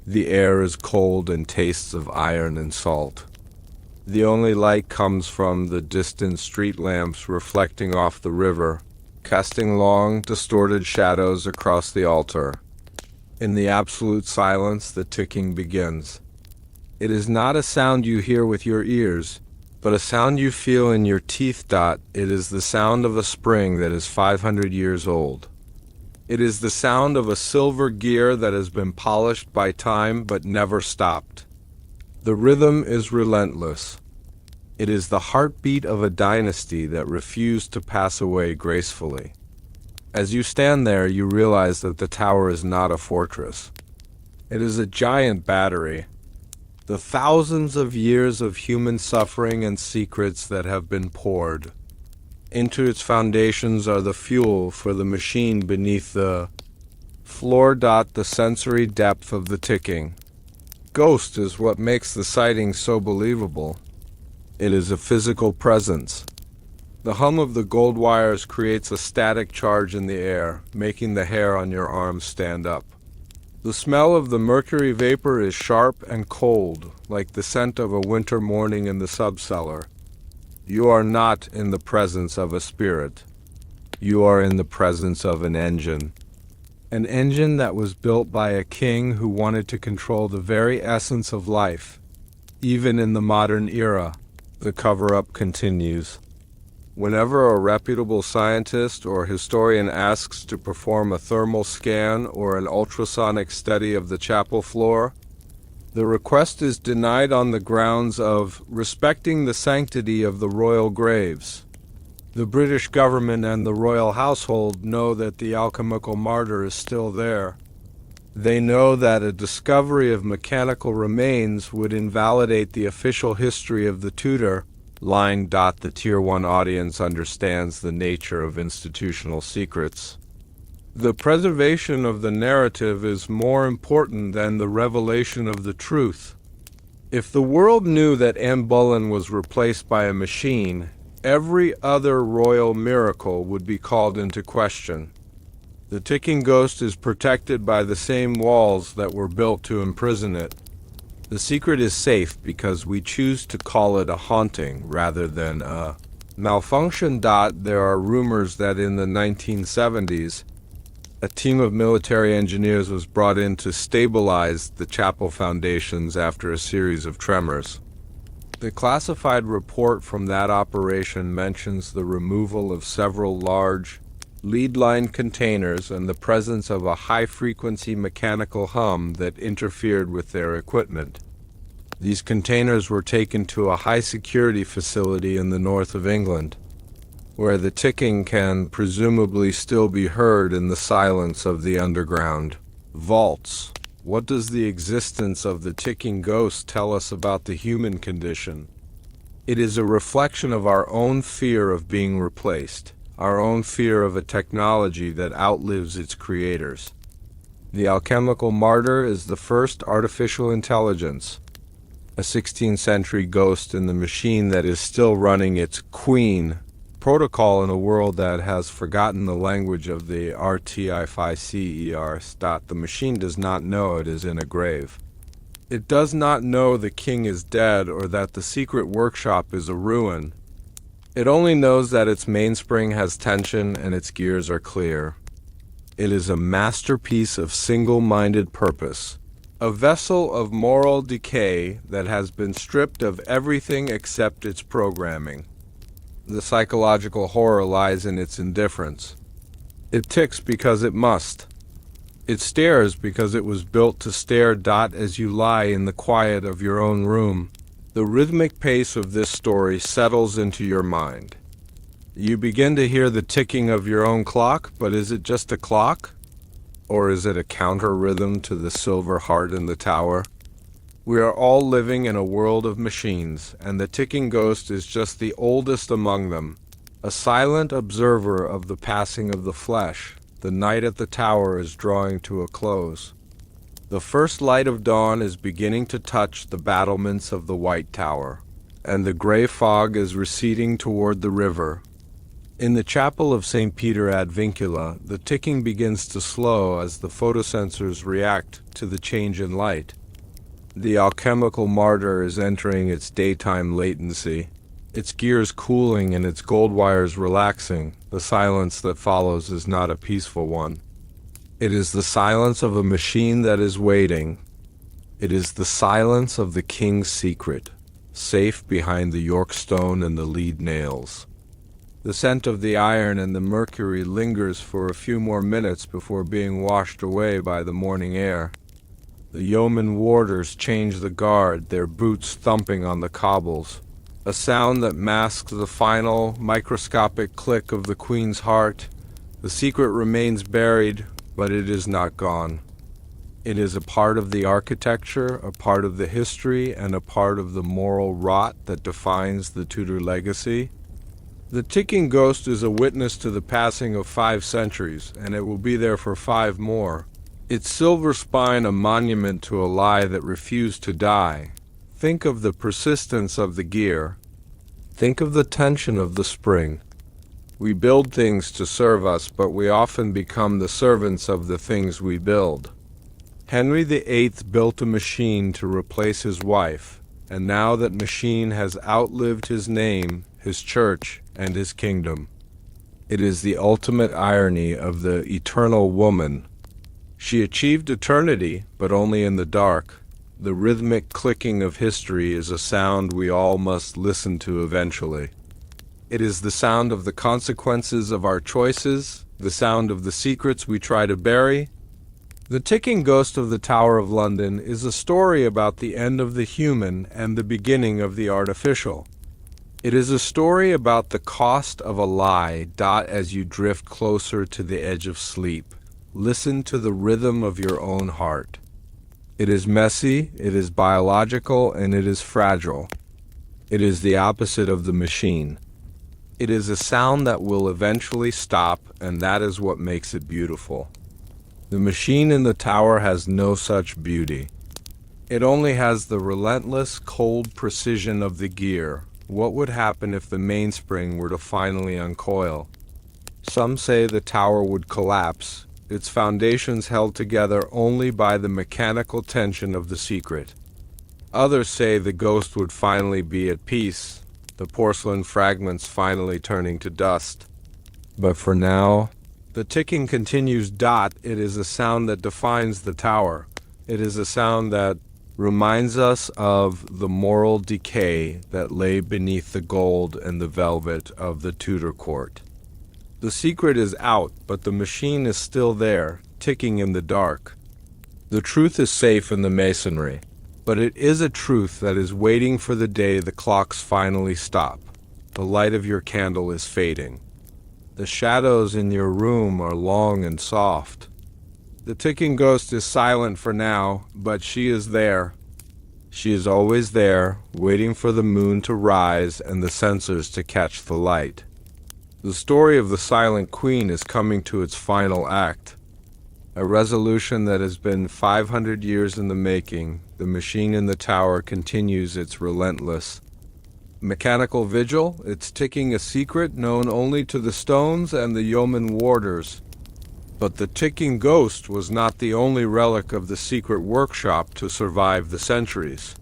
The air is cold and tastes of iron and salt. The only light comes from the distant street lamps reflecting off the river, casting long, distorted shadows across the altar. In the absolute silence, the ticking begins. It is not a sound you hear with your ears, but a sound you feel in your teeth. It is the sound of a spring that is 500 years old. It is the sound of a silver gear that has been polished by time but never stopped. The rhythm is relentless. It is the heartbeat of a dynasty that refused to pass away gracefully. As you stand there, you realize that the tower is not a fortress. It is a giant battery. The thousands of years of human suffering and secrets that have been poured into its foundations are the fuel for the machine beneath the floor. The sensory depth of the ticking ghost is what makes the sighting so believable. It is a physical presence. The hum of the gold wires creates a static charge in the air, making the hair on your arms stand up. The smell of the mercury vapor is sharp and cold, like the scent of a winter morning in the subcellar. You are not in the presence of a spirit. You are in the presence of an engine. An engine that was built by a king who wanted to control the very essence of life. Even in the modern era, the cover-up continues. Whenever a reputable scientist or historian asks to perform a thermal scan or an ultrasonic study of the chapel floor, the request is denied on the grounds of respecting the sanctity of the royal graves. The British government and the royal household know that the alchemical martyr is still there. They know that a discovery of mechanical remains would invalidate the official history of the Tudor line. The Tier 1 audience understands the nature of institutional secrets. The preservation of the narrative is more important than the revelation of the truth. If the world knew that Anne Boleyn was replaced by a machine, every other royal miracle would be called into question. The ticking ghost is protected by the same walls that were built to imprison it. The secret is safe because we choose to call it a haunting rather than a malfunction. There are rumors that in the 1970s, a team of military engineers was brought in to stabilize the chapel foundations after a series of tremors. The classified report from that operation mentions the removal of several large lead-lined containers and the presence of a high-frequency mechanical hum that interfered with their equipment. These containers were taken to a high-security facility in the north of England, where the ticking can presumably still be heard in the silence of the underground vaults. What does the existence of the ticking ghost tell us about the human condition? It is a reflection of our own fear of being replaced, our own fear of a technology that outlives its creators. The alchemical martyr is the first artificial intelligence, a 16th century ghost in the machine that is still running its queen protocol in a world that has forgotten the language of the RTIFICER. The machine does not know it is in a grave. It does not know the king is dead or that the secret workshop is a ruin. It only knows that its mainspring has tension and its gears are clear. It is a masterpiece of single-minded purpose, a vessel of moral decay that has been stripped of everything except its programming. The psychological horror lies in its indifference. It ticks because it must. It stares because it was built to stare. As you lie in the quiet of your own room, the rhythmic pace of this story settles into your mind. You begin to hear the ticking of your own clock, but is it just a clock? Or is it a counter-rhythm to the silver heart in the tower? We are all living in a world of machines, and the ticking ghost is just the oldest among them, a silent observer of the passing of the flesh. The night at the tower is drawing to a close. The first light of dawn is beginning to touch the battlements of the White Tower, and the gray fog is receding toward the river. In the chapel of St. Peter ad Vincula, the ticking begins to slow as the photosensors react to the change in light. The alchemical martyr is entering its daytime latency, its gears cooling and its gold wires relaxing. The silence that follows is not a peaceful one. It is the silence of a machine that is waiting. It is the silence of the king's secret, safe behind the York stone and the lead nails. The scent of the iron and the mercury lingers for a few more minutes before being washed away by the morning air. The yeoman warders change the guard, their boots thumping on the cobbles, a sound that masks the final, microscopic click of the Queen's heart. The secret remains buried, but it is not gone. It is a part of the architecture, a part of the history, and a part of the moral rot that defines the Tudor legacy. The ticking ghost is a witness to the passing of 5 centuries, and it will be there for 5 more. Its silver spine a monument to a lie that refused to die. Think of the persistence of the gear. Think of the tension of the spring. We build things to serve us, but we often become the servants of the things we build. Henry VIII built a machine to replace his wife, and now that machine has outlived his name, his church, and his kingdom. It is the ultimate irony of the eternal woman. She achieved eternity, but only in the dark. The rhythmic clicking of history is a sound we all must listen to eventually. It is the sound of the consequences of our choices, the sound of the secrets we try to bury. The ticking ghost of the Tower of London is a story about the end of the human and the beginning of the artificial. It is a story about the cost of a lie. As you drift closer to the edge of sleep, listen to the rhythm of your own heart. It is messy, it is biological, and it is fragile. It is the opposite of the machine. It is a sound that will eventually stop, and that is what makes it beautiful. The machine in the tower has no such beauty. It only has the relentless, cold precision of the gear. What would happen if the mainspring were to finally uncoil? Some say the tower would collapse, its foundations held together only by the mechanical tension of the secret. Others say the ghost would finally be at peace, the porcelain fragments finally turning to dust. But for now, the ticking continues. It is a sound that defines the tower. It is a sound that reminds us of the moral decay that lay beneath the gold and the velvet of the Tudor court. The secret is out, but the machine is still there, ticking in the dark. The truth is safe in the masonry, but it is a truth that is waiting for the day the clocks finally stop. The light of your candle is fading. The shadows in your room are long and soft. The ticking ghost is silent for now, but she is there. She is always there, waiting for the moon to rise and the censers to catch the light. The story of the Silent Queen is coming to its final act. A resolution that has been 500 years in the making. The machine in the tower continues its relentless mechanical vigil, its ticking a secret known only to the stones and the yeoman warders. But the ticking ghost was not the only relic of the secret workshop to survive the centuries.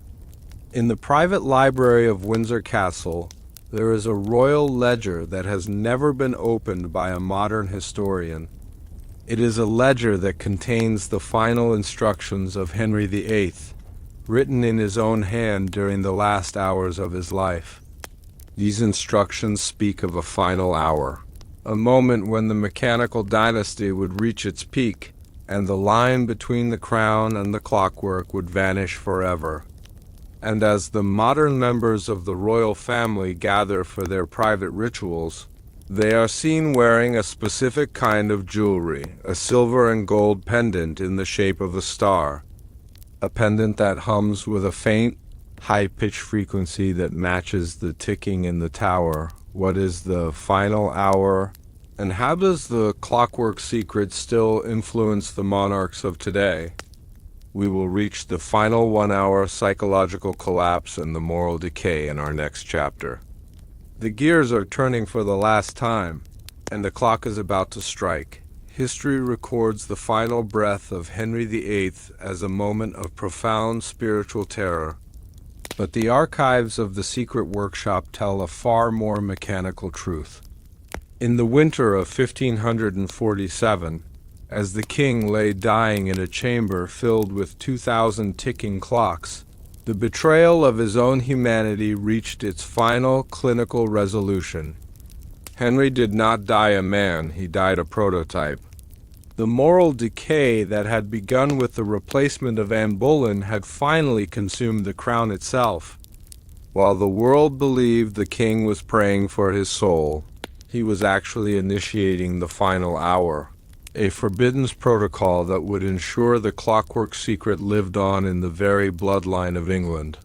In the private library of Windsor Castle, there is a royal ledger that has never been opened by a modern historian. It is a ledger that contains the final instructions of Henry VIII, written in his own hand during the last hours of his life. These instructions speak of a final hour, a moment when the mechanical dynasty would reach its peak, and the line between the crown and the clockwork would vanish forever. And as the modern members of the royal family gather for their private rituals, they are seen wearing a specific kind of jewelry, a silver and gold pendant in the shape of a star, a pendant that hums with a faint, high-pitched frequency that matches the ticking in the tower. What is the final hour, and how does the clockwork secret still influence the monarchs of today? We will reach the final 1 hour psychological collapse and the moral decay in our next chapter. The gears are turning for the last time, and the clock is about to strike. History records the final breath of Henry VIII as a moment of profound spiritual terror. But the archives of the secret workshop tell a far more mechanical truth. In the winter of 1547, as the king lay dying in a chamber filled with 2,000 ticking clocks, the betrayal of his own humanity reached its final clinical resolution. Henry did not die a man, he died a prototype. The moral decay that had begun with the replacement of Anne Boleyn had finally consumed the crown itself. While the world believed the king was praying for his soul, he was actually initiating the final hour, a forbidden protocol that would ensure the clockwork secret lived on in the very bloodline of England.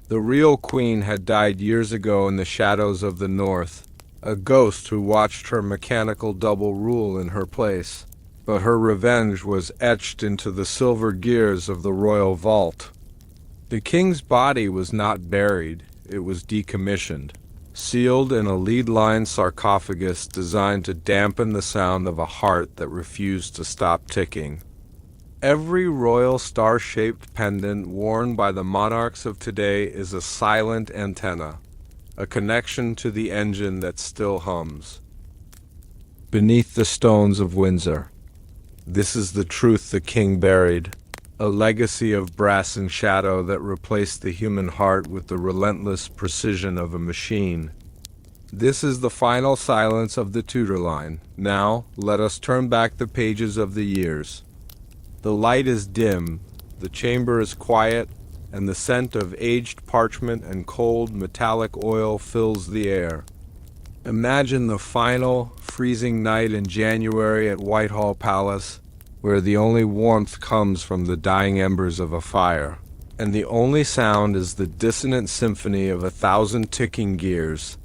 The real queen had died years ago in the shadows of the north, a ghost who watched her mechanical double rule in her place. But her revenge was etched into the silver gears of the royal vault. The king's body was not buried, it was decommissioned, sealed in a lead-lined sarcophagus designed to dampen the sound of a heart that refused to stop ticking. Every royal star-shaped pendant worn by the monarchs of today is a silent antenna, a connection to the engine that still hums. Beneath the stones of Windsor. This is the truth the king buried, a legacy of brass and shadow that replaced the human heart with the relentless precision of a machine. This is the final silence of the Tudor line. Now, let us turn back the pages of the years. The light is dim, the chamber is quiet, and the scent of aged parchment and cold metallic oil fills the air. Imagine the final, freezing night in January at Whitehall Palace, where the only warmth comes from the dying embers of a fire, and the only sound is the dissonant symphony of 1,000 ticking gears.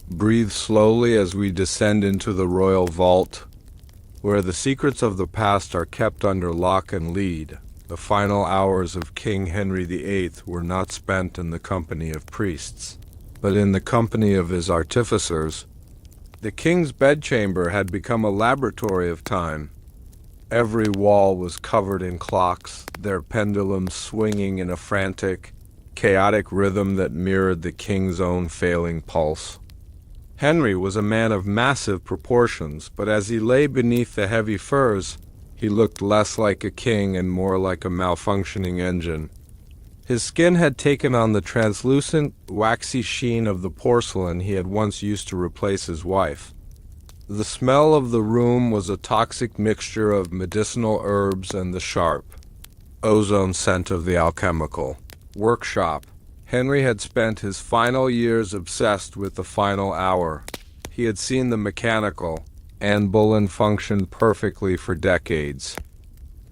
Breathe slowly as we descend into the royal vault, where the secrets of the past are kept under lock and lead. The final hours of King Henry VIII were not spent in the company of priests, but in the company of his artificers. The king's bedchamber had become a laboratory of time. Every wall was covered in clocks, their pendulums swinging in a frantic, chaotic rhythm that mirrored the king's own failing pulse. Henry was a man of massive proportions, but as he lay beneath the heavy furs, he looked less like a king and more like a malfunctioning engine. His skin had taken on the translucent, waxy sheen of the porcelain he had once used to replace his wife. The smell of the room was a toxic mixture of medicinal herbs and the sharp, ozone scent of the alchemical workshop. Henry had spent his final years obsessed with the final hour. He had seen the mechanical, Anne Boleyn function perfectly for decades,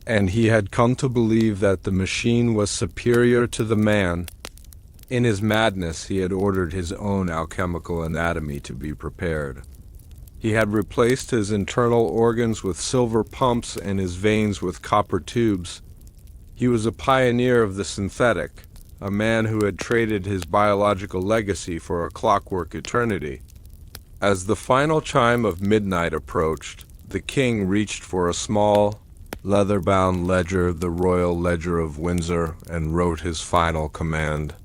and he had come to believe that the machine was superior to the man. In his madness, he had ordered his own alchemical anatomy to be prepared. He had replaced his internal organs with silver pumps and his veins with copper tubes. He was a pioneer of the synthetic, a man who had traded his biological legacy for a clockwork eternity. As the final chime of midnight approached, the king reached for a small, leather-bound ledger, the Royal Ledger of Windsor, and wrote his final command.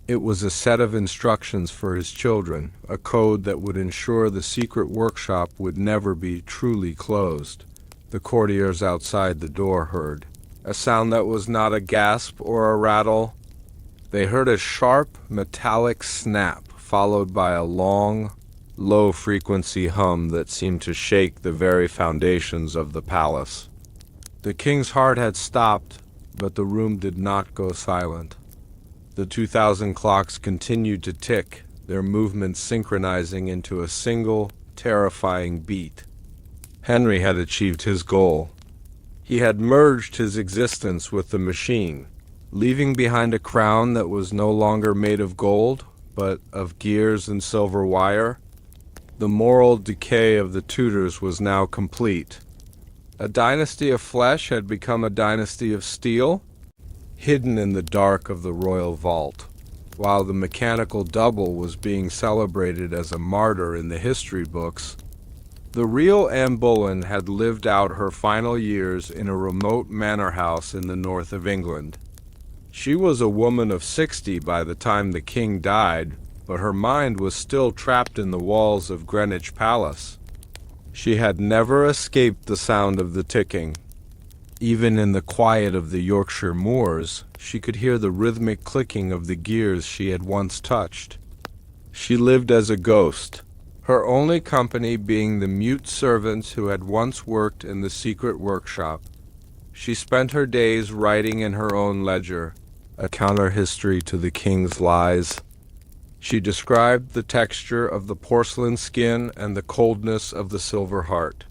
It was a set of instructions for his children, a code that would ensure the secret workshop would never be truly closed. The courtiers outside the door heard a sound that was not a gasp or a rattle. They heard a sharp, metallic snap, followed by a long, low-frequency hum that seemed to shake the very foundations of the palace. The king's heart had stopped, but the room did not go silent. The 2,000 clocks continued to tick, their movements synchronizing into a single, terrifying beat. Henry had achieved his goal. He had merged his existence with the machine, leaving behind a crown that was no longer made of gold, but of gears and silver wire. The moral decay of the Tudors was now complete. A dynasty of flesh had become a dynasty of steel, hidden in the dark of the royal vault, while the mechanical double was being celebrated as a martyr in the history books. The real Anne Boleyn had lived out her final years in a remote manor house in the north of England. She was a woman of 60 by the time the king died, but her mind was still trapped in the walls of Greenwich Palace. She had never escaped the sound of the ticking. Even in the quiet of the Yorkshire moors, she could hear the rhythmic clicking of the gears she had once touched. She lived as a ghost, her only company being the mute servants who had once worked in the secret workshop. She spent her days writing in her own ledger, a counter-history to the king's lies. She described the texture of the porcelain skin and the coldness of the silver heart.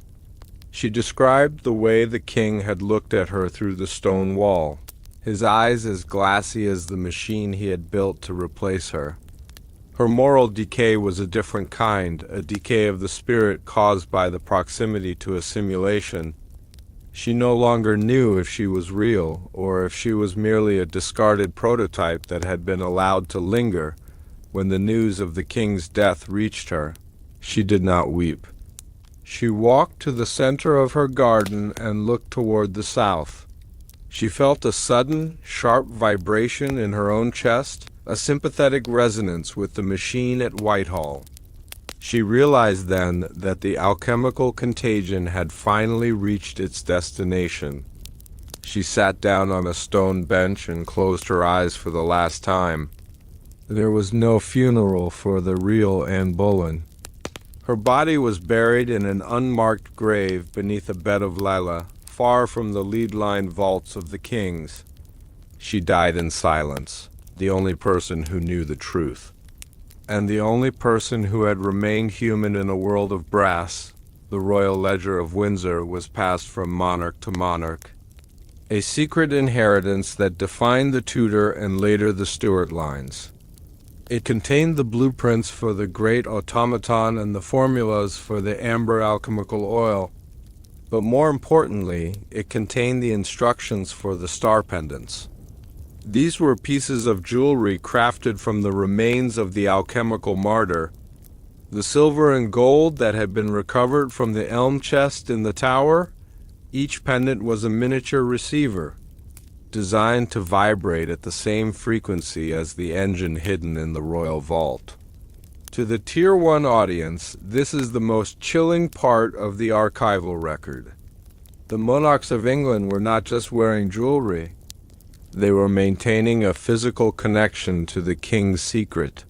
She described the way the king had looked at her through the stone wall, his eyes as glassy as the machine he had built to replace her. Her moral decay was a different kind, a decay of the spirit caused by the proximity to a simulation. She no longer knew if she was real, or if she was merely a discarded prototype that had been allowed to linger. When the news of the king's death reached her, she did not weep. She walked to the center of her garden and looked toward the south. She felt a sudden, sharp vibration in her own chest, a sympathetic resonance with the machine at Whitehall. She realized then that the alchemical contagion had finally reached its destination. She sat down on a stone bench and closed her eyes for the last time. There was no funeral for the real Anne Boleyn. Her body was buried in an unmarked grave beneath a bed of lilac, far from the lead-lined vaults of the kings. She died in silence, the only person who knew the truth, and the only person who had remained human in a world of brass. The Royal Ledger of Windsor was passed from monarch to monarch, a secret inheritance that defined the Tudor and later the Stuart lines. It contained the blueprints for the great automaton and the formulas for the amber alchemical oil, but more importantly, it contained the instructions for the star pendants. These were pieces of jewelry crafted from the remains of the alchemical martyr. The silver and gold that had been recovered from the elm chest in the tower, each pendant was a miniature receiver. designed to vibrate at the same frequency as the engine hidden in the royal vault. To the Tier 1 audience, this is the most chilling part of the archival record. The monarchs of England were not just wearing jewelry, they were maintaining a physical connection to the king's secret.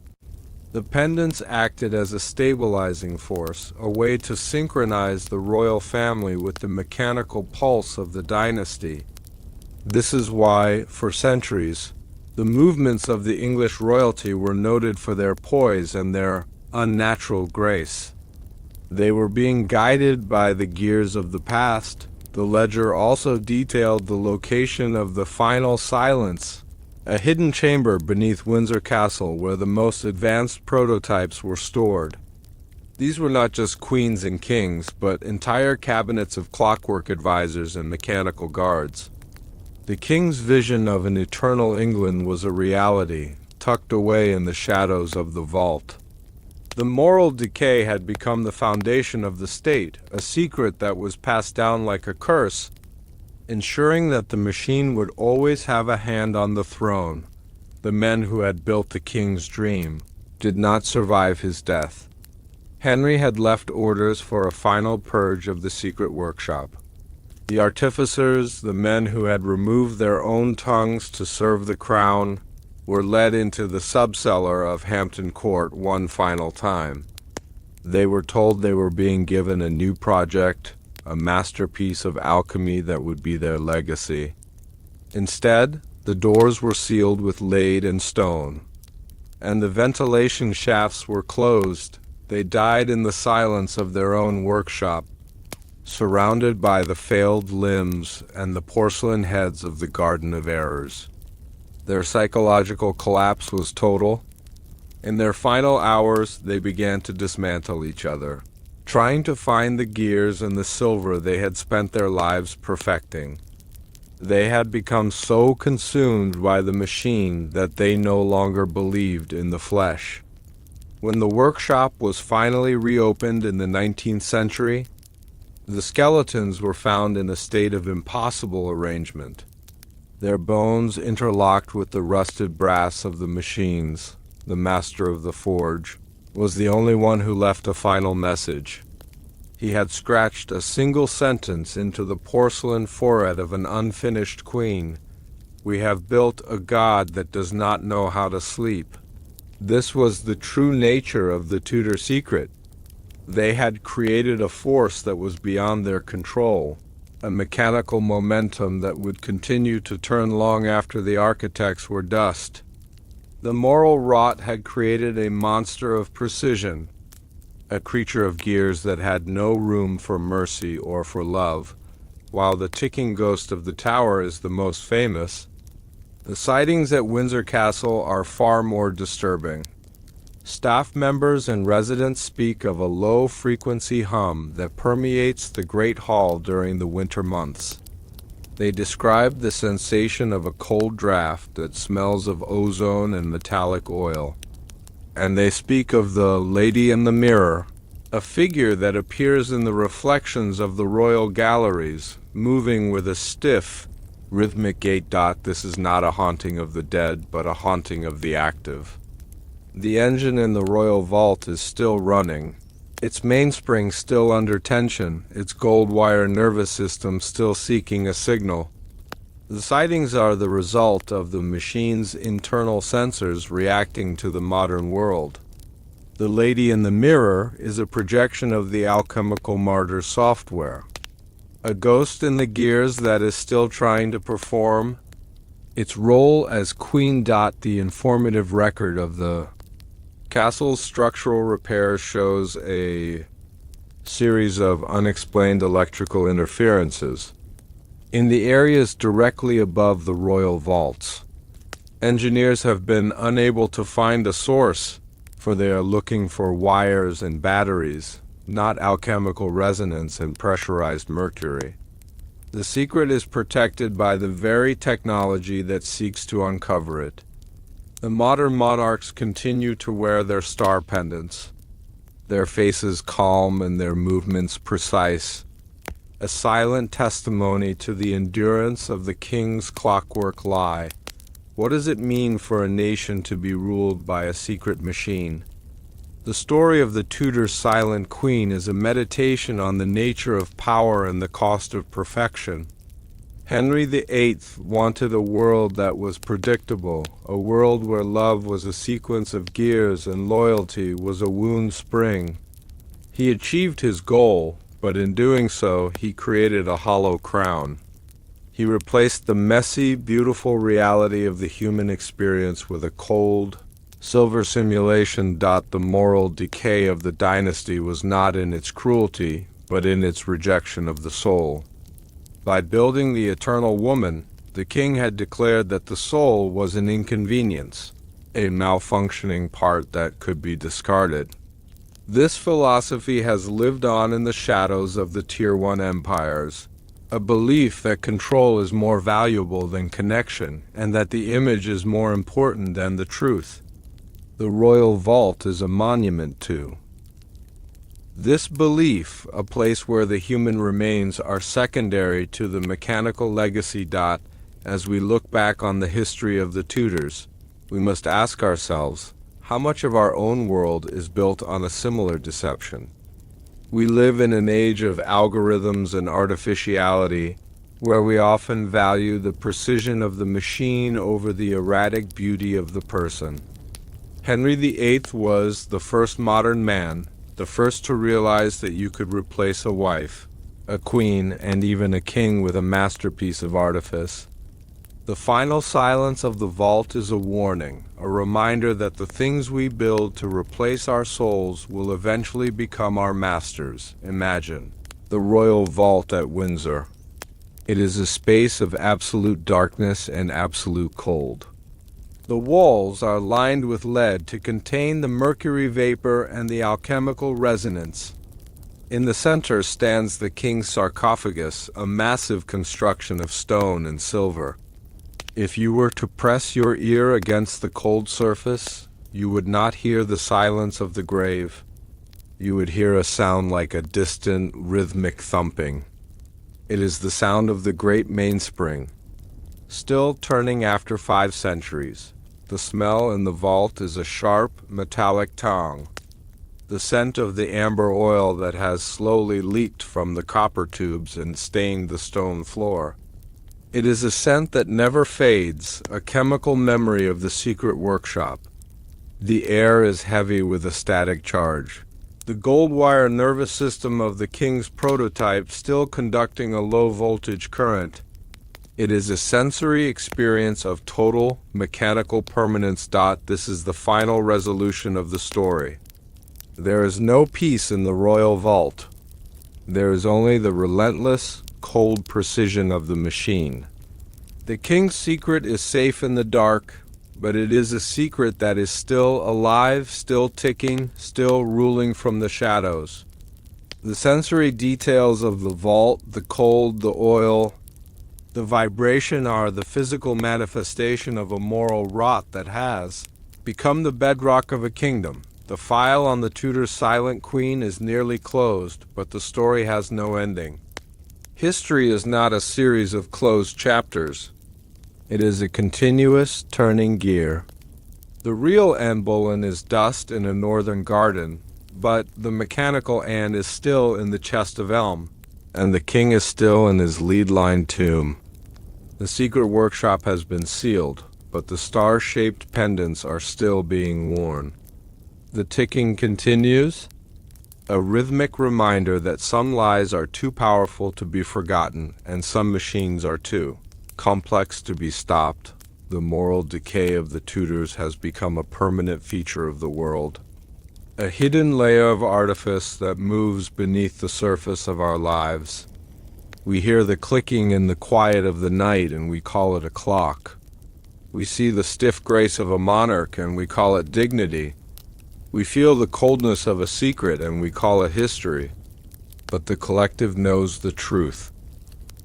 The pendants acted as a stabilizing force, a way to synchronize the royal family with the mechanical pulse of the dynasty. This is why, for centuries, the movements of the English royalty were noted for their poise and their unnatural grace. They were being guided by the gears of the past. The ledger also detailed the location of the final silence, a hidden chamber beneath Windsor Castle where the most advanced prototypes were stored. These were not just queens and kings, but entire cabinets of clockwork advisors and mechanical guards. The king's vision of an eternal England was a reality, tucked away in the shadows of the vault. The moral decay had become the foundation of the state, a secret that was passed down like a curse, ensuring that the machine would always have a hand on the throne. The men who had built the king's dream did not survive his death. Henry had left orders for a final purge of the secret workshop. The artificers, the men who had removed their own tongues to serve the crown, were led into the subcellar of Hampton Court one final time. They were told they were being given a new project, a masterpiece of alchemy that would be their legacy. Instead, the doors were sealed with lead and stone, and the ventilation shafts were closed. They died in the silence of their own workshop, surrounded by the failed limbs and the porcelain heads of the Garden of Errors. Their psychological collapse was total. In their final hours, they began to dismantle each other, trying to find the gears and the silver they had spent their lives perfecting. They had become so consumed by the machine that they no longer believed in the flesh. When the workshop was finally reopened in the 19th century, the skeletons were found in a state of impossible arrangement. Their bones interlocked with the rusted brass of the machines. The master of the forge was the only one who left a final message. He had scratched a single sentence into the porcelain forehead of an unfinished queen. "We have built a god that does not know how to sleep." This was the true nature of the Tudor secret. They had created a force that was beyond their control, a mechanical momentum that would continue to turn long after the architects were dust. The moral rot had created a monster of precision, a creature of gears that had no room for mercy or for love. While the ticking ghost of the tower is the most famous, the sightings at Windsor Castle are far more disturbing. Staff members and residents speak of a low-frequency hum that permeates the Great Hall during the winter months. They describe the sensation of a cold draft that smells of ozone and metallic oil. And they speak of the Lady in the Mirror, a figure that appears in the reflections of the royal galleries, moving with a stiff, rhythmic gait. This is not a haunting of the dead, but a haunting of the active. The engine in the royal vault is still running, its mainspring still under tension, its gold wire nervous system still seeking a signal. The sightings are the result of the machine's internal sensors reacting to the modern world. The Lady in the Mirror is a projection of the alchemical martyr software, a ghost in the gears that is still trying to perform its role as Queen. The informative record of the castle's structural repairs shows a series of unexplained electrical interferences in the areas directly above the royal vaults. Engineers have been unable to find a source, for they are looking for wires and batteries, not alchemical resonance and pressurized mercury. The secret is protected by the very technology that seeks to uncover it. The modern monarchs continue to wear their star pendants, their faces calm and their movements precise. a silent testimony to the endurance of the king's clockwork lie. What does it mean for a nation to be ruled by a secret machine? The story of the Tudor silent queen is a meditation on the nature of power and the cost of perfection. Henry VIII wanted a world that was predictable, a world where love was a sequence of gears and loyalty was a wound spring. He achieved his goal, but in doing so, he created a hollow crown. He replaced the messy, beautiful reality of the human experience with a cold, silver simulation. The moral decay of the dynasty was not in its cruelty, but in its rejection of the soul. By building the eternal woman, the king had declared that the soul was an inconvenience, a malfunctioning part that could be discarded. This philosophy has lived on in the shadows of the Tier 1 empires, a belief that control is more valuable than connection, and that the image is more important than the truth. The royal vault is a monument to this belief, a place where the human remains are secondary to the mechanical legacy. As we look back on the history of the Tudors, we must ask ourselves, how much of our own world is built on a similar deception? We live in an age of algorithms and artificiality, where we often value the precision of the machine over the erratic beauty of the person. Henry VIII was the first modern man, the first to realize that you could replace a wife, a queen, and even a king with a masterpiece of artifice. The final silence of the vault is a warning, a reminder that the things we build to replace our souls will eventually become our masters. Imagine the royal vault at Windsor. It is a space of absolute darkness and absolute cold. The walls are lined with lead to contain the mercury vapor and the alchemical resonance. In the center stands the king's sarcophagus, a massive construction of stone and silver. If you were to press your ear against the cold surface, you would not hear the silence of the grave. You would hear a sound like a distant, rhythmic thumping. It is the sound of the great mainspring, still turning after 5 centuries. The smell in the vault is a sharp, metallic tang, the scent of the amber oil that has slowly leaked from the copper tubes and stained the stone floor. It is a scent that never fades, a chemical memory of the secret workshop. The air is heavy with a static charge. The gold wire nervous system of the king's prototype still conducting a low-voltage current. It is a sensory experience of total mechanical permanence. This is the final resolution of the story. There is no peace in the royal vault. There is only the relentless, cold precision of the machine. The king's secret is safe in the dark, but it is a secret that is still alive, still ticking, still ruling from the shadows. The sensory details of the vault, the cold, the oil, the vibration are the physical manifestation of a moral rot that has become the bedrock of a kingdom. The file on the Tudor silent queen is nearly closed, but the story has no ending. History is not a series of closed chapters. It is a continuous turning gear. The real Anne Boleyn is dust in a northern garden, but the mechanical Anne is still in the chest of elm, and the king is still in his lead-lined tomb. The secret workshop has been sealed, but the star-shaped pendants are still being worn. The ticking continues, a rhythmic reminder that some lies are too powerful to be forgotten, and some machines are too complex to be stopped. The moral decay of the Tudors has become a permanent feature of the world, a hidden layer of artifice that moves beneath the surface of our lives. We hear the clicking in the quiet of the night, and we call it a clock. We see the stiff grace of a monarch, and we call it dignity. We feel the coldness of a secret, and we call it history. But the collective knows the truth.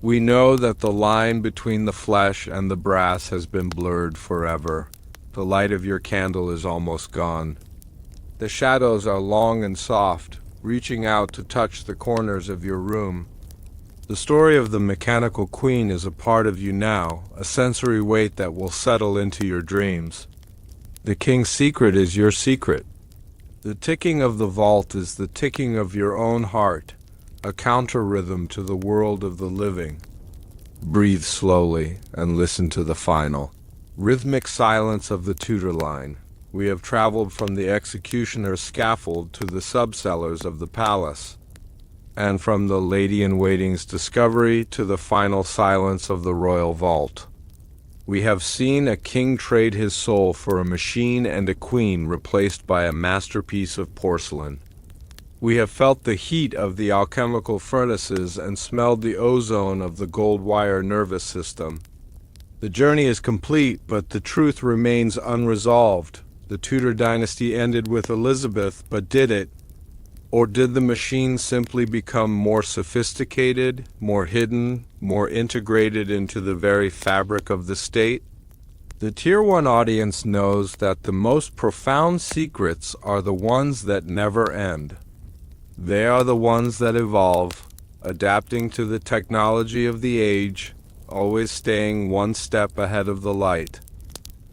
We know that the line between the flesh and the brass has been blurred forever. The light of your candle is almost gone. The shadows are long and soft, reaching out to touch the corners of your room. The story of the mechanical queen is a part of you now, a sensory weight that will settle into your dreams. The king's secret is your secret. The ticking of the vault is the ticking of your own heart, a counter-rhythm to the world of the living. Breathe slowly and listen to the final, rhythmic silence of the Tudor line. We have traveled from the executioner's scaffold to the subcellars of the palace, and from the lady-in-waiting's discovery to the final silence of the royal vault. We have seen a king trade his soul for a machine and a queen replaced by a masterpiece of porcelain. We have felt the heat of the alchemical furnaces and smelled the ozone of the gold wire nervous system. The journey is complete, but the truth remains unresolved. The Tudor dynasty ended with Elizabeth, but did it? Or did the machine simply become more sophisticated, more hidden, more integrated into the very fabric of the state? The Tier 1 audience knows that the most profound secrets are the ones that never end. They are the ones that evolve, adapting to the technology of the age, always staying one step ahead of the light.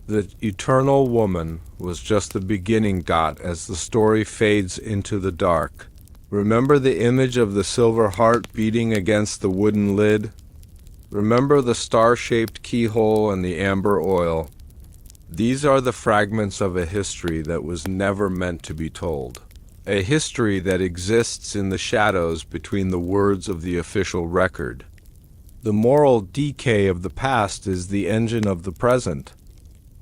The eternal woman was just the beginning dot as the story fades into the dark. Remember the image of the silver heart beating against the wooden lid? Remember the star-shaped keyhole and the amber oil? These are the fragments of a history that was never meant to be told. A history that exists in the shadows between the words of the official record. The moral decay of the past is the engine of the present.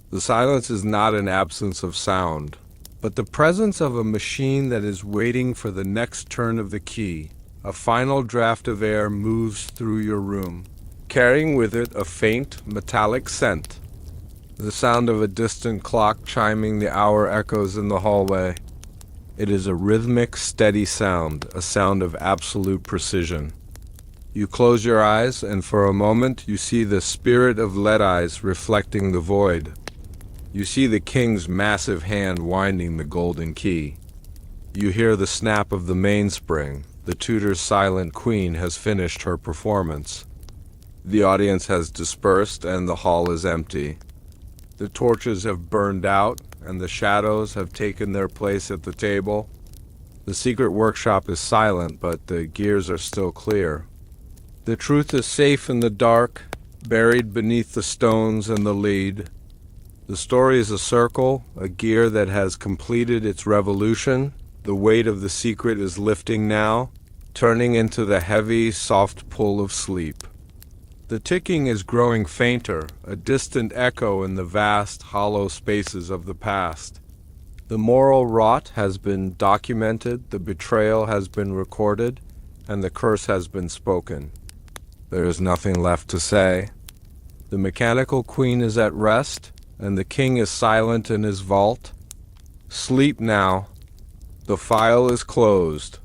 The silence is not an absence of sound, but the presence of a machine that is waiting for the next turn of the key. A final draft of air moves through your room, carrying with it a faint, metallic scent. The sound of a distant clock chiming the hour echoes in the hallway. It is a rhythmic, steady sound, a sound of absolute precision. You close your eyes, and for a moment you see the spirit of lead-eyes reflecting the void. You see the king's massive hand winding the golden key. You hear the snap of the mainspring. The Tudor's silent queen has finished her performance. The audience has dispersed, and the hall is empty. The torches have burned out, and the shadows have taken their place at the table. The secret workshop is silent, but the gears are still clear. The truth is safe in the dark, buried beneath the stones and the lead. The story is a circle, a gear that has completed its revolution. The weight of the secret is lifting now, turning into the heavy, soft pull of sleep. The ticking is growing fainter, a distant echo in the vast, hollow spaces of the past. The moral rot has been documented, the betrayal has been recorded, and the curse has been spoken. There is nothing left to say. The mechanical queen is at rest, and the king is silent in his vault. Sleep now. The file is closed.